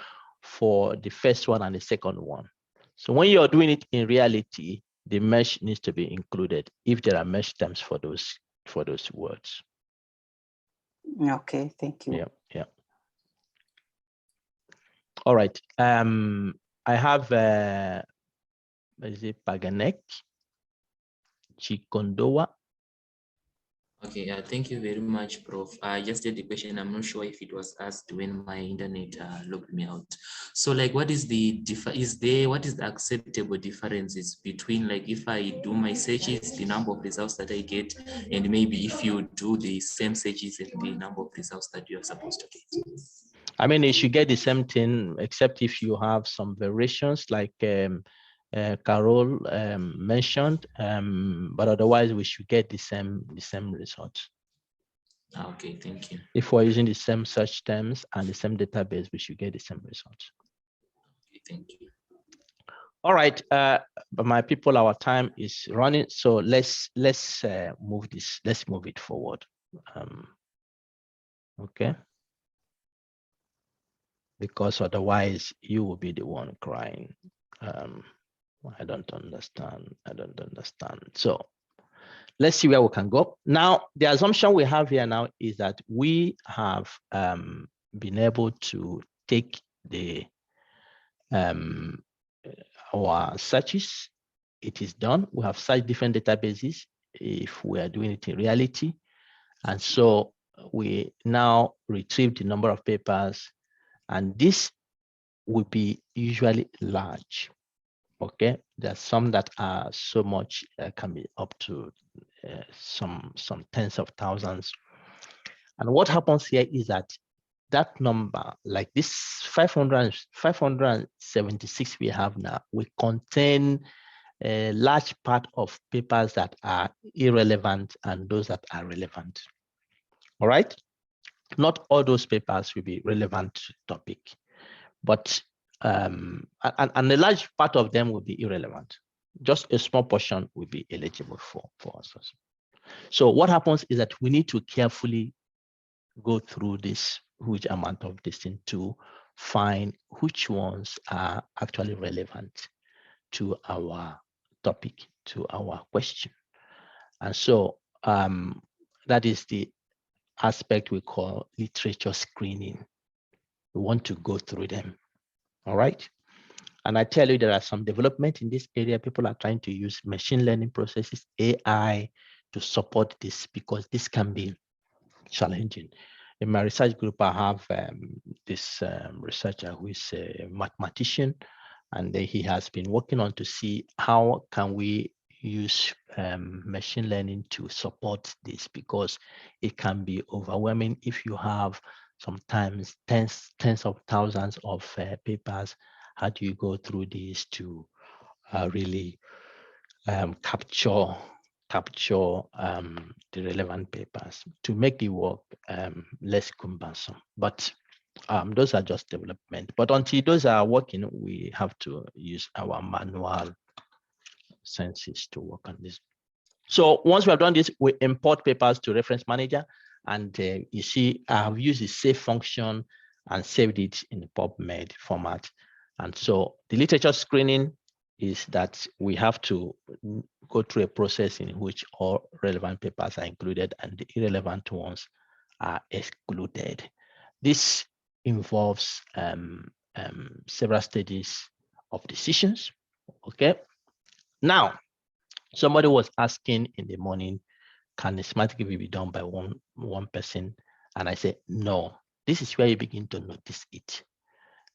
the first one and the second one. So when you're doing it in reality, the mesh needs to be included if there are mesh terms for those words. Okay, thank you. Yeah. All right. I have is it Paganek Chikondoa? Okay, thank you very much, Prof. I just did the question. I'm not sure if it was asked when my internet logged me out. So, like, what is the acceptable differences between, like, if I do my searches, the number of results that I get, and maybe if you do the same searches and the number of results that you are supposed to get? I mean, you should get the same thing, except if you have some variations, like Carol mentioned, but otherwise we should get the same results. Okay, thank you. If we're using the same search terms and the same database, we should get the same results. Okay, thank you. All right, but my people, our time is running, so let's move this. Let's move it forward. Okay, because otherwise you will be the one crying. I don't understand. I don't understand. So let's see where we can go. Now, the assumption we have here now is that we have been able to take the our searches. It is done. We have searched different databases if we are doing it in reality. And so we now retrieve the number of papers, and this will be usually large. Okay, there are some that are so much, can be up to some tens of thousands. And what happens here is that number, like this 576 we have now, we contain a large part of papers that are irrelevant and those that are relevant. All right, not all those papers will be relevant to the topic, but and a large part of them will be irrelevant. Just a small portion will be eligible for us. So what happens is that we need to carefully go through this huge amount of this thing to find which ones are actually relevant to our topic, to our question. And so that is the aspect we call literature screening. We want to go through them. All right. And I tell you, there are some development in this area. People are trying to use machine learning processes, AI, to support this, because this can be challenging. In my research group, I have this researcher who is a mathematician, and he has been working on to see how can we use machine learning to support this, because it can be overwhelming if you have sometimes tens of thousands of papers. How do you go through this to really capture the relevant papers to make the work less cumbersome? But those are just development. But until those are working, we have to use our manual senses to work on this. So once we have done this, we import papers to Reference Manager, and you see I have used the save function and saved it in the PubMed format. And so the literature screening is that we have to go through a process in which all relevant papers are included and the irrelevant ones are excluded. This involves several stages of decisions. Okay. Now, somebody was asking in the morning, can the schematic review be done by one person? And I said, no. This is where you begin to notice it.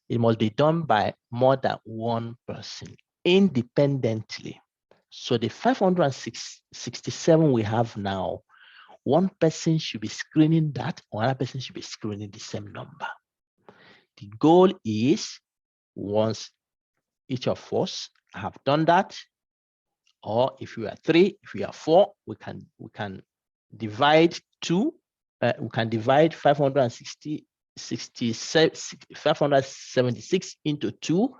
It must be done by more than one person independently. So the 567 we have now, one person should be screening that, another person should be screening the same number. The goal is, once each of us have done that, or if we are 3, if we are 4, we can divide 2. We can divide 576 into 2.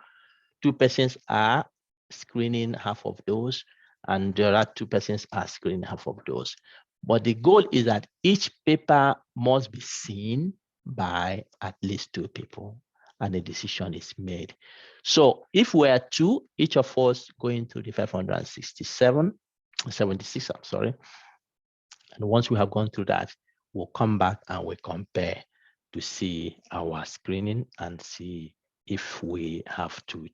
2 persons are screening half of those, and there are 2 persons are screening half of those. But the goal is that each paper must be seen by at least 2 people, and a decision is made. So if we are 2, each of us going through the 76, I'm sorry. And once we have gone through that, we'll come back and we compare to see our screening and see if we have to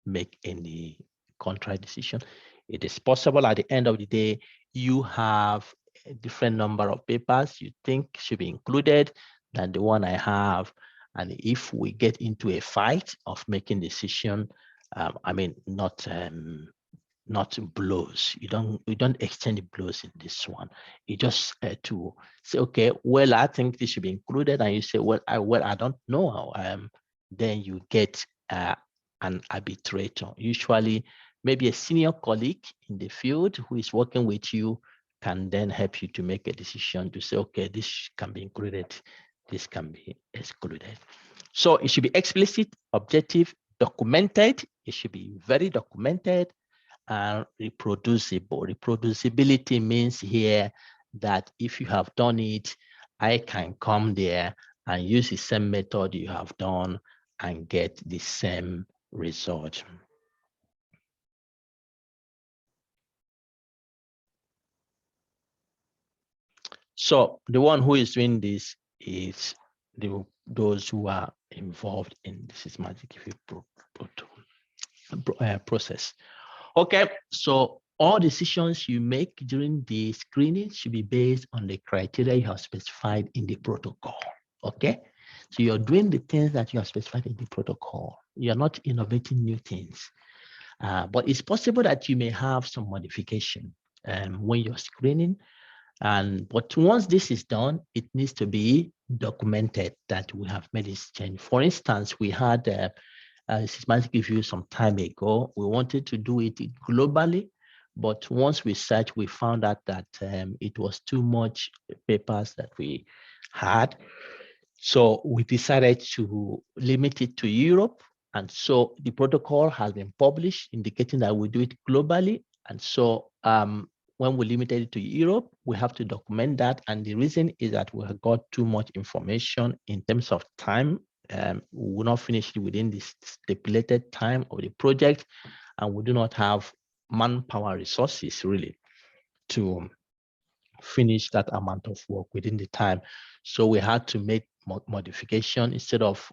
make any contrary decision. It is possible at the end of the day, you have a different number of papers you think should be included than the one I have. And if we get into a fight of making decision, I mean, not blows. You don't exchange blows in this one. You just to say, okay, well, I think this should be included, and you say, well, I don't know. Then you get an arbitrator, usually maybe a senior colleague in the field who is working with you, can then help you to make a decision to say, okay, this can be included, this can be excluded. So it should be explicit, objective, documented. It should be very documented and reproducible. Reproducibility means here that if you have done it, I can come there and use the same method you have done and get the same result. So the one who is doing this is those who are involved in the systematic review process. Okay, so all decisions you make during the screening should be based on the criteria you have specified in the protocol. Okay, so you're doing the things that you have specified in the protocol. You're not innovating new things. But it's possible that you may have some modification when you're screening. But once this is done, it needs to be documented that we have made this change. For instance, we had a systematic review some time ago. We wanted to do it globally, but once we searched, we found out that it was too much papers that we had. So we decided to limit it to Europe. And so the protocol has been published indicating that we do it globally. And so when we limited it to Europe, we have to document that. And the reason is that we have got too much information in terms of time. We will not finish it within the stipulated time of the project. And we do not have manpower resources really to finish that amount of work within the time. So we had to make modification. Instead of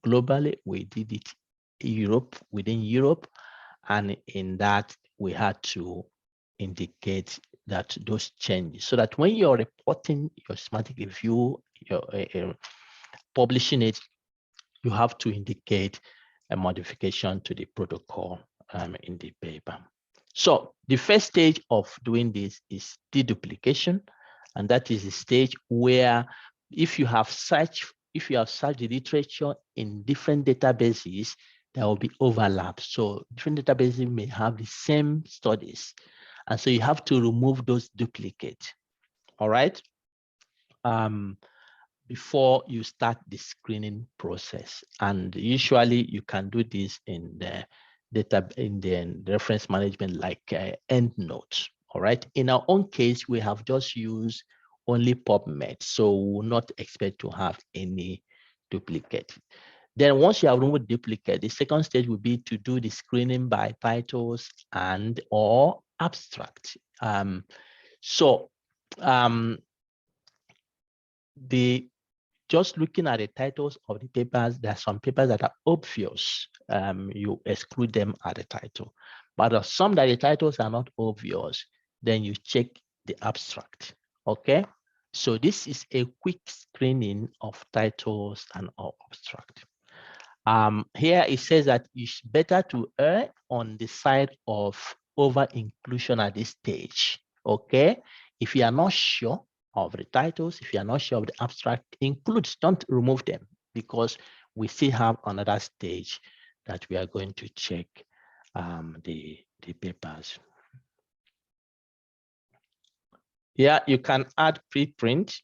globally, we did it within Europe. And in that, we had to indicate that those changes, so that when you're reporting your systematic review, you're publishing it, you have to indicate a modification to the protocol in the paper. So the first stage of doing this is deduplication, and that is the stage where if you have searched the literature in different databases, there will be overlap. So different databases may have the same studies, and so you have to remove those duplicates. All right. Before you start the screening process, and usually you can do this in the reference management, like EndNote. All right. In our own case, we have just used only PubMed, so we will not expect to have any duplicate. Then once you have removed duplicate, the second stage will be to do the screening by titles and or abstract. Just looking at the titles of the papers, there are some papers that are obvious. You exclude them at the title. But there are some that the titles are not obvious, then you check the abstract. Okay? So this is a quick screening of titles and abstract. Here it says that it's better to err on the side of over-inclusion at this stage. Okay? If you are not sure of the titles, if you are not sure of the abstract, includes, don't remove them, because we still have another stage that we are going to check the papers. Yeah, you can add preprint.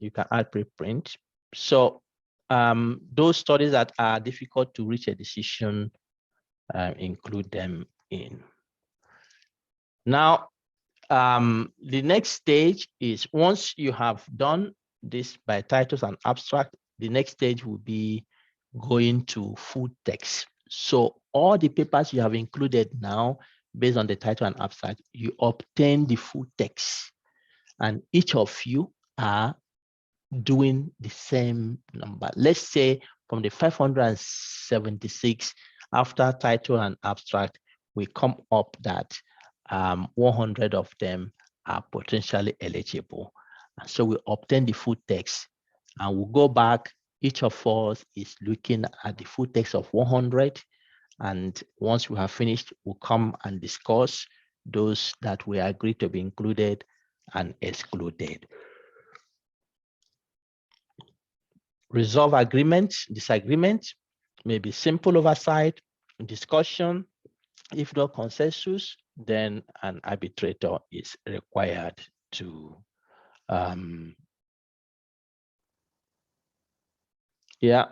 So those studies that are difficult to reach a decision, include them in. Now, the next stage is, once you have done this by titles and abstract, the next stage will be going to full text. So all the papers you have included now, based on the title and abstract, you obtain the full text, and each of you are doing the same number. Let's say from the 576, after title and abstract, we come up that 100 of them are potentially eligible. And so we obtain the full text, and we'll go back. Each of us is looking at the full text of 100. And once we have finished, we'll come and discuss those that we agree to be included and excluded. Resolve agreement, disagreement, maybe simple oversight, discussion. If not consensus, then an arbitrator is required to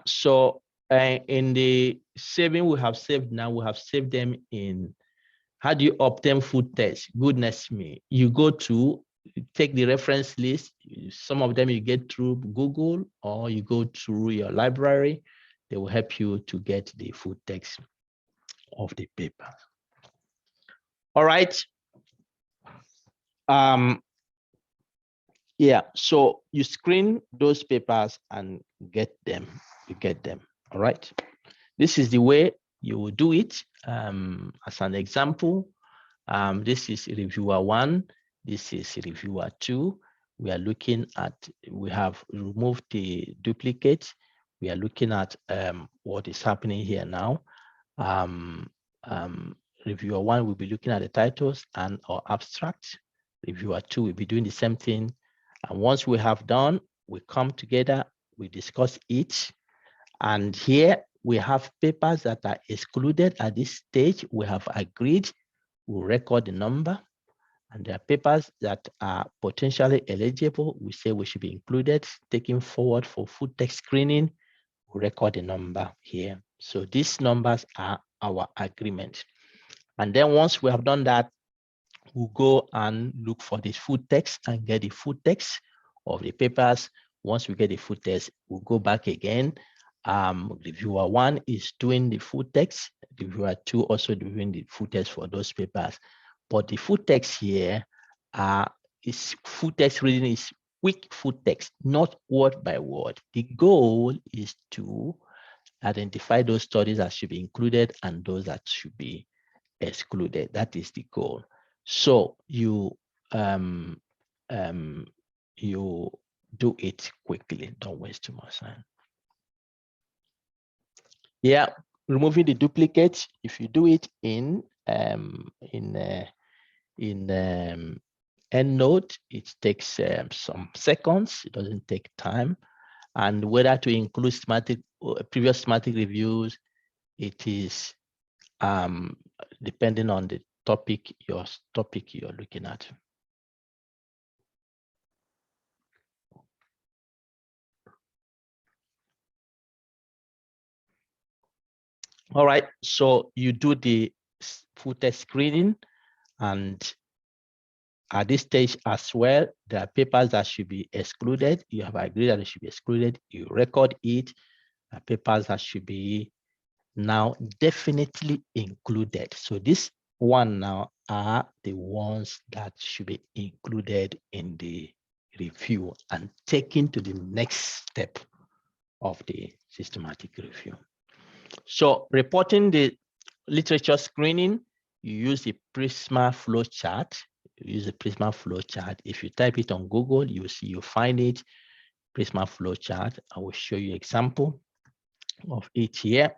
so in the saving we have saved now, we have saved them in, how do you obtain food tests? Goodness me. You go to, take the reference list. Some of them you get through Google or you go through your library. They will help you to get the food text of the paper. All right. Yeah, so you screen those papers and get them. You get them. All right. This is the way you will do it. As an example, this is reviewer 1. This is reviewer 2. We are looking at, we have removed the duplicate. We are looking at what is happening here now. Reviewer 1 will be looking at the titles and or abstract. Reviewer 2 will be doing the same thing. And once we have done, we come together, we discuss each. And here we have papers that are excluded at this stage. We have agreed, we'll record the number. And there are papers that are potentially eligible. We say we should be included, taken forward for food text screening. We'll record the number here. So these numbers are our agreement. And then once we have done that, we'll go and look for the food text and get the food text of the papers. Once we get the food text, we'll go back again. Reviewer 1 is doing the food text. Reviewer 2 also doing the food text for those papers. But the food text here is food text reading is quick food text, not word by word. The goal is to identify those studies that should be included and those that should be excluded. That is the goal. So you you do it quickly. Don't waste too much time. Yeah, removing the duplicates. If you do it in EndNote, it takes some seconds. It doesn't take time. And whether to include schematic previous schematic reviews, it is depending on the topic you're looking at. All right, so you do the food text screening, and at this stage as well, there are papers that should be excluded. You have agreed that it should be excluded. You record it. Papers that should be now definitely included. So this one now are the ones that should be included in the review and taken to the next step of the systematic review. So reporting the literature screening, you use the Prisma flow chart. You use the Prisma flow chart. If you type it on Google, you see, you find it, Prisma flow chart. I will show you example of it here.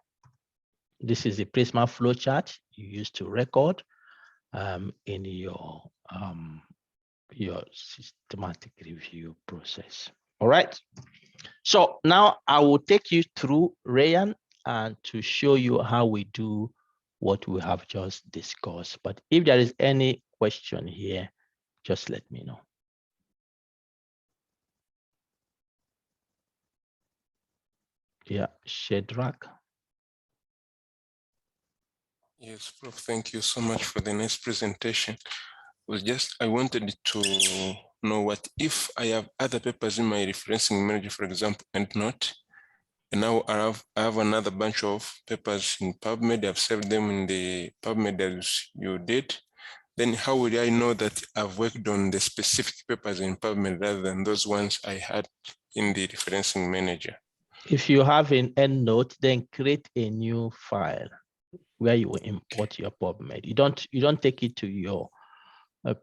This is the Prisma flow chart you use to record in your systematic review process. All right. So now I will take you through Rayan and to show you how we do what we have just discussed. But if there is any question here, just let me know. Yeah, Shadrach. Yes, Prof. Thank you so much for the nice presentation. I wanted to know what if I have other papers in my referencing manager, for example, EndNote, and now I have another bunch of papers in PubMed. I've saved them in the PubMed as you did. Then how would I know that I've worked on the specific papers in PubMed rather than those ones I had in the referencing manager? If you have an EndNote, then create a new file where you will import your PubMed. You don't take it to your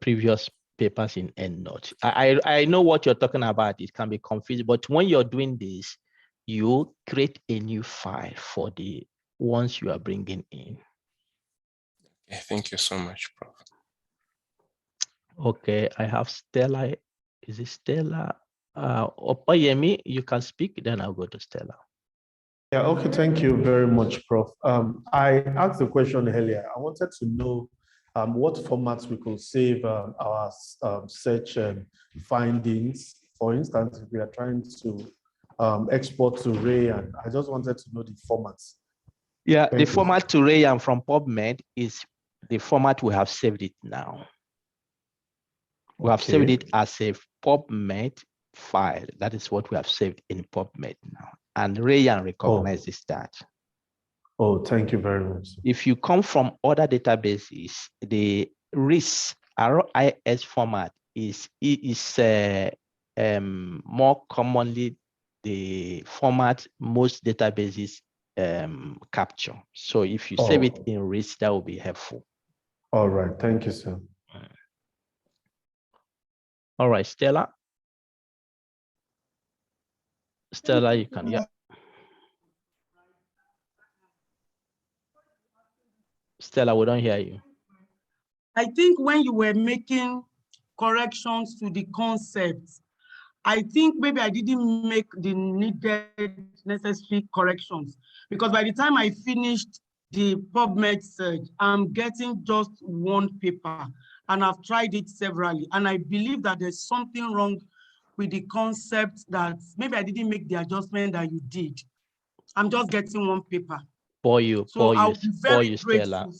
previous papers in EndNote. I know what you're talking about. It can be confusing, but when you're doing this, you create a new file for the ones you are bringing in. Okay, thank you so much, Prof. Okay, I have Stella. Is it Stella? Opayemi, you can speak, then I'll go to Stella. Yeah, okay, thank you very much, Prof. I asked the question earlier. I wanted to know what formats we could save our search findings. For instance, if we are trying to export to Ray, and I just wanted to know the formats. Yeah, Thank the you. format to Ray and from PubMed is the format we have saved it now. We have saved it as a PubMed file. That is what we have saved in PubMed now. And Rayan recognizes that. Oh, thank you very much. If you come from other databases, the RIS format is more commonly the format most databases capture. So if you save it in RIS, that will be helpful. All right, thank you, sir. All right, Stella. Stella, you can, yeah. Stella, we don't hear you. I think when you were making corrections to the concepts, I think maybe I didn't make the needed necessary corrections, because by the time I finished the PubMed search, I'm getting just one paper, and I've tried it severally. And I believe that there's something wrong with the concept, that maybe I didn't make the adjustment that you did. I'm just getting one paper. Poor you, So poor I'll you, be poor very you, Stella.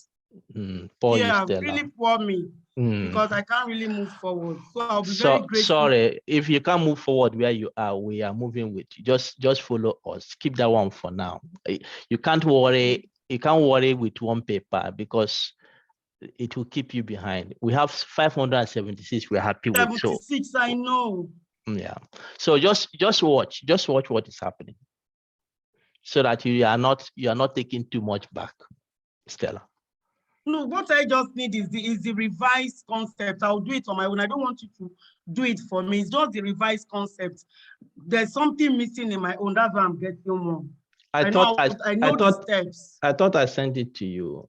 grateful. Poor you, Yeah, Stella. really poor me, because I can't really move forward. So I'll be very grateful. Sorry, if you can't move forward where you are, we are moving with you. Just follow us. Keep that one for now. You can't worry. You can't worry with one paper, because it will keep you behind. We have 576. We're happy with. 76, I know. Yeah. So just watch what is happening, so that you are not taking too much back, Stella. No, what I just need is the revised concept. I'll do it on my own. I don't want you to do it for me. It's just the revised concept. There's something missing in my own. That's why I'm getting one. I know the steps. I thought I sent it to you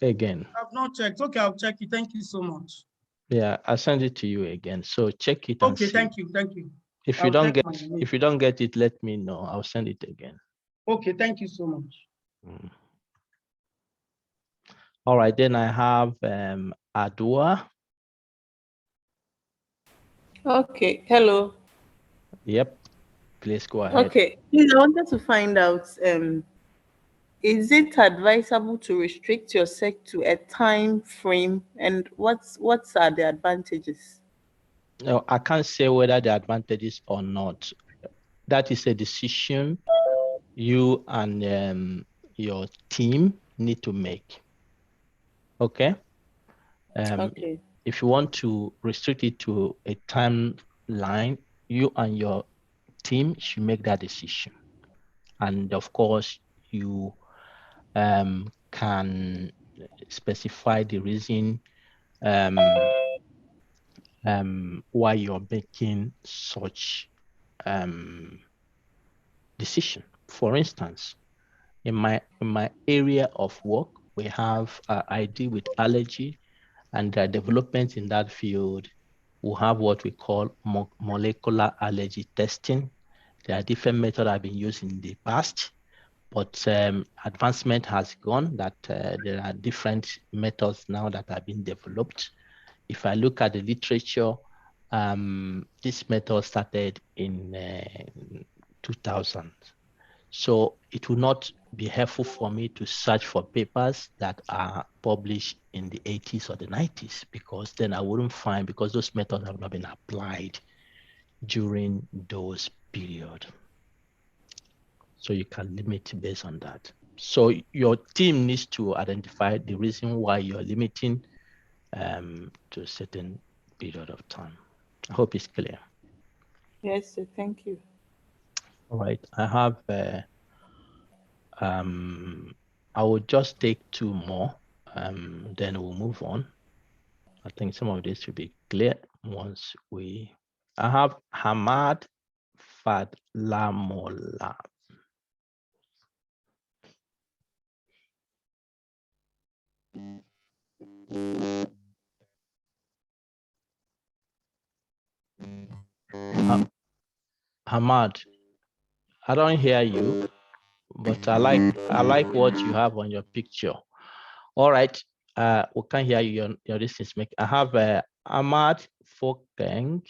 again. I've not checked. Okay, I'll check it. Thank you so much. Yeah, I sent it to you again. So check it and okay, see. thank you. If you don't get it, let me know. I'll send it again. Okay, thank you so much. All right, then I have Adua. Okay, hello. Yep, please go ahead. Okay, I wanted to find out, is it advisable to restrict your search to a time frame, and what are the advantages? No, I can't say whether the advantages or not. That is a decision you and your team need to make. Okay. Okay. If you want to restrict it to a timeline, you and your team should make that decision. And of course, you can specify the reason why you're making such decision. For instance, in my area of work, we have I deal with allergy, and development in that field. We have what we call molecular allergy testing. There are different methods I've been using in the past, but advancement has gone that there are different methods now that have been developed. If I look at the literature, this method started in 2000. So it will not be helpful for me to search for papers that are published in the 80s or the 90s, because then I wouldn't find, because those methods have not been applied during those periods. So you can limit based on that. So your team needs to identify the reason why you're limiting to a certain period of time. I hope it's clear. Yes, sir, thank you. All right, I have I will just take two more, then we'll move on. I think some of this will be clear once I have Hamad Fadlamola. Hamad, I don't hear you, but I like what you have on your picture. All right, we can't hear you. Your distance make. I have Ahmad Fokeng.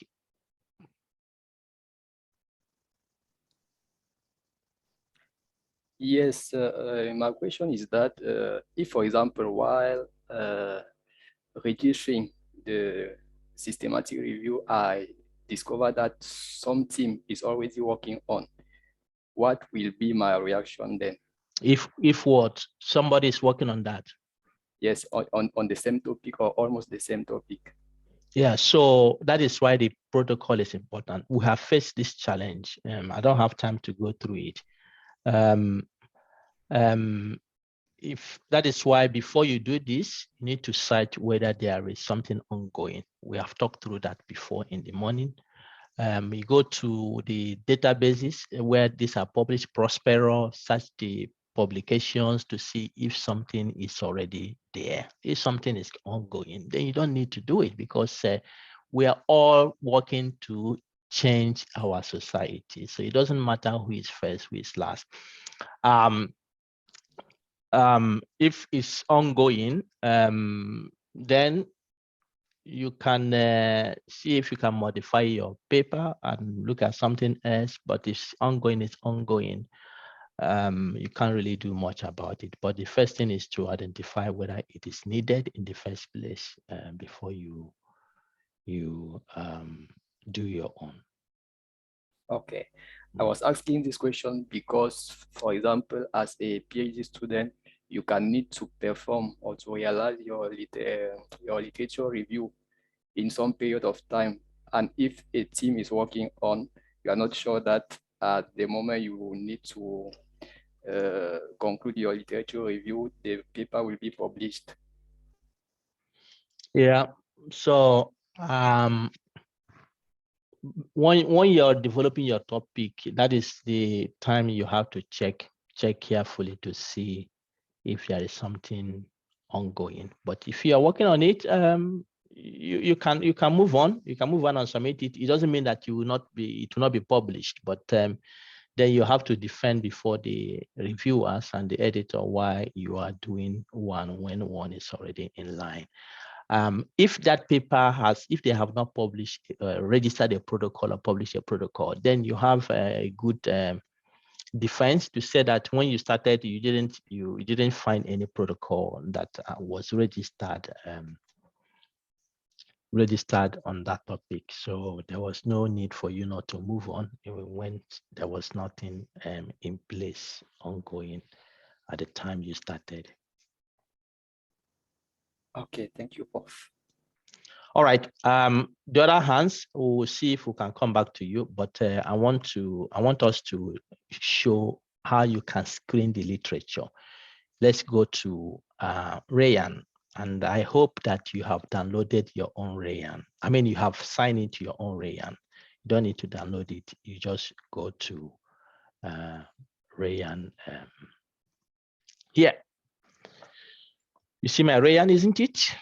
Yes, my question is that if, for example, while registering the systematic review, I discover that some team is already working on, what will be my reaction then? If what? Somebody is working on that? Yes, on the same topic or almost the same topic. Yeah, so that is why the protocol is important. We have faced this challenge. I don't have time to go through it. If that is why before you do this, you need to cite whether there is something ongoing. We have talked through that before in the morning. You go to the databases where these are published, Prospero, search the publications to see if something is already there. If something is ongoing, then you don't need to do it because we are all working to change our society. So it doesn't matter who is first, who is last. If it's ongoing, then you can see if you can modify your paper and look at something else, but if ongoing, it's ongoing. You can't really do much about it. But the first thing is to identify whether it is needed in the first place before you do your own. Okay, I was asking this question because, for example, as a PhD student, you can need to perform or to realize your literature review in some period of time. And if a team is working on, you are not sure that at the moment you will need to conclude your literature review, the paper will be published. Yeah, so when you're developing your topic, that is the time you have to check carefully to see if there is something ongoing. But if you are working on it, you can move on. You can move on and submit it. It doesn't mean that it will not be published, but then you have to defend before the reviewers and the editor why you are doing one when one is already in line. If that paper if they have not published, registered a protocol or published a protocol, then you have a good defense to say that when you started, you didn't find any protocol that was registered on that topic. So there was no need for you not to move on even when there was nothing in place ongoing at the time you started. Okay, thank you, Prof. All right. The other hands, we'll see if we can come back to you, but I want us to show how you can screen the literature. Let's go to Rayan, and I hope that you have downloaded your own Rayan. I mean, you have signed into your own Rayan. You don't need to download it. You just go to Rayan here. You see my Rayan, isn't it?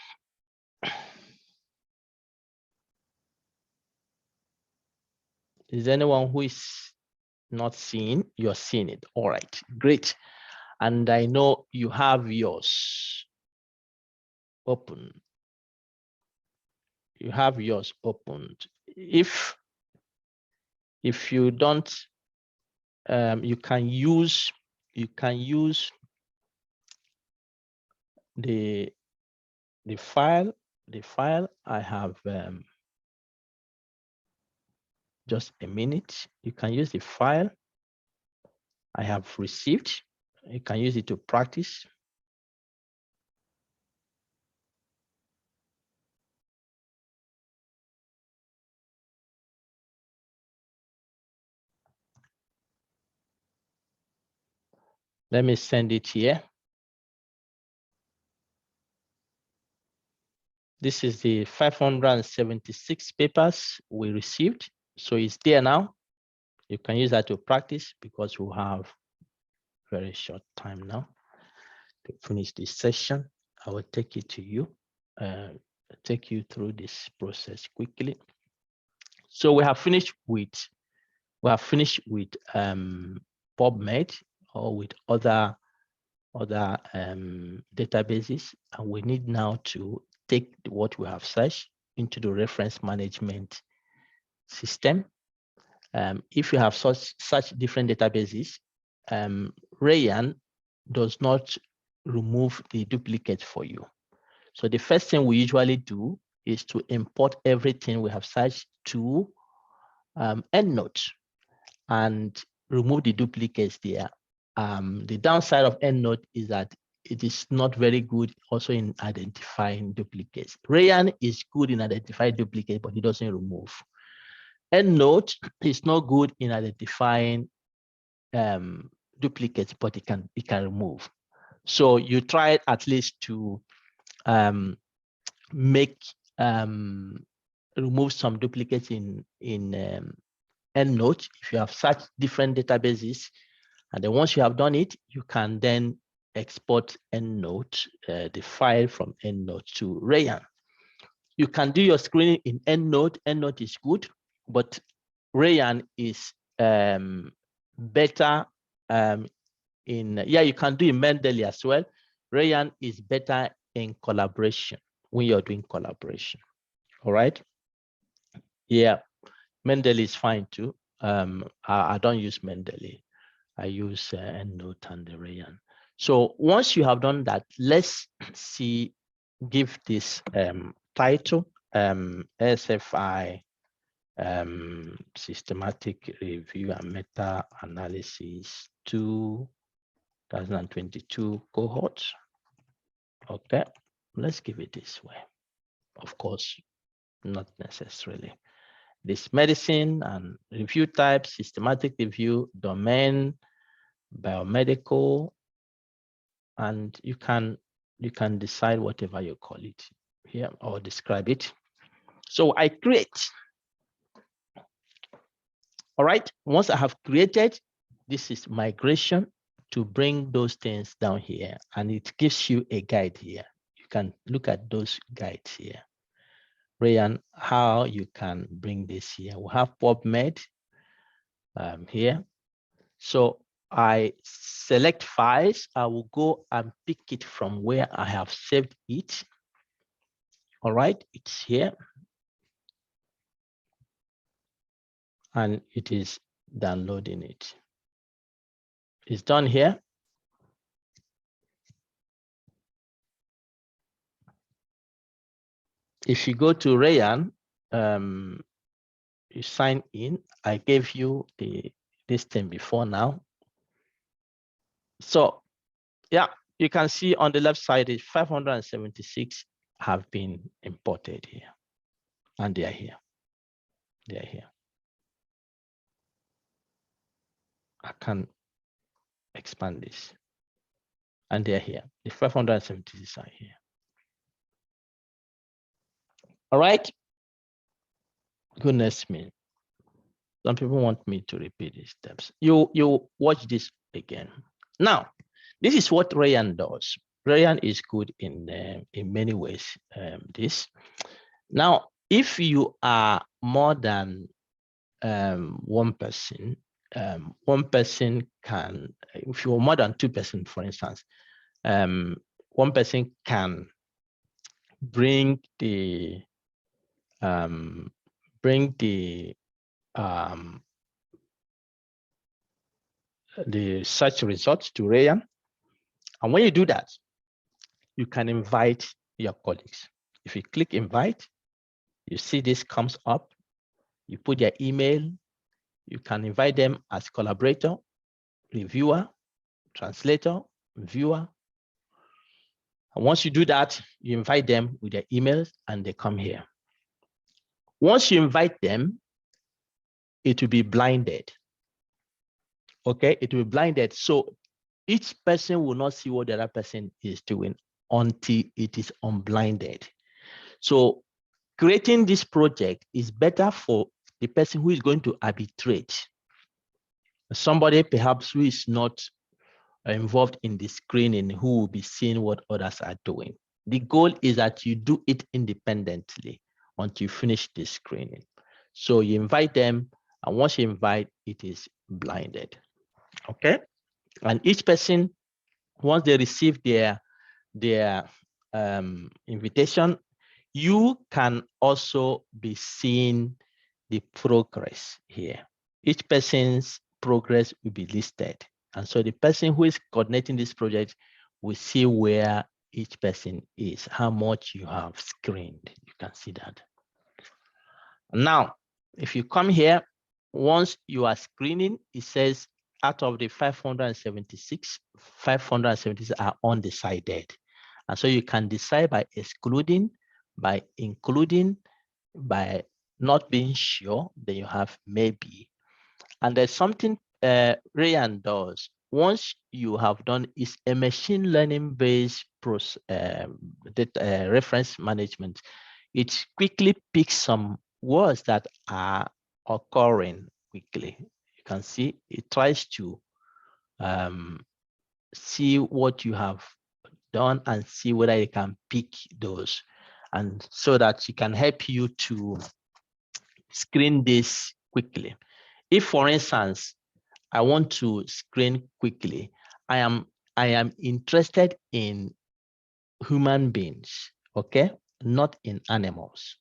Is anyone who is not seeing? You're seeing it. All right, great. And I know you have yours open. You have yours opened. If you don't, you can use the file. The file I have just a minute. You can use the file I have received. You can use it to practice. Let me send it here. This is the 576 papers we received. So it's there now. You can use that to practice because we have very short time now to finish this session. I will take it to you, take you through this process quickly. So we have finished with PubMed or with other databases, and we need now to take what we have searched into the reference management system. If you have such different databases, Rayan does not remove the duplicate for you. So the first thing we usually do is to import everything we have searched to EndNote and remove the duplicates there. The downside of EndNote is that it is not very good also in identifying duplicates. Rayan is good in identifying duplicates, but it doesn't remove. EndNote is not good in identifying duplicates, but it can remove. So you try at least to remove some duplicates in EndNote if you have such different databases. And then once you have done it, you can then export EndNote, the file from EndNote to Rayan. You can do your screening in EndNote. EndNote is good, but Rayan is better you can do in Mendeley as well. Rayan is better in collaboration when you're doing collaboration. All right. Yeah, Mendeley is fine too. I don't use Mendeley. I use EndNote and the Rayan. So once you have done that, let's give this title, ASFI Systematic Review and Meta-Analysis 2022 cohort. Okay, let's give it this way. Of course, not necessarily. This medicine and review type, systematic review, domain, biomedical, and you can decide whatever you call it here or describe it. So I create. All right, once I have created, this is migration to bring those things down here, and it gives you a guide here. You can look at those guides here. Rayan, how you can bring this here. We have PubMed here. So I select files. I will go and pick it from where I have saved it. All right, it's here. And it is downloading it. It's done here. If you go to Rayan, you sign in. I gave you this thing before now. So yeah, you can see on the left side is 576 have been imported here, and they are here. They are here. I can expand this, and they are here. The 576 are here. All right. Goodness me. Some people want me to repeat these steps. You watch this again. Now, this is what Rayan does. Rayan is good in many ways. Now, if you are more than one person can, if you're more than 2%, for instance, one person can bring the search results to Rayan. And when you do that, you can invite your colleagues. If you click invite, you see this comes up. You put their email. You can invite them as collaborator, reviewer, translator, viewer. And once you do that, you invite them with their emails and they come here. Once you invite them, it will be blinded. Okay, it will be blinded. So each person will not see what the other person is doing until it is unblinded. So creating this project is better for the person who is going to arbitrate. Somebody perhaps who is not involved in the screening, who will be seeing what others are doing. The goal is that you do it independently until you finish the screening. So you invite them, and once you invite, it is blinded. Okay, and each person, once they receive their invitation, you can also be seeing the progress here. Each person's progress will be listed. And so the person who is coordinating this project will see where each person is, how much you have screened. You can see that. Now, if you come here, once you are screening, it says out of the 576, 576 are undecided. And so you can decide by excluding, by including, by not being sure, then you have maybe. And there's something Rayan does. Once you have done, is a machine learning based reference management. It quickly picks some words that are occurring quickly. You can see it tries to see what you have done and see whether it can pick those, and so that it can help you to screen this quickly. If, for instance, I want to screen quickly, I am interested in human beings, okay, not in animals.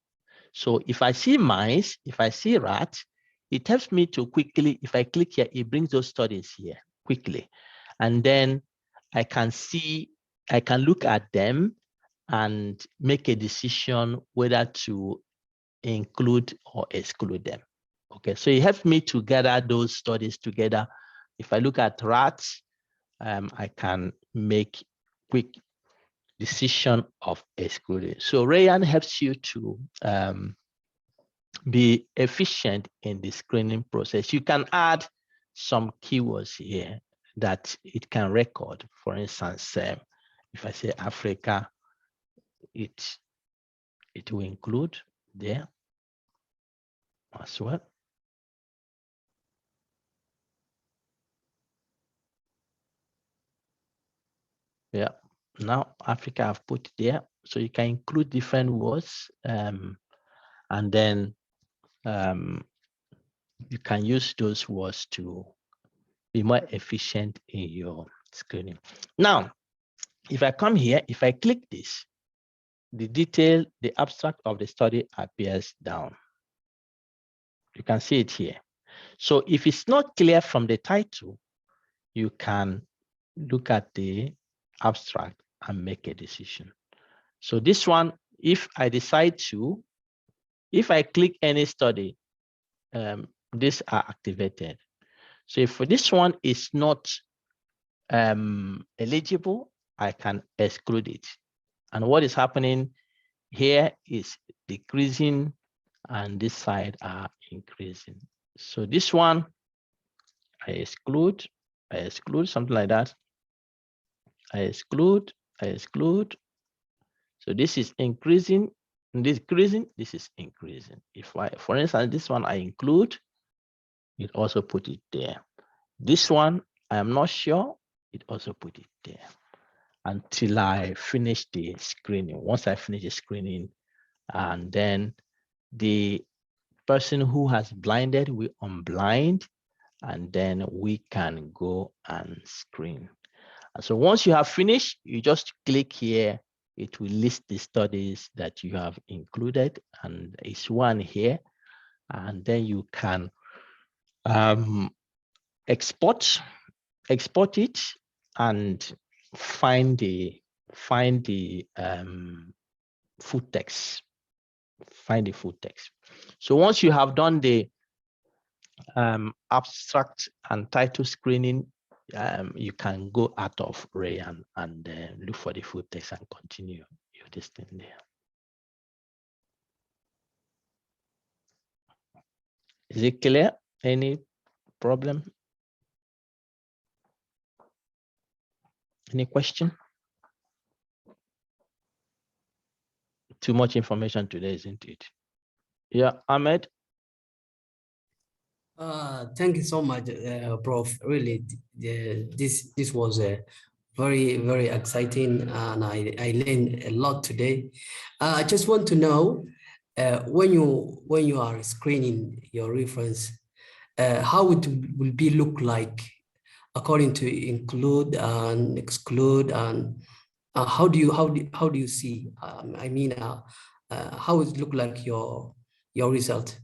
So if I see mice, if I see rats, it helps me to quickly, if I click here, it brings those studies here quickly. And then I can see, I can look at them and make a decision whether to include or exclude them. Okay, so it helps me to gather those studies together. If I look at rats, I can make quick decision of excluding. So Rayan helps you to be efficient in the screening process. You can add some keywords here that it can record. For instance, if I say Africa, it will include there as well. Yeah, now Africa I've put there, so you can include different words, and then you can use those words to be more efficient in your screening. Now, if I come here, if I click this, the detail, the abstract of the study appears down. You can see it here. So if it's not clear from the title, you can look at the abstract and make a decision. So this one, if I decide to, if I click any study, these are activated. So if this one is not eligible, I can exclude it. And what is happening here is decreasing, and this side are increasing. So this one, I exclude, something like that. I exclude. So this is increasing, and this decreasing, this is increasing. If I, for instance, this one I include, it also put it there. This one, I am not sure, it also put it there until I finish the screening. Once I finish the screening, and then the person who has blinded will unblind, and then we can go and screen. And so once you have finished, you just click here. It will list the studies that you have included, and it's one here. And then you can export it and find the full text. Find the full text. So once you have done the abstract and title screening, you can go out of Rayan and look for the full text and continue your this thing there. Is it clear? Any problem? Any question? Too much information today, isn't it? Yeah, Ahmed. Thank you so much, Prof. Really, this was a very exciting, and I learned a lot today. I just want to know when you are screening your reference, how it will be look like according to include and exclude, and how do you see? I mean, how it look like your result?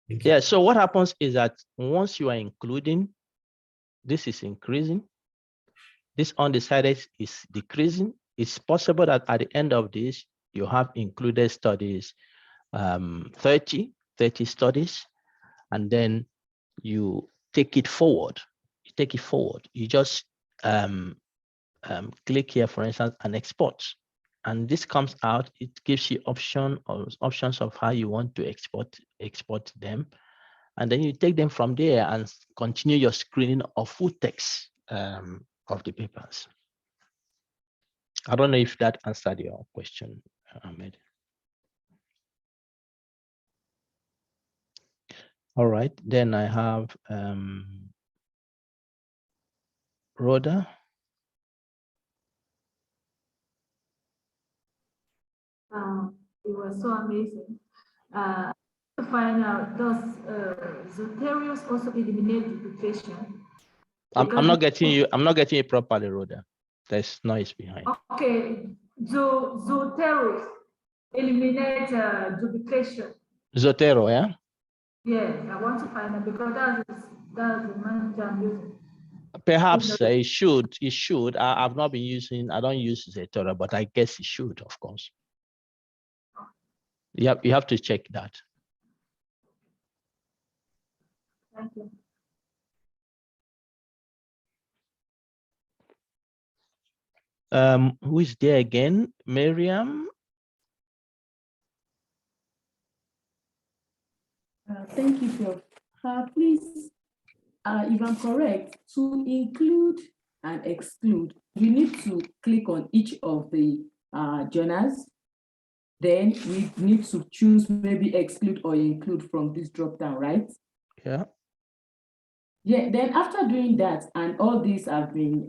Yeah, so what happens is that once you are including, This is increasing. This undecided is decreasing. It's possible that at the end of this, you have included studies, 30 studies, and then you take it forward. You take it forward. You just click here, for instance, and export. And this comes out, it gives you options of how you want to export them. And then you take them from there and continue your screening of full text of the papers. I don't know if that answered your question, Ahmed. All right, then I have Rhoda. It was so amazing. To find out, does Zotero also eliminate duplication? I'm not getting you. I'm not getting you properly, Rhoda. There's noise behind. Okay, Zotero eliminate duplication. Zotero, yeah. Yes, I want to find out because that's the manager I'm using. Perhaps it should. It should. I've not been using. I don't use Zotero, but I guess it should, of course. You have to check that. Thank you. Who is there again? Miriam? Thank you, Prof. Please, if I'm correct, to include and exclude, we need to click on each of the journals. Then we need to choose maybe exclude or include from this drop-down, right? Yeah. Yeah, then after doing that, and all these have been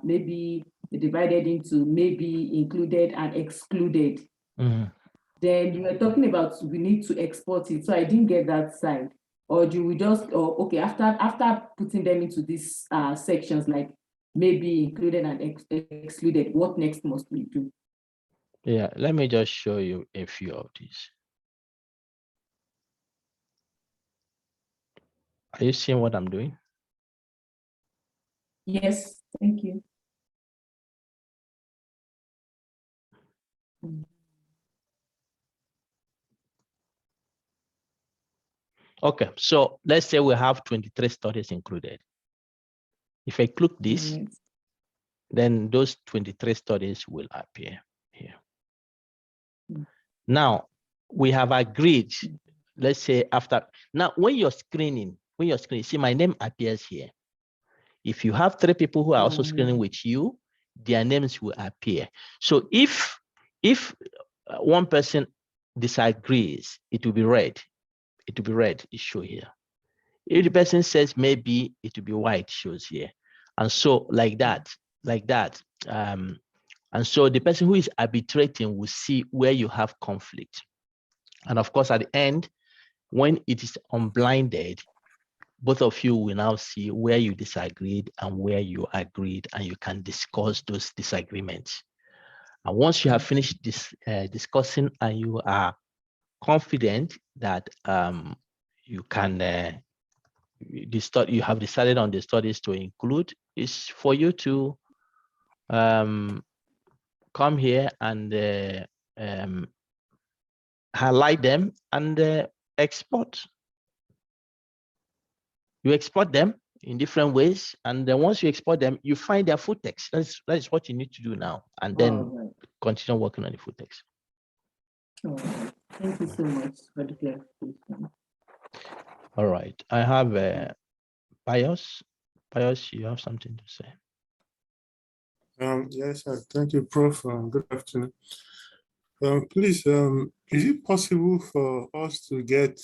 maybe divided into maybe included and excluded. Mm-hmm. Then you were talking about we need to export it. So I didn't get that side. Or do we just, or okay, after putting them into these sections, like maybe included and excluded, what next must we do? Yeah, let me just show you a few of these. Are you seeing what I'm doing? Yes, thank you. Okay, so let's say we have 23 studies included. If I click this, then those 23 studies will appear here. Now, we have agreed, let's say after, now when you're screening, see my name appears here. If you have 3 people who are also screening with you, their names will appear. So if one person disagrees, it will be red. It will be red, it shows here. If the person says maybe, it will be white, shows here. And so like that. And so the person who is arbitrating will see where you have conflict. And of course, at the end, when it is unblinded, both of you will now see where you disagreed and where you agreed, and you can discuss those disagreements. And once you have finished this discussing and you are confident that you can, you have decided on the studies to include, is for you to come here and highlight them and export. You export them in different ways, and then once you export them, you find their full text. That is what you need to do now, and then continue working on the full text. Thank you so much for the clarification. All right, I have Pius. Pius, you have something to say? Yes, thank you, Prof. Good afternoon. Please, is it possible for us to get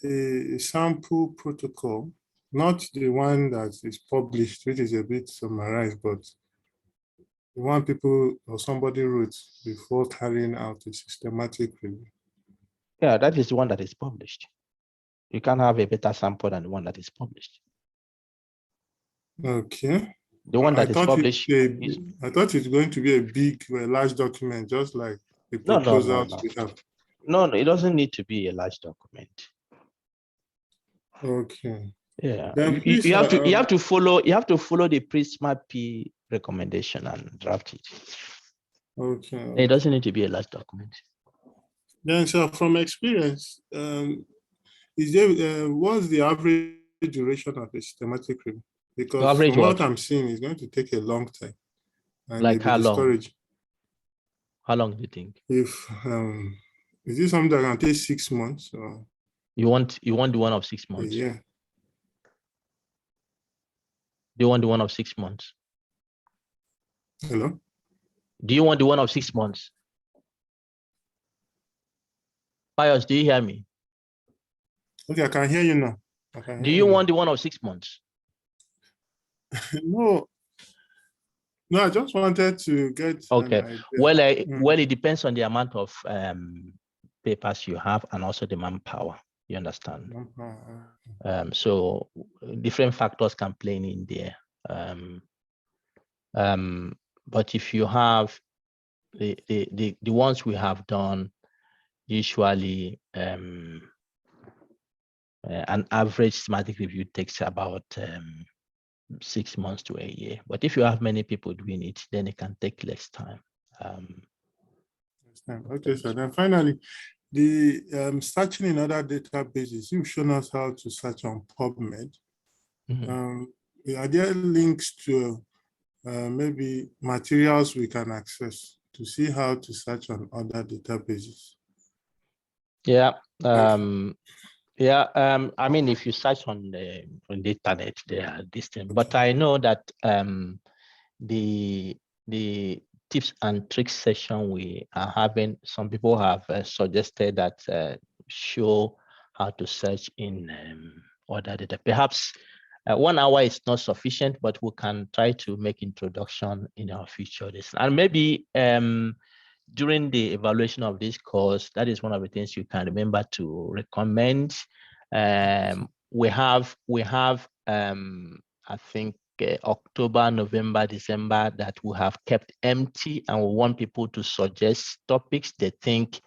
a sample protocol, not the one that is published, which is a bit summarized, but the one people or somebody wrote before carrying out a systematic review? Yeah, that is the one that is published. You can have a better sample than the one that is published. Okay. The one that is published. I thought it's going to be a big, large document, just like the proposal we have. No, it doesn't need to be a large document. Okay. Yeah, Then you please, have to follow the Prisma P recommendation and draft it. okay. It doesn't need to be a large document. Then, so from experience, is there what's the average duration of a systematic review? Because Average from what what? I'm seeing, it's going to take a long time, and Like maybe how long? discouraged. How long do you think? If is this something that can take 6 months? Or, You want the one of 6 months? yeah. Do you want the one of 6 months? Hello? Do you want the one of 6 months? Pius, do you hear me? Okay, I can hear you now. Do you want the one of 6 months? No, I just wanted to get okay. an idea. Well, it depends on the amount of papers you have and also the manpower. You understand? So different factors can play in there. But if you have the ones we have done, usually an average systematic review takes about 6 months to a year. But if you have many people doing it, then it can take less time. Okay, so then finally, the searching in other databases, you've shown us how to search on PubMed. Are there links to maybe materials we can access to see how to search on other databases? Yeah. I mean, if you search on the internet, they are distant. But I know that the tips and tricks session we are having, some people have suggested that show how to search in other data. Perhaps 1 hour is not sufficient, but we can try to make introduction in our future listen. And maybe during the evaluation of this course, that is one of the things you can remember to recommend. We have I think October, November, December that we have kept empty, and we want people to suggest topics they think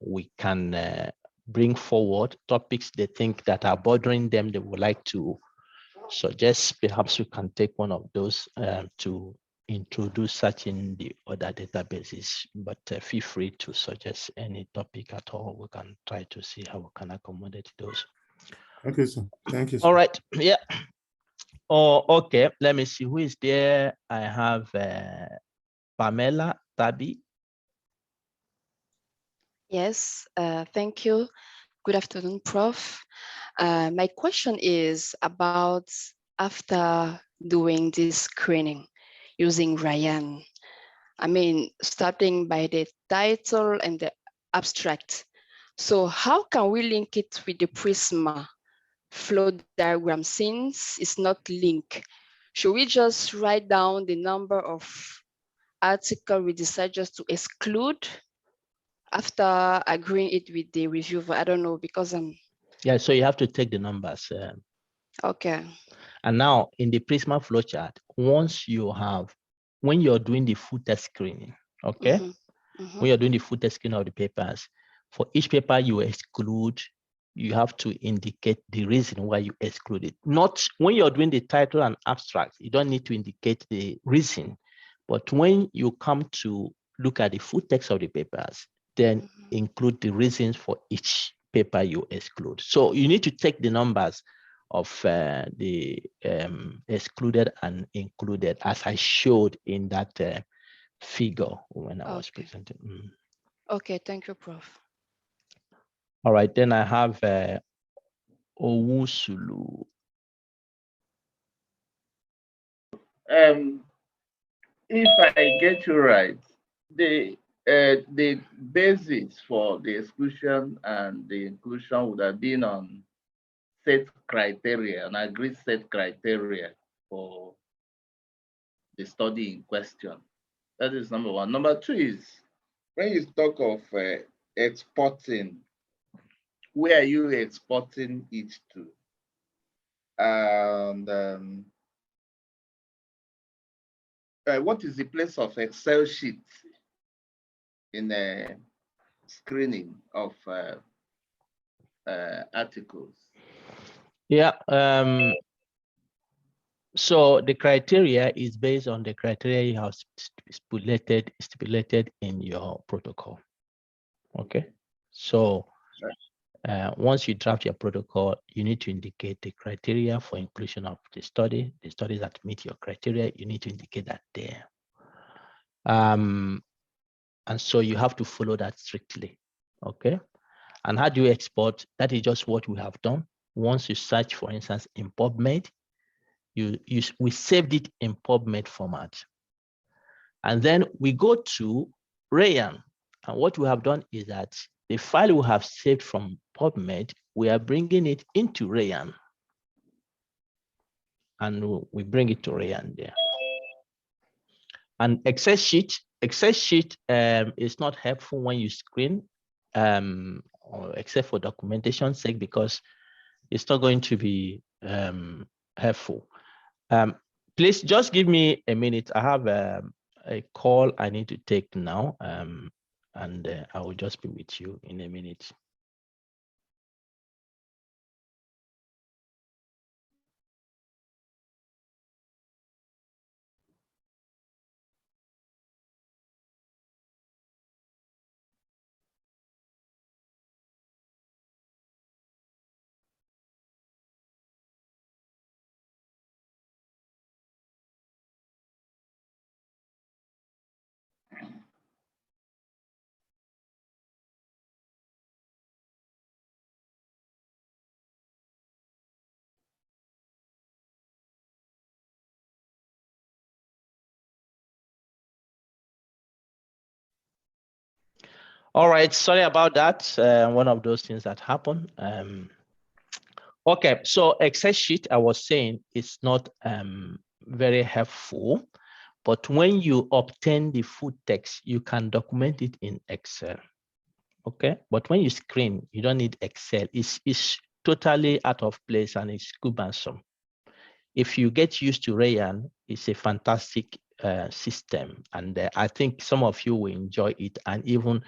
we can bring forward, topics they think that are bothering them, they would like to suggest. Perhaps we can take one of those to introduce searching the other databases, but feel free to suggest any topic at all. We can try to see how we can accommodate those. Okay, sir. Thank you, sir. All right. Yeah. Oh, okay. Let me see who is there. I have Pamela Tabi. Yes, thank you. Good afternoon, Prof. My question is about after doing this screening using Ryan. I mean, starting by the title and the abstract. So how can we link it with the Prisma flow diagram since it's not linked? Should we just write down the number of articles we decide just to exclude after agreeing it with the reviewer? I don't know, because Yeah, so you have to take the numbers. Okay. And now in the Prisma flowchart, when you're doing the footer screening, okay? When you're doing the footer screening of the papers, for each paper you exclude, you have to indicate the reason why you exclude it. Not when you're doing the title and abstract, you don't need to indicate the reason. But when you come to look at the full text of the papers, then include the reasons for each paper you exclude. So you need to take the numbers of the excluded and included, as I showed in that figure when I was presenting. Okay, thank you, Prof. All right, then I have Owusulu. If I get you right, the basis for the exclusion and the inclusion would have been on set criteria, an agreed set criteria for the study in question. That is number one. Number two is when you talk of exporting, where are you exporting it to? And what is the place of Excel sheet in a screening of articles? Yeah. So the criteria is based on the criteria you have stipulated in your protocol. Okay. So once you draft your protocol, you need to indicate the criteria for inclusion of the studies that meet your criteria. You need to indicate that there. And so you have to follow that strictly. Okay. And how do you export? That is just what we have done. Once you search, for instance, in PubMed, we saved it in PubMed format. And then we go to Rayan. And what we have done is that the file we have saved from PubMed, we are bringing it into Rayan. And we bring it to Rayan there. And Excel sheet is not helpful when you screen, except for documentation sake, because it's not going to be helpful. Please just give me a minute. I have a call I need to take now, and I will just be with you in a minute. All right, sorry about that. One of those things that happen. Okay, so Excel sheet, I was saying, is not very helpful, but when you obtain the full text, you can document it in Excel. Okay, but when you screen, you don't need Excel. It's totally out of place and it's cumbersome. If you get used to Rayan, it's a fantastic system, and I think some of you will enjoy it and even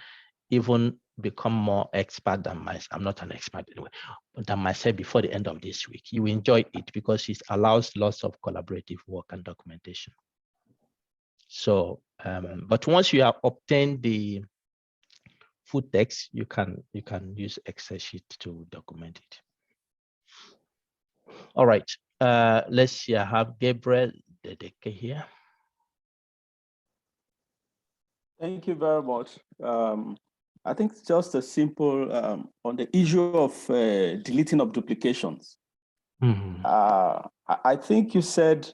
become more expert than myself. I'm not an expert anyway, than myself before the end of this week. You will enjoy it because it allows lots of collaborative work and documentation. So, but once you have obtained the full text, you can use Excel sheet to document it. All right, let's see. I have Gabriel Dedeke here. Thank you very much. I think it's just a simple on the issue of deleting of duplications. Mm-hmm. I think you said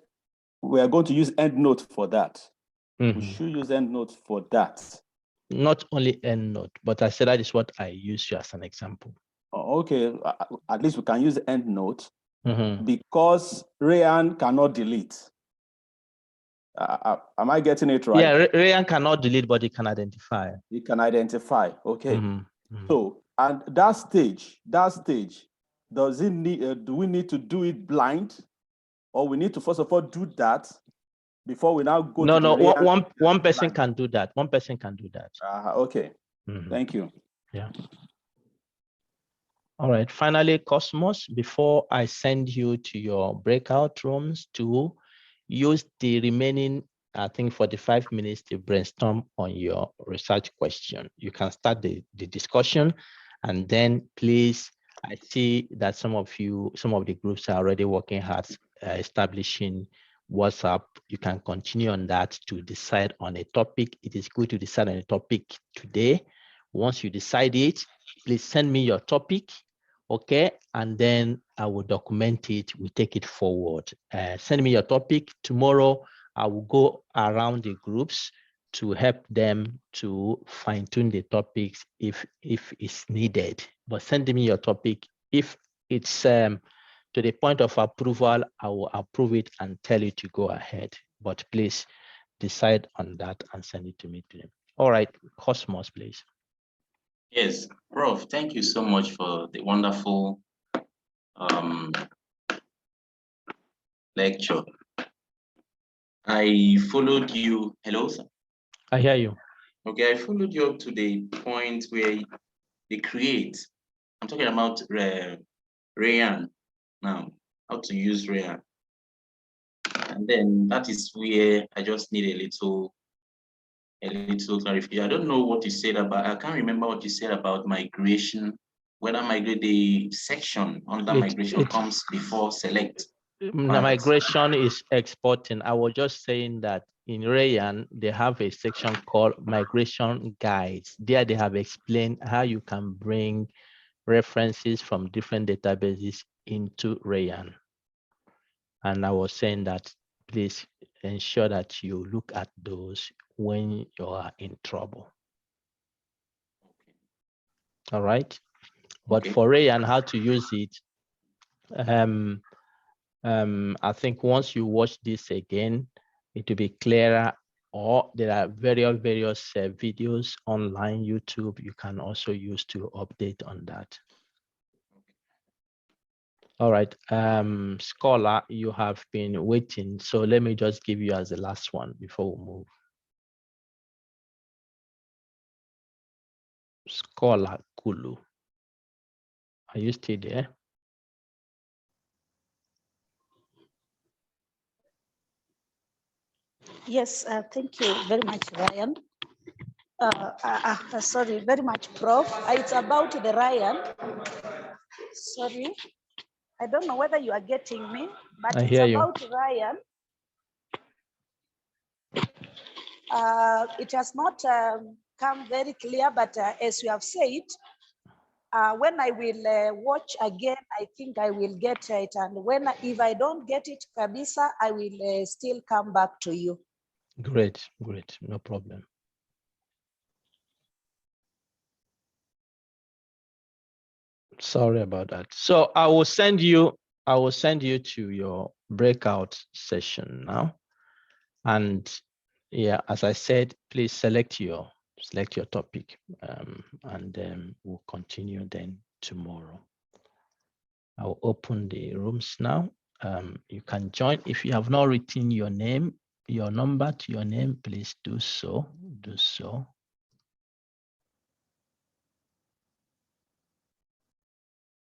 we are going to use EndNote for that. Mm-hmm. We should use EndNote for that. Not only EndNote, but I said that is what I use you as an example. Oh, okay, at least we can use EndNote Mm-hmm. because Rayan cannot delete. Am I getting it right? Yeah, Rayan cannot delete, but he can identify. He can identify. Okay. Mm-hmm. Mm-hmm. So, and that stage, does it need? Do we need to do it blind, or we need to first of all do that before we now go? No, to no. the One person can do that. One person can do that. Okay. Mm-hmm. Thank you. Yeah. All right. Finally, Cosmos, before I send you to your breakout rooms to use the remaining, I think, 45 minutes to brainstorm on your research question. You can start the discussion, and then please, I see that some of the groups are already working hard establishing WhatsApp. You can continue on that to decide on a topic. It is good to decide on a topic today. Once you decide it, please send me your topic, okay? And then I will document it, we take it forward. Send me your topic. Tomorrow, I will go around the groups to help them to fine tune the topics if it's needed. But send me your topic. If it's to the point of approval, I will approve it and tell you to go ahead. But please decide on that and send it to me today. All right, Cosmos, please. Yes, Prof, thank you so much for the wonderful lecture. I followed you. Hello, sir. I hear you. Okay, I followed you up to the point where they create. I'm talking about Rayan. now, how to use Rayan. And then that is where I just need a little clarification. I don't know what you said about, I can't remember what you said about migration, whether migrate the section under migration comes before select. The migration is exporting. I was just saying that in Rayan, they have a section called migration guides. There they have explained how you can bring references from different databases into Rayan. And I was saying that please ensure that you look at those when you are in trouble. All right. But for Rayan, how to use it, I think once you watch this again, it will be clearer, or there are various videos online, YouTube, you can also use to update on that. All right, Scholar, you have been waiting, so let me just give you as the last one before we move. Scholar Kulu, are you still there? Yes, thank you very much, Ryan. Sorry, very much, Prof. It's about the Ryan. Sorry, I don't know whether you are getting me, but it's about Ryan. It has not come very clear, but as you have said, when I will watch again, I think I will get it. And if I don't get it, Kabisa, I will still come back to you. Great, no problem. Sorry about that. So I will send you to your breakout session now. And yeah, as I said, please select your topic, and then we'll continue then tomorrow. I'll open the rooms now. You can join. If you have not written your name, your number to your name, please do so.